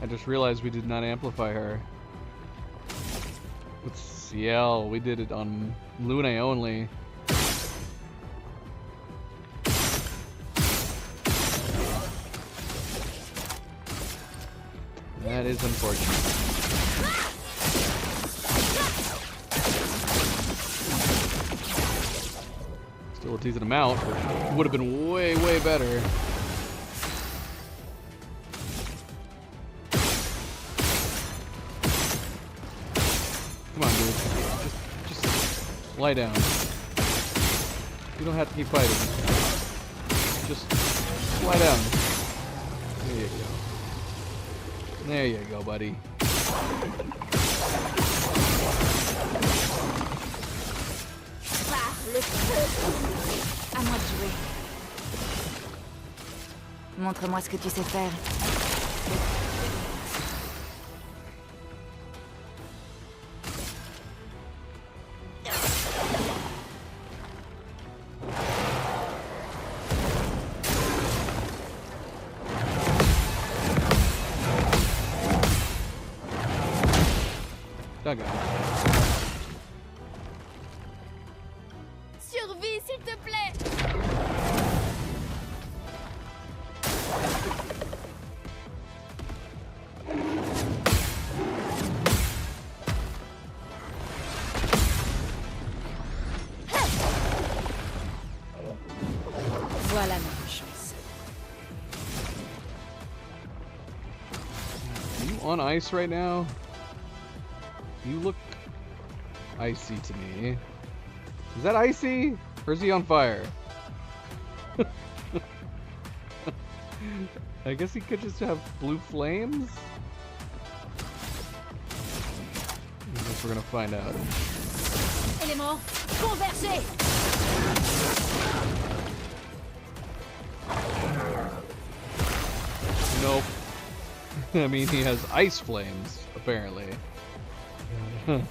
I just realized we did not amplify her. With Ciel, we did it on Lune only. That is unfortunate. Still teasing him out, which would have been way, way better. Come on, dude. Just lie down. You don't have to keep fighting. Just lie down. There you go. There you go, buddy. À moi de jouer. Montre-moi ce que tu sais faire. Survie, s'il te plaît. Voilà notre chance. Are you on ice right now? You look icy to me. Is that icy? Or is he on fire? I guess he could just have blue flames? I guess we're gonna find out. Élément, convergez. Nope. I mean, he has ice flames, apparently. Oh,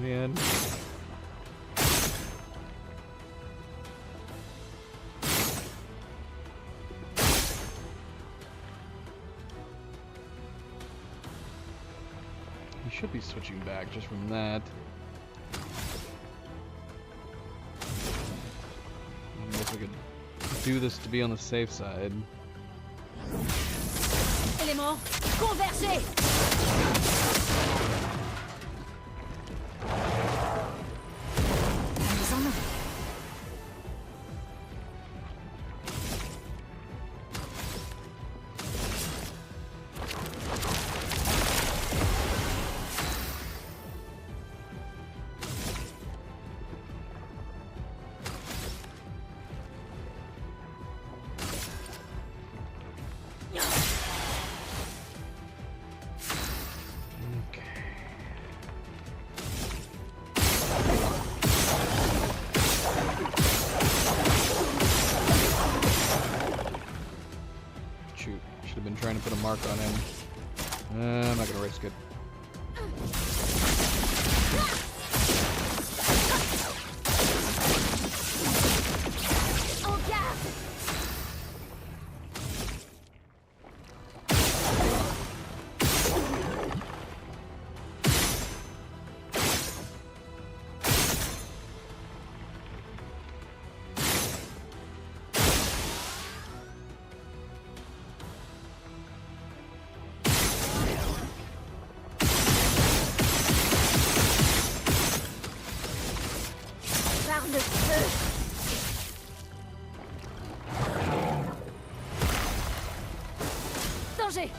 man. You should be switching back just from that. I guess we could do this to be on the safe side. Élément, convergez. Trying to put a mark on him. I'm not gonna risk it. Danger.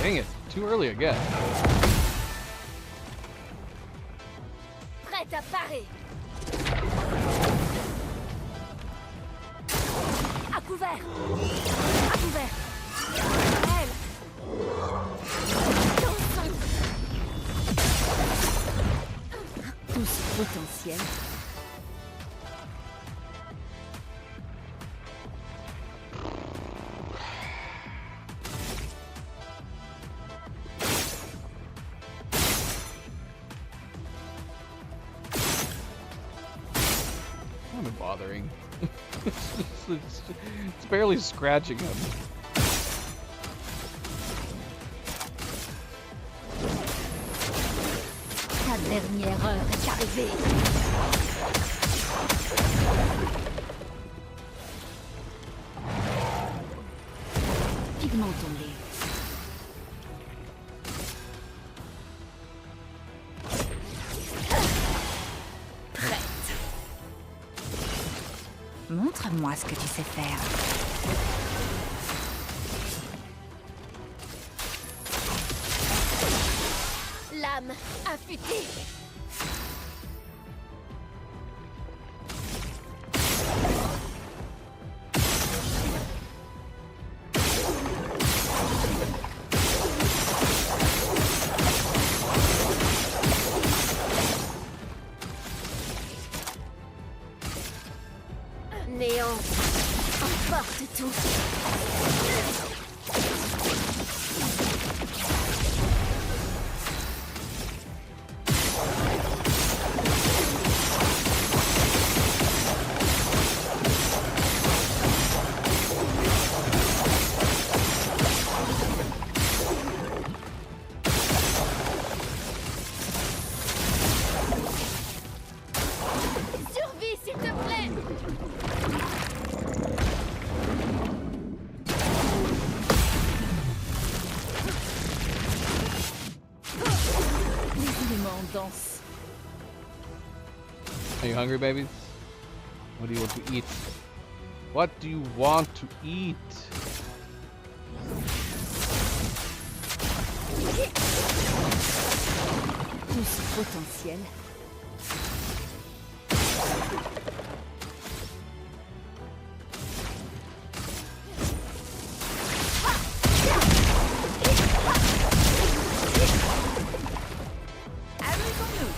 Dang it, too early again. Prête à parer. À couvert. À couvert. Elle. Tous potentiels. Why am I bothering? It's barely scratching him. Ta dernière heure est arrivée. Pigmente ton lait. Montre-moi ce que tu sais faire. Lame affûtée. Néant, emporte tout. Survie, s'il te plaît. Les éléments dansent. Are you hungry, babies? What do you want to eat? What do you want to eat? Tout ce potentiel. Amusons-nous.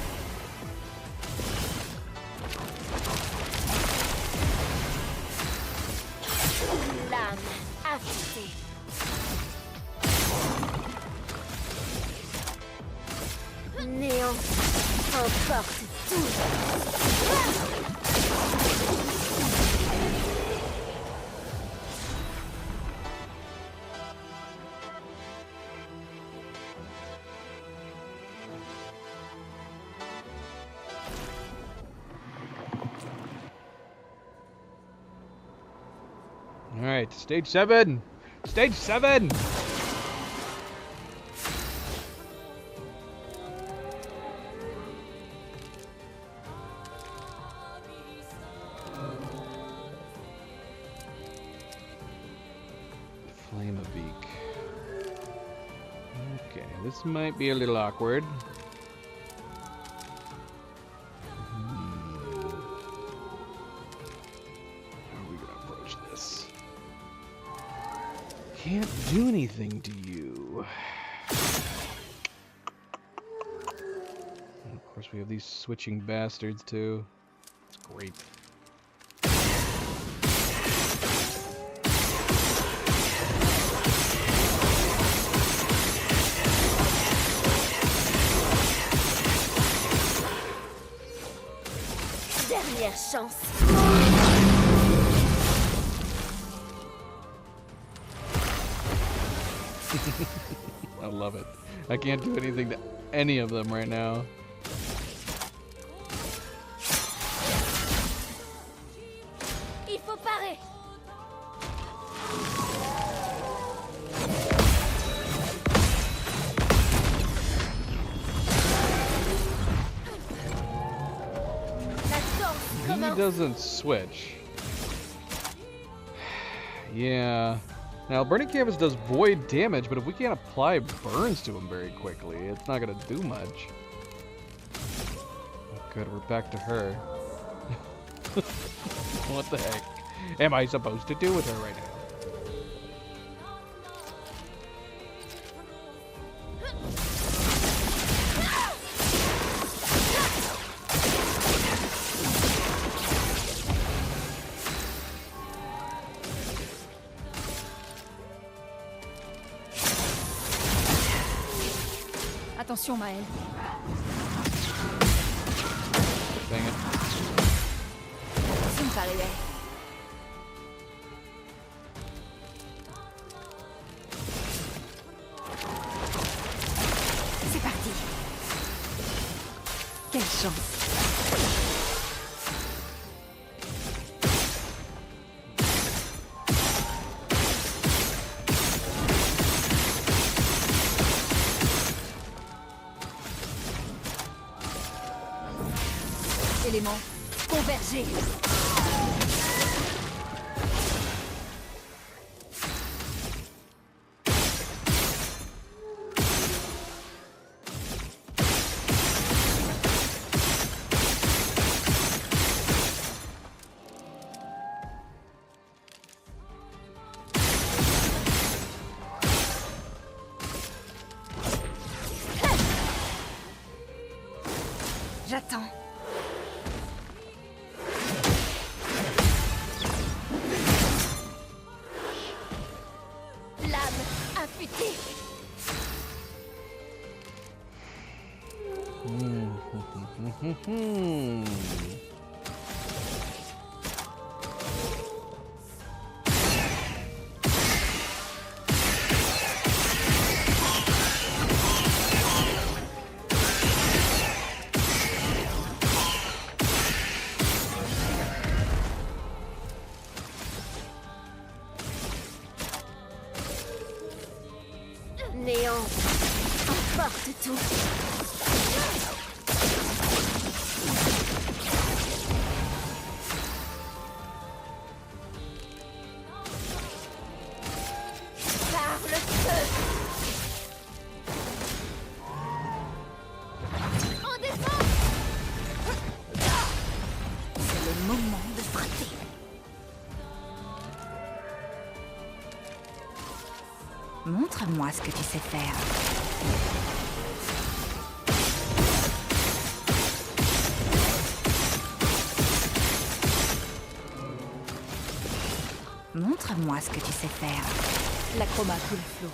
Lame affûtée. Néant, emporte tout. All right, stage 7. Stage 7. Flame of Beak. Okay, this might be a little awkward. How are we gonna approach this? Can't do anything to you. And of course, we have these switching bastards too. It's great. Dernière chance. I love it. I can't do anything to any of them right now. Il faut parer. La danse He commence. doesn't switch. Yeah. Now, Burning Canvas does void damage, but if we can't apply burns to him very quickly, it's not going to do much. Oh, good, we're back to her. What the heck am I supposed to do with her right now? Attention, Maël. Dang it. pariais. C'est parti. Quelle chance. Éléments convergés. J'attends. Néant, emporte tout. Par le feu. En défense. C'est le moment de frapper. Montre-moi ce que tu sais faire. Montre-moi ce que tu sais faire. L'acroma coule flot.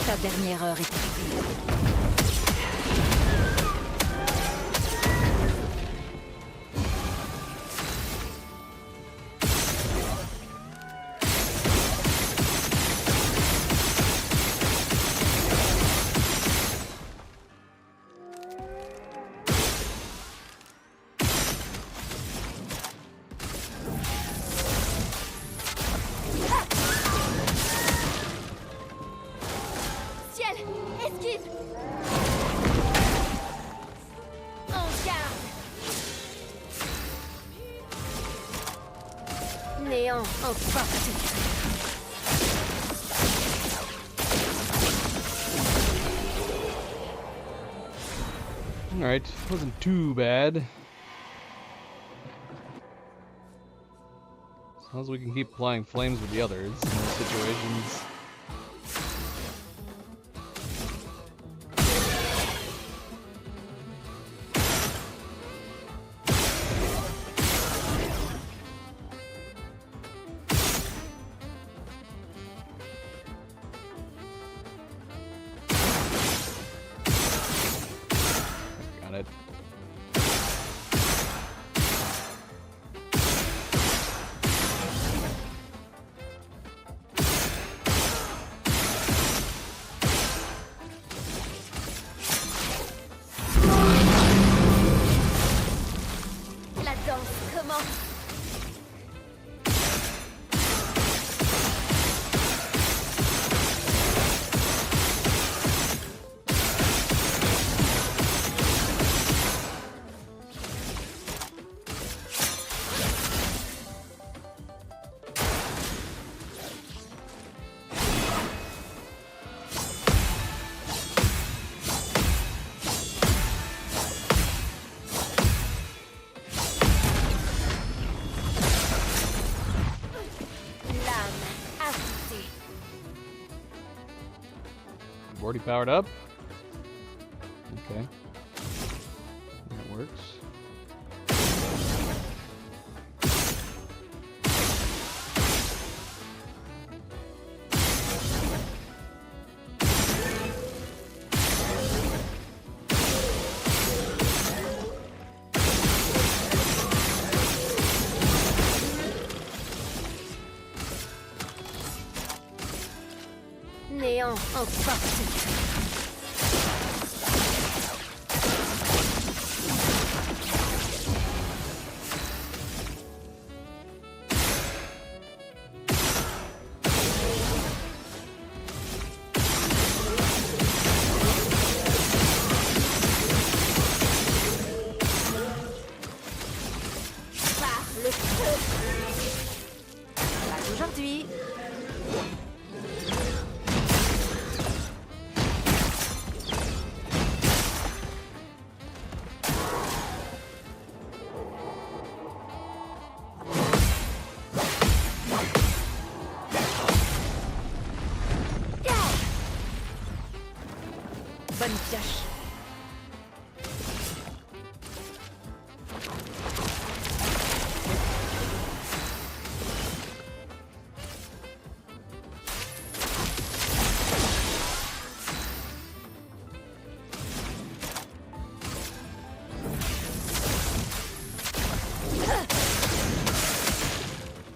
Ta dernière heure est arrivée. Esquive. En garde. Néant, emporte. Alright, wasn't too bad. As long as we can keep applying flames with the others in those situations. Got it. La danse commence. Already powered up? Okay. That works. néant emporte tout. Aujourd'hui. Bonne pioche.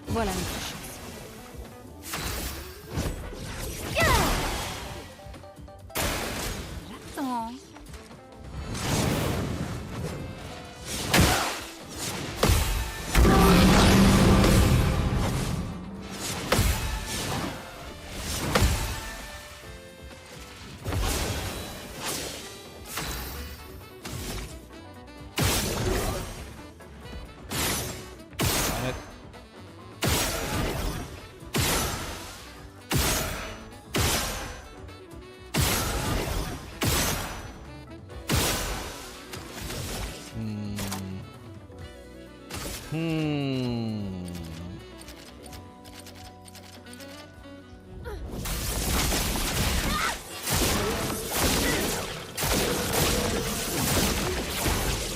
Voilà notre chance. J'attends.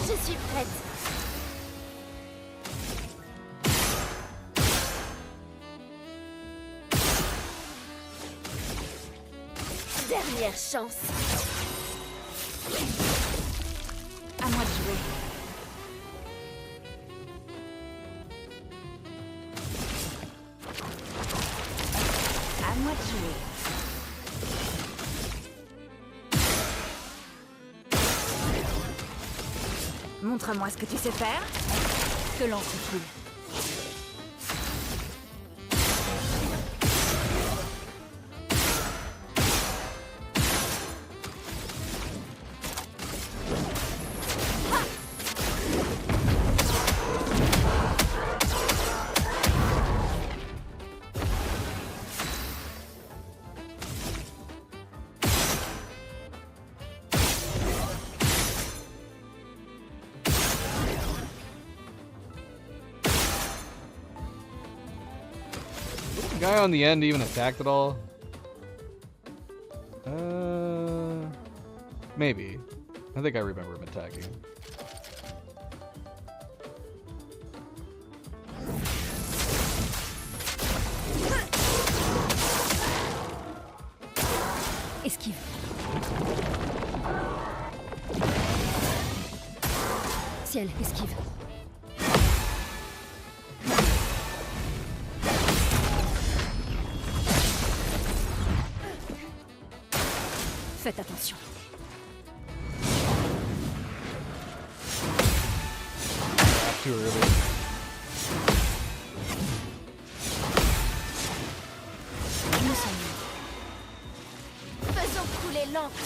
Je suis prête. Dernière chance. À moi de jouer. À moi de jouer. Montre-moi ce que tu sais faire. Que l'on se foule. The guy on the end even attacked at all? Maybe. I think I remember him attacking. Esquive. Ciel, esquive. Faites attention. Too early. Nous sommes. Faisons couler l'encre.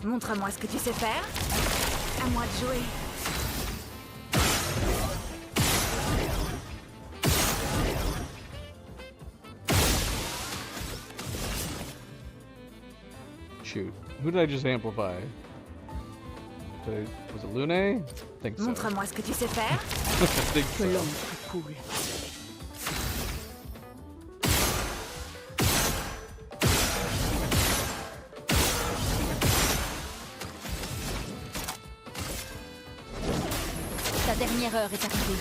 Montre-moi ce que tu sais faire. À moi de jouer. Shoot. Who did I just amplify? Was it Lune? I think so. Montre-moi ce que tu sais faire. I think Que so. l'ombre coule. Ta dernière heure est arrivée.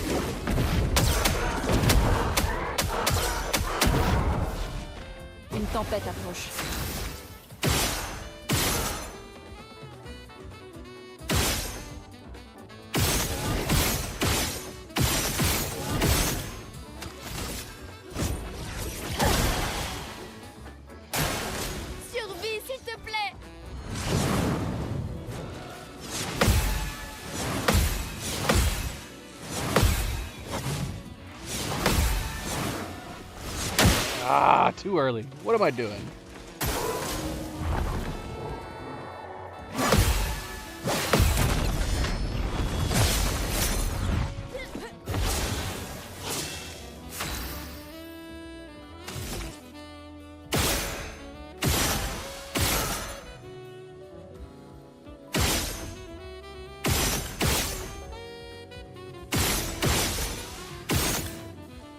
Une tempête approche. Survis, s'il te plaît. Ah, too early. What am I doing?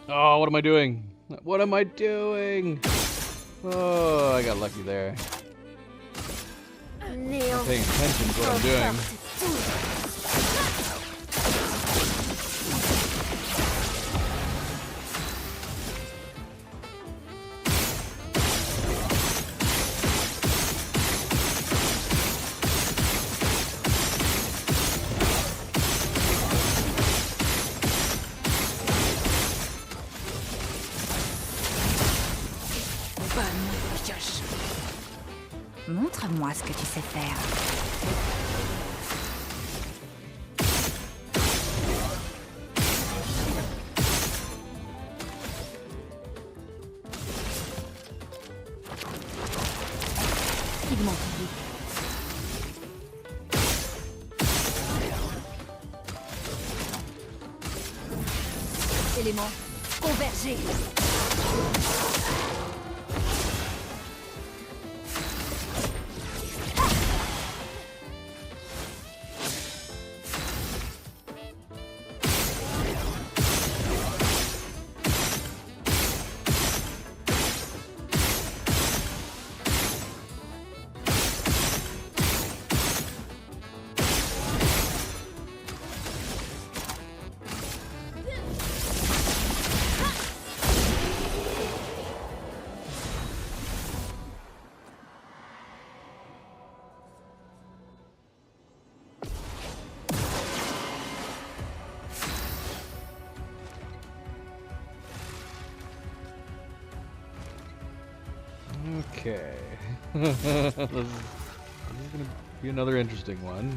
Oh, what am I doing? What am I doing? Oh, I got lucky there. Néant. I'm paying attention to what I'm doing. Bonne pioche. Montre-moi ce que tu sais faire. Pigment. Éléments. Converger. Okay. This is gonna be another interesting one.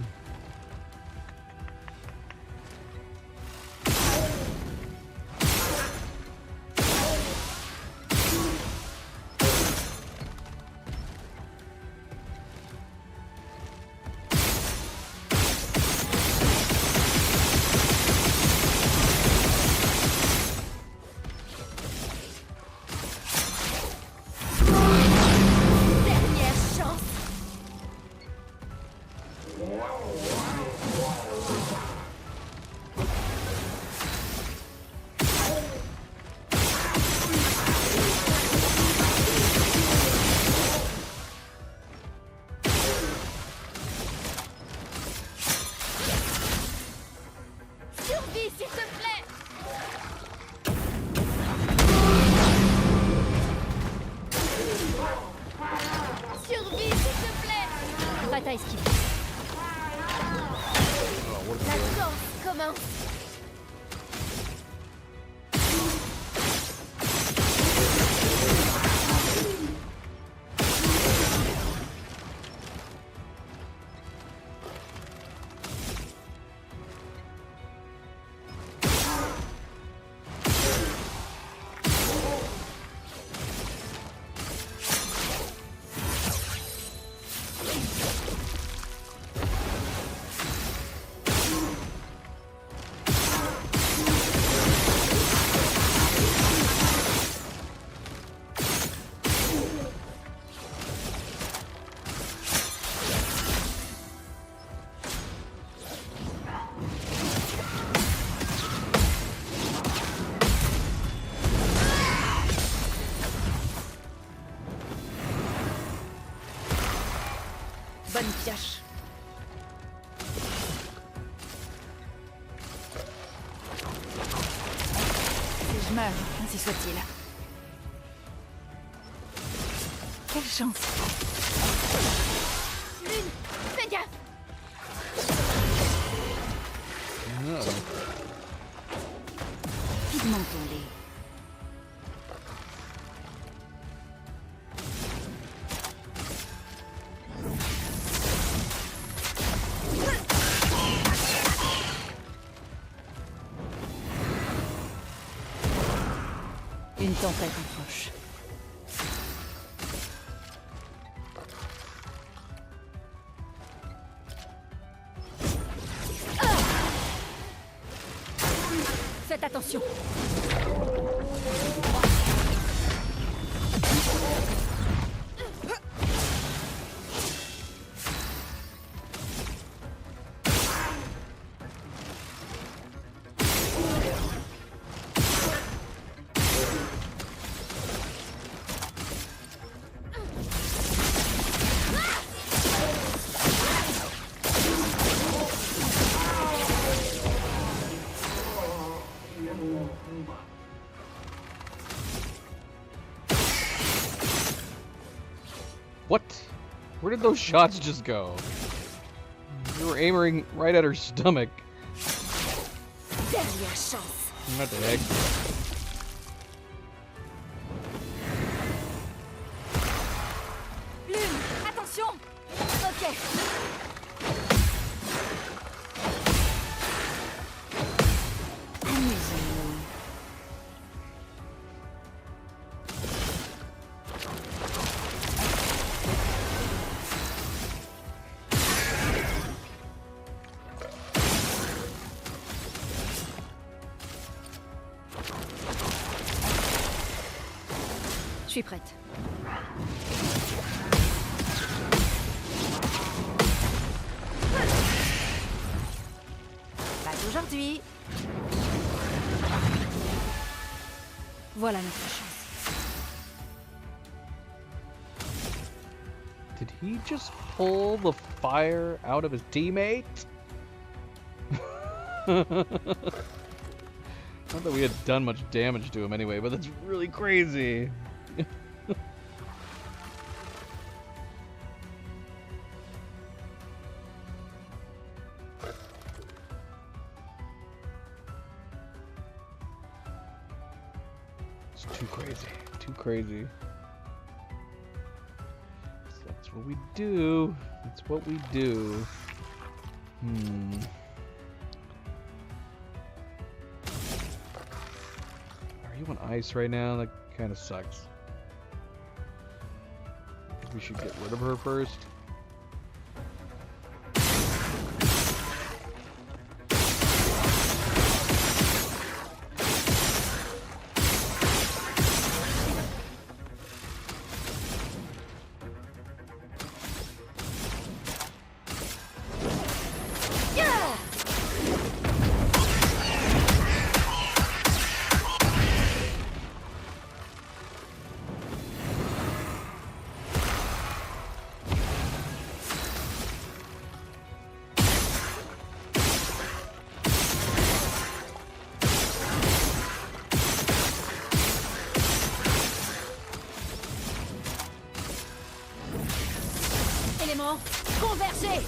Dernière chance. Survis, s'il te plaît. Survis, s'il te plaît. Bataille esquive. La danse commence. bonne pioche. Si je meurs, ainsi soit-il. Quelle chance! Lune, fais gaffe! Pigmentons-les. Une tempête approche. Faites attention. What? Where did those shots just go? You were aiming right at her stomach. Dernière chance. What the heck? Lune, attention! Ok. Amusons-nous. Je suis prête. Pas aujourd'hui. Voilà notre chance. Did he just pull the fire out of his teammate? Not that we had done much damage to him anyway, but that's really crazy. It's too crazy. Too crazy. So that's what we do. That's what we do. Are you on ice right now? That kind of sucks. We should get rid of her first. Éléments, convergez!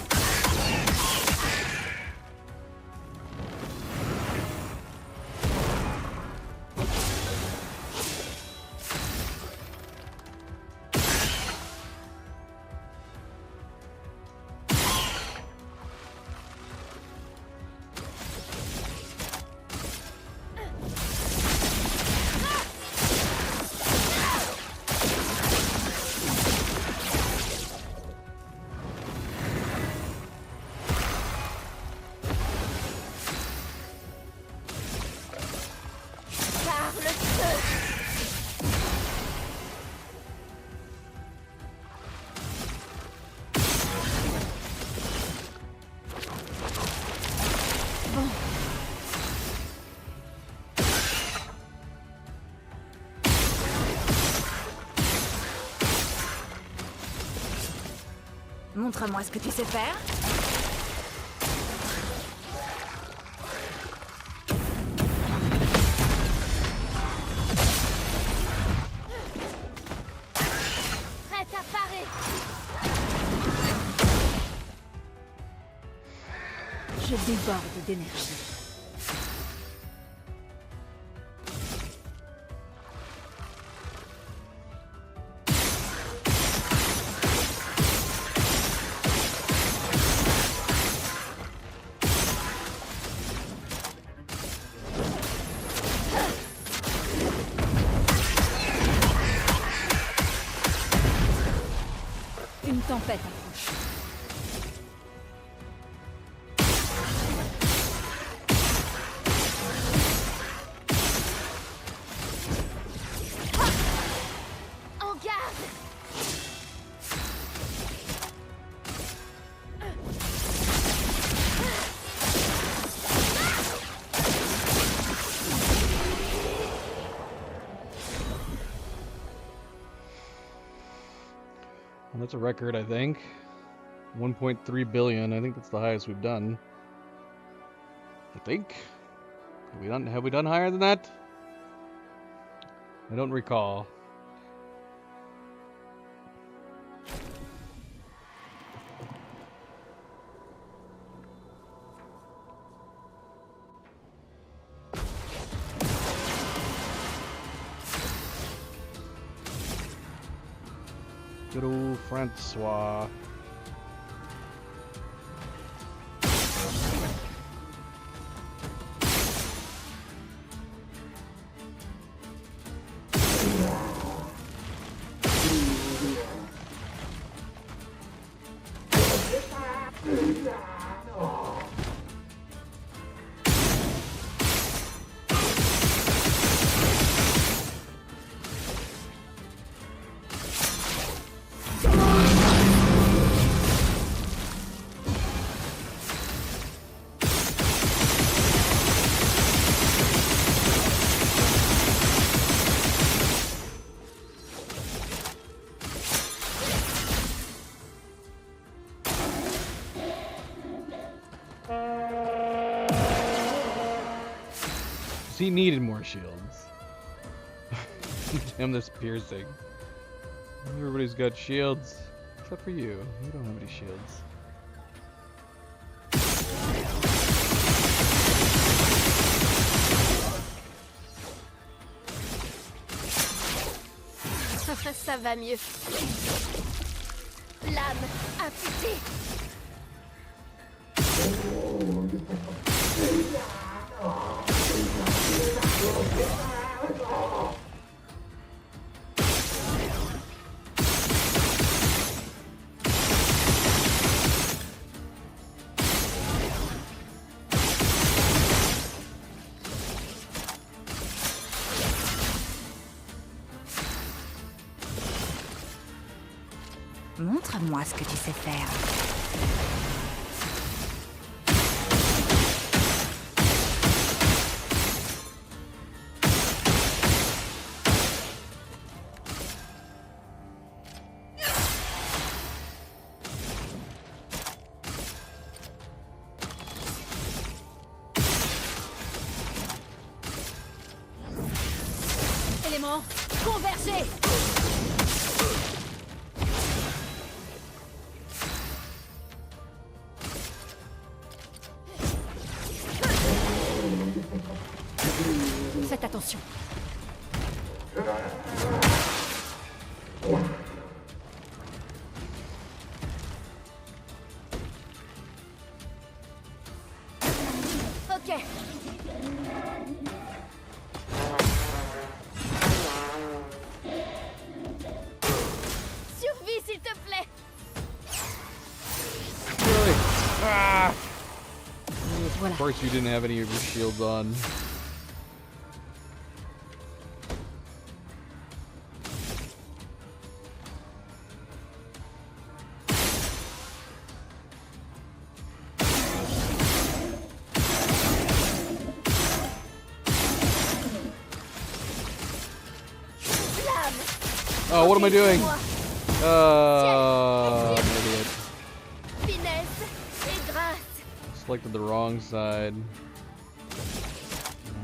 Montre-moi ce que tu sais faire. Prête à parer. Je déborde d'énergie. Une tempête approche. En garde. Well, that's a record, I think. 1.3 billion. I think that's the highest we've done. I think. Have we done higher than that? I don't recall. Good old Francois. He needed more shields. Damn this piercing. Everybody's got shields. Except for you. You don't have any shields. Ça va mieux. Flamme affûtée. Montre-moi ce que tu sais faire. Éléments, convergez. Faites attention. Ok. Survie, s'il te plaît. Really? Ah! Voilà. Of course you didn't have any of your shields on. Flamme. Oh, what am I doing? Moi. I'm an idiot. Selected the wrong side.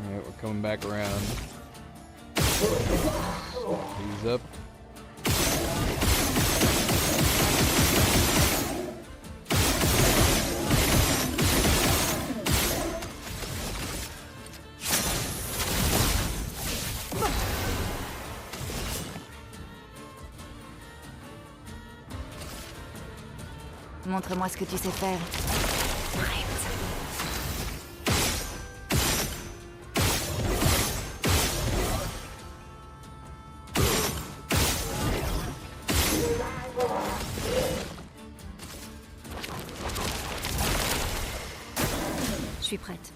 Alright, we're coming back around. Ease up. Montre-moi ce que tu sais faire. Je suis prête.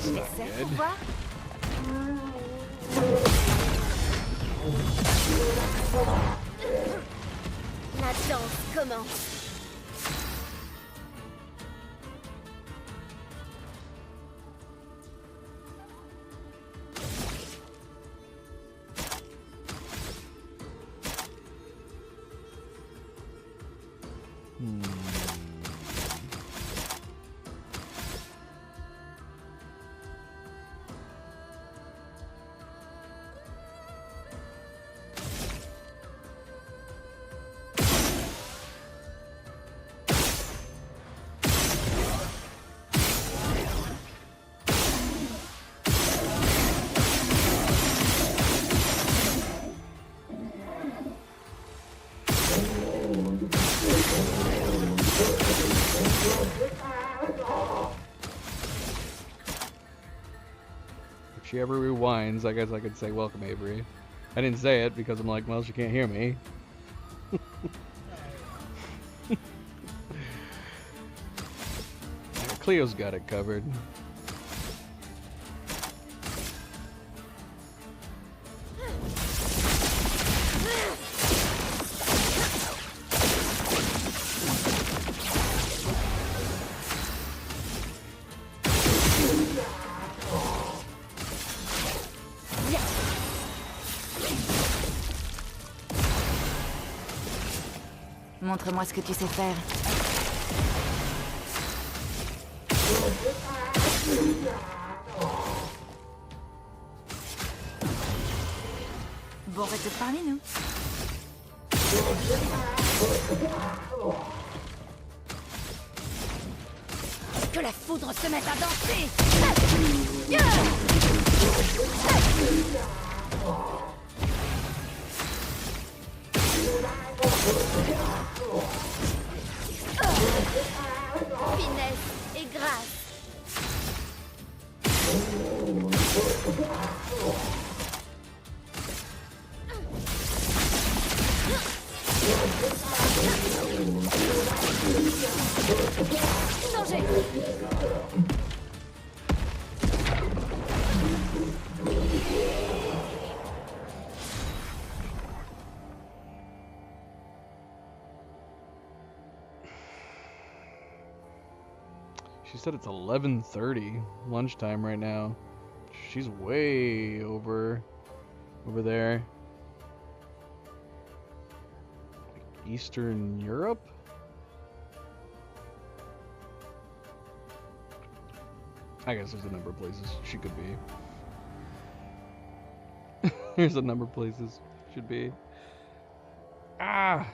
Essaie pour voir. La danse commence. If she ever rewinds, I guess I could say welcome, Avery. I didn't say it because I'm like, well, she can't hear me. Cleo's got it covered. Montre-moi ce que tu sais faire. Bon retour parmi nous. Que la foudre se mette à danser. Finesse et grâce. Danger. She said it's 11:30 lunchtime right now. She's way over there. Eastern Europe? I guess there's a number of places she could be. There's a number of places should be. Ah!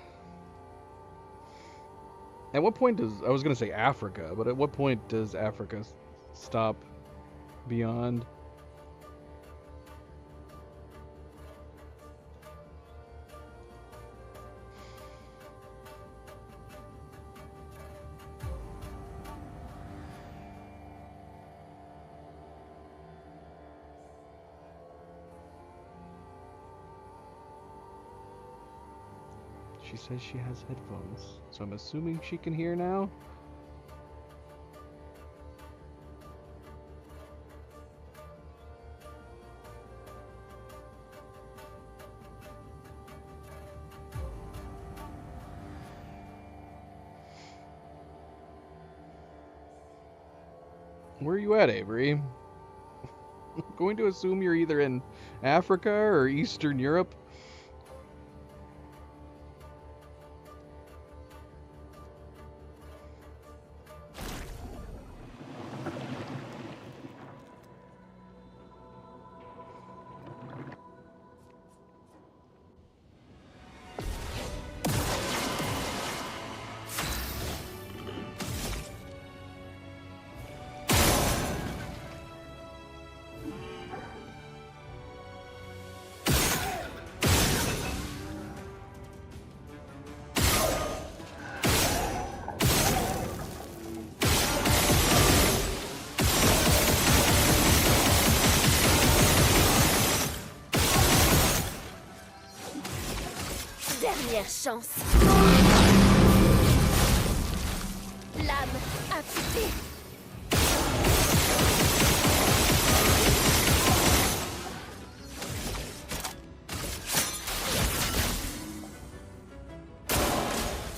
At what point does... I was going to say Africa, but at what point does Africa stop beyond? She says she has headphones, so I'm assuming she can hear now. Where are you at, Avery? I'm going to assume you're either in Africa or Eastern Europe. dernière chance. L'âme affûtée.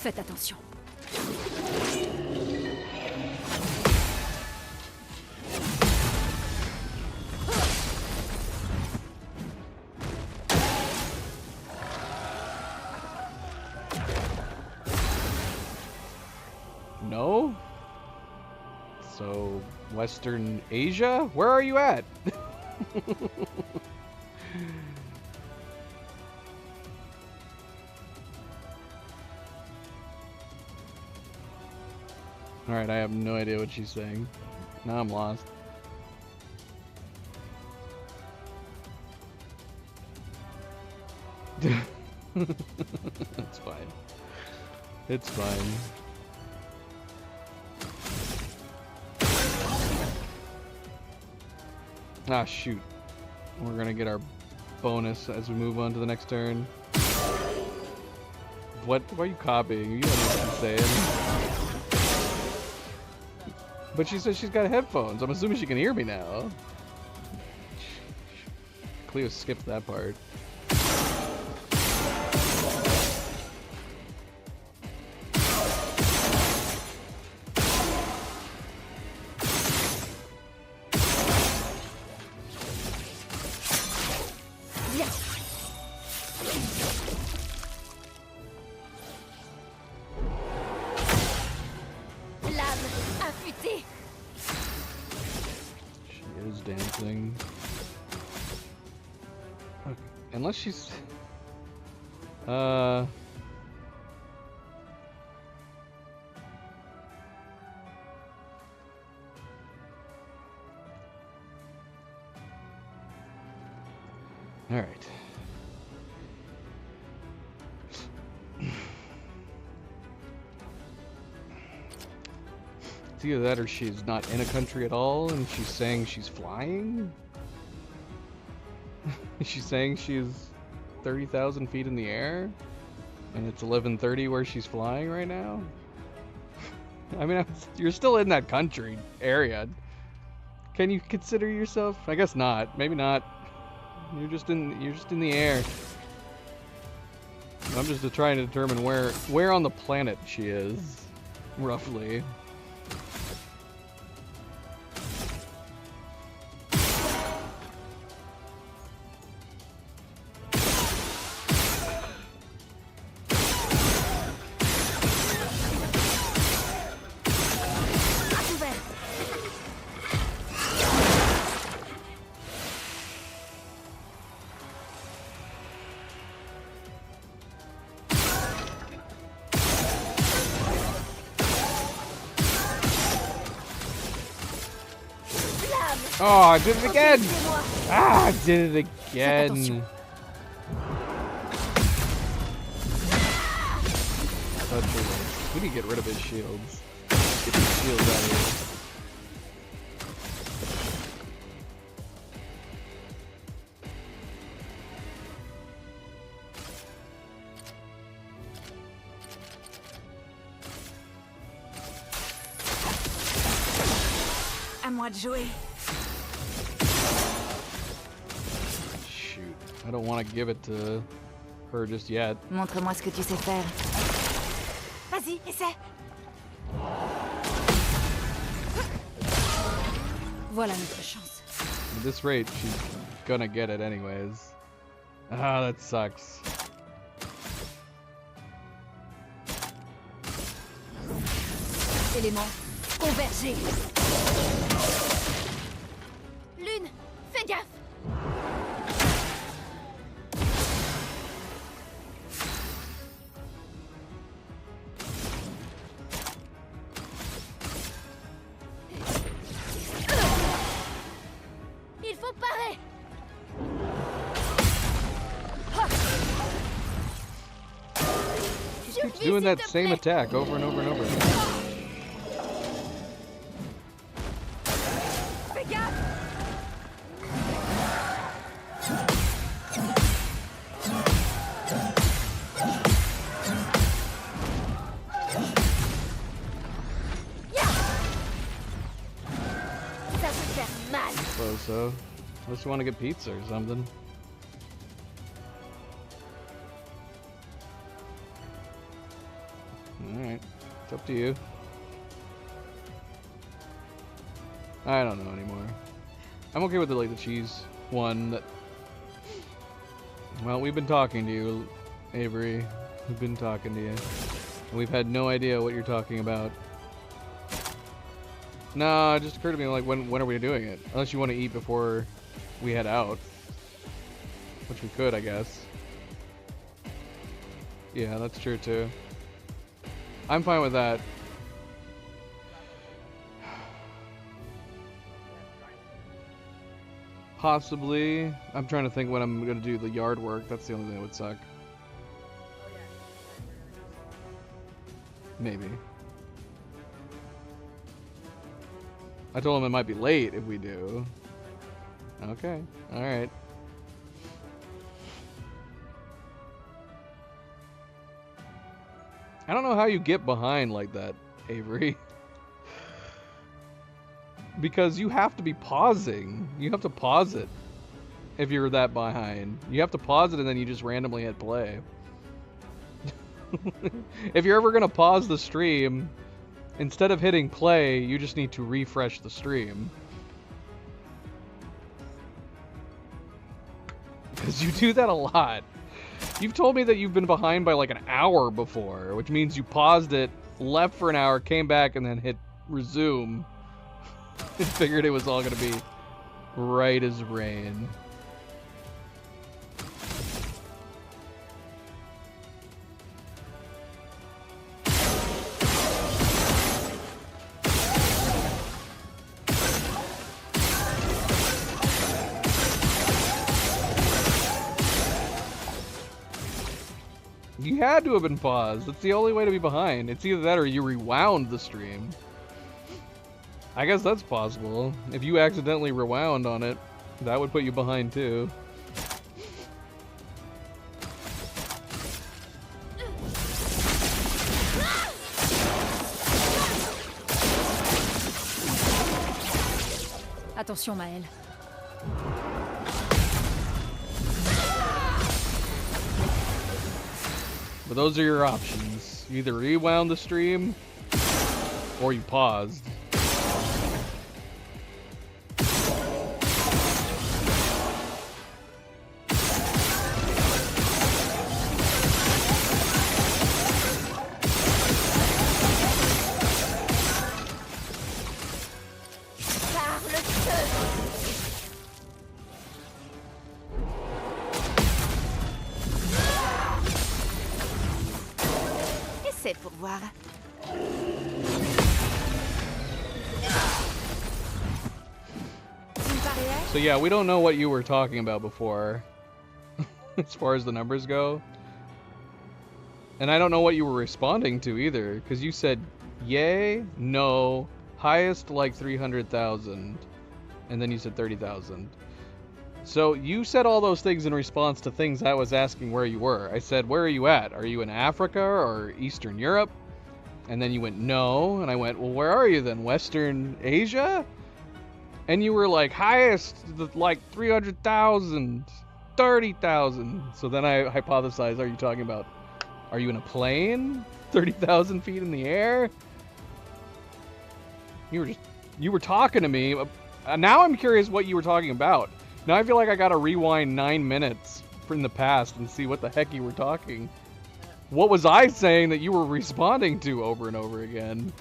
Faites attention. No? So, Western Asia? Where are you at? Alright, I have no idea what she's saying. Now I'm lost. It's fine. It's fine. Ah, shoot. We're gonna get our bonus as we move on to the next turn. What? Why are you copying? You don't know what I'm saying. But she says she's got headphones. I'm assuming she can hear me now. Cleo skipped that part. Dancing. Okay. Unless she's Alright. It's either that or she's not in a country at all and she's saying she's flying? She's saying she's 30,000 feet in the air? And it's 11:30 where she's flying right now? I mean, you're still in that country area. Can you consider yourself? I guess not. Maybe not. You're just in the air. I'm just trying to determine where on the planet she is, roughly. Oh, I did it again! Ah, I did it again! Such a waste. We need to get rid of his shields. Get these shields out of here. À moi de jouer. I don't want to give it to her just yet. Montre-moi ce que tu sais faire. Vas-y, essaie. Voilà notre chance. At this rate, she's gonna get it anyways. Ah, that sucks. Élément, converger. Lune, fais gaffe. Il faut parer. Keeps doing that same attack over and over and over again. Fais gaffe. so. Unless you want to get pizza or something. Alright. It's up to you. I don't know anymore. I'm okay with the cheese one that... Well, we've been talking to you, Avery. We've been talking to you. And we've had no idea what you're talking about. Nah, it just occurred to me, like, when are we doing it? Unless you want to eat before we head out. Which we could, I guess. Yeah, that's true, too. I'm fine with that. Possibly. I'm trying to think when I'm going to do the yard work. That's the only thing that would suck. Maybe. I told him it might be late if we do. Okay. Alright. I don't know how you get behind like that, Avery. Because you have to be pausing. You have to pause it if you're that behind. You have to pause it and then you just randomly hit play. If you're ever going to pause the stream, instead of hitting play, you just need to refresh the stream. Because you do that a lot. You've told me that you've been behind by like an hour before, which means you paused it, left for an hour, came back, and then hit resume. And figured it was all going to be right as rain. You had to have been paused. That's the only way to be behind. It's either that or you rewound the stream. I guess that's possible. If you accidentally rewound on it, that would put you behind too. Attention, Maël. But those are your options. You either rewound the stream or you paused. Pour voir. So yeah, we don't know what you were talking about before, as far as the numbers go. And I don't know what you were responding to either, because you said, yay, no, highest like 300,000, and then you said 30,000. So you said all those things in response to things I was asking where you were. I said, where are you at? Are you in Africa or Eastern Europe? And then you went, no. And I went, well, where are you then? Western Asia? And you were like, highest, like 300,000, 30,000. So then I hypothesized, are you talking about, are you in a plane? 30,000 feet in the air? You were talking to me. Now I'm curious what you were talking about. Now I feel like I gotta rewind 9 minutes from the past and see what the heck you were talking. What was I saying that you were responding to over and over again?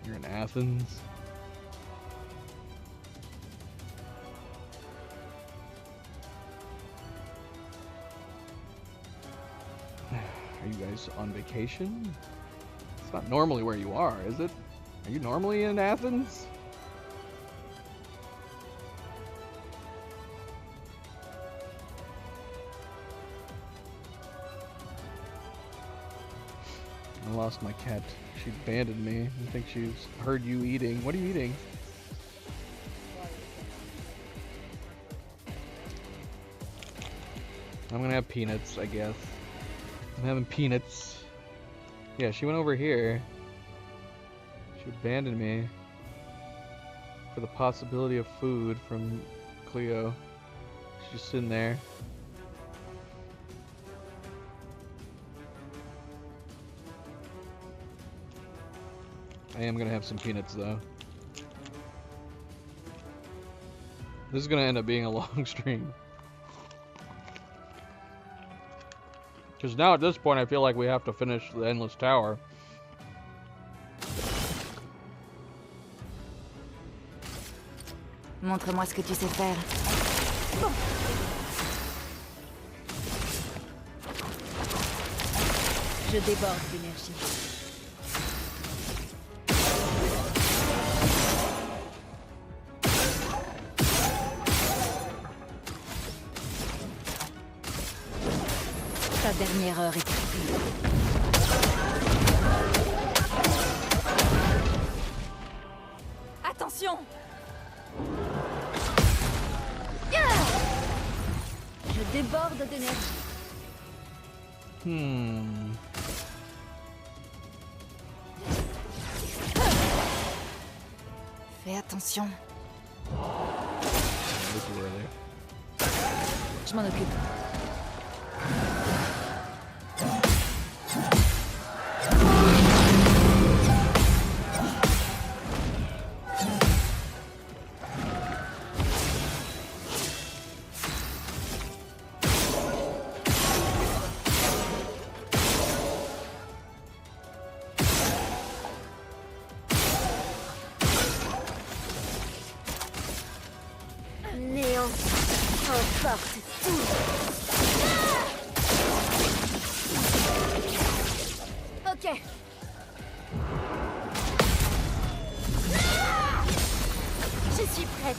You're in Athens. Are you guys on vacation? It's not normally where you are, is it? Are you normally in Athens? I lost my cat. She abandoned me. I think she's heard you eating. What are you eating? I'm gonna have peanuts, I guess. I'm having peanuts. Yeah, she went over here. She abandoned me. For for the possibility of food from Cleo. She's sitting there. I am gonna have some peanuts though. This is gonna end up being a long stream. Because now at this point I feel like we have to finish the Endless Tower. Montre-moi ce que tu sais faire. Je déborde d'énergie. Ta dernière heure est arrivée. Attention! Je déborde d'énergie. Fais attention. Je m'en occupe. Néant, emporte tout. Ok. Je suis prête.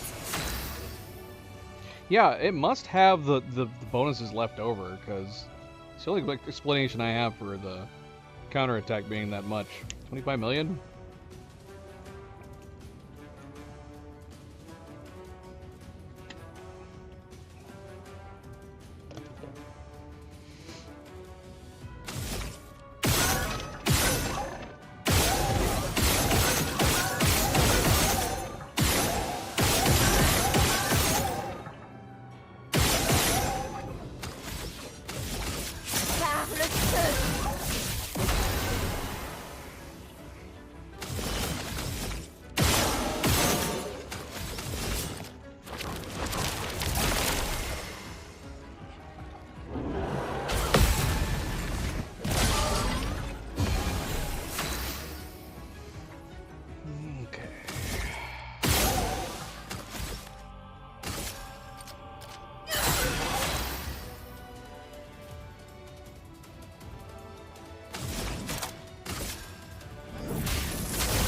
Yeah, it must have the bonuses left over, because it's the only explanation I have for the counterattack being that much. 25 million?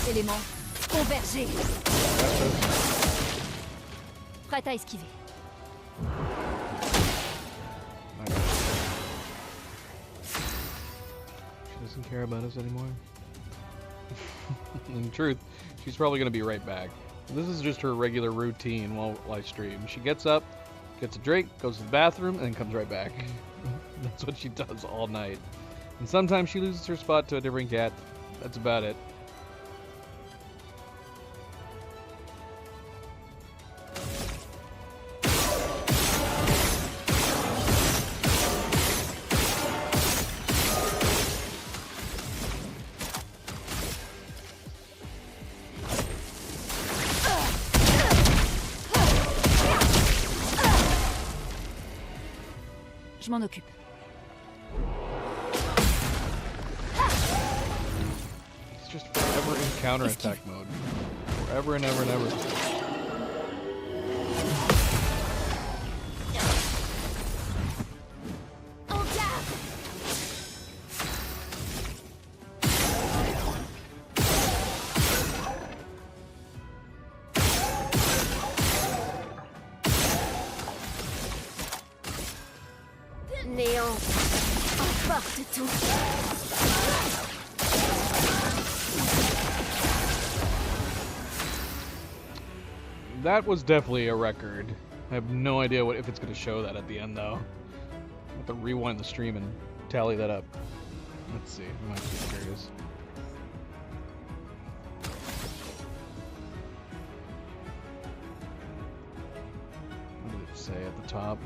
Éléments, converger. Prête à esquiver. She doesn't care about us anymore. In truth, she's probably going to be right back. This is just her regular routine while I stream. She gets up, gets a drink, goes to the bathroom, and then comes right back. That's what she does all night. And sometimes she loses her spot to a different cat. That's about it. Je m'en occupe. It's just forever in counterattack mode. Forever and ever and ever. Néant, emporte tout. That was definitely a record. I have no idea if it's going to show that at the end, though. I have to rewind the stream and tally that up. Let's see. I'm actually curious. say at the top?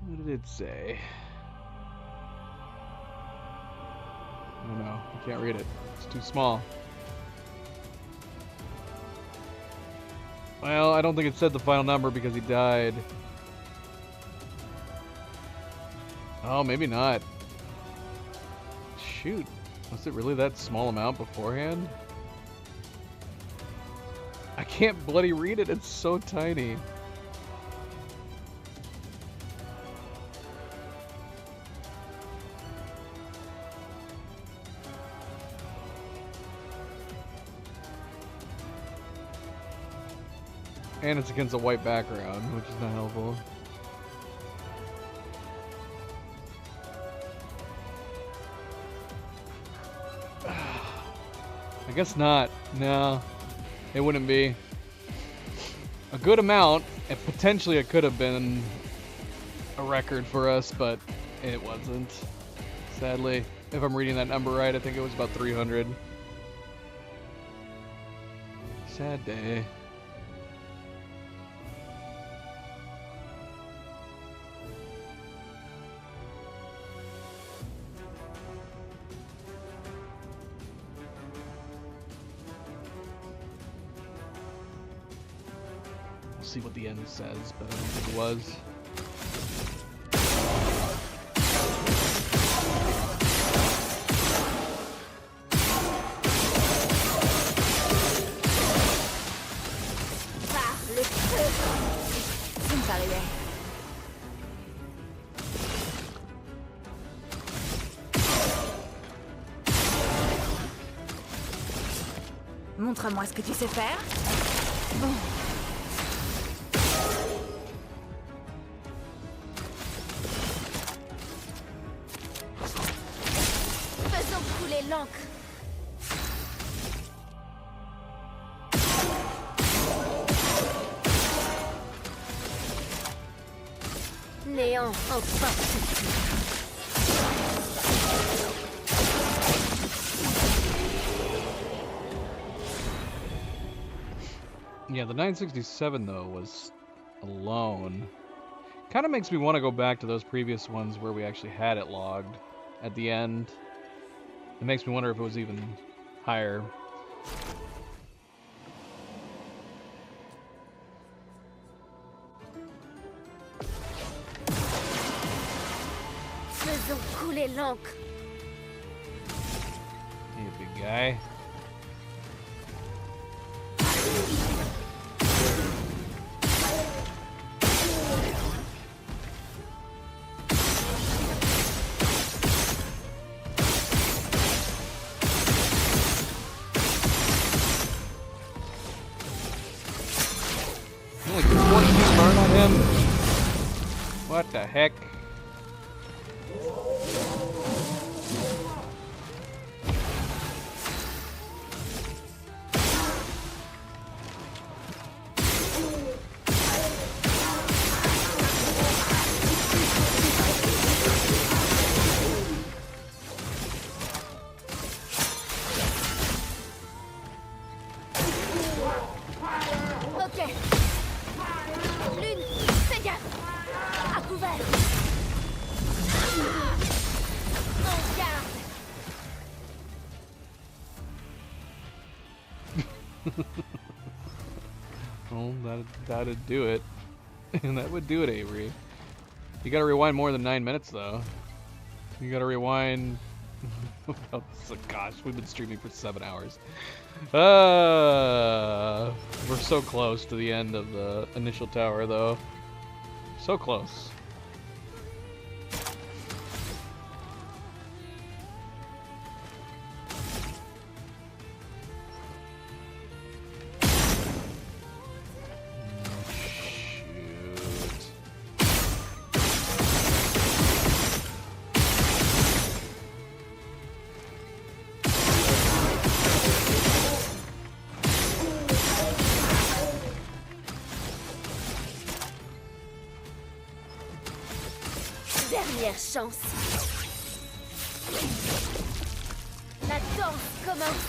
What did it say? I don't know. I can't read it. It's too small. Well, I don't think it said the final number because he died. Oh, maybe not. Shoot. Was it really that small amount beforehand? I can't bloody read it. It's so tiny. And it's against a white background, which is not helpful. I guess not. No, it wouldn't be. A good amount, and potentially it could have been a record for us, but it wasn't. Sadly, if I'm reading that number right, I think it was about 300. Sad day. See what the end says, but I don't think it was. Montre-moi ce que tu sais faire. Bon. L'encre. Néant enfin. Yeah, the 967 though was alone. Kind of makes me want to go back to those previous ones where we actually had it logged at the end. It makes me wonder if it was even higher. Faisons couler l'encre. Hey, big guy. What the heck? Ok. Lune, fais gaffe. À couvert. En garde. Well, that'd do it. And that would do it, Avery. You gotta rewind more than 9 minutes, though. You gotta rewind... oh, gosh, we've been streaming for 7 hours. We're so close to the end of the initial tower, though. So close. Dernière chance. La danse commence.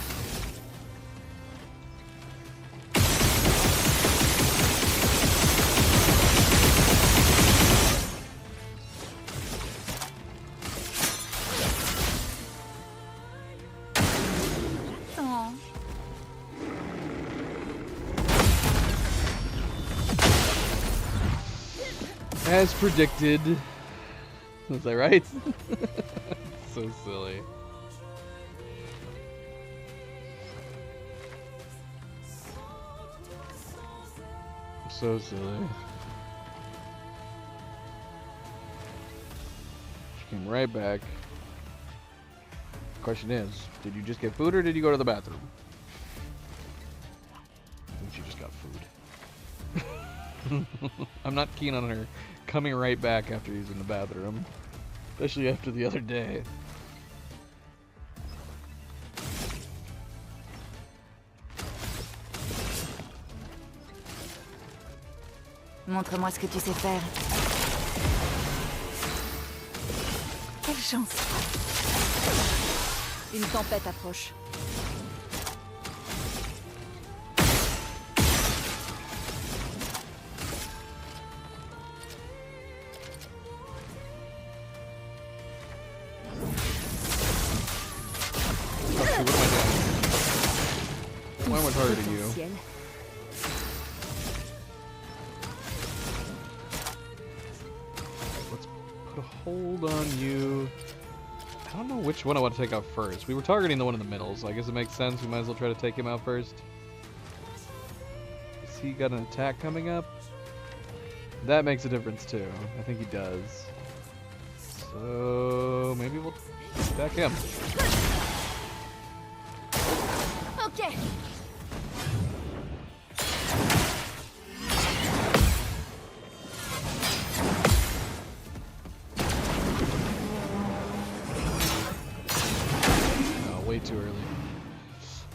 As predicted. Was I right? So silly. So silly. She came right back. Question is, did you just get food or did you go to the bathroom? I think she just got food. I'm not keen on her coming right back after using the bathroom. Especially after the other day. Montre-moi ce que tu sais faire. Quelle chance. Une tempête approche. Why am I targeting you? Let's put a hold on you. I don't know which one I want to take out first. We were targeting the one in the middle, so I guess it makes sense. We might as well try to take him out first. Has he got an attack coming up? That makes a difference too. I think he does. So maybe we'll attack him. Okay. Oh, way too early.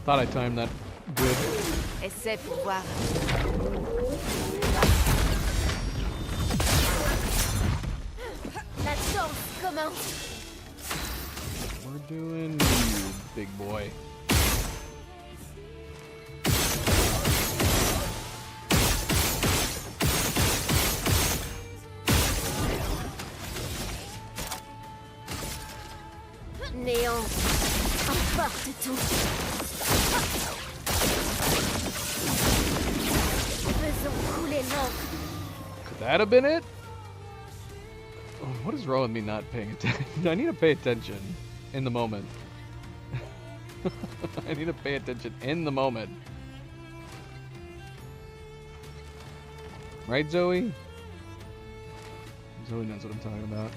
Thought I timed that good. Essaie pour voir. La danse commence. We're doing you, big boy. Néant, emporte tout. Faisons couler l'encre. Could that have been it? Oh, what is wrong with me not paying attention? I need to pay attention in the moment. I need to pay attention in the moment. Right, Zoe? Zoe knows what I'm talking about.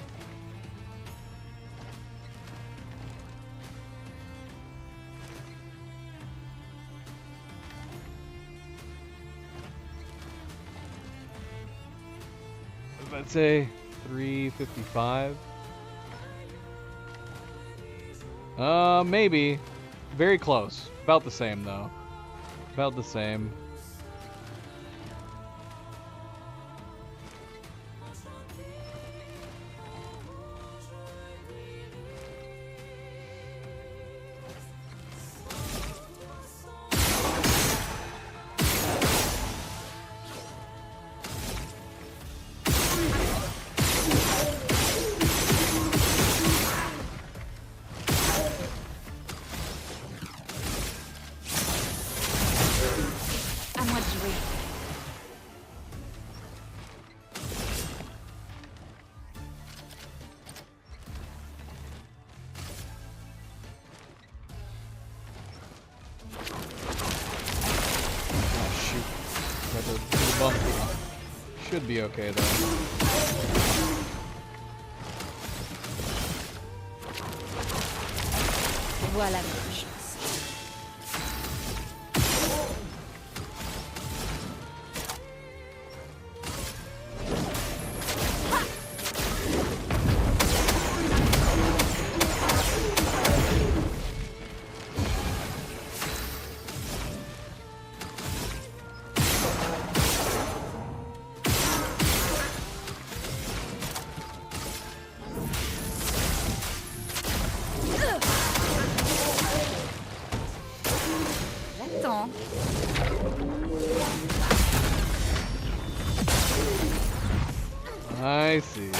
Let's say 355. Maybe. Very close. About the same though. About the same. À moi de jouer. Oh shoot. Got the bump. Should be okay though. Voilà notre chance. J'attends. I see.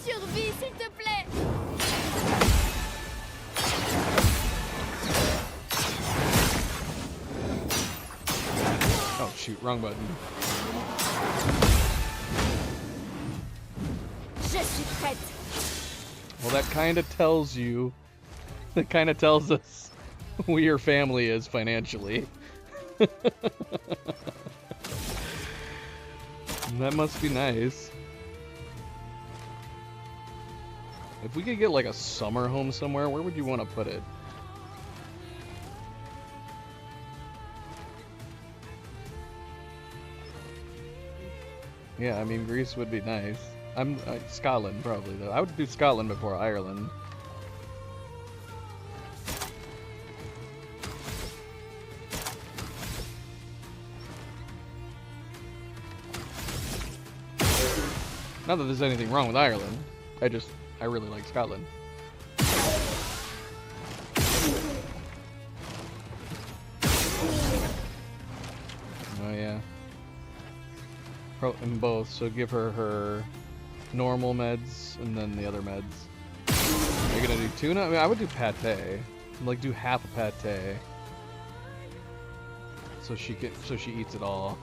Survie, s'il te plaît. Oh shoot, wrong button. Je suis prête. Well, that kind of tells you. That kind of tells us who your family is financially. That must be nice. If we could get like a summer home somewhere, where would you want to put it? Yeah, I mean Greece would be nice. Scotland probably though. I would do Scotland before Ireland. Not that there's anything wrong with Ireland. I really like Scotland. Oh yeah. In both, so give her her normal meds and then the other meds. Are you gonna do tuna? I mean, I would do pate. Like do half a pate. So she eats it all.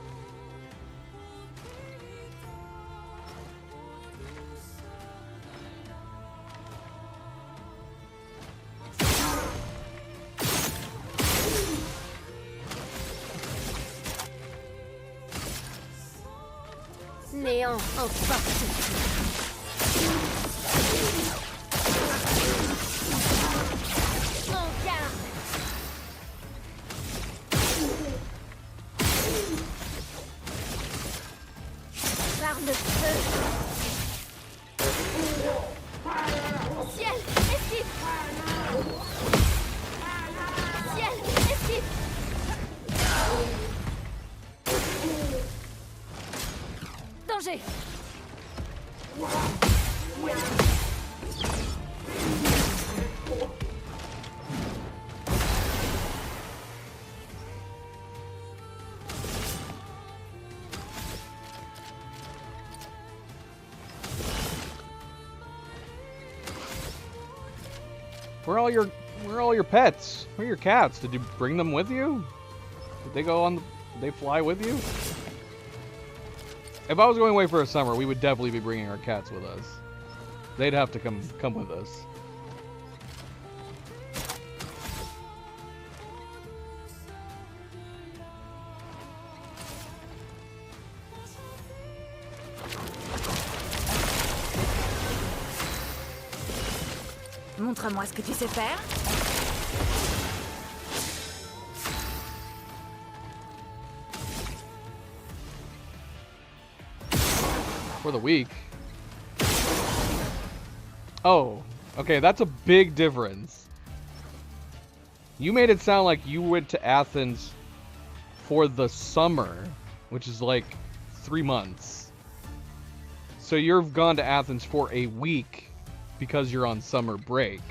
Néant emporte tout. En garde. Par le feu. Ciel, esquive. Ciel, esquive. Danger. Where are all your pets? Where are your cats? Did you bring them with you? Did they fly with you? If I was going away for a summer, we would definitely be bringing our cats with us. They'd have to come with us. Montre-moi ce que tu sais faire. For the week. Oh, okay, that's a big difference. You made it sound like you went to Athens for the summer, which is like 3 months. So you've gone to Athens for a week because you're on summer break.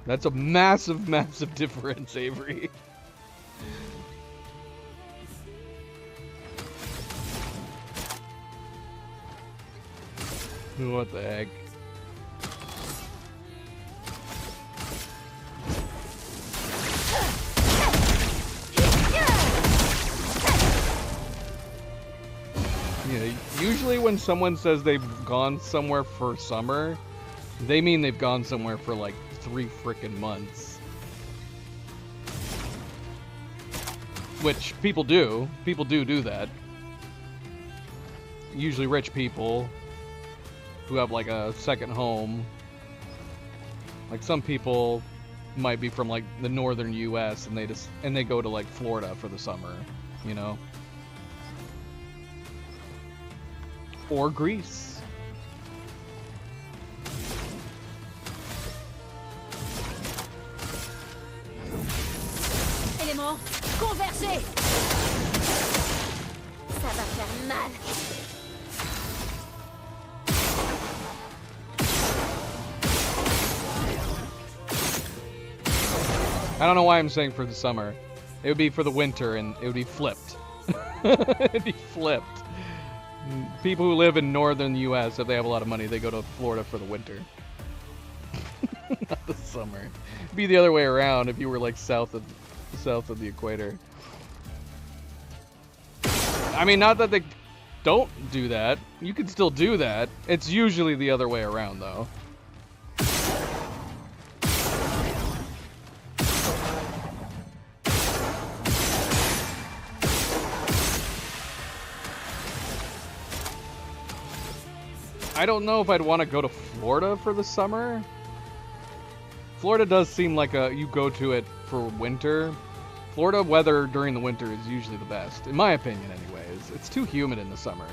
That's a massive, massive difference, Avery. What the heck? Yeah, usually when someone says they've gone somewhere for summer, they mean they've gone somewhere for like 3 frickin' months. Which people do. People do that. Usually rich people who have like a second home. Like some people might be from like the northern US and they go to like Florida for the summer, you know? Or Greece. Éléments, convergez. Ça va faire mal. I don't know why I'm saying for the summer. It would be for the winter and it would be flipped. It'd be flipped. People who live in northern US, if they have a lot of money, they go to Florida for the winter. Not the summer. It'd be the other way around if you were like south of the equator. I mean, not that they don't do that. You can still do that. It's usually the other way around, though. I don't know if I'd want to go to Florida for the summer. Florida does seem like you go to it for winter. Florida weather during the winter is usually the best, in my opinion anyways. It's too humid in the summer.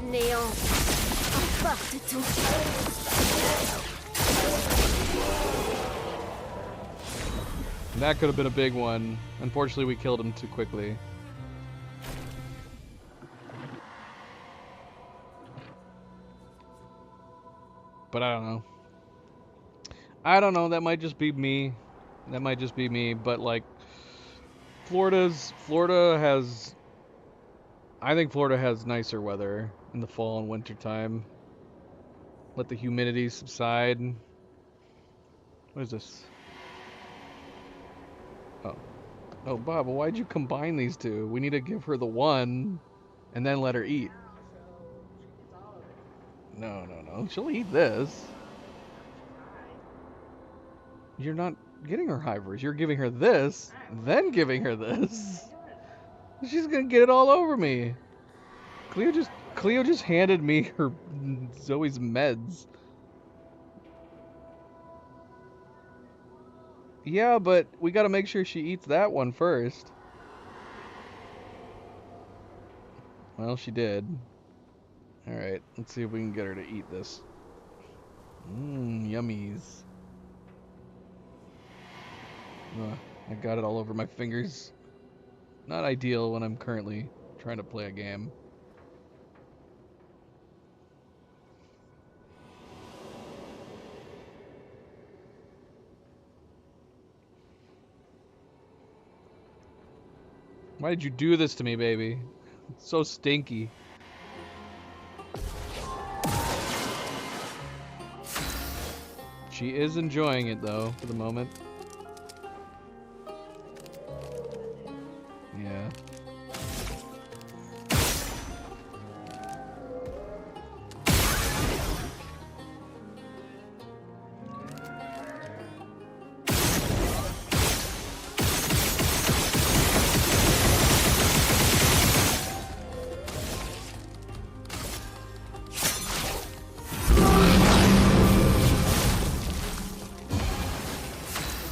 Néant. Emporte tout. That could have been a big one. Unfortunately, we killed him too quickly. But I don't know. I don't know, that might just be me. That might just be me, but like Florida has, I think Florida has nicer weather in the fall and winter time. Let the humidity subside. What is this? Oh. Oh, Bob, why'd you combine these two? We need to give her the one and then let her eat. No, no, no. She'll eat this. You're not getting her Hivers. You're giving her this, then giving her this. She's gonna get it all over me. Cleo just handed me her Zoe's meds. Yeah, but we gotta make sure she eats that one first. Well, she did. Alright, let's see if we can get her to eat this. Yummies. I got it all over my fingers. Not ideal when I'm currently trying to play a game. Why did you do this to me, baby? It's so stinky. She is enjoying it, though, for the moment. Yeah.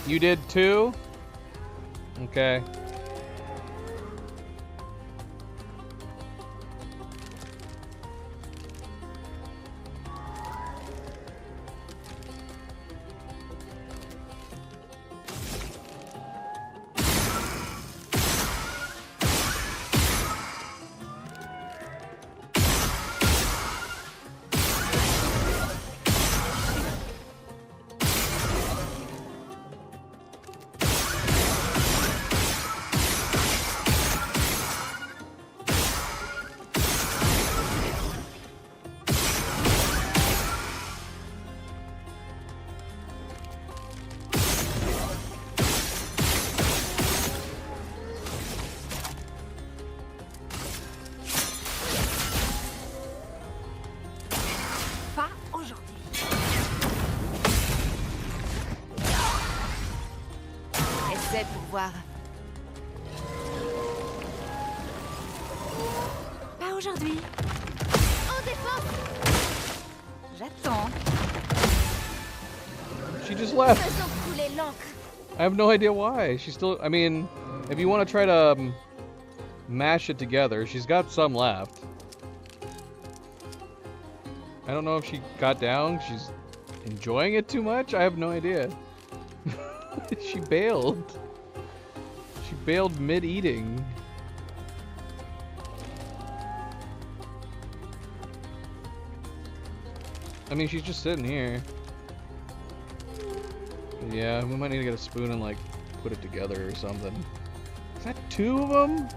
You did too? Okay. Voir. Pas aujourd'hui. En défense. J'attends. She just left. Faisons couler l'encre. I have no idea why. She's still, I mean, if you want to try to mash it together, she's got some left. I don't know if she got down. She's enjoying it too much. I have no idea. She bailed. She bailed mid-eating. I mean, she's just sitting here. Yeah, we might need to get a spoon and, like, put it together or something. Is that two of them?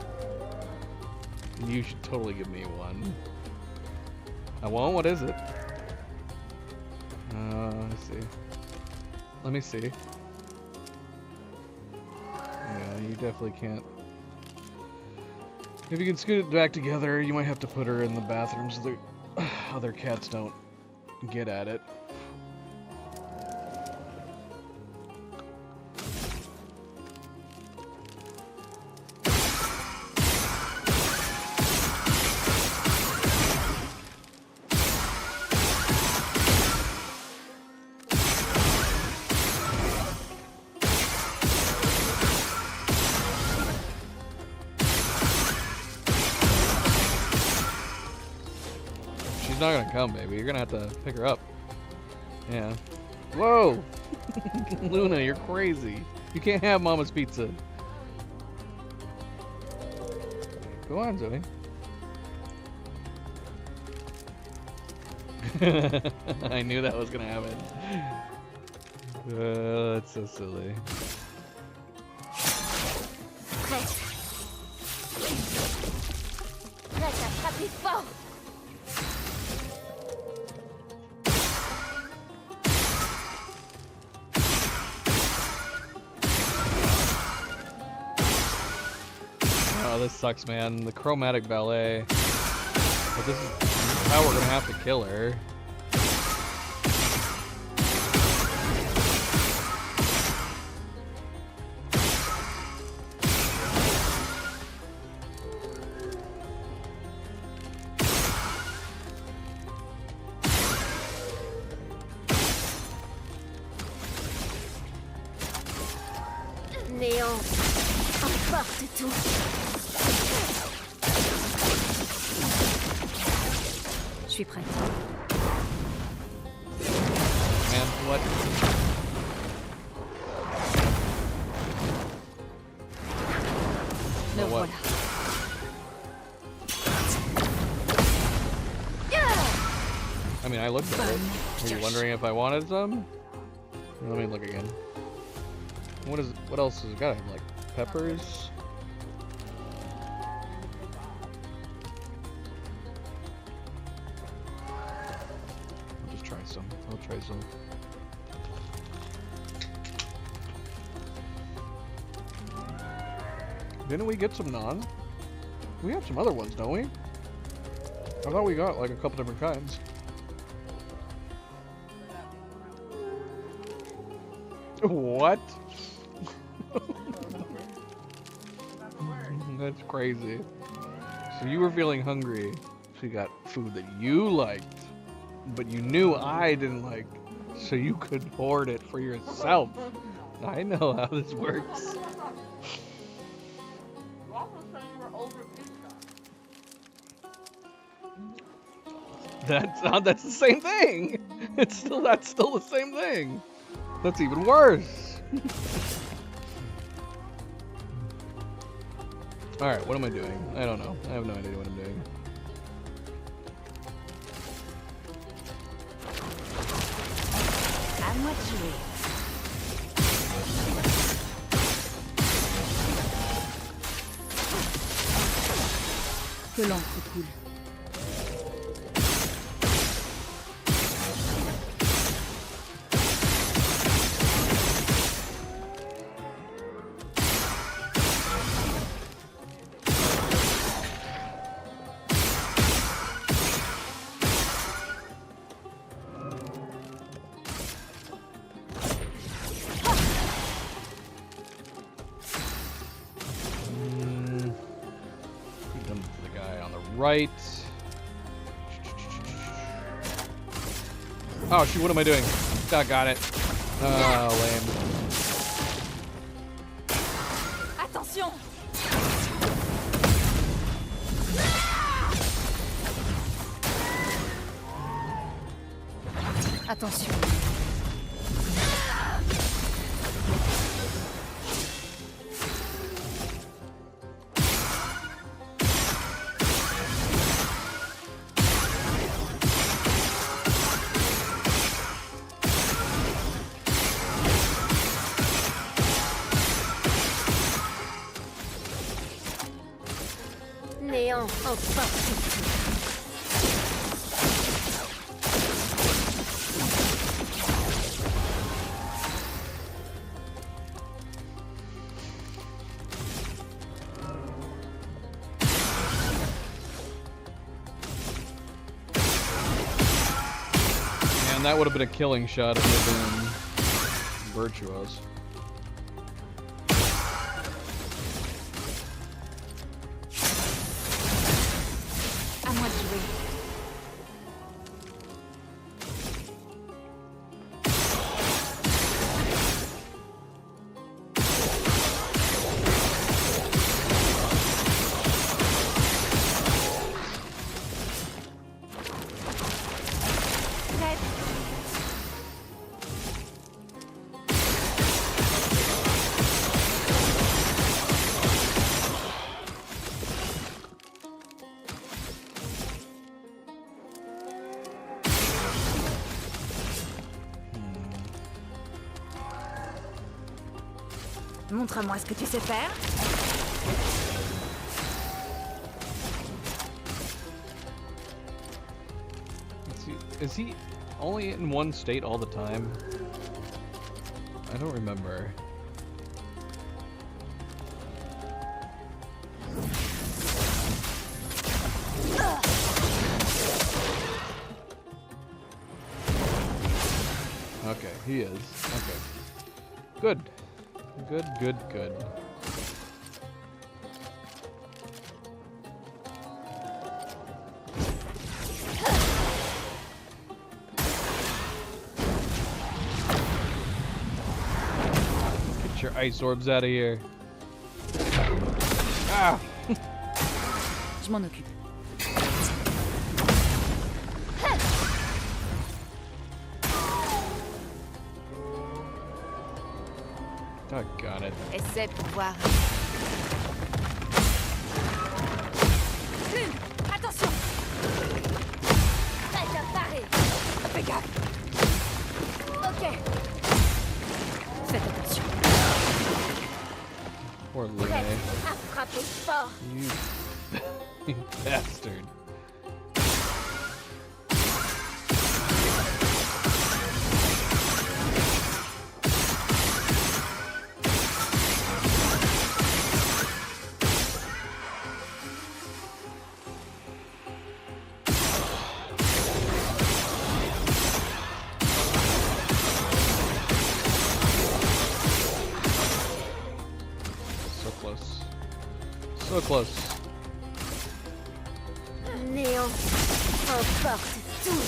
You should totally give me one. I won't? What is it? Let's see. Let me see. Yeah, you definitely can't. If you can scoot it back together, you might have to put her in the bathroom so the other cats don't get at it. Not gonna come, baby. You're gonna have to pick her up. Yeah. Whoa! Luna, you're crazy. You can't have Mama's pizza. Go on, Zoe. I knew that was gonna happen. That's so silly. Prête. Prête à frapper fort. Oh, this sucks, man. The chromatic ballet. But this is how we're gonna have to kill her. Néant, emporte tout. Je suis prête. Man, what? Me voilà. I mean, I looked at it. Were you wondering if I wanted some? Let me look again. What else has it got? Like peppers? I'll just try some. I'll try some. Didn't we get some naan? We have some other ones, don't we? I thought we got like a couple different kinds. What? That's crazy. So you were feeling hungry, so you got food that you liked, but you knew I didn't like, so you could hoard it for yourself. I know how this works. That's the same thing. That's still the same thing. That's even worse. Alright, what am I doing? I don't know. I have no idea what I'm doing. À moi de jouer. Que l'encre coule. Right. Oh shoot, what am I doing? Oh, got it. Oh, lame. Attention! Attention. Néant emporte tout. And that would have been a killing shot if it had been virtuous. À moi de jouer. Montre-moi ce que tu sais faire. Is he only in one state all the time? I don't remember. Okay, he is. Okay. Good. Good, good, good. Get your ice orbs out of here. Ah! Je m'en occupe. Doggone it. Essaie pour voir. Plume, attention. Prête à parer. Fais gaffe. Ok. Faites attention. Poor Prête Lune. à frapper fort. You bastard. So close. Néant emporte tout.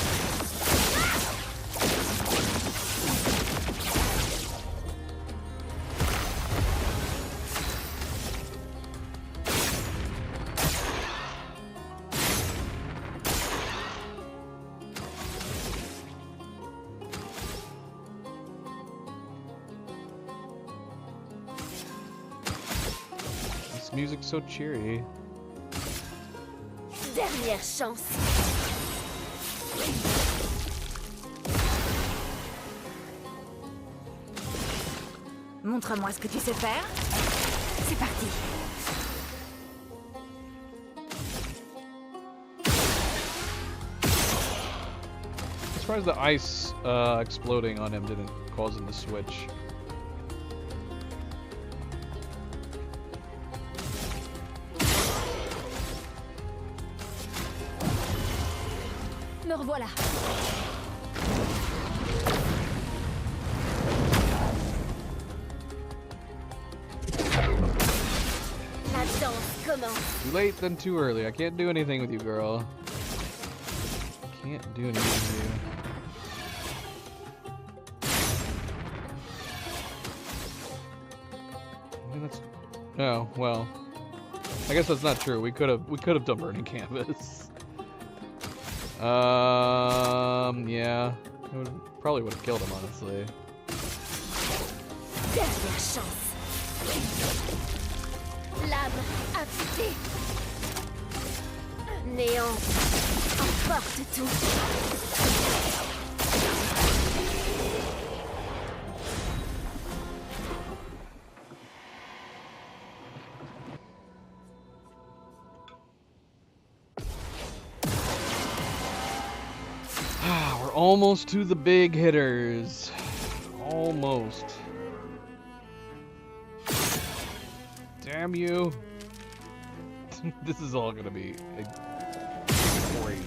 Music's so cheery. Dernière chance. Montre-moi ce que tu sais faire. C'est parti. I'm surprised the ice exploding on him didn't cause him to switch. Me revoilà. La danse commence. Too late then too early. I can't do anything with you, girl. Can't do anything with you. I mean, that's... Oh, well. I guess that's not true. We could have done Burning Canvas. Yeah. It probably would have killed him, honestly. Dernière chance. Lame affûtée. Néant emporte tout. almost to the big hitters. Almost. Damn you. This is all gonna be crazy.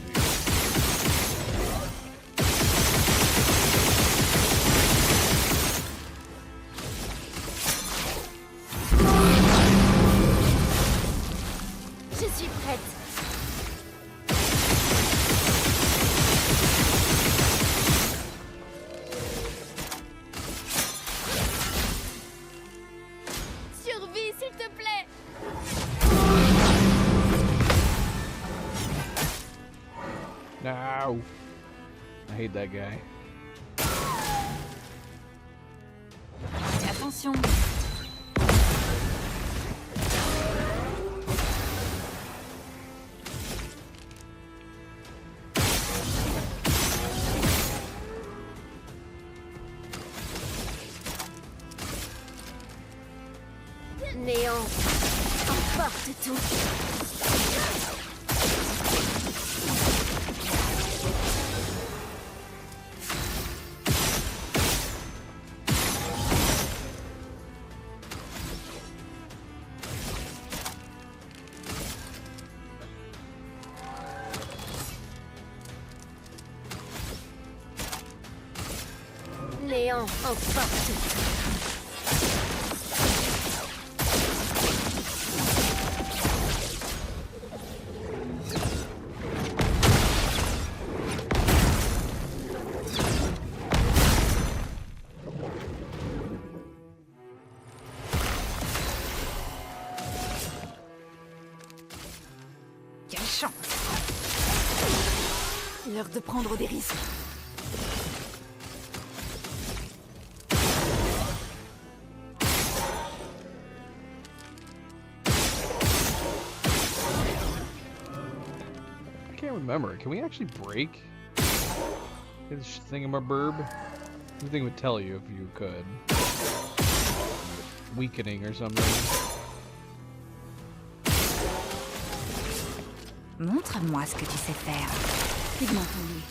Je suis prête. Survie, s'il te plaît. No. I hate that guy. Attention. Néant, emporte tout. Néant, emporte tout. Quelle chance. L'heure de prendre des risques. I can't remember. Can we actually break this thingamaburb? Anything would tell you if you could. Weakening or something. Montre-moi ce que tu sais faire. Pigmente-lui.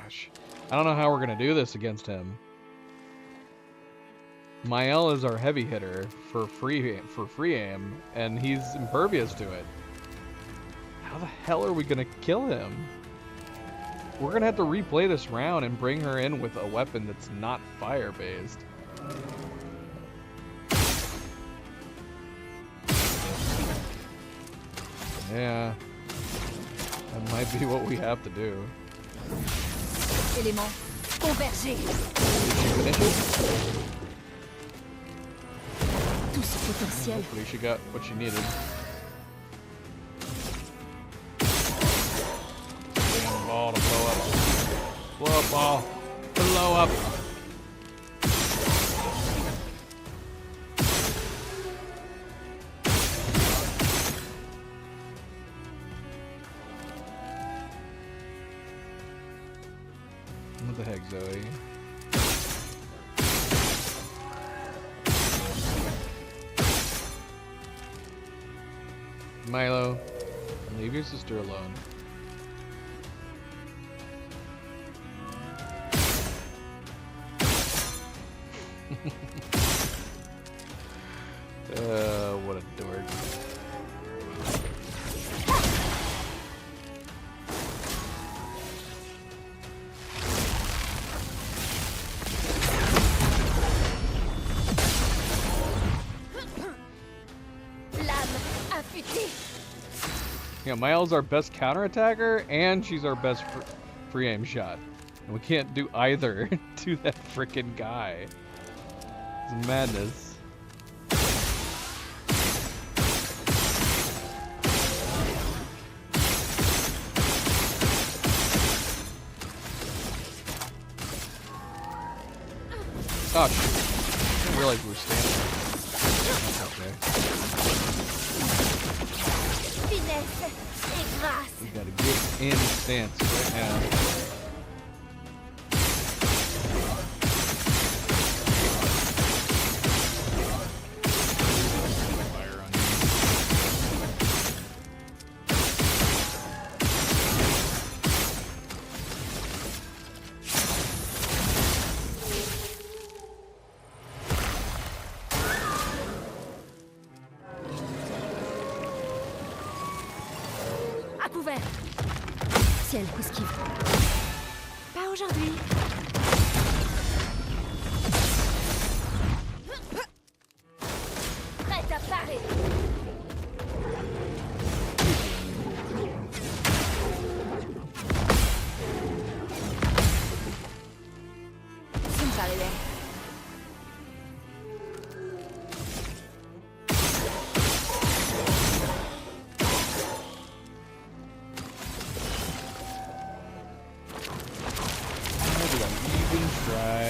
Gosh. I don't know how we're gonna do this against him. Mael is our heavy hitter for free aim, and he's impervious to it. How the hell are we gonna kill him? We're gonna have to replay this round and bring her in with a weapon that's not fire-based. Yeah, that might be what we have to do. Élément, converger. Tout ce potentiel. Hopefully she got what she needed. Damn ball to blow up. Blow up ball. Blow up. What the heck, Zoe? Milo, leave your sister alone. What a dork. Yeah, Miles our best counterattacker, and she's our best free aim shot. And we can't do either to that frickin' guy. It's madness. Oh shit. I didn't realize we were standing there. We gotta get in stance right now. Fire on you. ouvert. Ciel, esquive. Pas aujourd'hui. Prête à parer. Simsalile. Maybe I'll even try.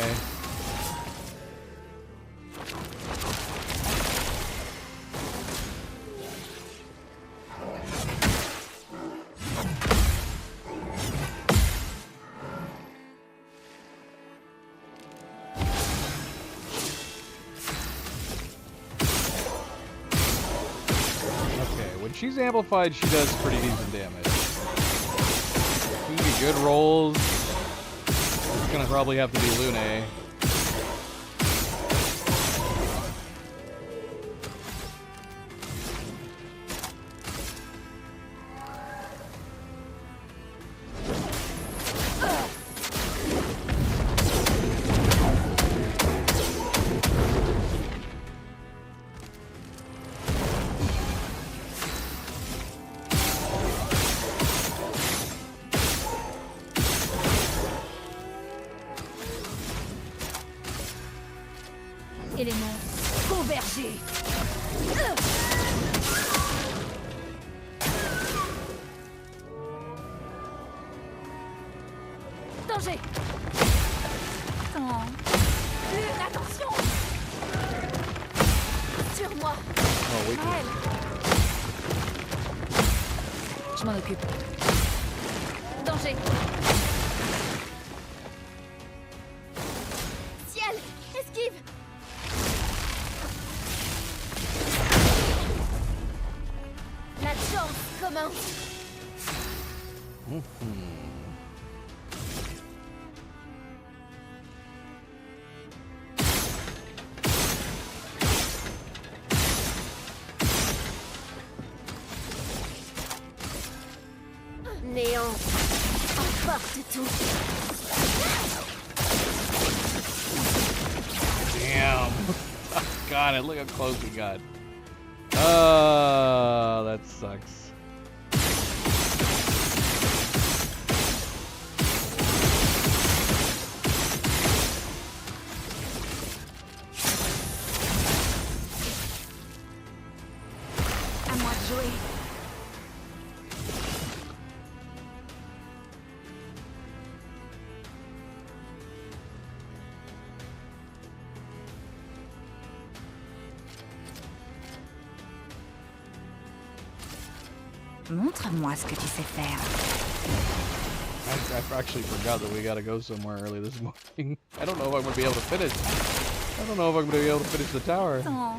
Okay, when she's amplified, she does pretty decent damage. If we get good rolls, it's gonna probably have to be Lune. Éléments convergés. Danger. Oh. Lune, attention. Sur moi. Oh, wait. Maël. Je m'en occupe. Danger. Ciel, esquive. La danse commence. Néant. Emporte tout. Damn. Got it. Look how close we got. That sucks. À moi de jouer. Montre-moi ce que tu sais faire. I actually forgot that we gotta go somewhere early this morning. I don't know if I'm gonna be able to finish. I don't know if I'm gonna be able to finish the tower. Oh.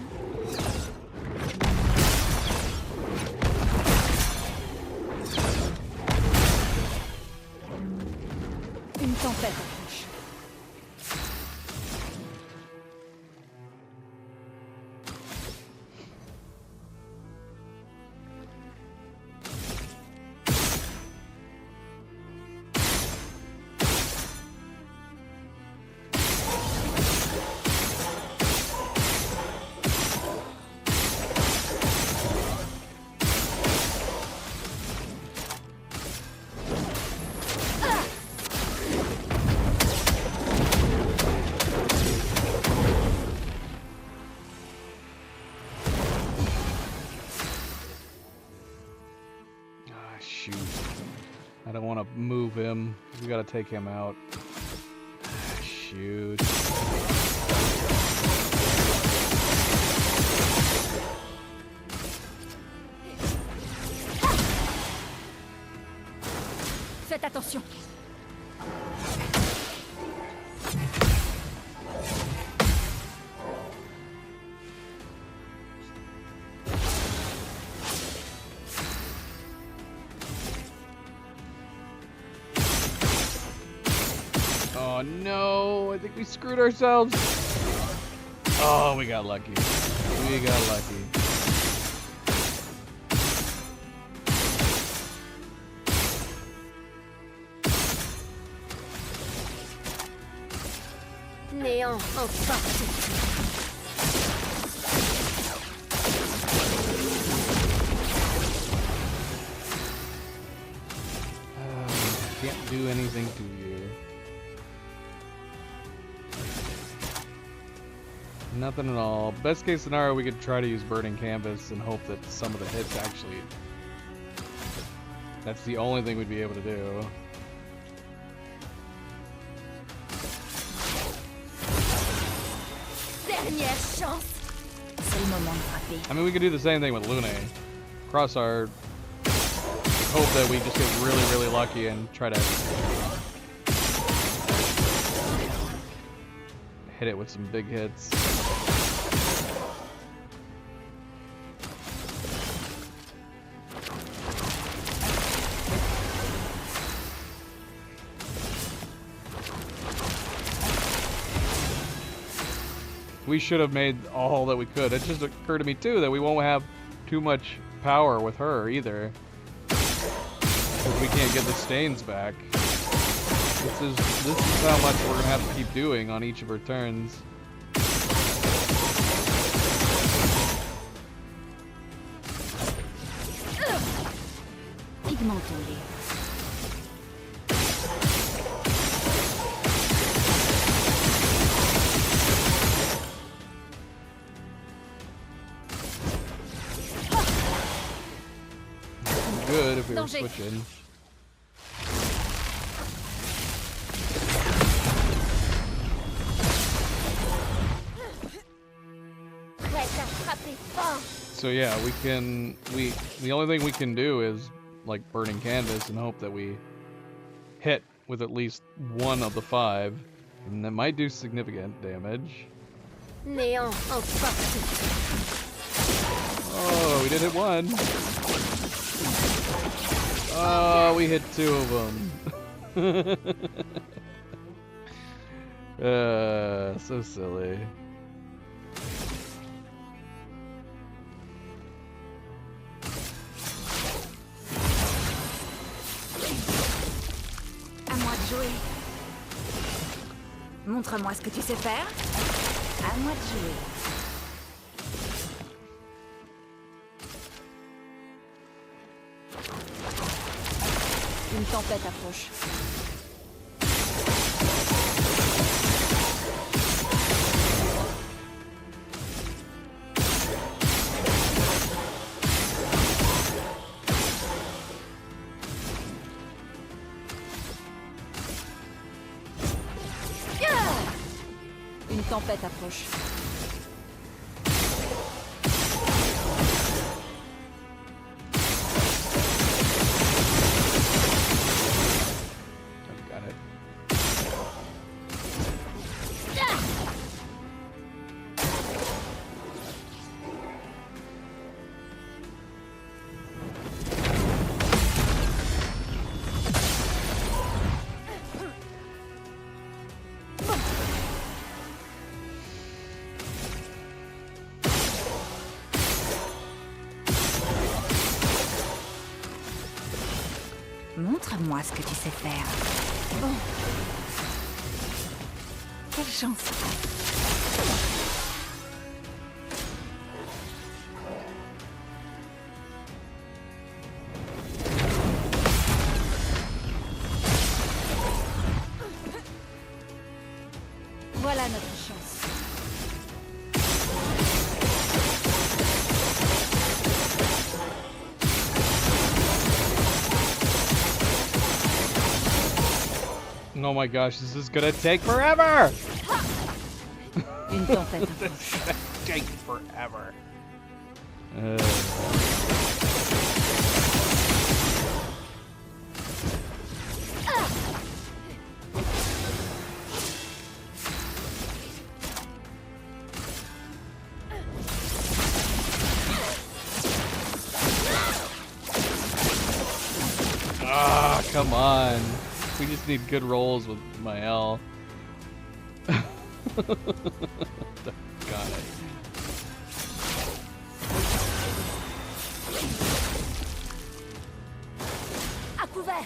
Une tempête approche. Shoot. I don't want to move him. We gotta take him out. Shoot. Faites attention. Oh no, I think we screwed ourselves. Oh, we got lucky. We got lucky. Néant en partie. Can't do anything to you. Nothing at all. Best case scenario, we could try to use burning canvas and hope that some of the hits actually... That's the only thing we'd be able to do. Dernière chance. C'est le moment de frapper. I mean, we could do the same thing with Lune. Cross our... Hope that we just get really, really lucky and try to hit it with some big hits. We should have made all that we could. It just occurred to me too that we won't have too much power with her either. Because we can't get the stains back. This is how much we're gonna have to keep doing on each of her turns. Pigmentons-les. Good if we were switching. So yeah, the only thing we can do is like burning canvas and hope that we hit with at least one of the 5, and that might do significant damage. Néant en partie. Oh, we did hit 1. Oh, we hit 2 of them. So silly. À moi de jouer. Montre-moi ce que tu sais faire. À moi de jouer. Une tempête approche. Une tempête approche. Got it. Montre-moi ce que tu sais faire. Bon. Quelle chance. Voilà notre chance. Oh my gosh, this is gonna take forever! Une tempête. This is gonna take forever. Ah, come on. We just need good rolls with my L. Got it. À couvert.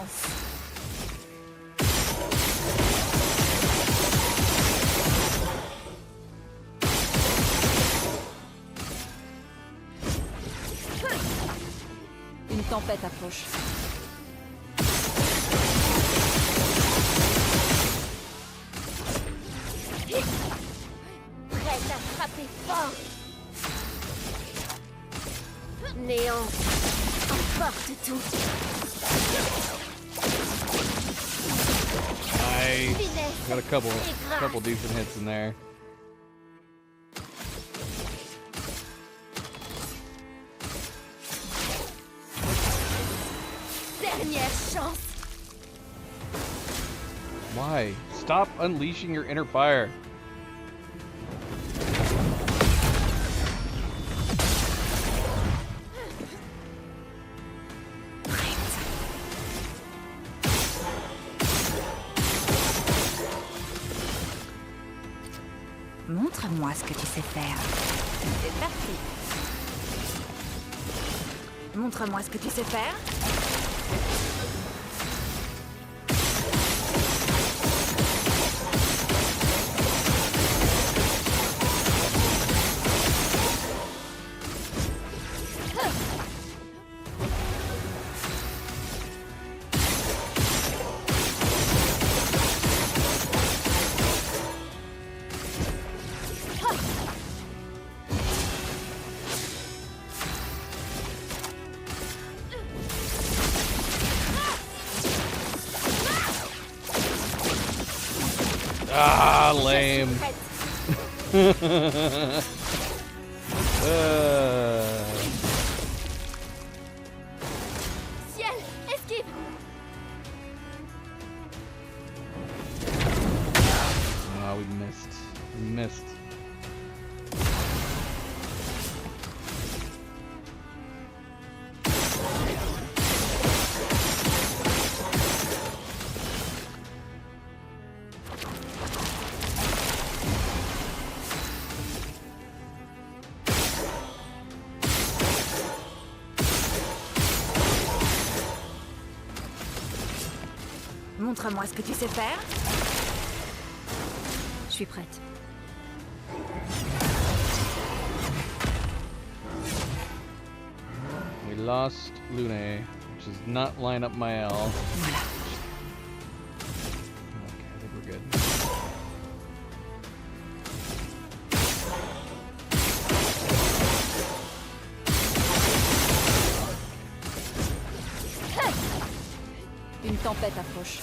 chance. Une tempête approche. Prête à frapper fort. Néant, emporte tout. Nice. Got a couple decent hits in there. Dernière chance. Why? Stop unleashing your inner fire. Montre-moi ce que tu sais faire. C'est parti. Montre-moi ce que tu sais faire. Ah, lame. Ciel, esquive. Oh, we missed. We missed. Montre-moi ce que tu sais faire. Je suis prête. We lost Lune, which does not line up my L. Voilà. Okay, I think we're good. Une tempête approche.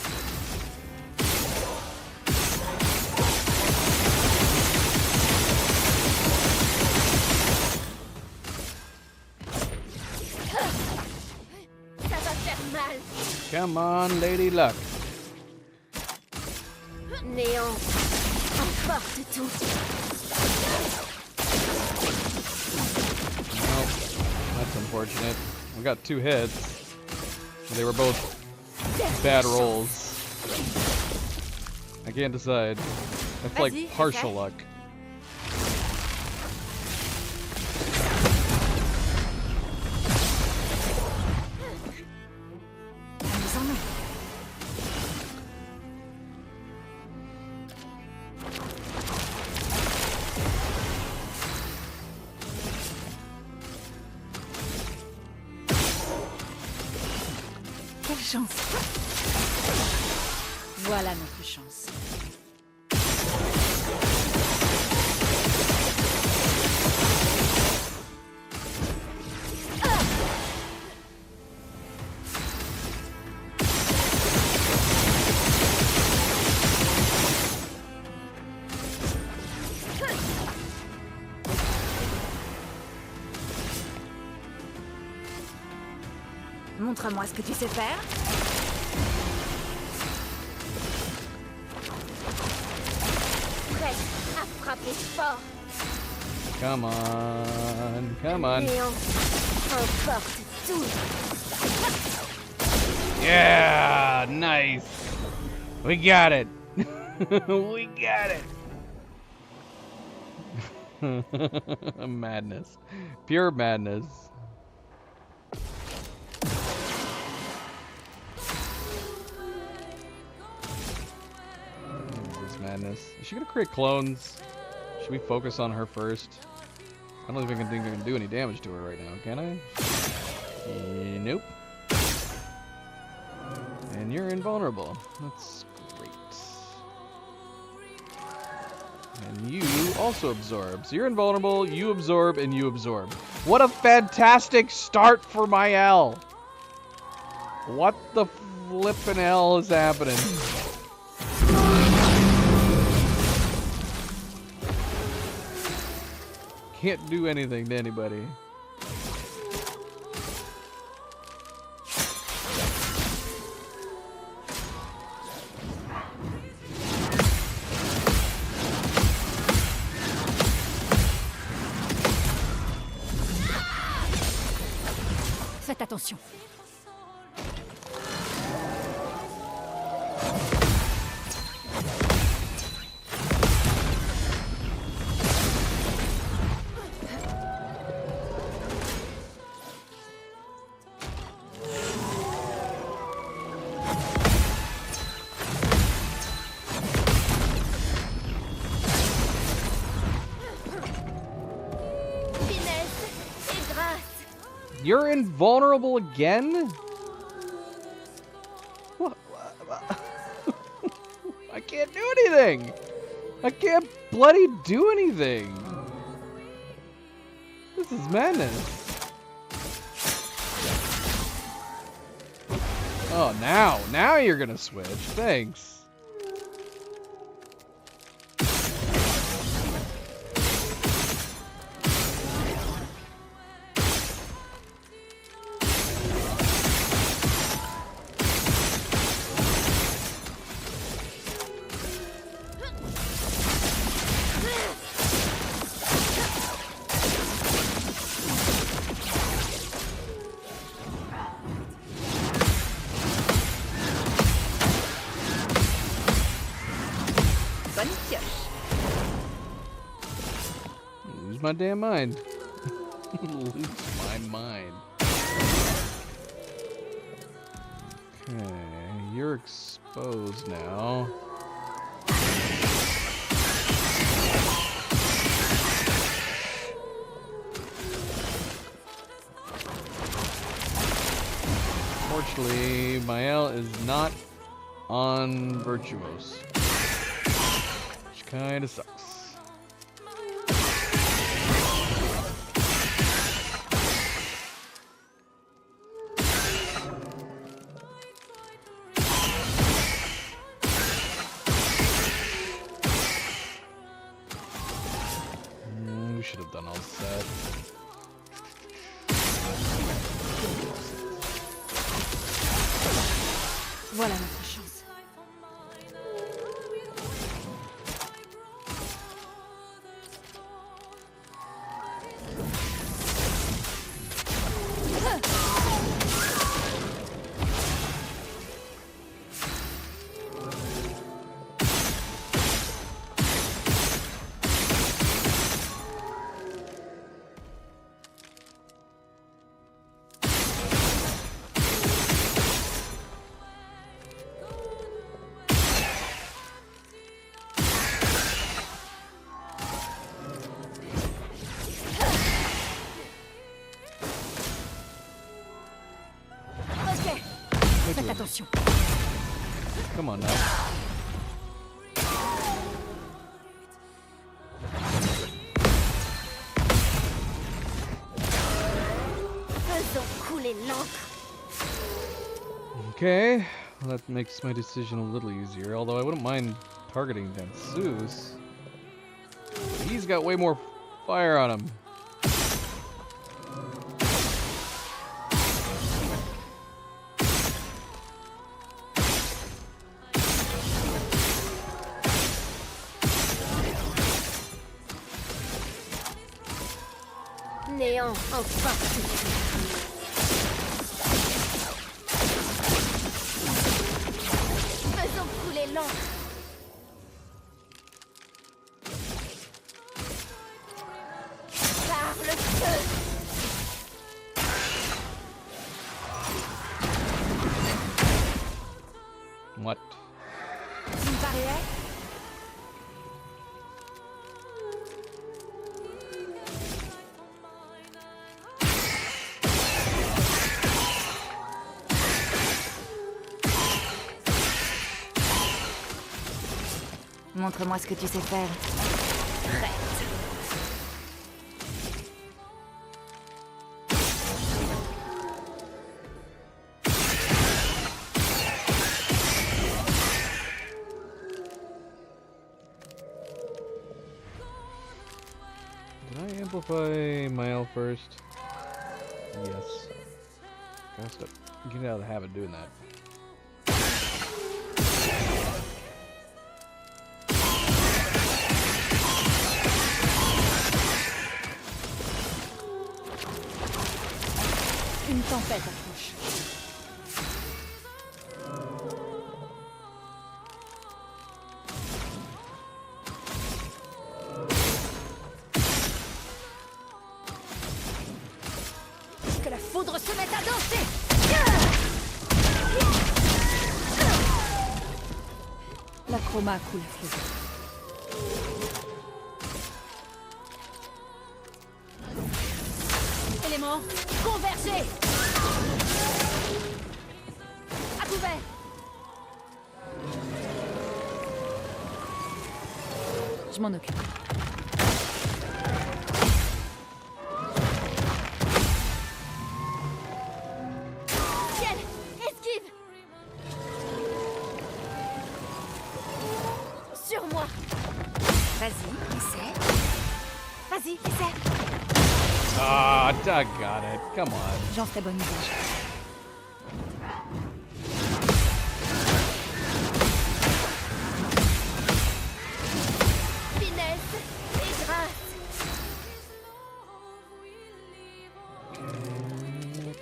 Ça va faire mal. Come on, Lady Luck. Néant, emporte tout. Well, that's unfortunate. We got 2 hits. They were both bad rolls. I can't decide. That's like partial luck. Quelle chance. Voilà notre chance. Montre-moi ce que tu sais faire. Prête à frapper fort. Come on, come on. Néant, emporte tout. Yeah, nice. We got it. We got it. Madness. Pure madness. madness. Is she gonna create clones? Should we focus on her first? I don't even think I can do any damage to her right now, can I? Nope. And you're invulnerable. That's great. And you also absorb. So you're invulnerable, you absorb, and you absorb. What a fantastic start for my L! What the flippin' hell is happening? Can't do anything to anybody. Faites attention. You're invulnerable again? What? I can't do anything! I can't bloody do anything! This is madness. Oh, now you're gonna switch. Thanks. Lose my damn mind. Lose my mind. Okay, you're exposed now. Unfortunately, Mael is not on Virtuos, which kind of sucks. We should have done all set. Voilà notre chance. Faites attention. Come on now. Faisons couler l'encre. Okay, well, that makes my decision a little easier, although I wouldn't mind targeting Danseus. He's got way more fire on him. Néant en partie. Faisons couler l'encre. Par le feu. What? Une barrière? Montre-moi ce que tu sais faire. Did I amplify Mile first? Yes. Gotta stop. Get out of the habit of doing that. Une tempête approche. Que la foudre se mette à danser! La chroma coule à flot. Éléments, convergez! À couvert! Je m'en occupe. Ciel, esquive! Sur moi! Vas-y, essaie. Vas-y, essaie. Ah, I got it. Come on. J'en ferai bon usage. Finesse et grâce!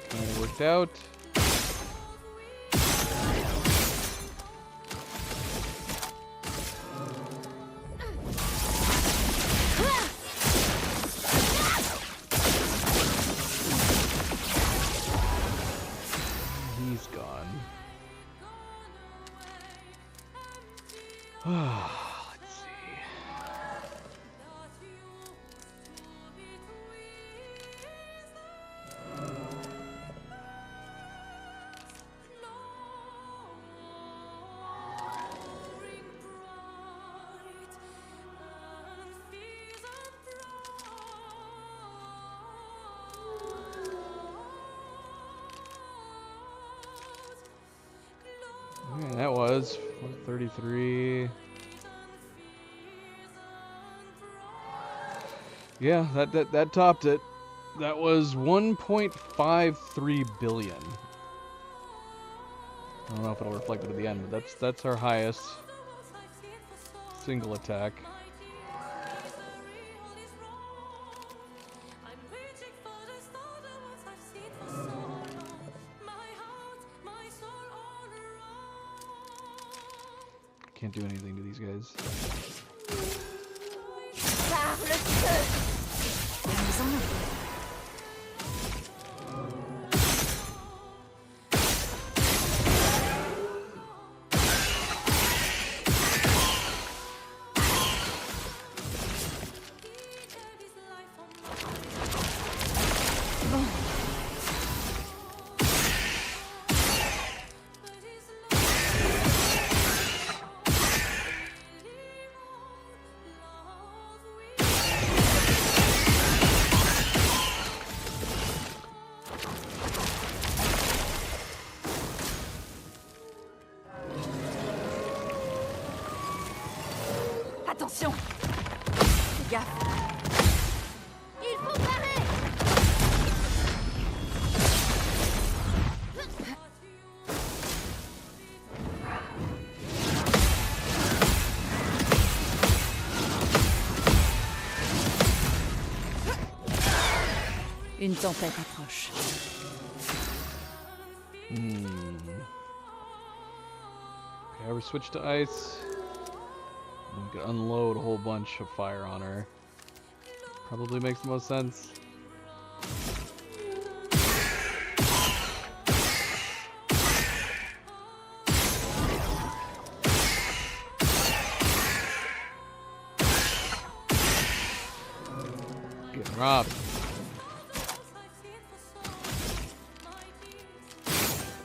Kind of worked out. He's gone. Let's see. Yeah, that was 133. Yeah, that topped it. That was 1.53 billion. I don't know if it'll reflect it at the end, but that's our highest single attack. Can't do anything to these guys. Par le feu! Attention! Fais gaffe! Il faut parer! Une tempête approche. Okay, we switch to ice. We can unload a whole bunch of fire on her. Probably makes the most sense. Getting robbed.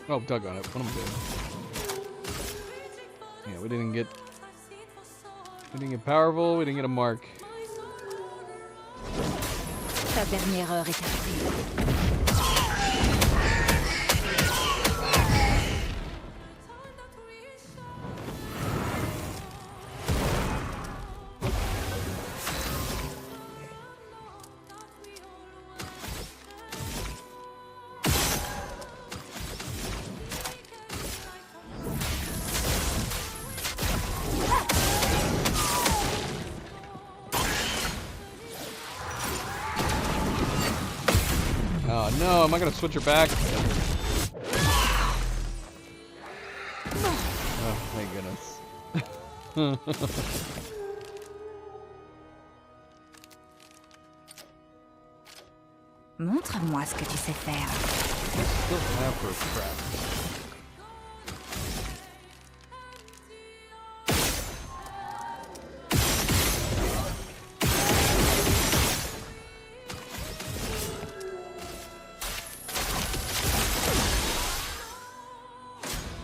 Oh, Doug on it. What am I doing? Yeah, we didn't get We didn't get powerful, we didn't get a mark. Ta dernière heure est arrivée. Oh no, am I gonna switch her back? Oh, thank goodness. Montre-moi ce que tu sais faire. Still have her crap.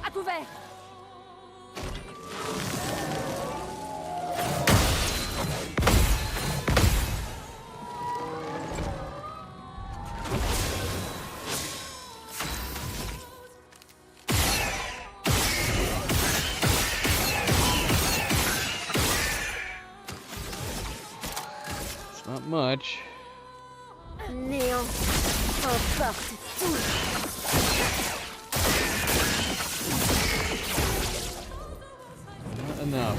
À couvert! It's not much. Néant, emporte tout. Not enough.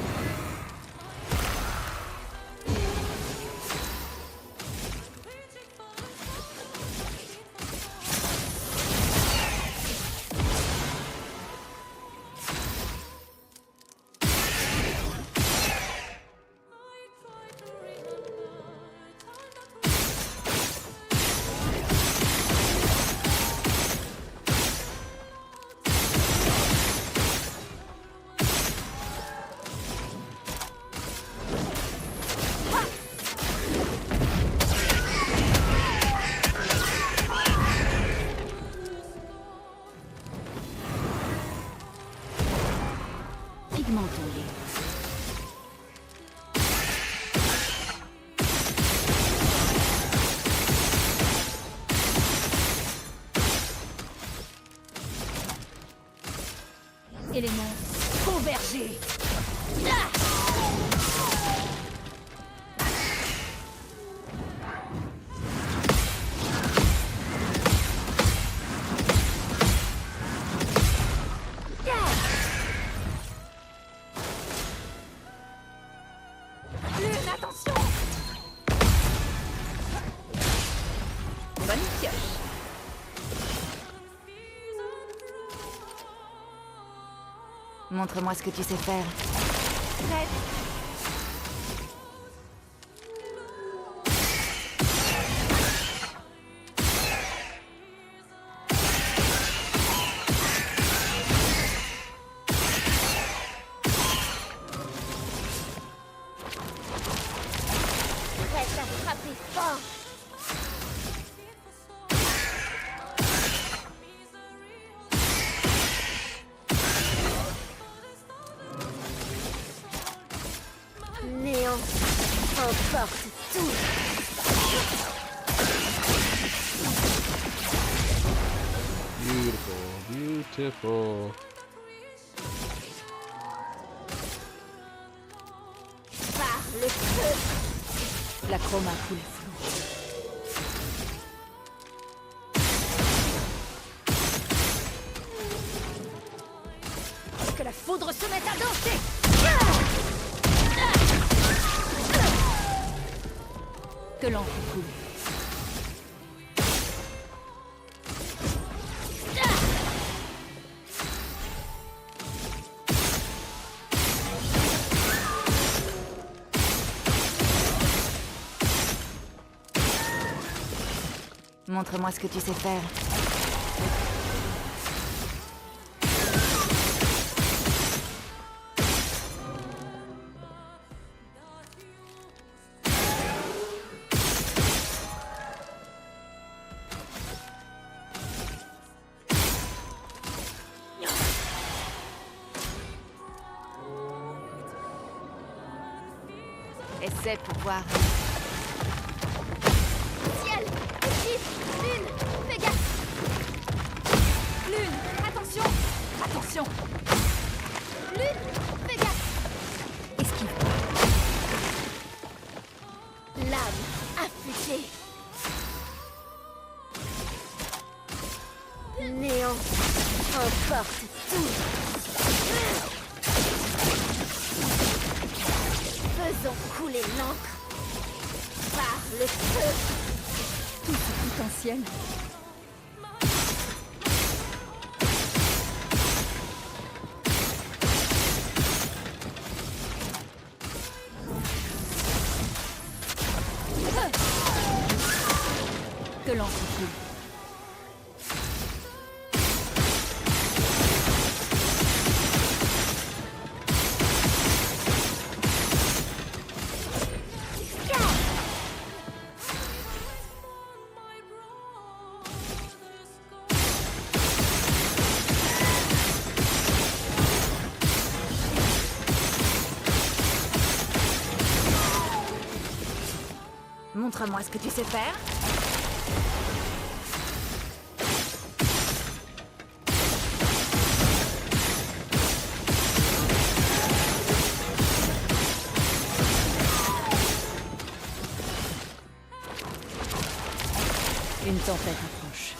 Pigmentons-les. Éléments convergés. Lune, attention! Bonne pioche. Montre-moi ce que tu sais faire. Prête? Prête à frapper fort! Néant, emporte tout! Beautiful, beautiful. Par le feu! La chroma coule flou. Que la foudre se mette à danser! Que l'encre coule. Montre-moi ce que tu sais faire. sais pouvoir... Ciel, équipe, Lune, fais gaffe. Lune, attention. Attention. Lune, fais gaffe. Esquive. Lame affûtée. Néant emporte tout. Faisons couler l'encre par le feu. Tout ce potentiel. Que l'encre coule. Montre-moi ce que tu sais faire. Une tempête approche.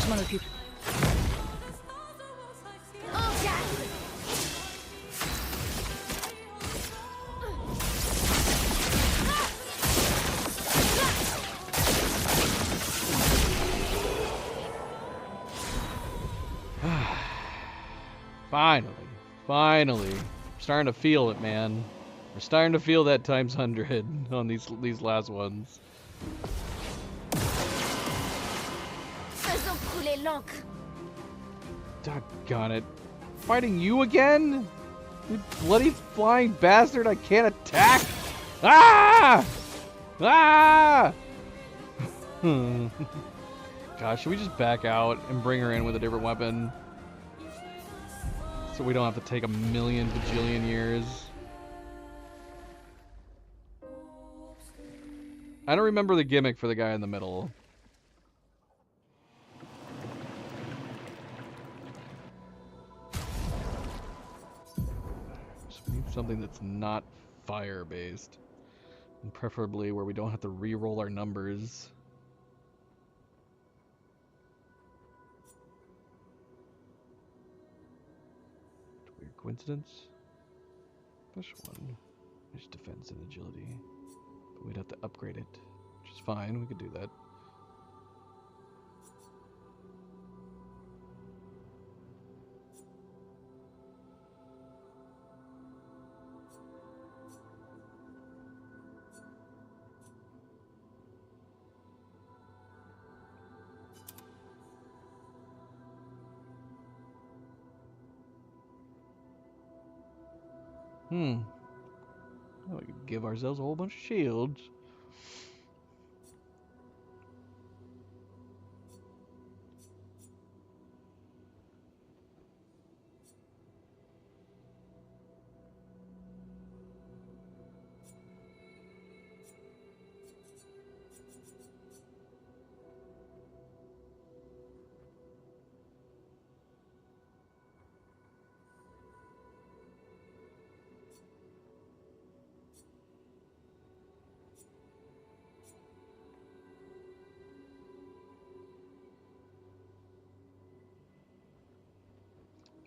Je m'en occupe. Finally. I'm starting to feel it, man. We're starting to feel that times 100 on these last ones. Faisons couler l'encre. Doggone it. Fighting you again? You bloody flying bastard I can't attack? Ah! Ah! Gosh, should we just back out and bring her in with a different weapon? So we don't have to take a million bajillion years. I don't remember the gimmick for the guy in the middle. So we need something that's not fire-based. And preferably where we don't have to re-roll our numbers. Weird coincidence. Special one. There's defense and agility. But we'd have to upgrade it. Which is fine, we could do that. Well, we could give ourselves a whole bunch of shields.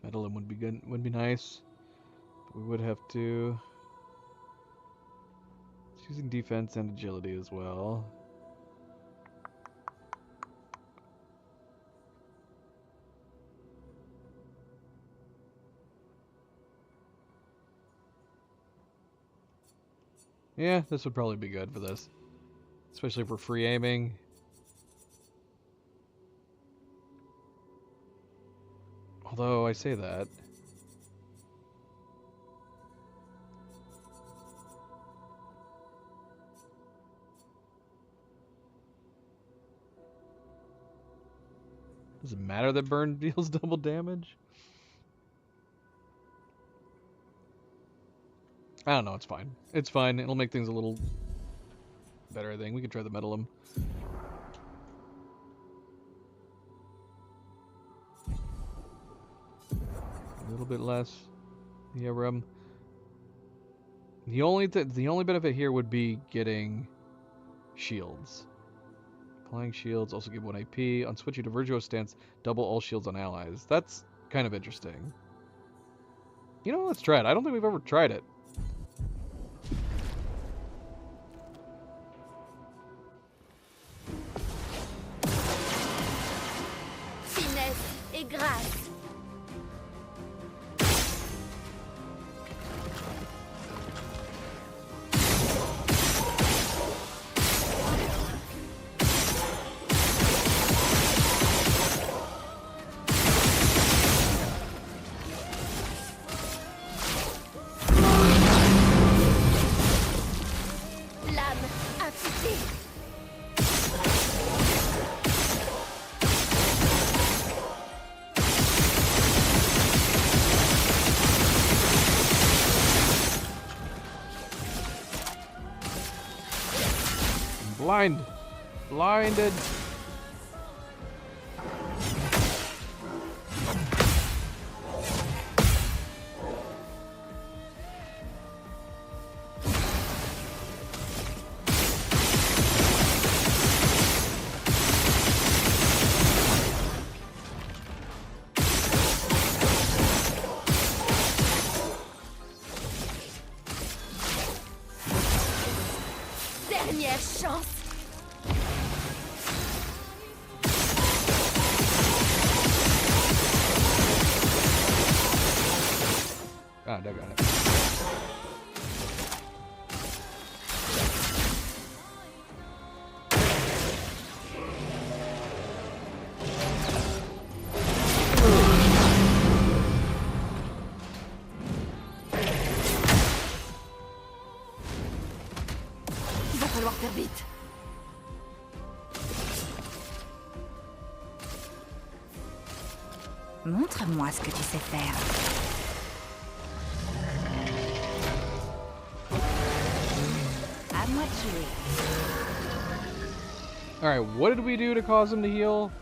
Meddling would be good, would be nice. But we would have to. It's using defense and agility as well. Yeah, this would probably be good for this. Especially for free aiming. Although, I say that. Does it matter that burn deals double damage? I don't know, it's fine. It's fine. It'll make things a little better, I think. We could try the metal him. A little bit less. Yeah, the only benefit here would be getting shields. Applying shields, also give 1 AP. On switching to Virtuoso stance, double all shields on allies. That's kind of interesting. You know, let's try it. I don't think we've ever tried it. Finesse et grâce. Blinded. Dernière chance. Ah, I got it. Il va falloir faire vite. Montre-moi ce que tu sais faire. À moi de jouer. Alright, what did we do to cause him to heal?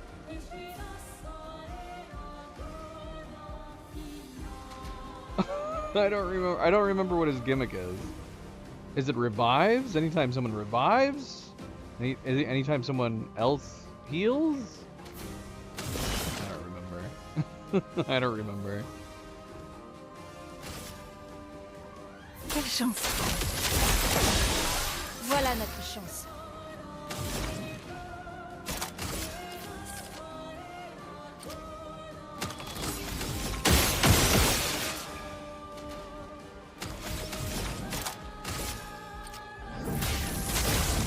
I don't remember what his gimmick is. Is it revives? Anytime someone revives? Anytime someone else heals? I don't remember. I don't remember. Quelle chance. Voilà notre chance.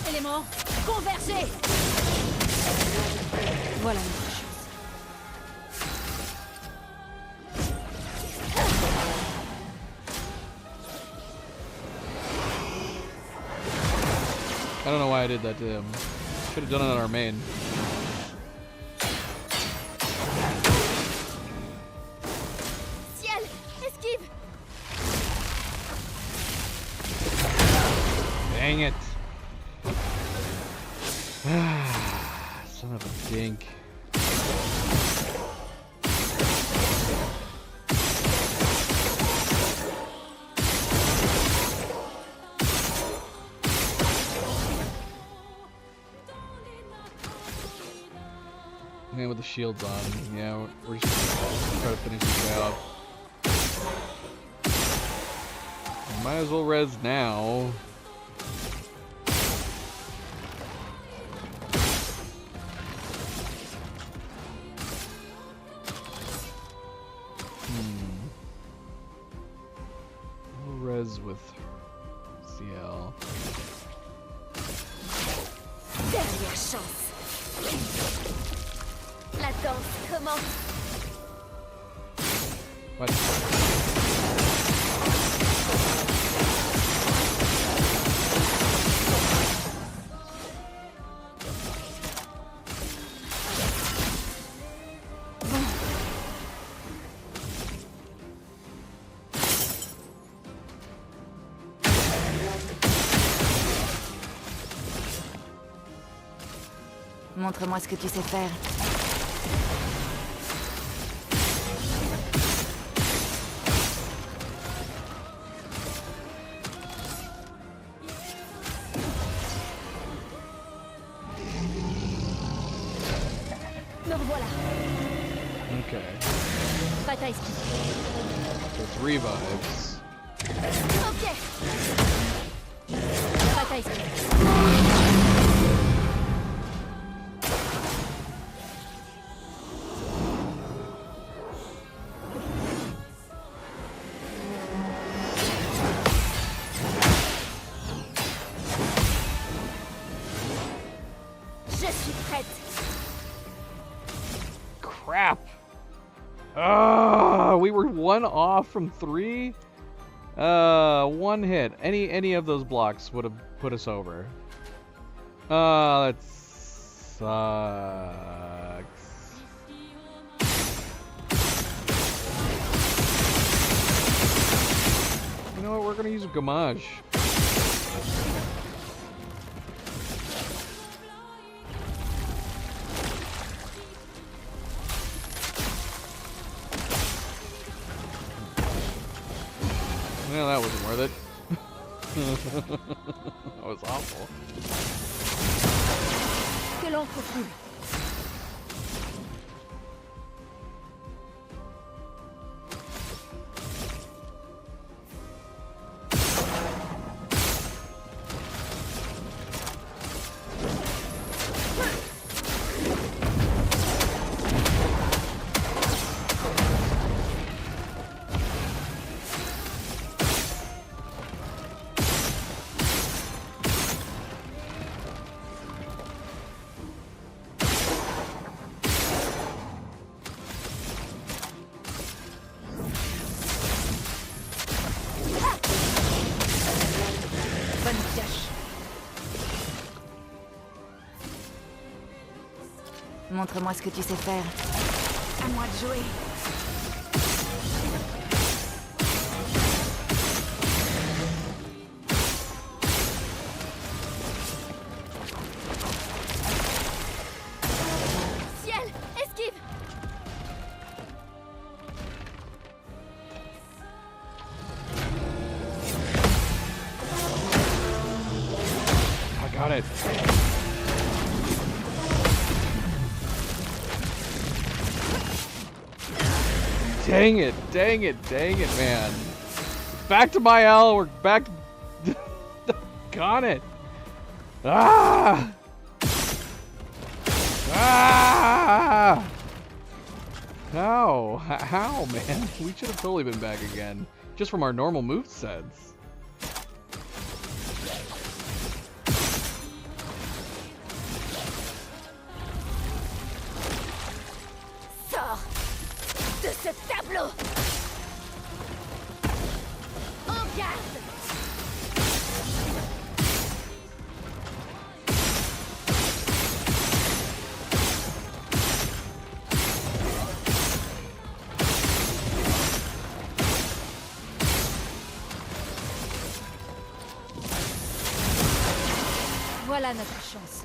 Éléments, convergez. Voilà notre chance. I don't know why I did that to him. Should have done it on our main. Ciel, esquive. Dang it. Son of a dink. Man with the shields on. Yeah, we're just gonna try to finish this guy off. Might as well res now. We'll res with Ciel. Dernière chance. La danse commence. What? Montre-moi ce que tu sais faire. Me revoilà. Okay. Bataille speed. So 3 vibes. Ok. Bataille speed. Je suis prête. Crap! Ah, we were 1 off from 3. 1 hit. Any of those blocks would have put us over. That sucks. You know what? We're gonna use Gamage. Well, that wasn't worth it. That was awful. Que l'encre coule. Montre-moi ce que tu sais faire. À moi de jouer. Ciel, esquive. I got it. Dang it, dang it, dang it, man. Back to my L, we're back. Got it. Ah! Ah! How? How, man? We should have totally been back again. Just from our normal movesets. Sors de ce tableau. En garde. Voilà notre chance.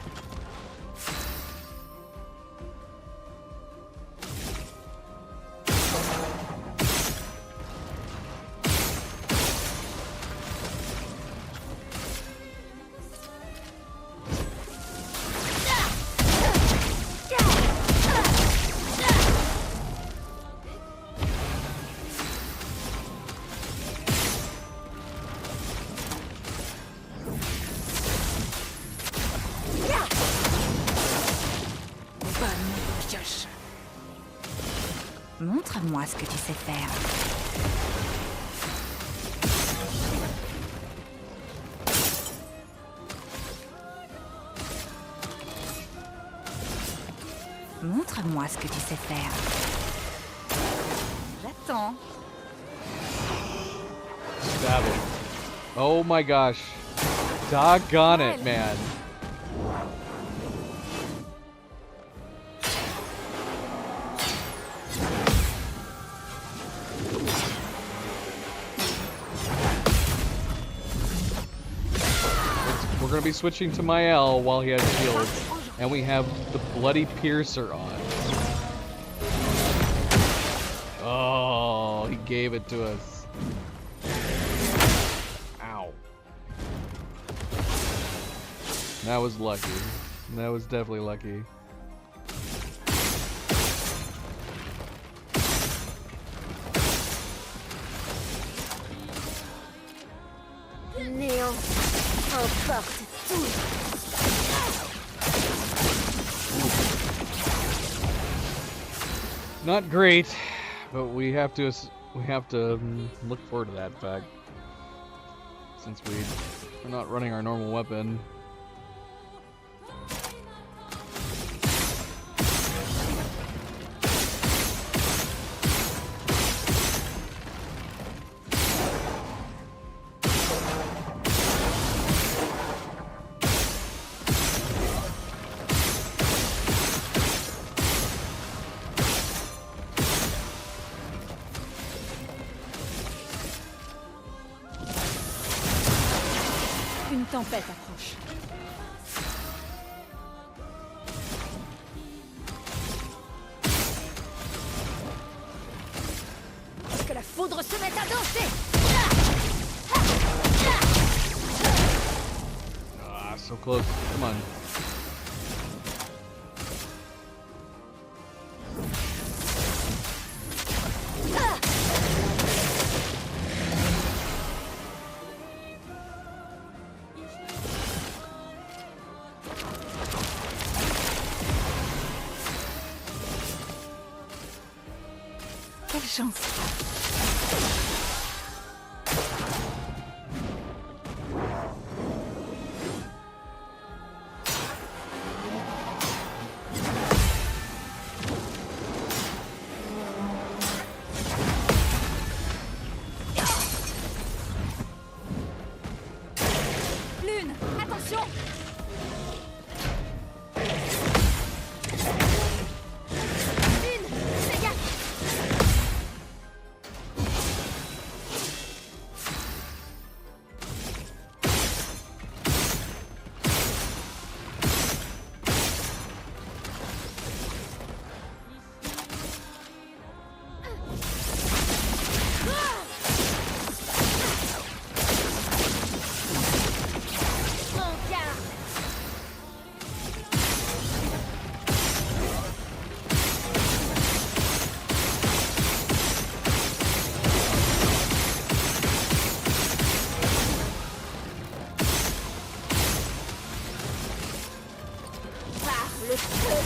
Montre-moi ce que tu sais faire. Montre-moi ce que tu sais faire. J'attends. Stab it. Oh my gosh. Doggone it, man. We're gonna be switching to Mael while he has shield, and we have the bloody piercer on. Oh, he gave it to us. Ow. That was lucky. That was definitely lucky. Néant emporte tout. Not great, but we have to look forward to that fact, since we're not running our normal weapon. Une tempête approche. Que la foudre se mette à danser. Ah, so close. Come on. Quelle chance. Lune, attention. Lune, fais gaffe. Prends garde. Par le feu.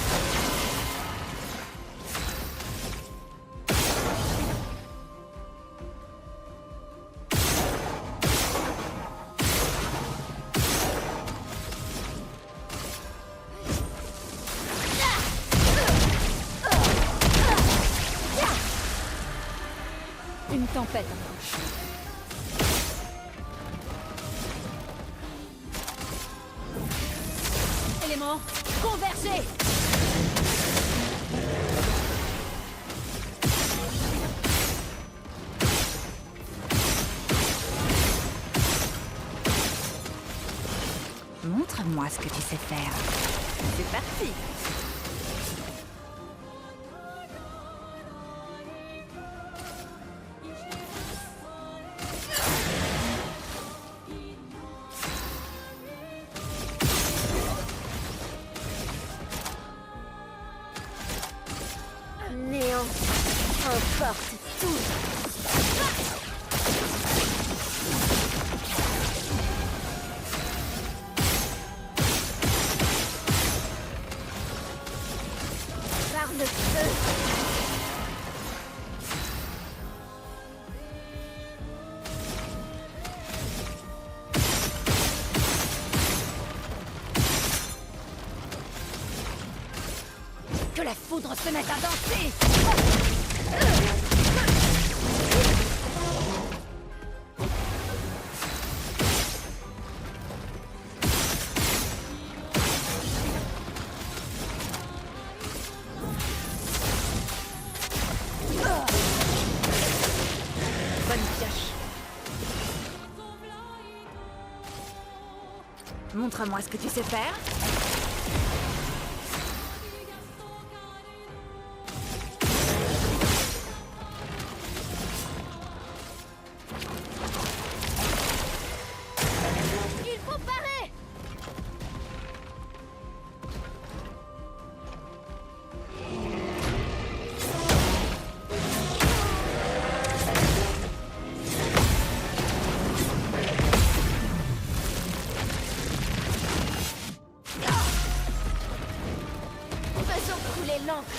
Une tempête approche. Éléments, convergez. Montre-moi ce que tu sais faire. C'est parti. Néant emporte tout. Par le feu. Que la foudre se mette à danser! Bonne pioche. Montre-moi ce que tu sais faire. Il faut parer! Faisons couler l'encre.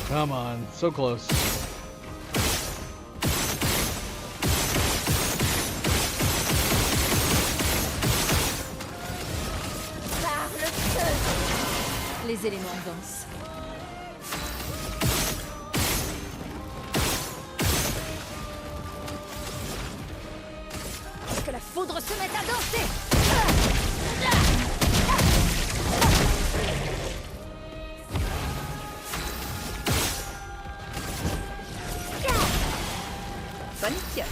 Come on, so close. Par le feu! Les éléments dansent. Que la foudre se mette à danser! Bonne pioche.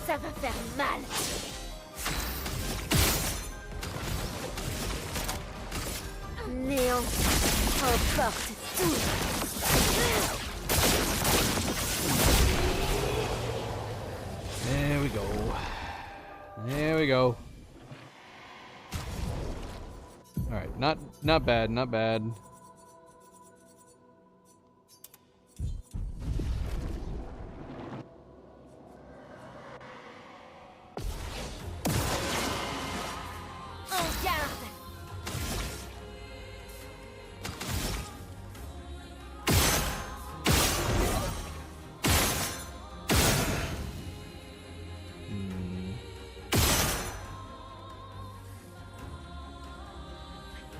Ça va faire mal. Néant emporte tout. There we go. There we go. All right, not bad, not bad. En garde.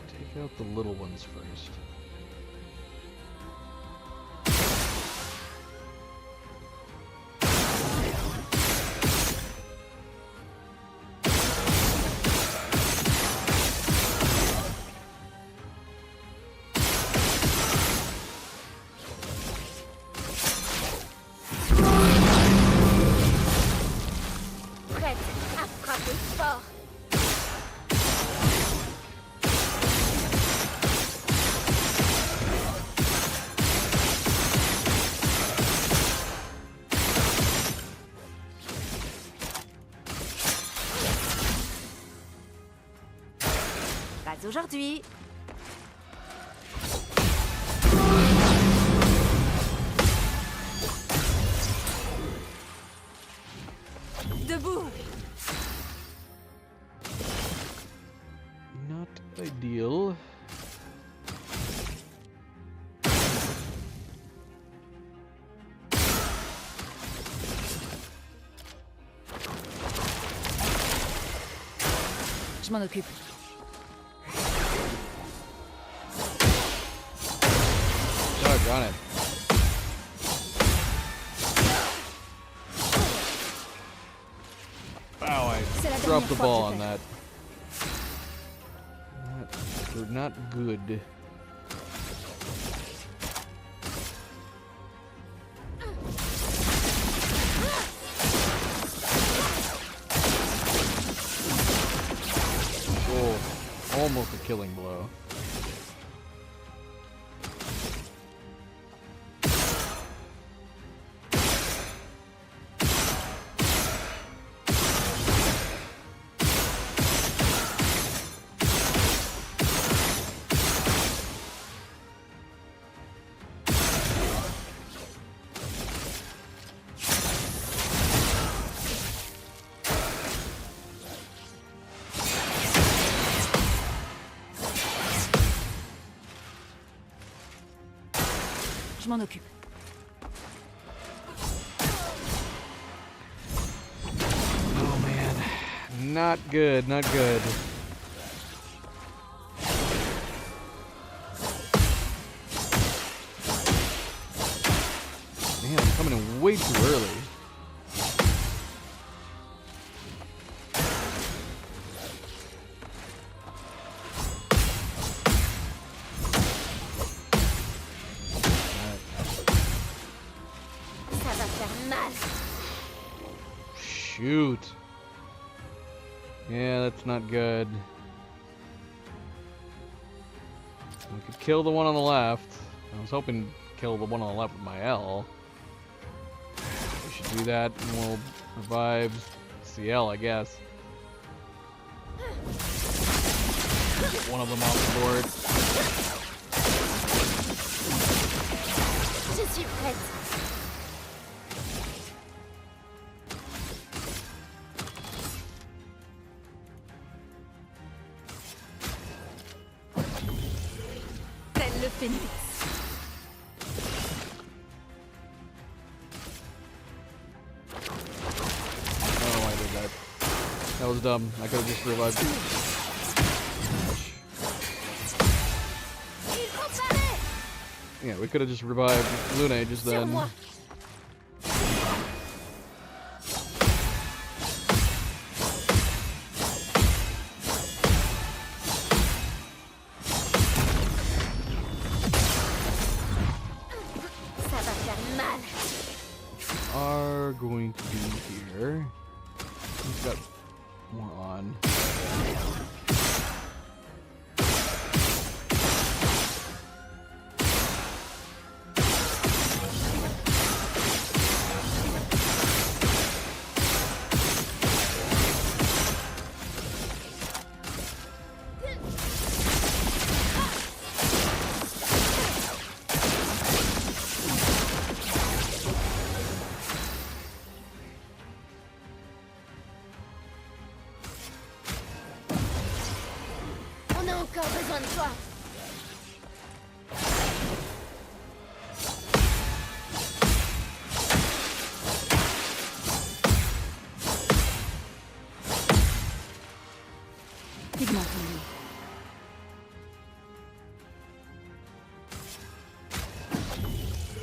Take out the little ones first. Prête à frapper fort. Pas aujourd'hui. Debout. Not ideal. Je m'en occupe. Doggone it. Wow, I C'est la dropped the dernière fois ball que on je that. Not good. Oh, almost a killing blow. Je m'en occupe. Oh man, not good, not good. Man, I'm coming in way too early. Ça va faire mal. Shoot. Yeah, that's not good. We could kill the one on the left. I was hoping to kill the one on the left with my L. We should do that and we'll revive CL, I guess. Get one of them off the board. Je suis prête. Tel le phénix. Oh, I did that. That was dumb. I could have just revived. Il faut parer. Yeah, we could have just revived Luna just Sur then. moi. Ça va faire mal. Are going to be here. He's got more on. On a encore besoin de toi. Pigmente-lui.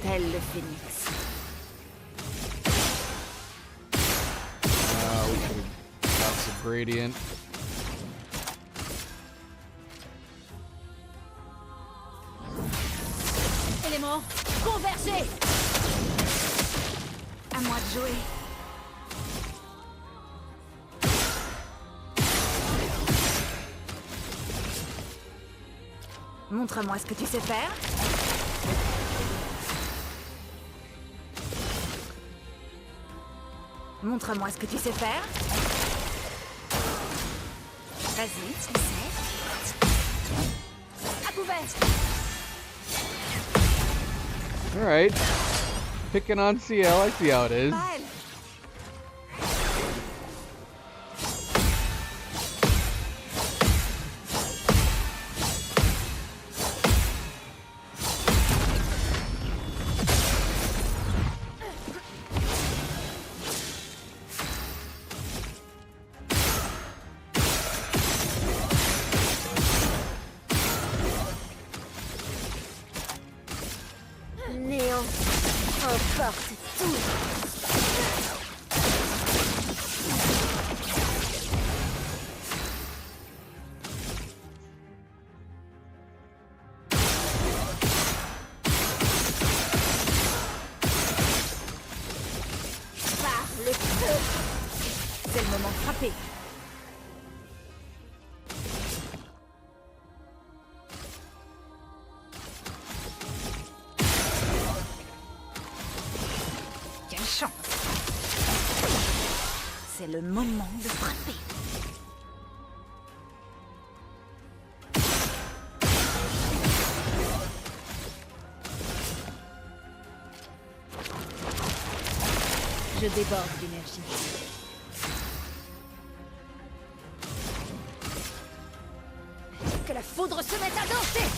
Tel le phénix. We should have got some gradient. Élément, convergez. À moi de jouer. Montre-moi ce que tu sais faire. Montre-moi ce que tu sais faire. Vas-y, essaie. À couvert. Alright. Picking on CL, I see how it is. Pas elle. Néant. Emporte tout. Par le feu. C'est le moment de frapper. Quelle chance. C'est le moment de frapper. Je déborde d'énergie. Que la foudre se mette à danser.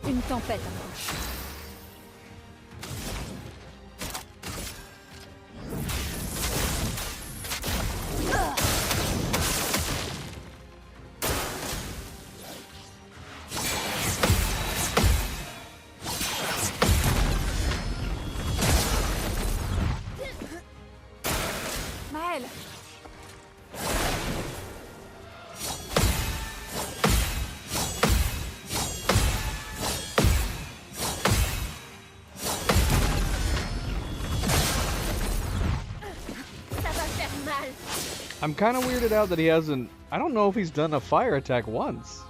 Une tempête approche. Maël! Ça va faire mal. I'm kind of weirded out that he hasn't. I don't know if he's done a fire attack once.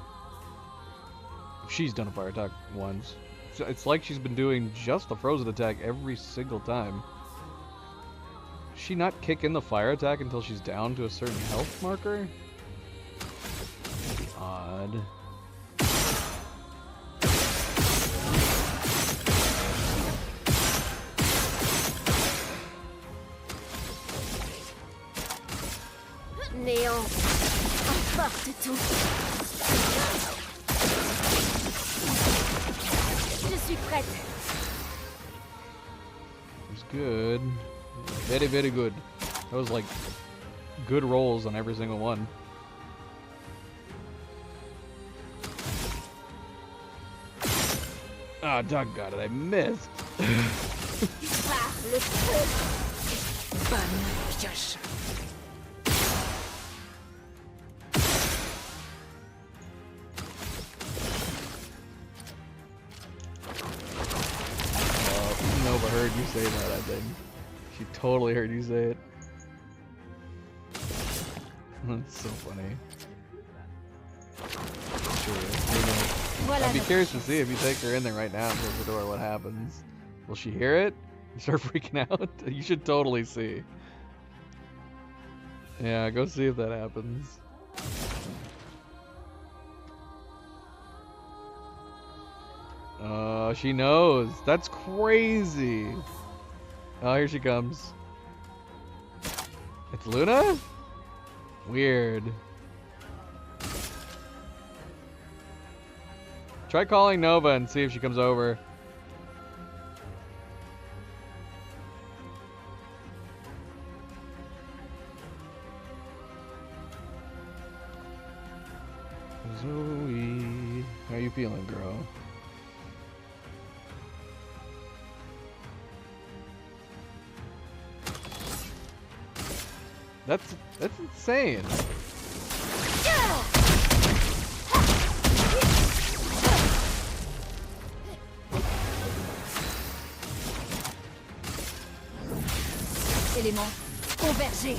She's done a fire attack once. It's like she's been doing just a frozen attack every single time. Does she not kick in the fire attack until she's down to a certain health marker? Odd. Néant, emporte tout. Je suis prête. It was good. Very, very good. That was like good rolls on every single one. Ah, doggone it, I missed. Par le feu. Bonne pioche. Nova heard you say that, I think. She totally heard you say it. That's so funny. Sure. I'd be curious to see if you take her in there right now and close the door, what happens. Will she hear it? Start freaking out? You should totally see. Yeah, go see if that happens. Oh, she knows. That's crazy. Oh, here she comes. It's Luna? Weird. Try calling Nova and see if she comes over. Zoe, how you feeling, girl? That's insane. Éléments convergés.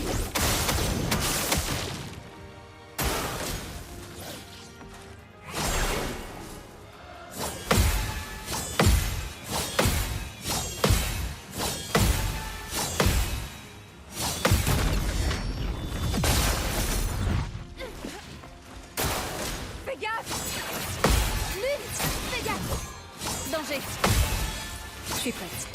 Fais gaffe! Lune, fais gaffe! Danger! Je suis prête.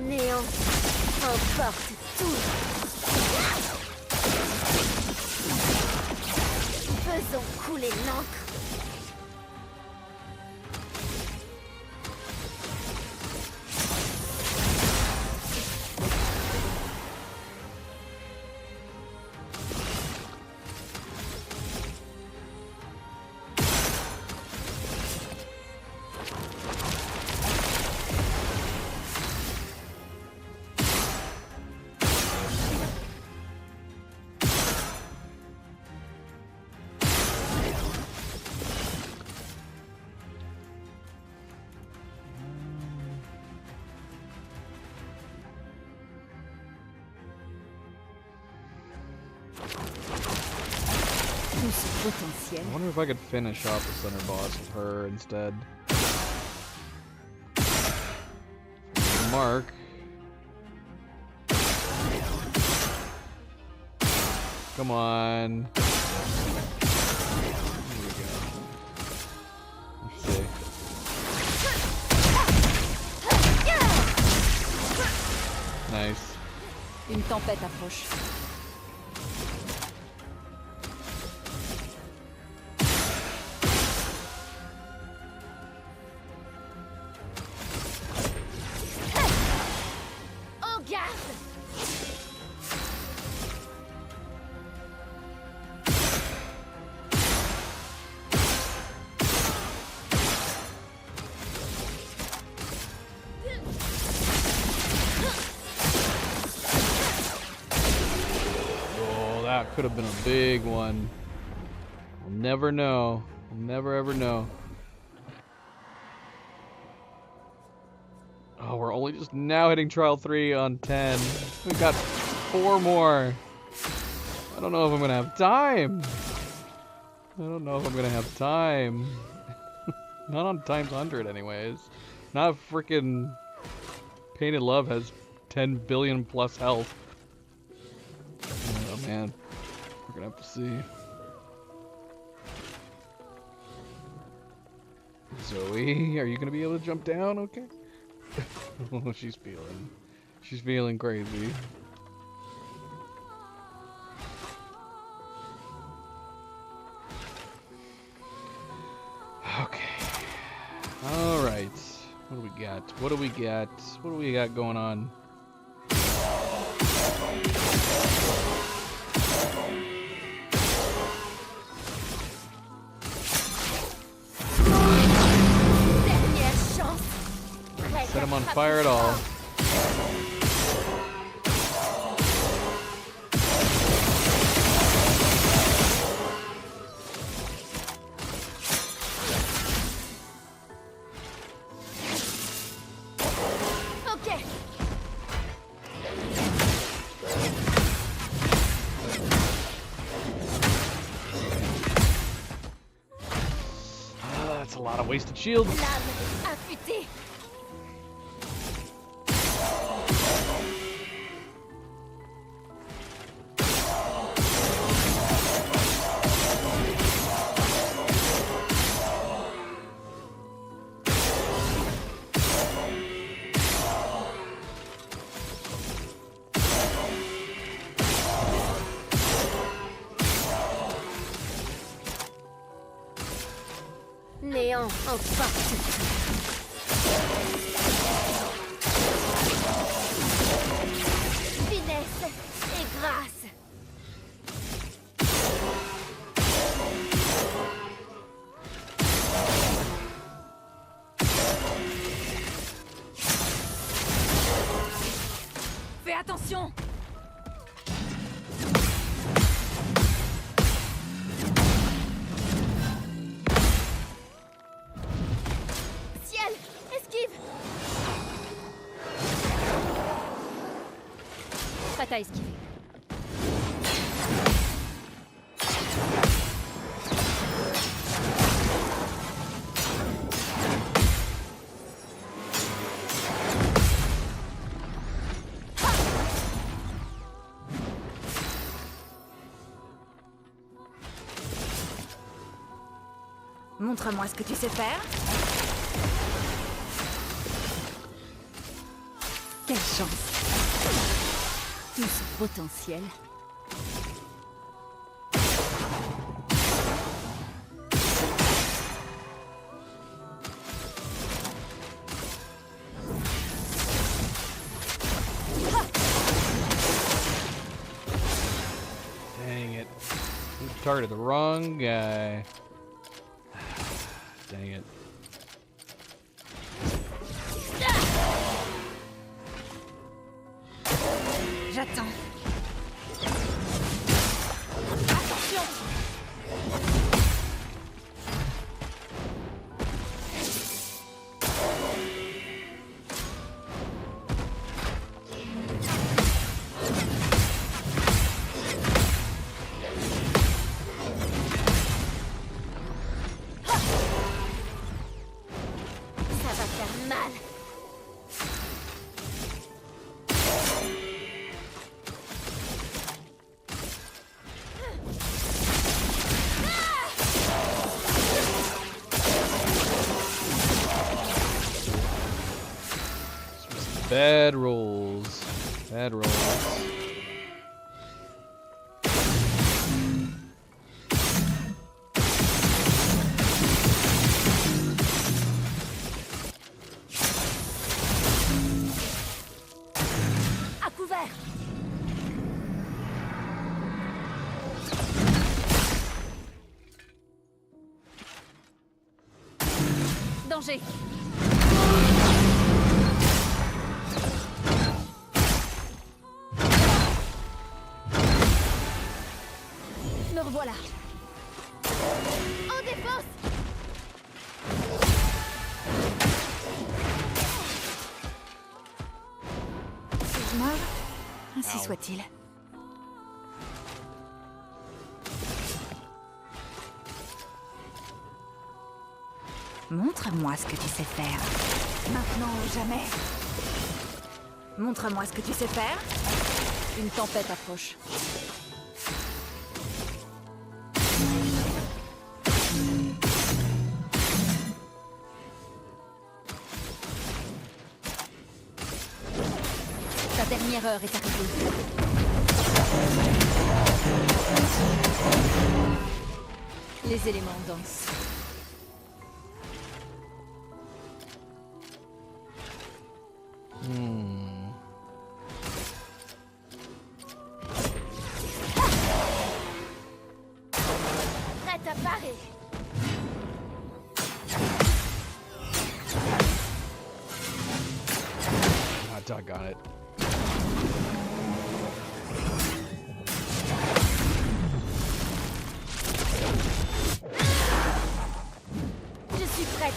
Néant, emporte tout. Faisons couler l'encre. Potentiel. I wonder if I could finish off the center boss with her instead. Mark. Come on. tempête approche. En garde! That could have been a big one. We'll never know. We'll never ever know. Oh, we're only just now hitting Trial 3 on 10. We've got 4 more. I don't know if I'm gonna have time. I don't know if I'm gonna have time. Not on times 100 anyways. Not if freaking Painted Love has 10 billion plus health. Oh man, we're gonna have to see. Zoe, are you gonna be able to jump down? Okay. Oh, she's feeling crazy. Okay. All right. What do we got? What do we got? What do we got going on? Set him on fire at all. Okay. That's a lot of wasted shields. Lame affûtée. Néant en partie. Finesse et grâce. Fais attention! Ciel, esquive. Prête à esquiver. Montre-moi ce que tu sais faire. Quelle chance! Tout ce potentiel. Dang it. You targeted the wrong guy. Dang it. J'attends. Attention! Ça va faire mal. Bad rolls. Bad rolls. Danger. Me revoilà. En défense! Si je meurs, ainsi Ow. soit-il. Montre-moi ce que tu sais faire. Maintenant ou jamais. Montre-moi ce que tu sais faire. Une tempête approche. Ta dernière heure est arrivée. Les éléments dansent. Prête à parer! Ah, doggone it. Je suis prête!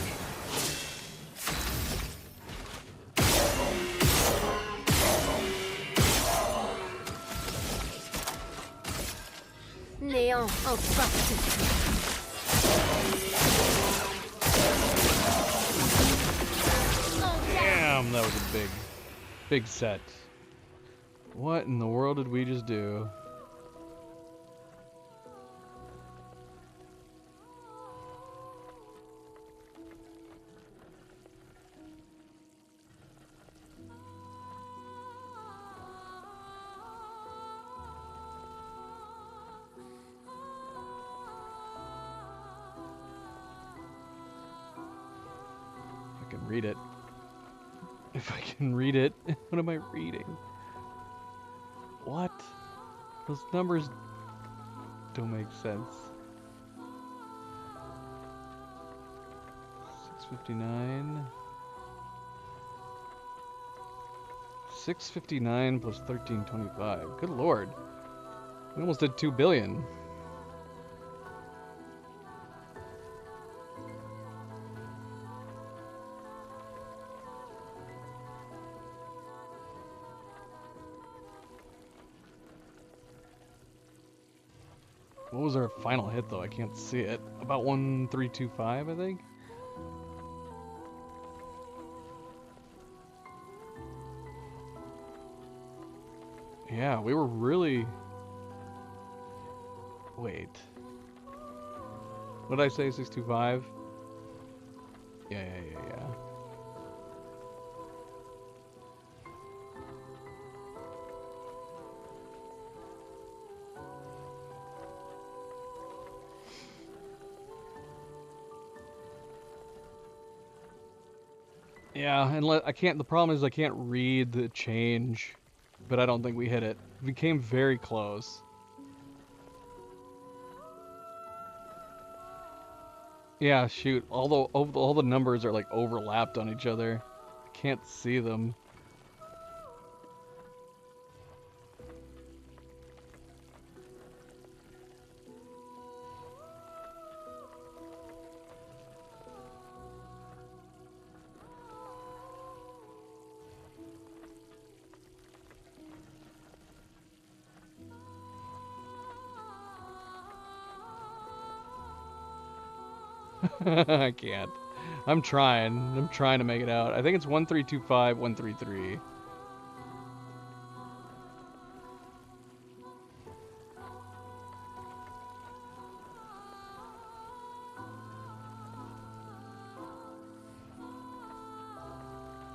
Néant en Damn, that was a big set. What in the world did we just do? I can read it. If I can read it, what am I reading? What? Those numbers don't make sense. 659. 659 plus 1325. Good lord. We almost did 2 billion. What was our final hit though? I can't see it. About 1325, I think. Yeah, we were really... Wait. What did I say? 625? Yeah. Yeah, and I can't. The problem is I can't read the change, but I don't think we hit it. We came very close. Yeah, shoot. All the numbers are like overlapped on each other. I can't see them. I can't. I'm trying. I'm trying to make it out. I think it's 1325, 133.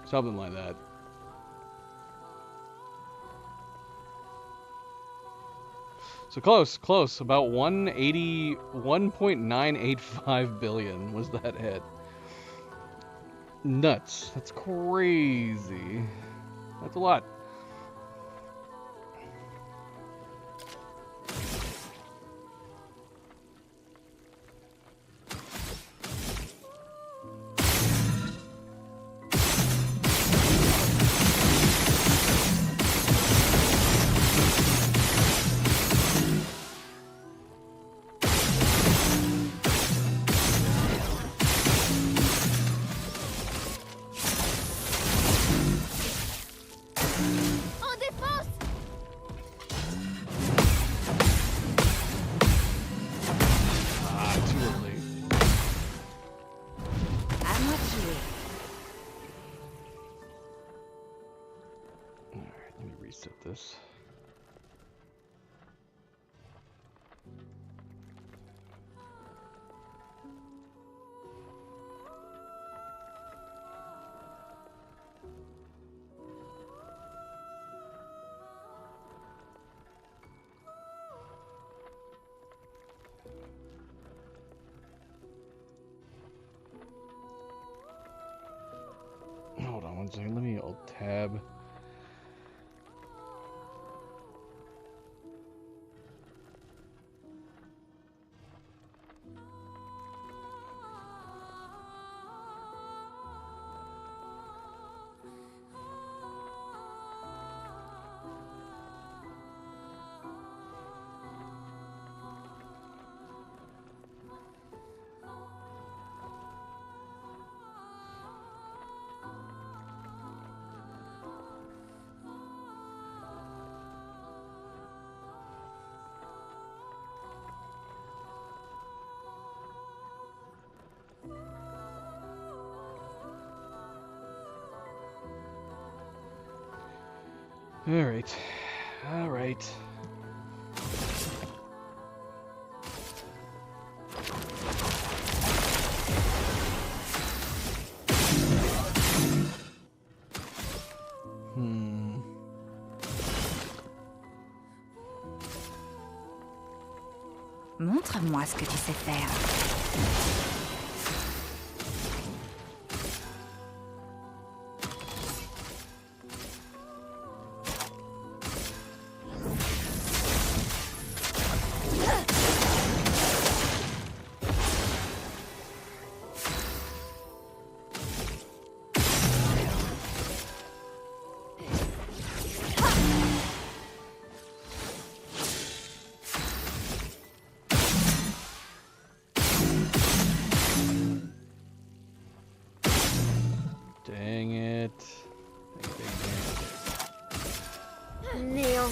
Something like that. So close. About 1.985 billion was that hit. Nuts. That's crazy. That's a lot. jouer. Alright, let me reset this. Hold on one second, let me alt tab. Alright. Alright. Montre-moi ce que tu sais faire. Dang it. Néant,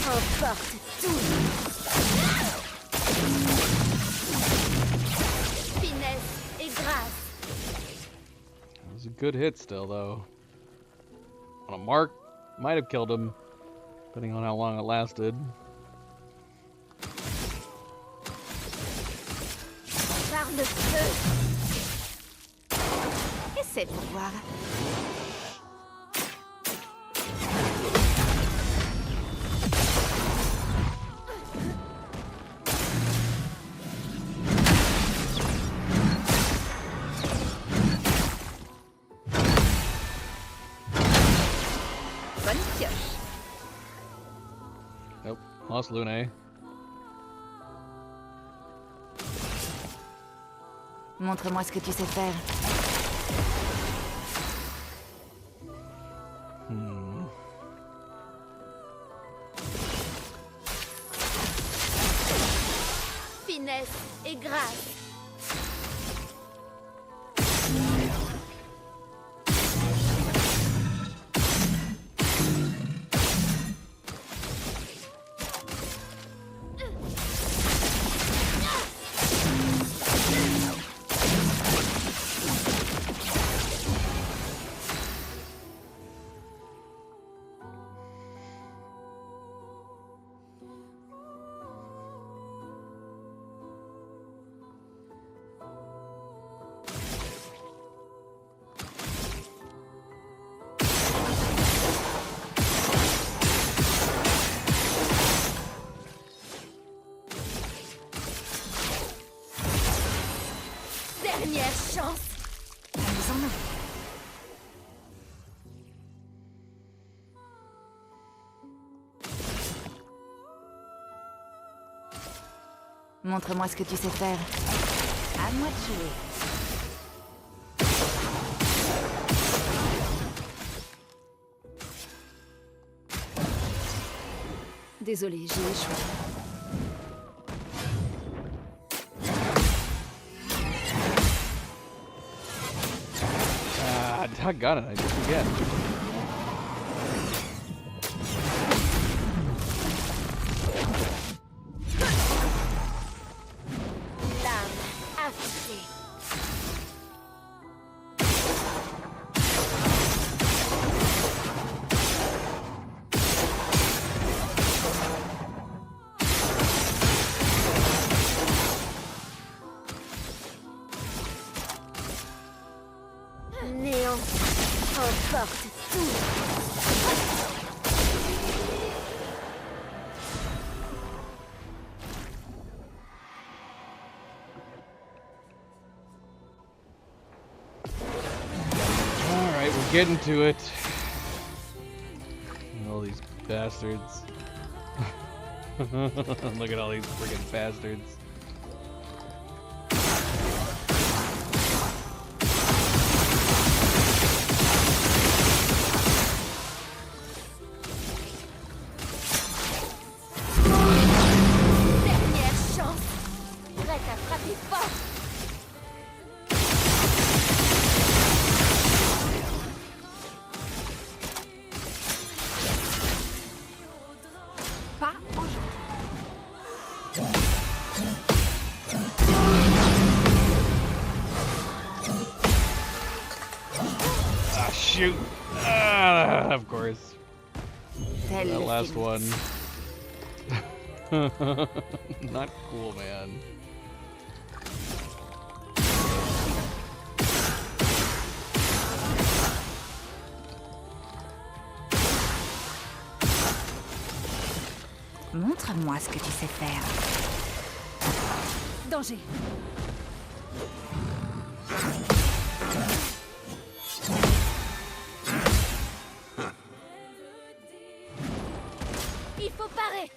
emporte tout. Finesse et grâce. That was a good hit still, though. On a mark, might have killed him, depending on how long it lasted. Par le feu. Essaie pour voir. Bonne pioche. Nope, lost Lune. Montre-moi ce que tu sais faire. Finesse et grâce. Dernière chance. Allons-en. Montre-moi ce que tu sais faire. À moi de jouer. Désolée, j'ai échoué. Doggone it, I did it again. L'âme affûtée. Emporte tout. Alright, we're getting to it. All these bastards. Look at all these friggin' bastards. Dernière chance. Prête à frapper fort. Pas aujourd'hui. Ah, shoot! Ah, of course. Tel That le last phénix. one. Not cool, man. Montre-moi ce que tu sais faire. Danger. Il faut parer.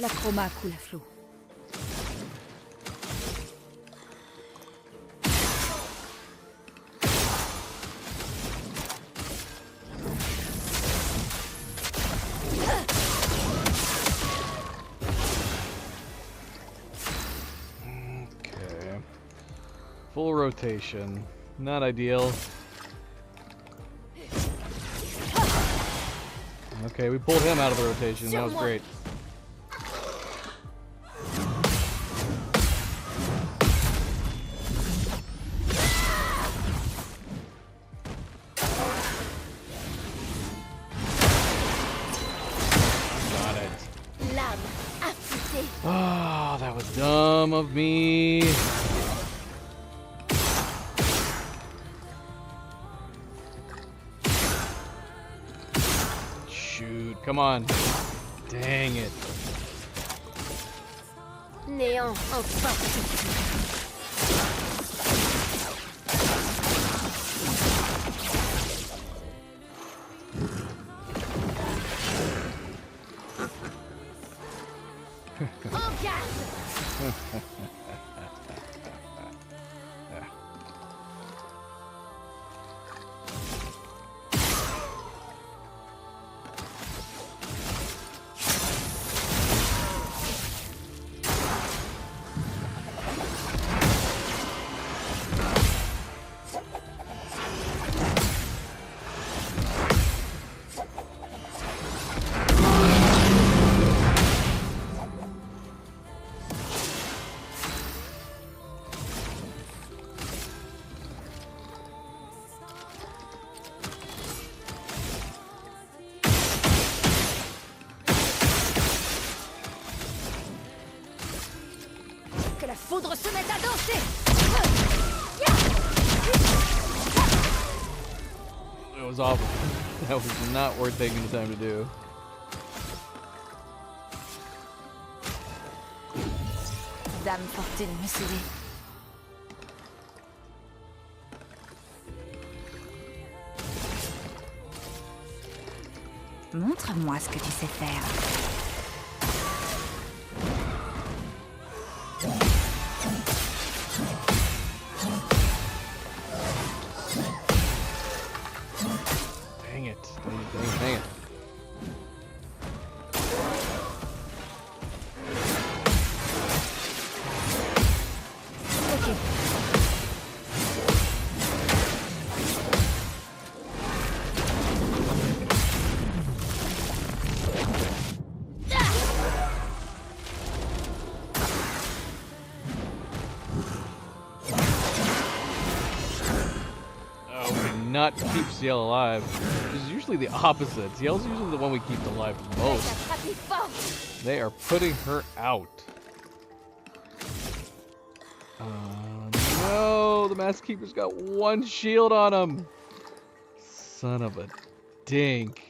La chroma coule à flot. Okay. Full rotation. Not ideal. Okay, we pulled him out of the rotation. That was great. Got it. L'âme affûtée. Oh, that was dumb of me. Shoot, come on. Dang it. Néant emporte tout. En garde. Que la foudre se mette à danser. It was awful. That was not worth taking the time to do. Dame Fortune me sourit. Montre-moi ce que tu sais faire. not keep Ciel alive. It's usually the opposite. Ciel's usually the one we keep alive the most. They are putting her out. No, the Mask Keeper's got one shield on him. Son of a dink.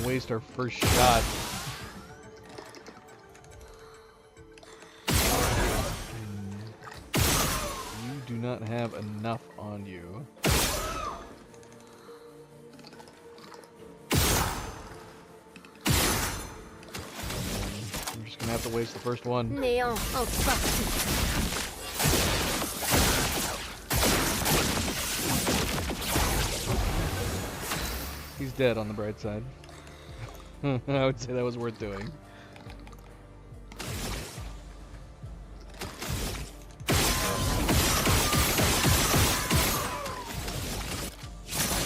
Waste our first shot. You do not have enough on you. I'm just gonna have to waste the first one. Néant en partie. He's dead on the bright side. I would say that was worth doing.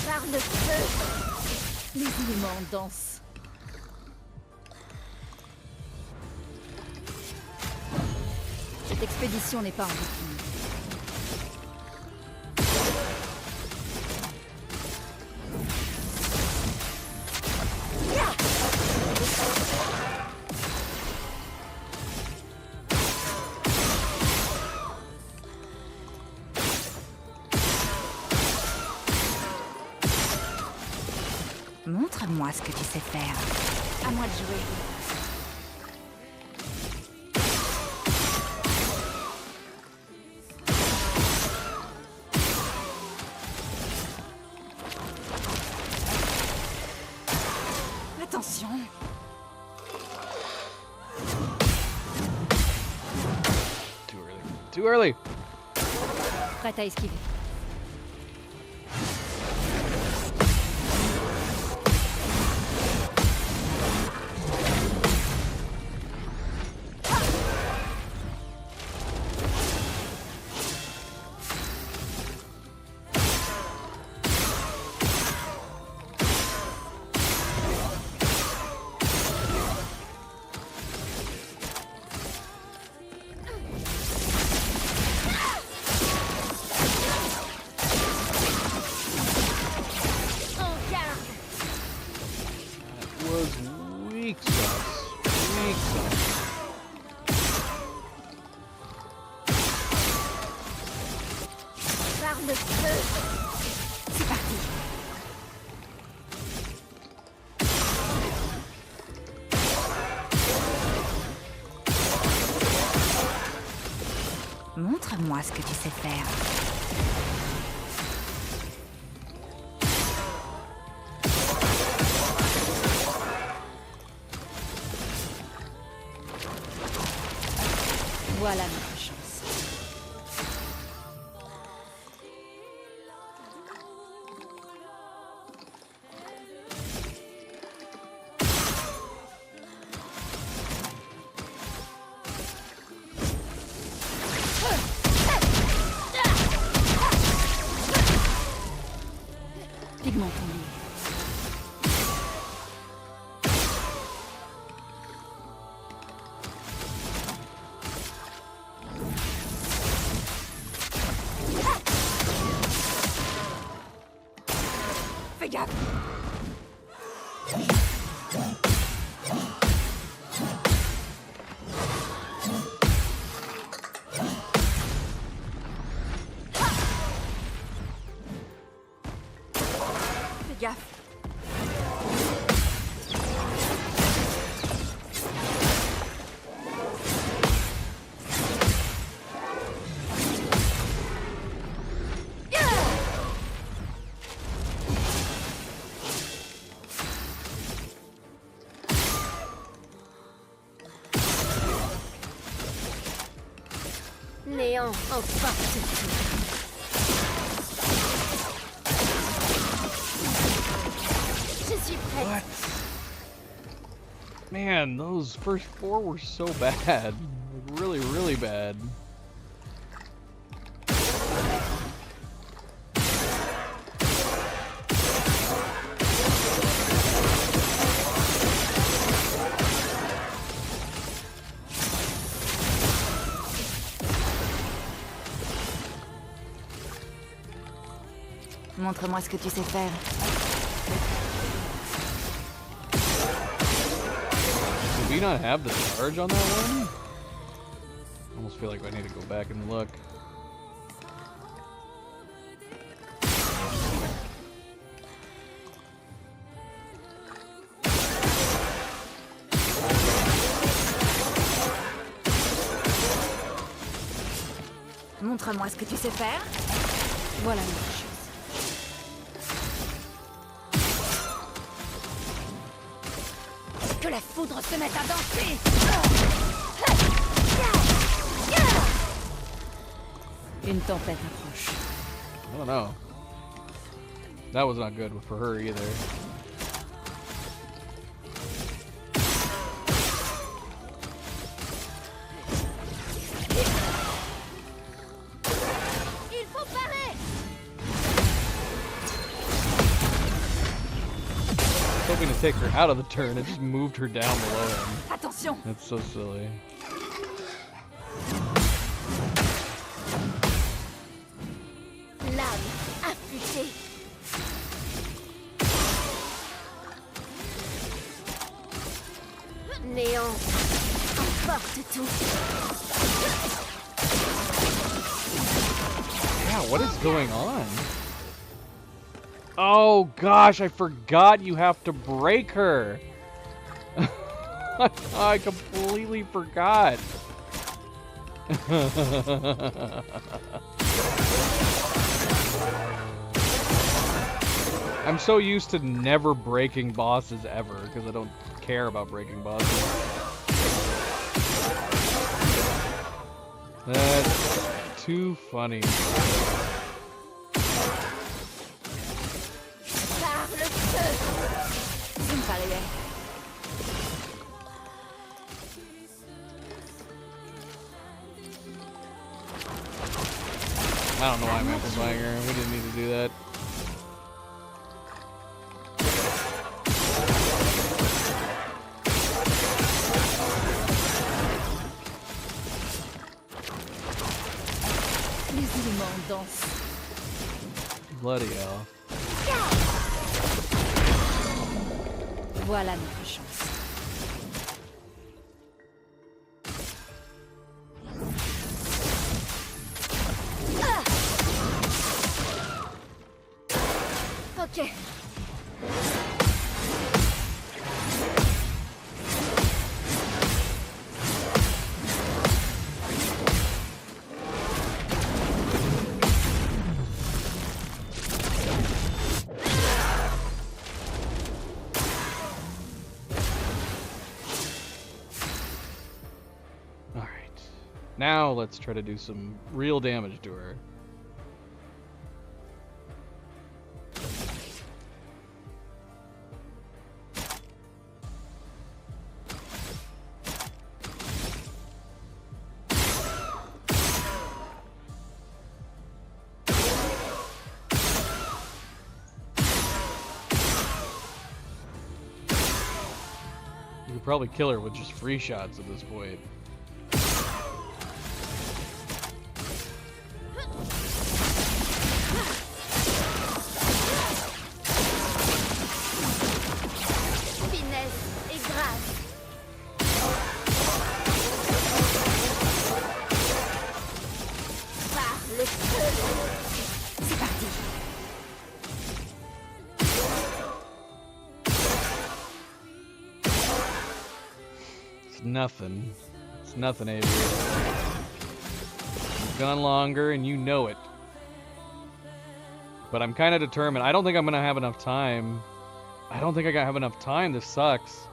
Par le feu. Les éléments dansent. Cette expédition n'est pas en routine. Montre-moi ce que tu sais faire. À moi de jouer. Attention. Too early. Too early. Prête à esquiver. Par le feu. C'est parti. Montre-moi ce que tu sais faire. Voilà notre chance. Pigment tombé. Fais gaffe. Fais gaffe. Néant en partie. Je suis prête. What? Man, those first four were so bad. Like, really, really bad. Montre-moi ce que tu sais faire. Did we not have the charge on that one? I almost feel like I need to go back and look. Montre-moi ce que tu sais faire. Voilà une chose. Que la foudre se mette à danser. Une tempête approche. I don't know. That was not good for her either. Il faut parer. Hoping to take her out of the turn, it just moved her down below him. Attention. That's so silly. Lame affûtée. Néant emporte tout. Yeah, what is going on? Oh gosh, I forgot you have to break her. I completely forgot. I'm so used to never breaking bosses ever because I don't care about breaking bosses. That's too funny. Par le feu. I don't know why I'm amplifying her. We didn't need to do that. Les éléments dansent. Bloody hell. Voilà notre chance. Ok. Now let's try to do some real damage to her. You could probably kill her with just free shots at this point. Nothing. It's nothing, Avery. You've gone longer and you know it. But I'm kind of determined. I don't think I'm going to have enough time. I don't think I have enough time. This sucks.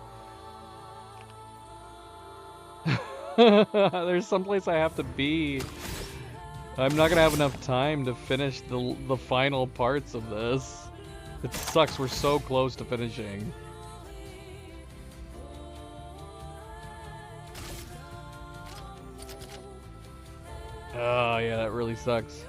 There's someplace I have to be. I'm not going to have enough time to finish the final parts of this. It sucks. We're so close to finishing. Oh, yeah, that really sucks.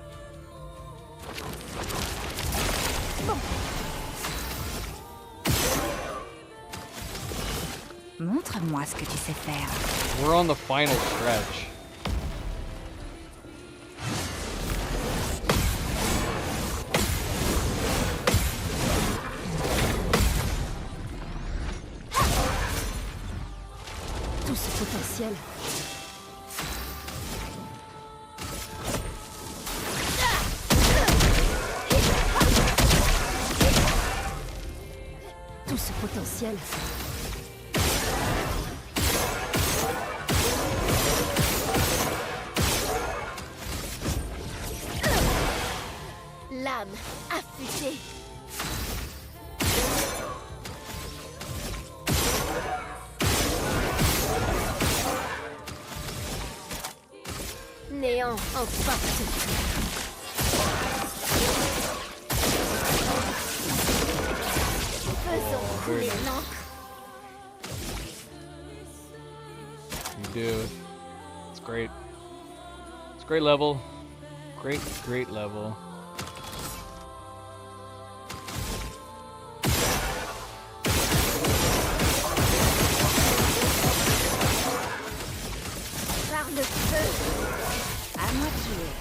Montre-moi ce que tu sais faire. We're on the final stretch. potentiel. Tout ce potentiel. L'âme affûtée. Néant emporte. Faisons couler l'encre. You do. It's great. It's a great level. Great level. Par le feu. À moi de jouer.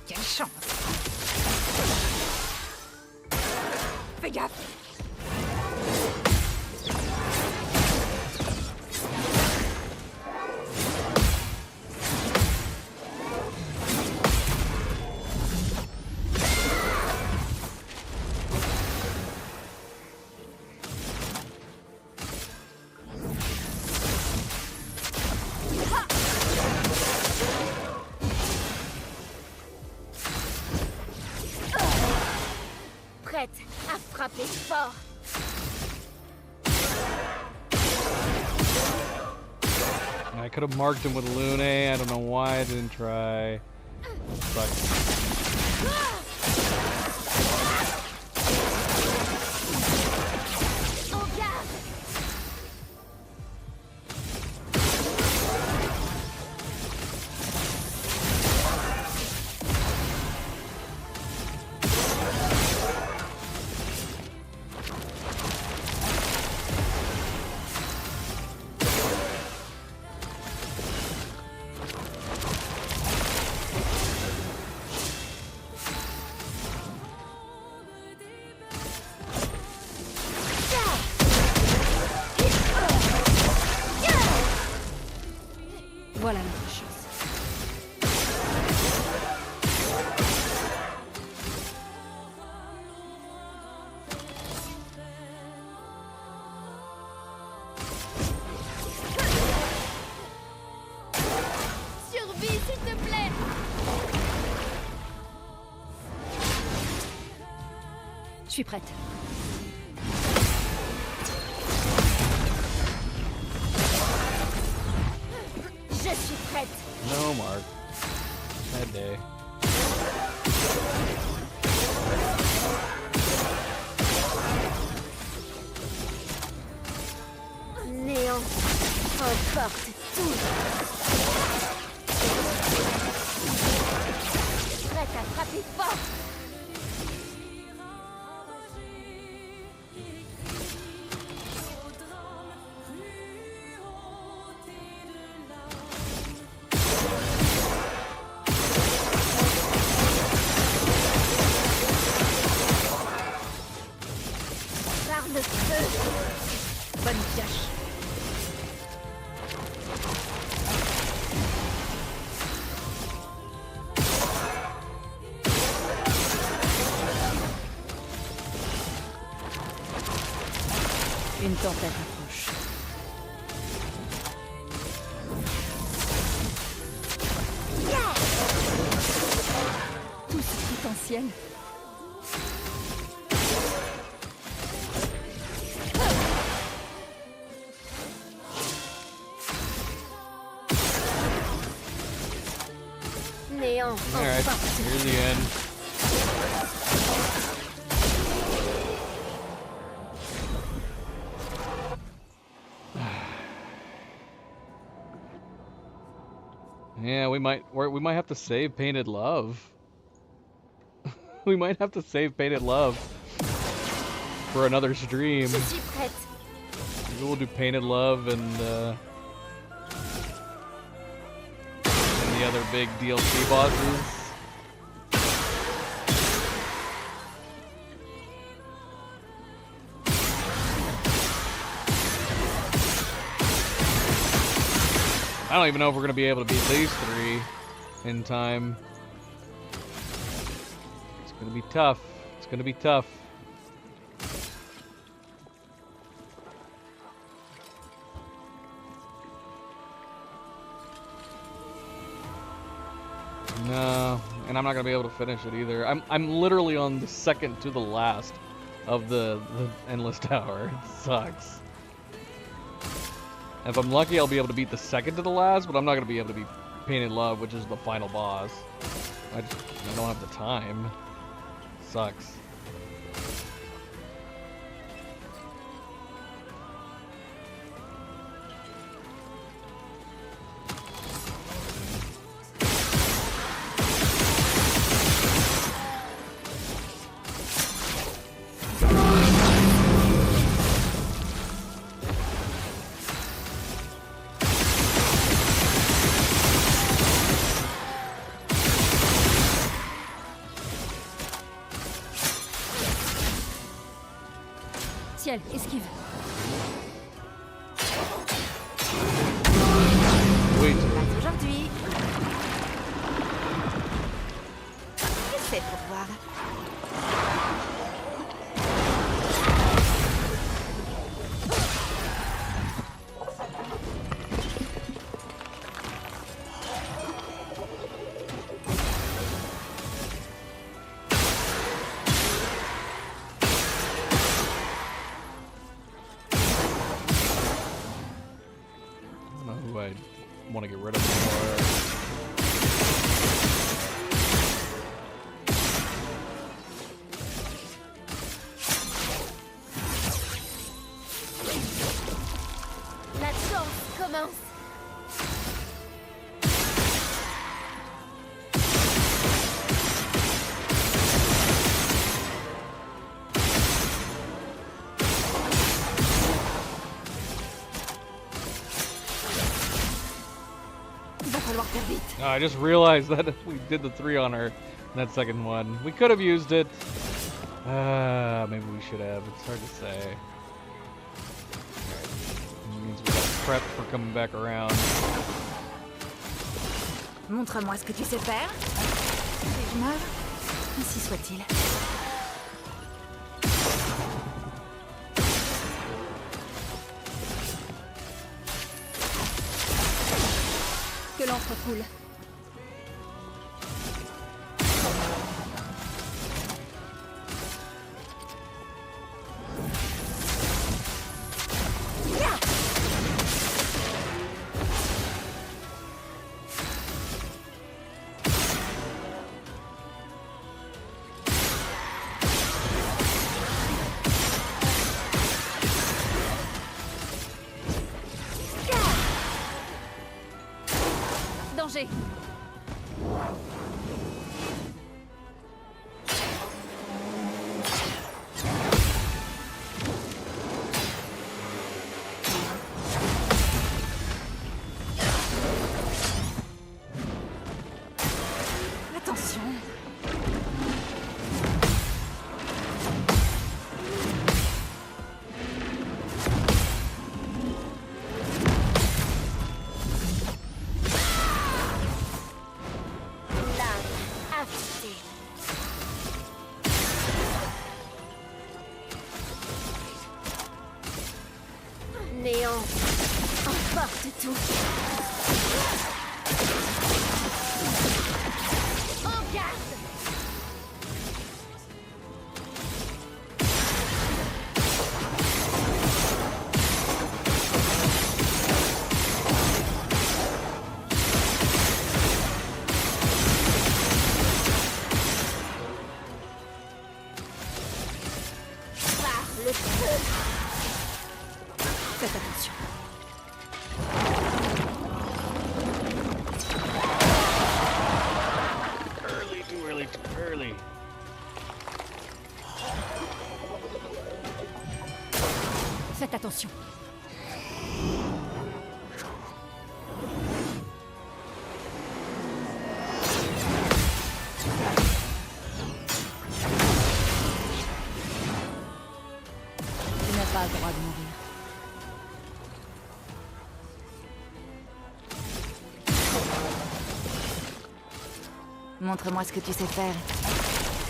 Quelle chance! Fais gaffe! Prête à frapper fort. I could have marked him with Lune. I don't know why I didn't try. But En garde. Voilà notre chance. Survie, s'il te plaît. Je suis prête. Je suis prête. no, Mark. Bad day. Néant emporte tout. Prête à frapper fort. Par le feu. Bonne pioche. Une tempête approche. Tout ce potentiel. Néant Alright, emporte. here's the end. Yeah, we might have to save Painted Love. We might have to save Painted Love for another stream. Je suis prête. Maybe we'll do Painted Love and the other big DLC bosses. I don't even know if we're gonna be able to beat these three in time. It's gonna be tough. It's gonna be tough. No, and I'm not gonna be able to finish it either. I'm literally on the second to the last of the Endless Tower. It sucks. If I'm lucky, I'll be able to beat the second to the last, but I'm not gonna be able to beat Painted Love, which is the final boss. I don't have the time. Sucks. Ciel, esquive. Wait. Pas aujourd'hui. Essaie pour voir. I want to get rid of more. La danse commence. I just realized that we did the 3 on her, that second one. We could have used it. Maybe we should have. It's hard to say. It means we got prep for coming back around. Montre-moi ce que tu sais faire. Si je meurs, ainsi soit-il. Que l'encre coule. Danger. Attention. Néant. Emporte tout. En garde. Par le feu. Faites attention. Early, too early, too early. Faites attention. Tu n'as pas le droit de mourir. Montre-moi ce que tu sais faire.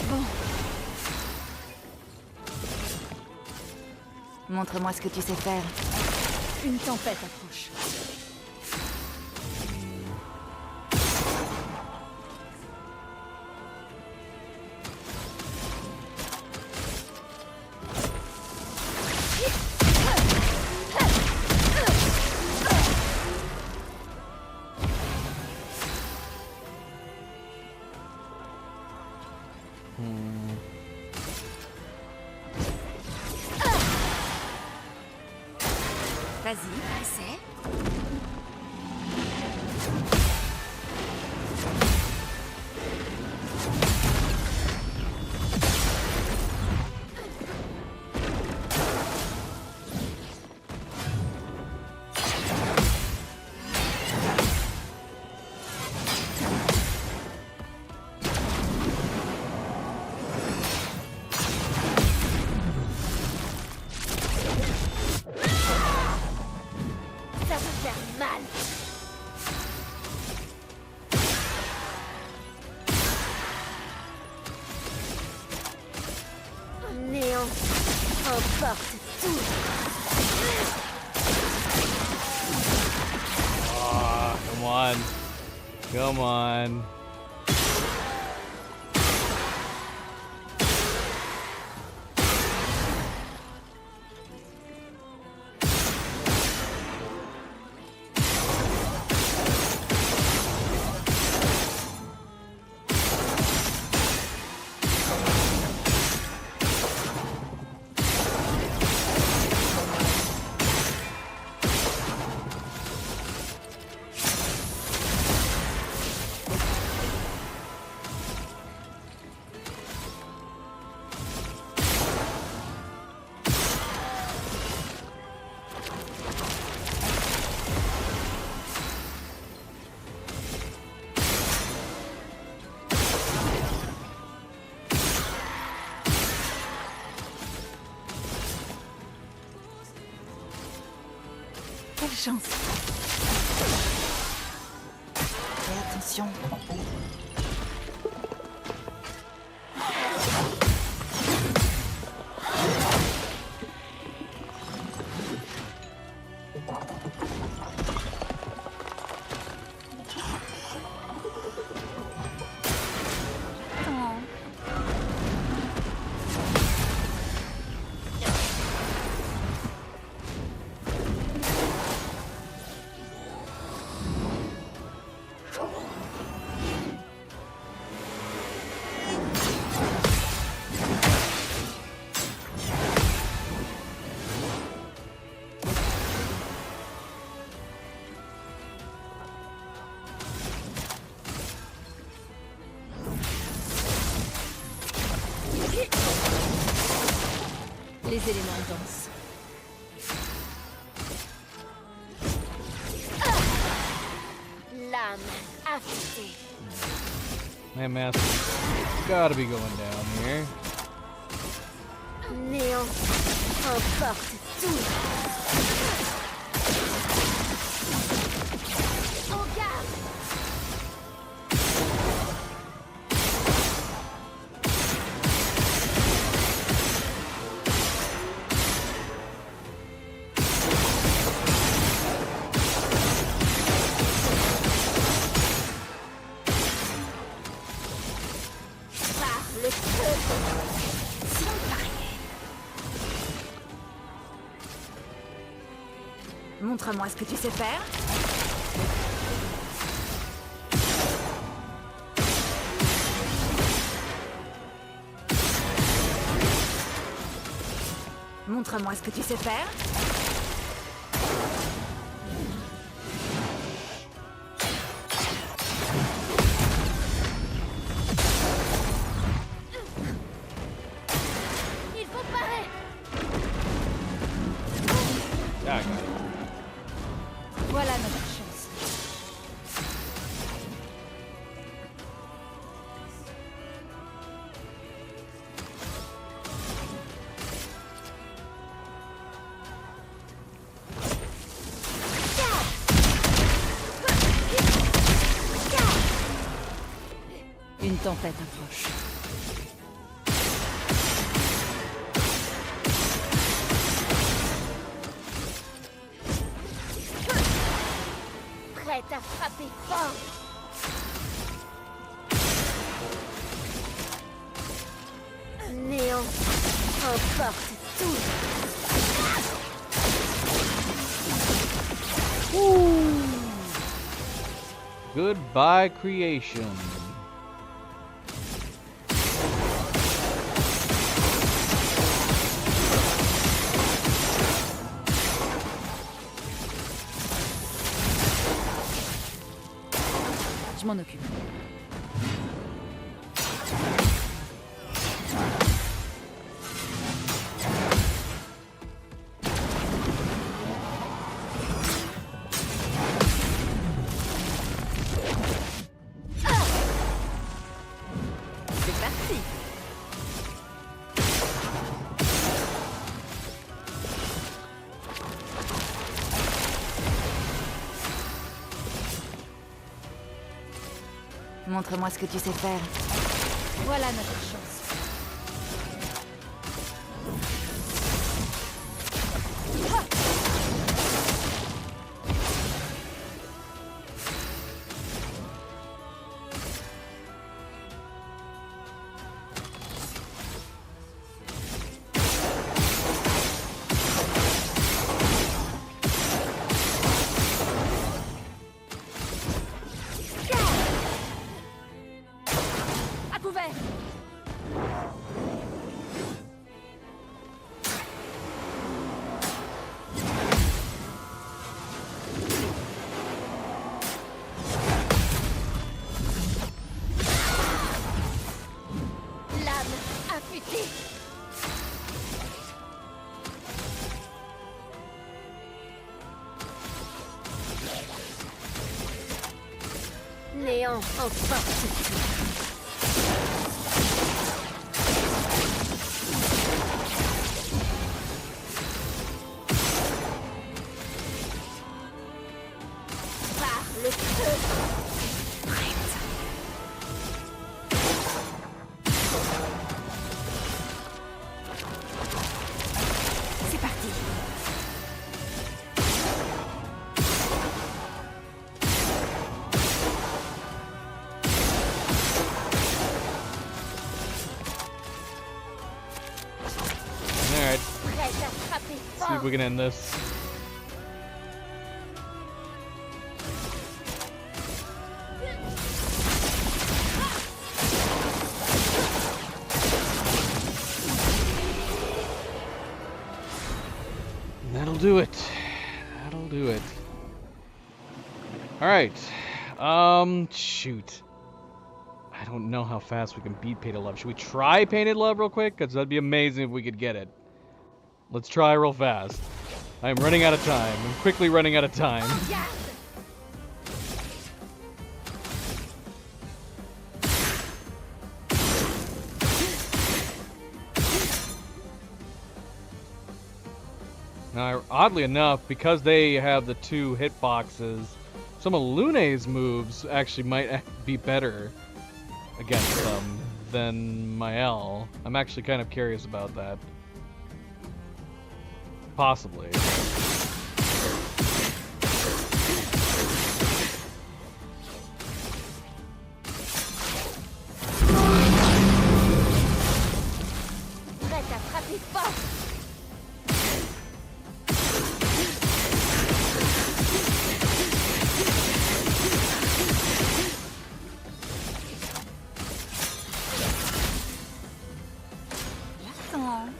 Bon, Montre-moi ce que tu sais faire. une tempête approche. Vas-y. Assez. Ça va faire mal. Néant emporte tout. Ah, come on. Come on. Quelle chance. Fais attention. Les éléments dansent. L'âme affûtée. Hey, Master. Gotta be going down here. Néant emporte tout. En garde. Par le feu. Sans barrière. Montre-moi ce que tu sais faire. Montre-moi ce que tu sais faire. Il faut parer. Ah, I got it. Voilà notre chance. tempête approche. Prête à frapper fort. Néant emporte tout. Goodbye, creation. Je m'en occupe. C'est parti. Montre-moi ce que tu sais faire. Voilà notre chance. À couvert. Lame affûtée. Néant emporte tout. Par le feu. C'est parti. Alright, Prête à frapper see if fort. we can end this. That'll do it. That'll do it. Alright. Shoot. I don't know how fast we can beat Painted Love. Should we try Painted Love real quick? Because that'd be amazing if we could get it. Let's try real fast. I'm running out of time. I'm quickly running out of time. Now, oddly enough, because they have the 2 hitboxes, some of Lune's moves actually might be better against them than Mael. I'm actually kind of curious about that. Possibly. Prête à frapper fort. Attends.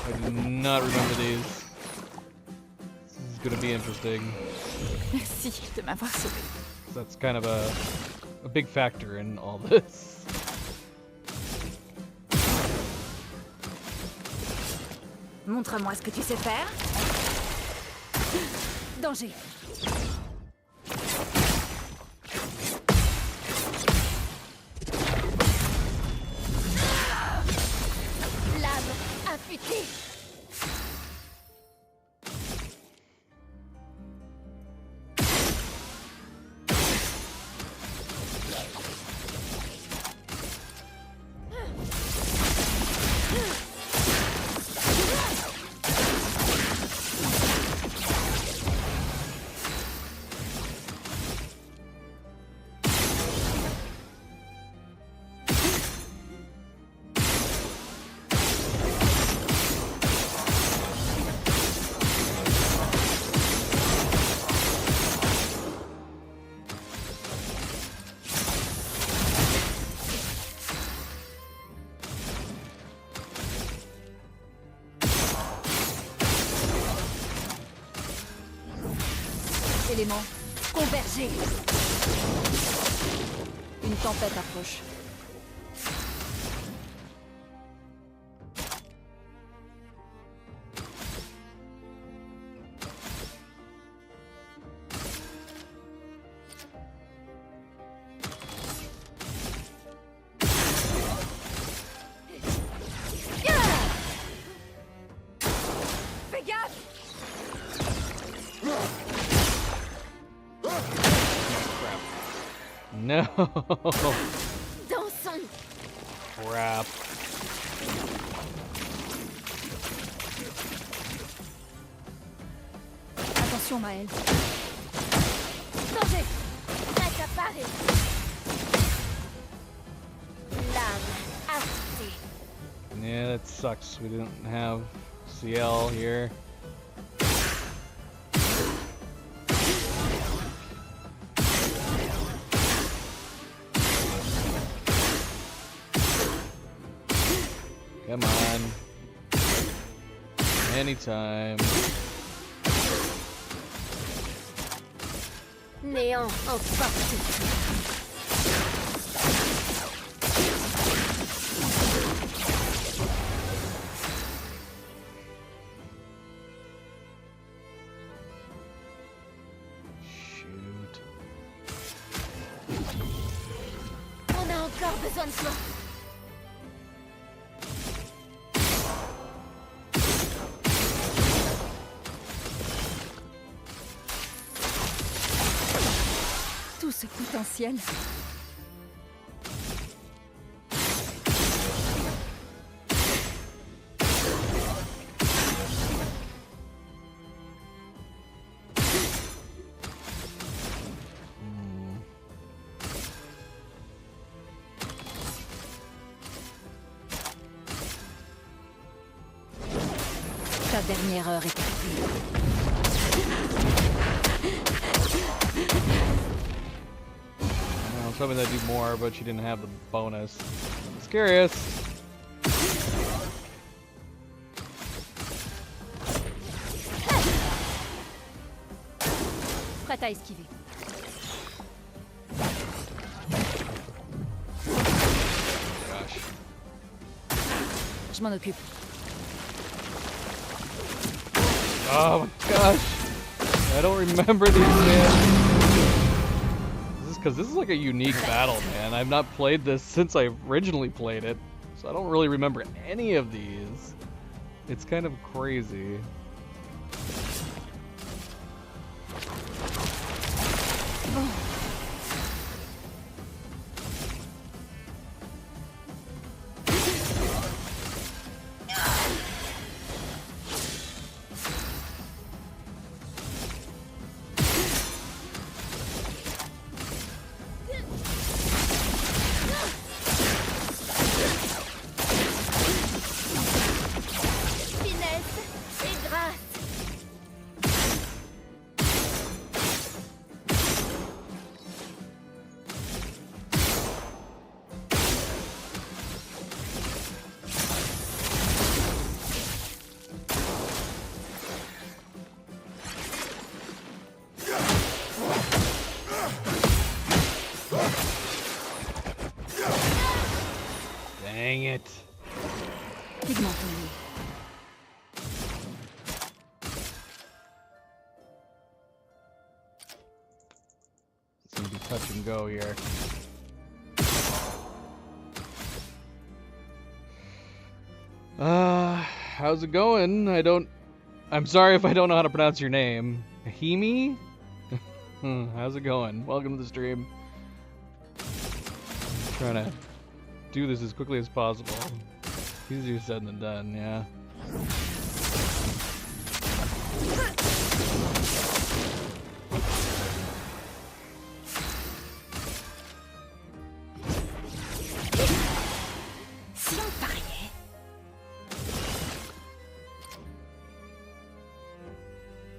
I do not remember these. This is gonna be interesting. Merci de m'avoir sauvé. That's kind of a big factor in all this. Montre-moi ce que tu sais faire. Danger. Lame affûtée. Éléments, convergez. Une tempête approche. Fais gaffe! No. Dansons! Crap. Attention, Maël. Danger! Prête à parer! Lame affûtée. Yeah, that sucks. We didn't have CL here. Come on. Anytime. Néant emporté. Shoot. On a encore besoin de toi. Tout ce potentiel. Ta dernière heure est arrivée. I was hoping that'd do more, but she didn't have the bonus. It's curious. Prête à esquiver. Gosh. Je m'en occupe. Oh my gosh. I don't remember these, man. Because this is like a unique battle, man. I've not played this since I originally played it, so I don't really remember any of these. It's kind of crazy. Dang it. Pigmenton. It's gonna be touch and go here. How's it going? I'm sorry if I don't know how to pronounce your name. Himi? How's it going? Welcome to the stream. I'm trying to do this as quickly as possible. Easier said than done, yeah. Si on pariait.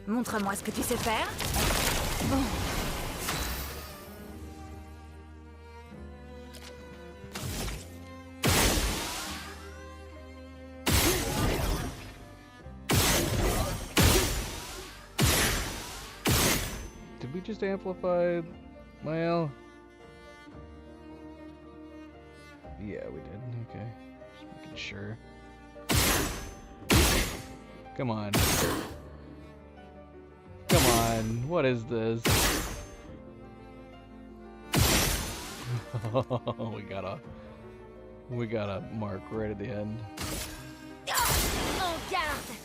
Montre-moi ce que tu sais faire. Bon. Did we just amplify Mael? Yeah, we did. Okay. Just making sure. Come on. Come on. What is this? we got a mark right at the end. En garde!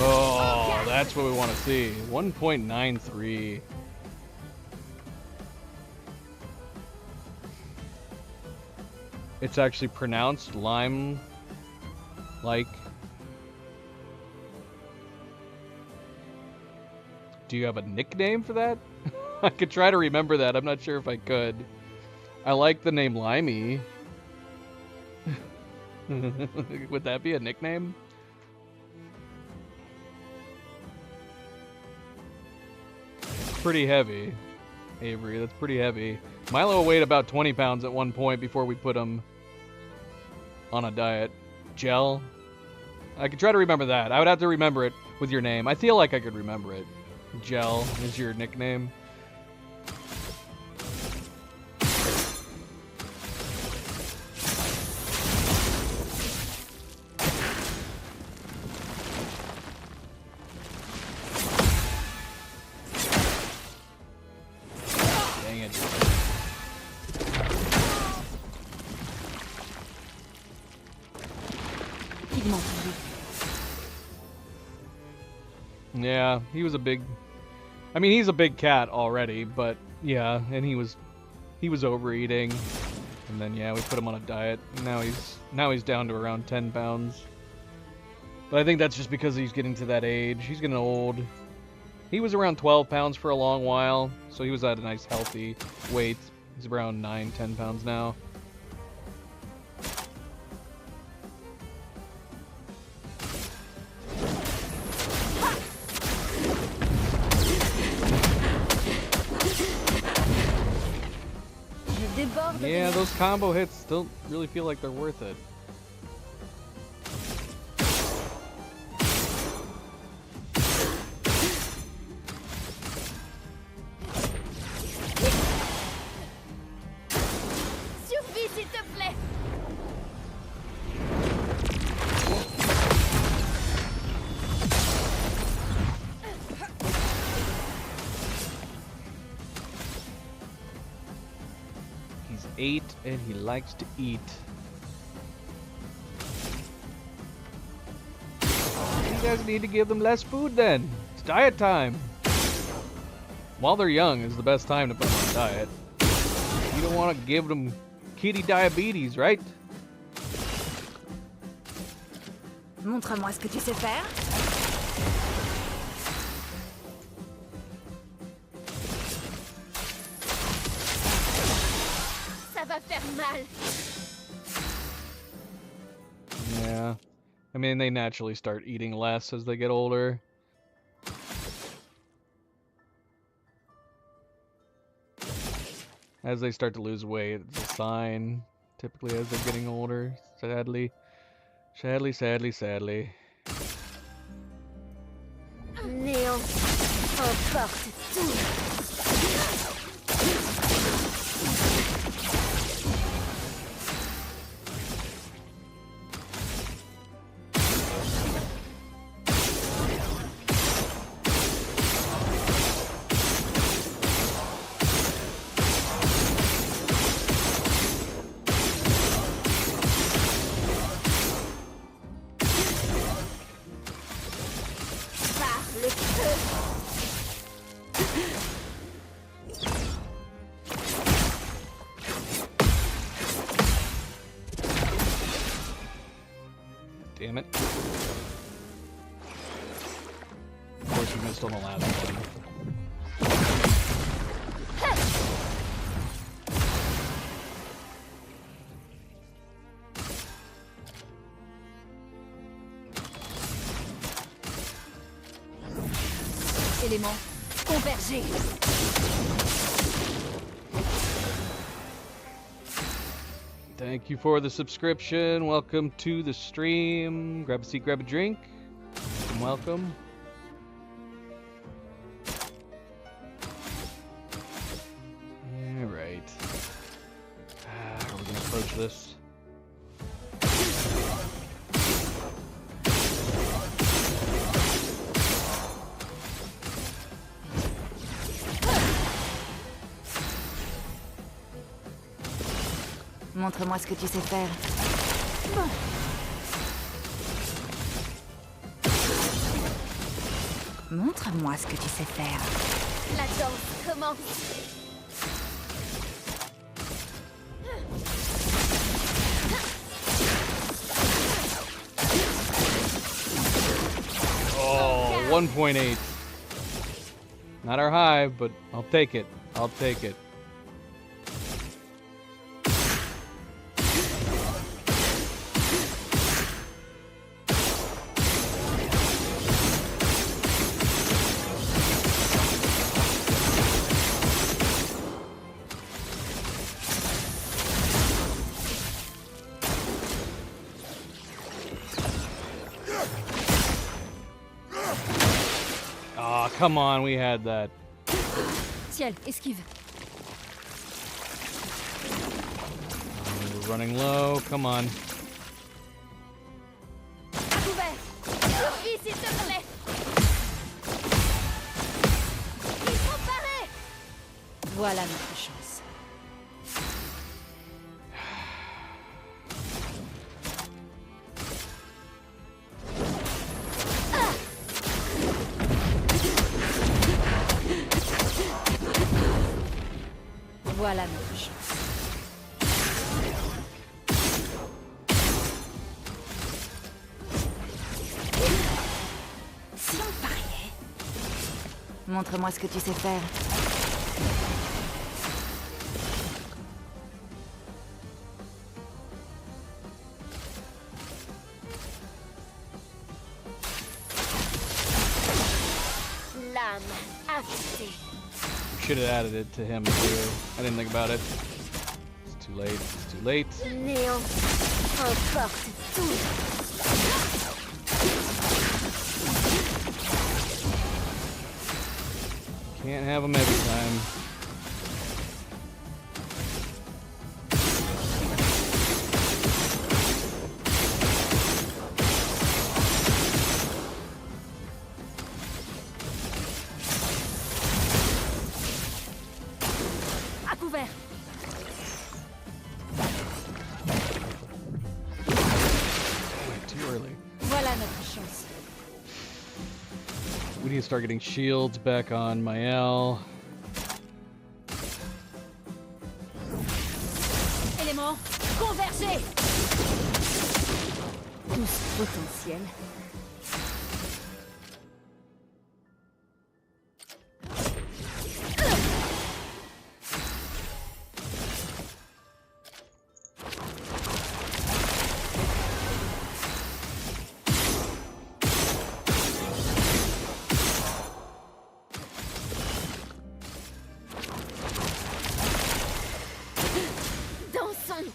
Oh, that's what we want to see. 1.93. It's actually pronounced lime like. Do you have a nickname for that? I could try to remember that. I'm not sure if I could. I like the name Limey. Would that be a nickname? Pretty heavy, Avery. That's pretty heavy. Milo weighed about 20 pounds at one point before we put him on a diet. Gel. I could try to remember that. I would have to remember it with your name. I feel like I could remember it. Gel is your nickname. Dang it. Yeah, he was a big... I mean, he's a big cat already, but yeah, and he was overeating, and then yeah, we put him on a diet. And now he's down to around 10 pounds. But I think that's just because he's getting to that age. He's getting old. He was around 12 pounds for a long while, so he was at a nice healthy weight. He's around 9-10 pounds now. Yeah, those combo hits don't really feel like they're worth it. Suffit, s'il te plaît! He's 8 and he likes to eat. You guys need to give them less food then. It's diet time. While they're young is the best time to put them on a diet. You don't want to give them kitty diabetes, right? Montre-moi ce que tu sais faire. Ça va faire mal. Yeah. I mean, they naturally start eating less as they get older. As they start to lose weight, it's a sign, typically as they're getting older, sadly. Sadly. Néant, emporte tout. Damn it. Of course, we missed on the last one. Éléments, converger. Thank you for the subscription. Welcome to the stream. Grab a seat, grab a drink. Welcome. All right. How are we gonna approach this? Montre-moi ce que tu sais faire. Montre-moi ce que tu sais faire. La danse commence. Oh, 1.8. Not our high, but I'll take it. I'll take it. Oh, come on, we had that. Ciel, esquive. We're running low, come on. Couvert. Sophie, s'il te plaît. Il faut parer. Voilà notre chance. Voilà notre chance. Si on pariait. Montre-moi ce que tu sais faire. L'âme affûtée. Should have added it to him too. I didn't think about it. It's too late. It's too late. Néant emporte tout. Can't have him every time. À couvert. Too early. Voilà notre chance. We need to start getting shields back on Mael. Éléments, convergez. Tous potentiels. Dansons.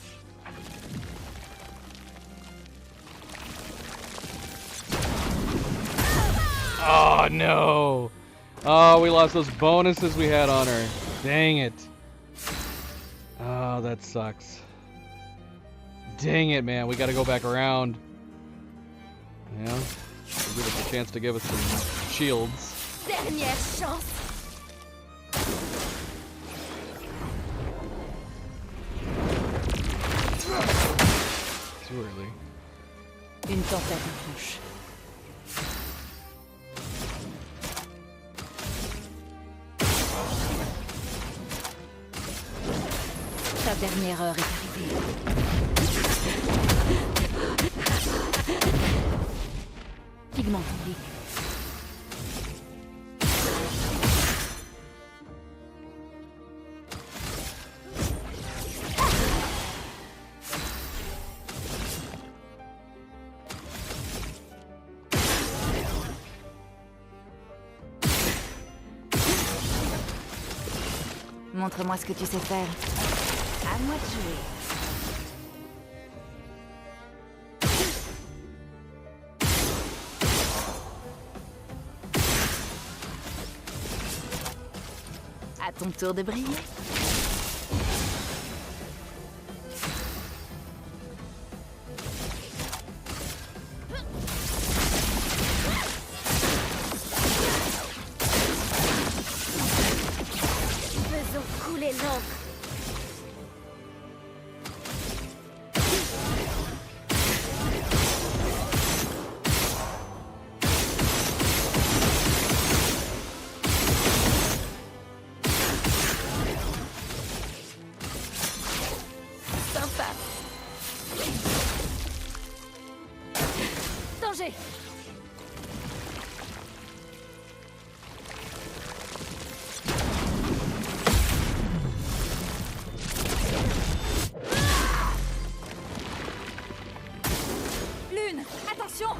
Oh no! Oh, we lost those bonuses we had on her. Dang it. Oh, that sucks. Dang it, man. We gotta go back around. Yeah. Give us a chance to give us some shields. Dernière chance. Too early. Une tempête approche. Ta dernière heure est arrivée. Pigment public. Montre-moi ce que tu sais faire. À moi de jouer. tour de briller. Faisons couler l'encre. Sympa. Danger. Lune, attention!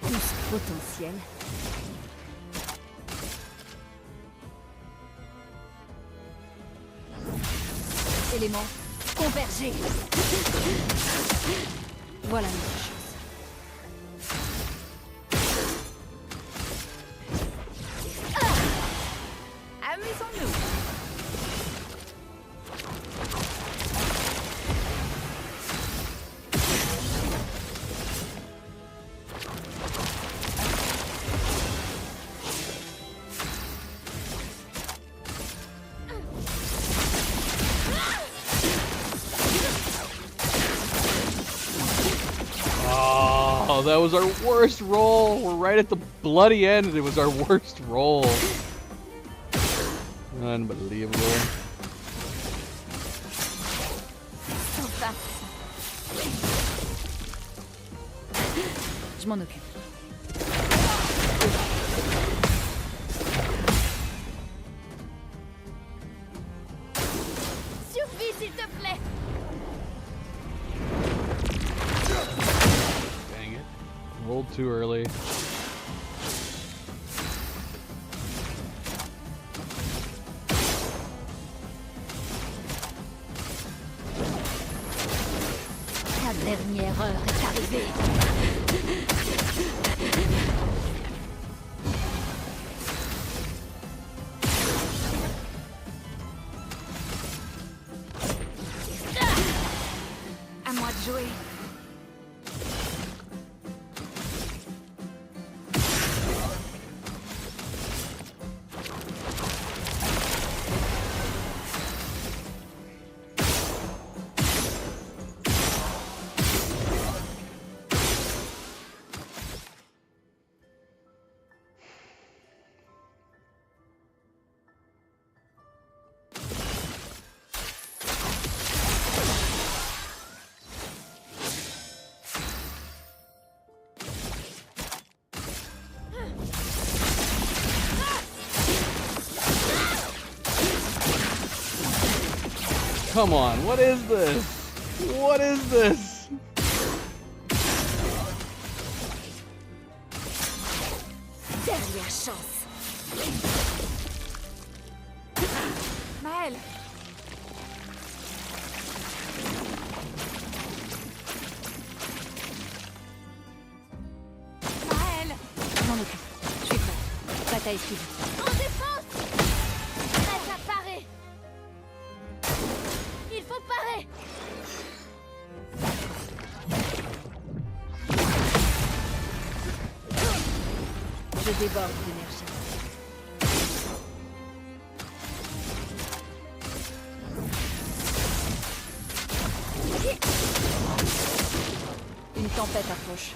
Tous potentiel. Éléments convergés. Voilà notre chance. Amusons-nous. Oh, that was our worst roll. We're right at the bloody end, and it was our worst roll. Unbelievable. Sympa. Je m'en occupe. Survie, s'il te plaît. Dang it. Rolled too early. Ta dernière heure est arrivée. À moi de jouer. Come on, what is this? What is this? Dernière chance. Maël. Maël. Je m'en occupe. Je suis prête. Prête à esquiver. En défense. Prête à parer. Il faut parer. Je déborde d'énergie. Une tempête approche.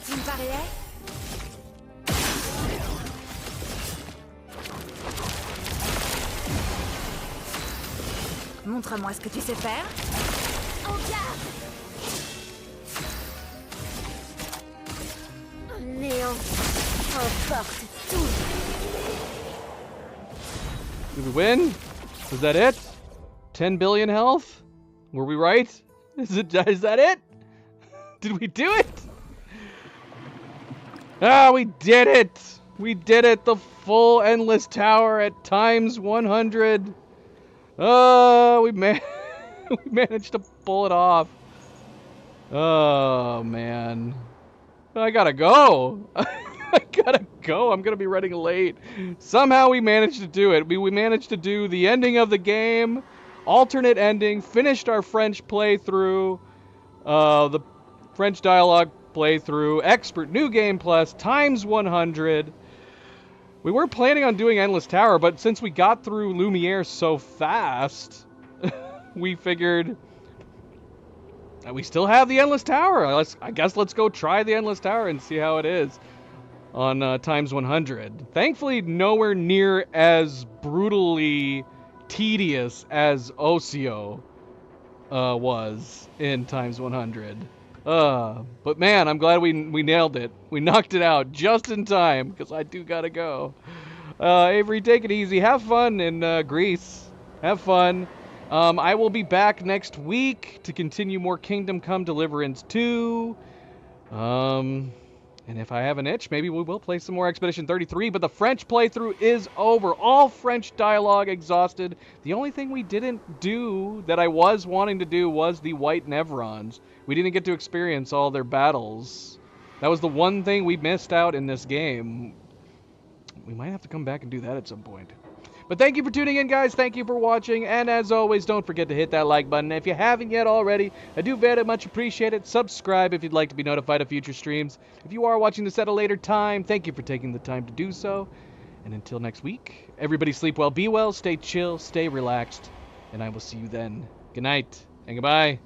Tu me pariais? Montre-moi ce que tu sais faire. En garde. Néant emporte tout. Did we win? Was that it? 10 billion health? Were we right? Is that it? Did we do it? Ah, we did it! We did it! The full Endless Tower at times 100. We managed to pull it off. Oh, man. I gotta go. I gotta go. I'm gonna be running late. Somehow we managed to do it. We managed to do the ending of the game, alternate ending, finished our French playthrough, the French dialogue playthrough, expert new game plus, times 100. We were planning on doing Endless Tower, but since we got through Lumiere so fast, we figured that we still have the Endless Tower. I guess let's go try the Endless Tower and see how it is on times 100. Thankfully, nowhere near as brutally tedious as Ocio was in times 100. But man, I'm glad we nailed it. We knocked it out just in time, because I do gotta go. Avery, take it easy. Have fun in Greece. Have fun. I will be back next week to continue more Kingdom Come Deliverance 2. And if I have an itch, maybe we will play some more Expedition 33, but the French playthrough is over. All French dialogue exhausted. The only thing we didn't do that I was wanting to do was the White Nevrons. We didn't get to experience all their battles. That was the one thing we missed out in this game. We might have to come back and do that at some point. But thank you for tuning in, guys. Thank you for watching. And as always, don't forget to hit that like button. If you haven't yet already, I do very much appreciate it. Subscribe if you'd like to be notified of future streams. If you are watching this at a later time, thank you for taking the time to do so. And until next week, everybody sleep well, be well, stay chill, stay relaxed. And I will see you then. Good night and goodbye.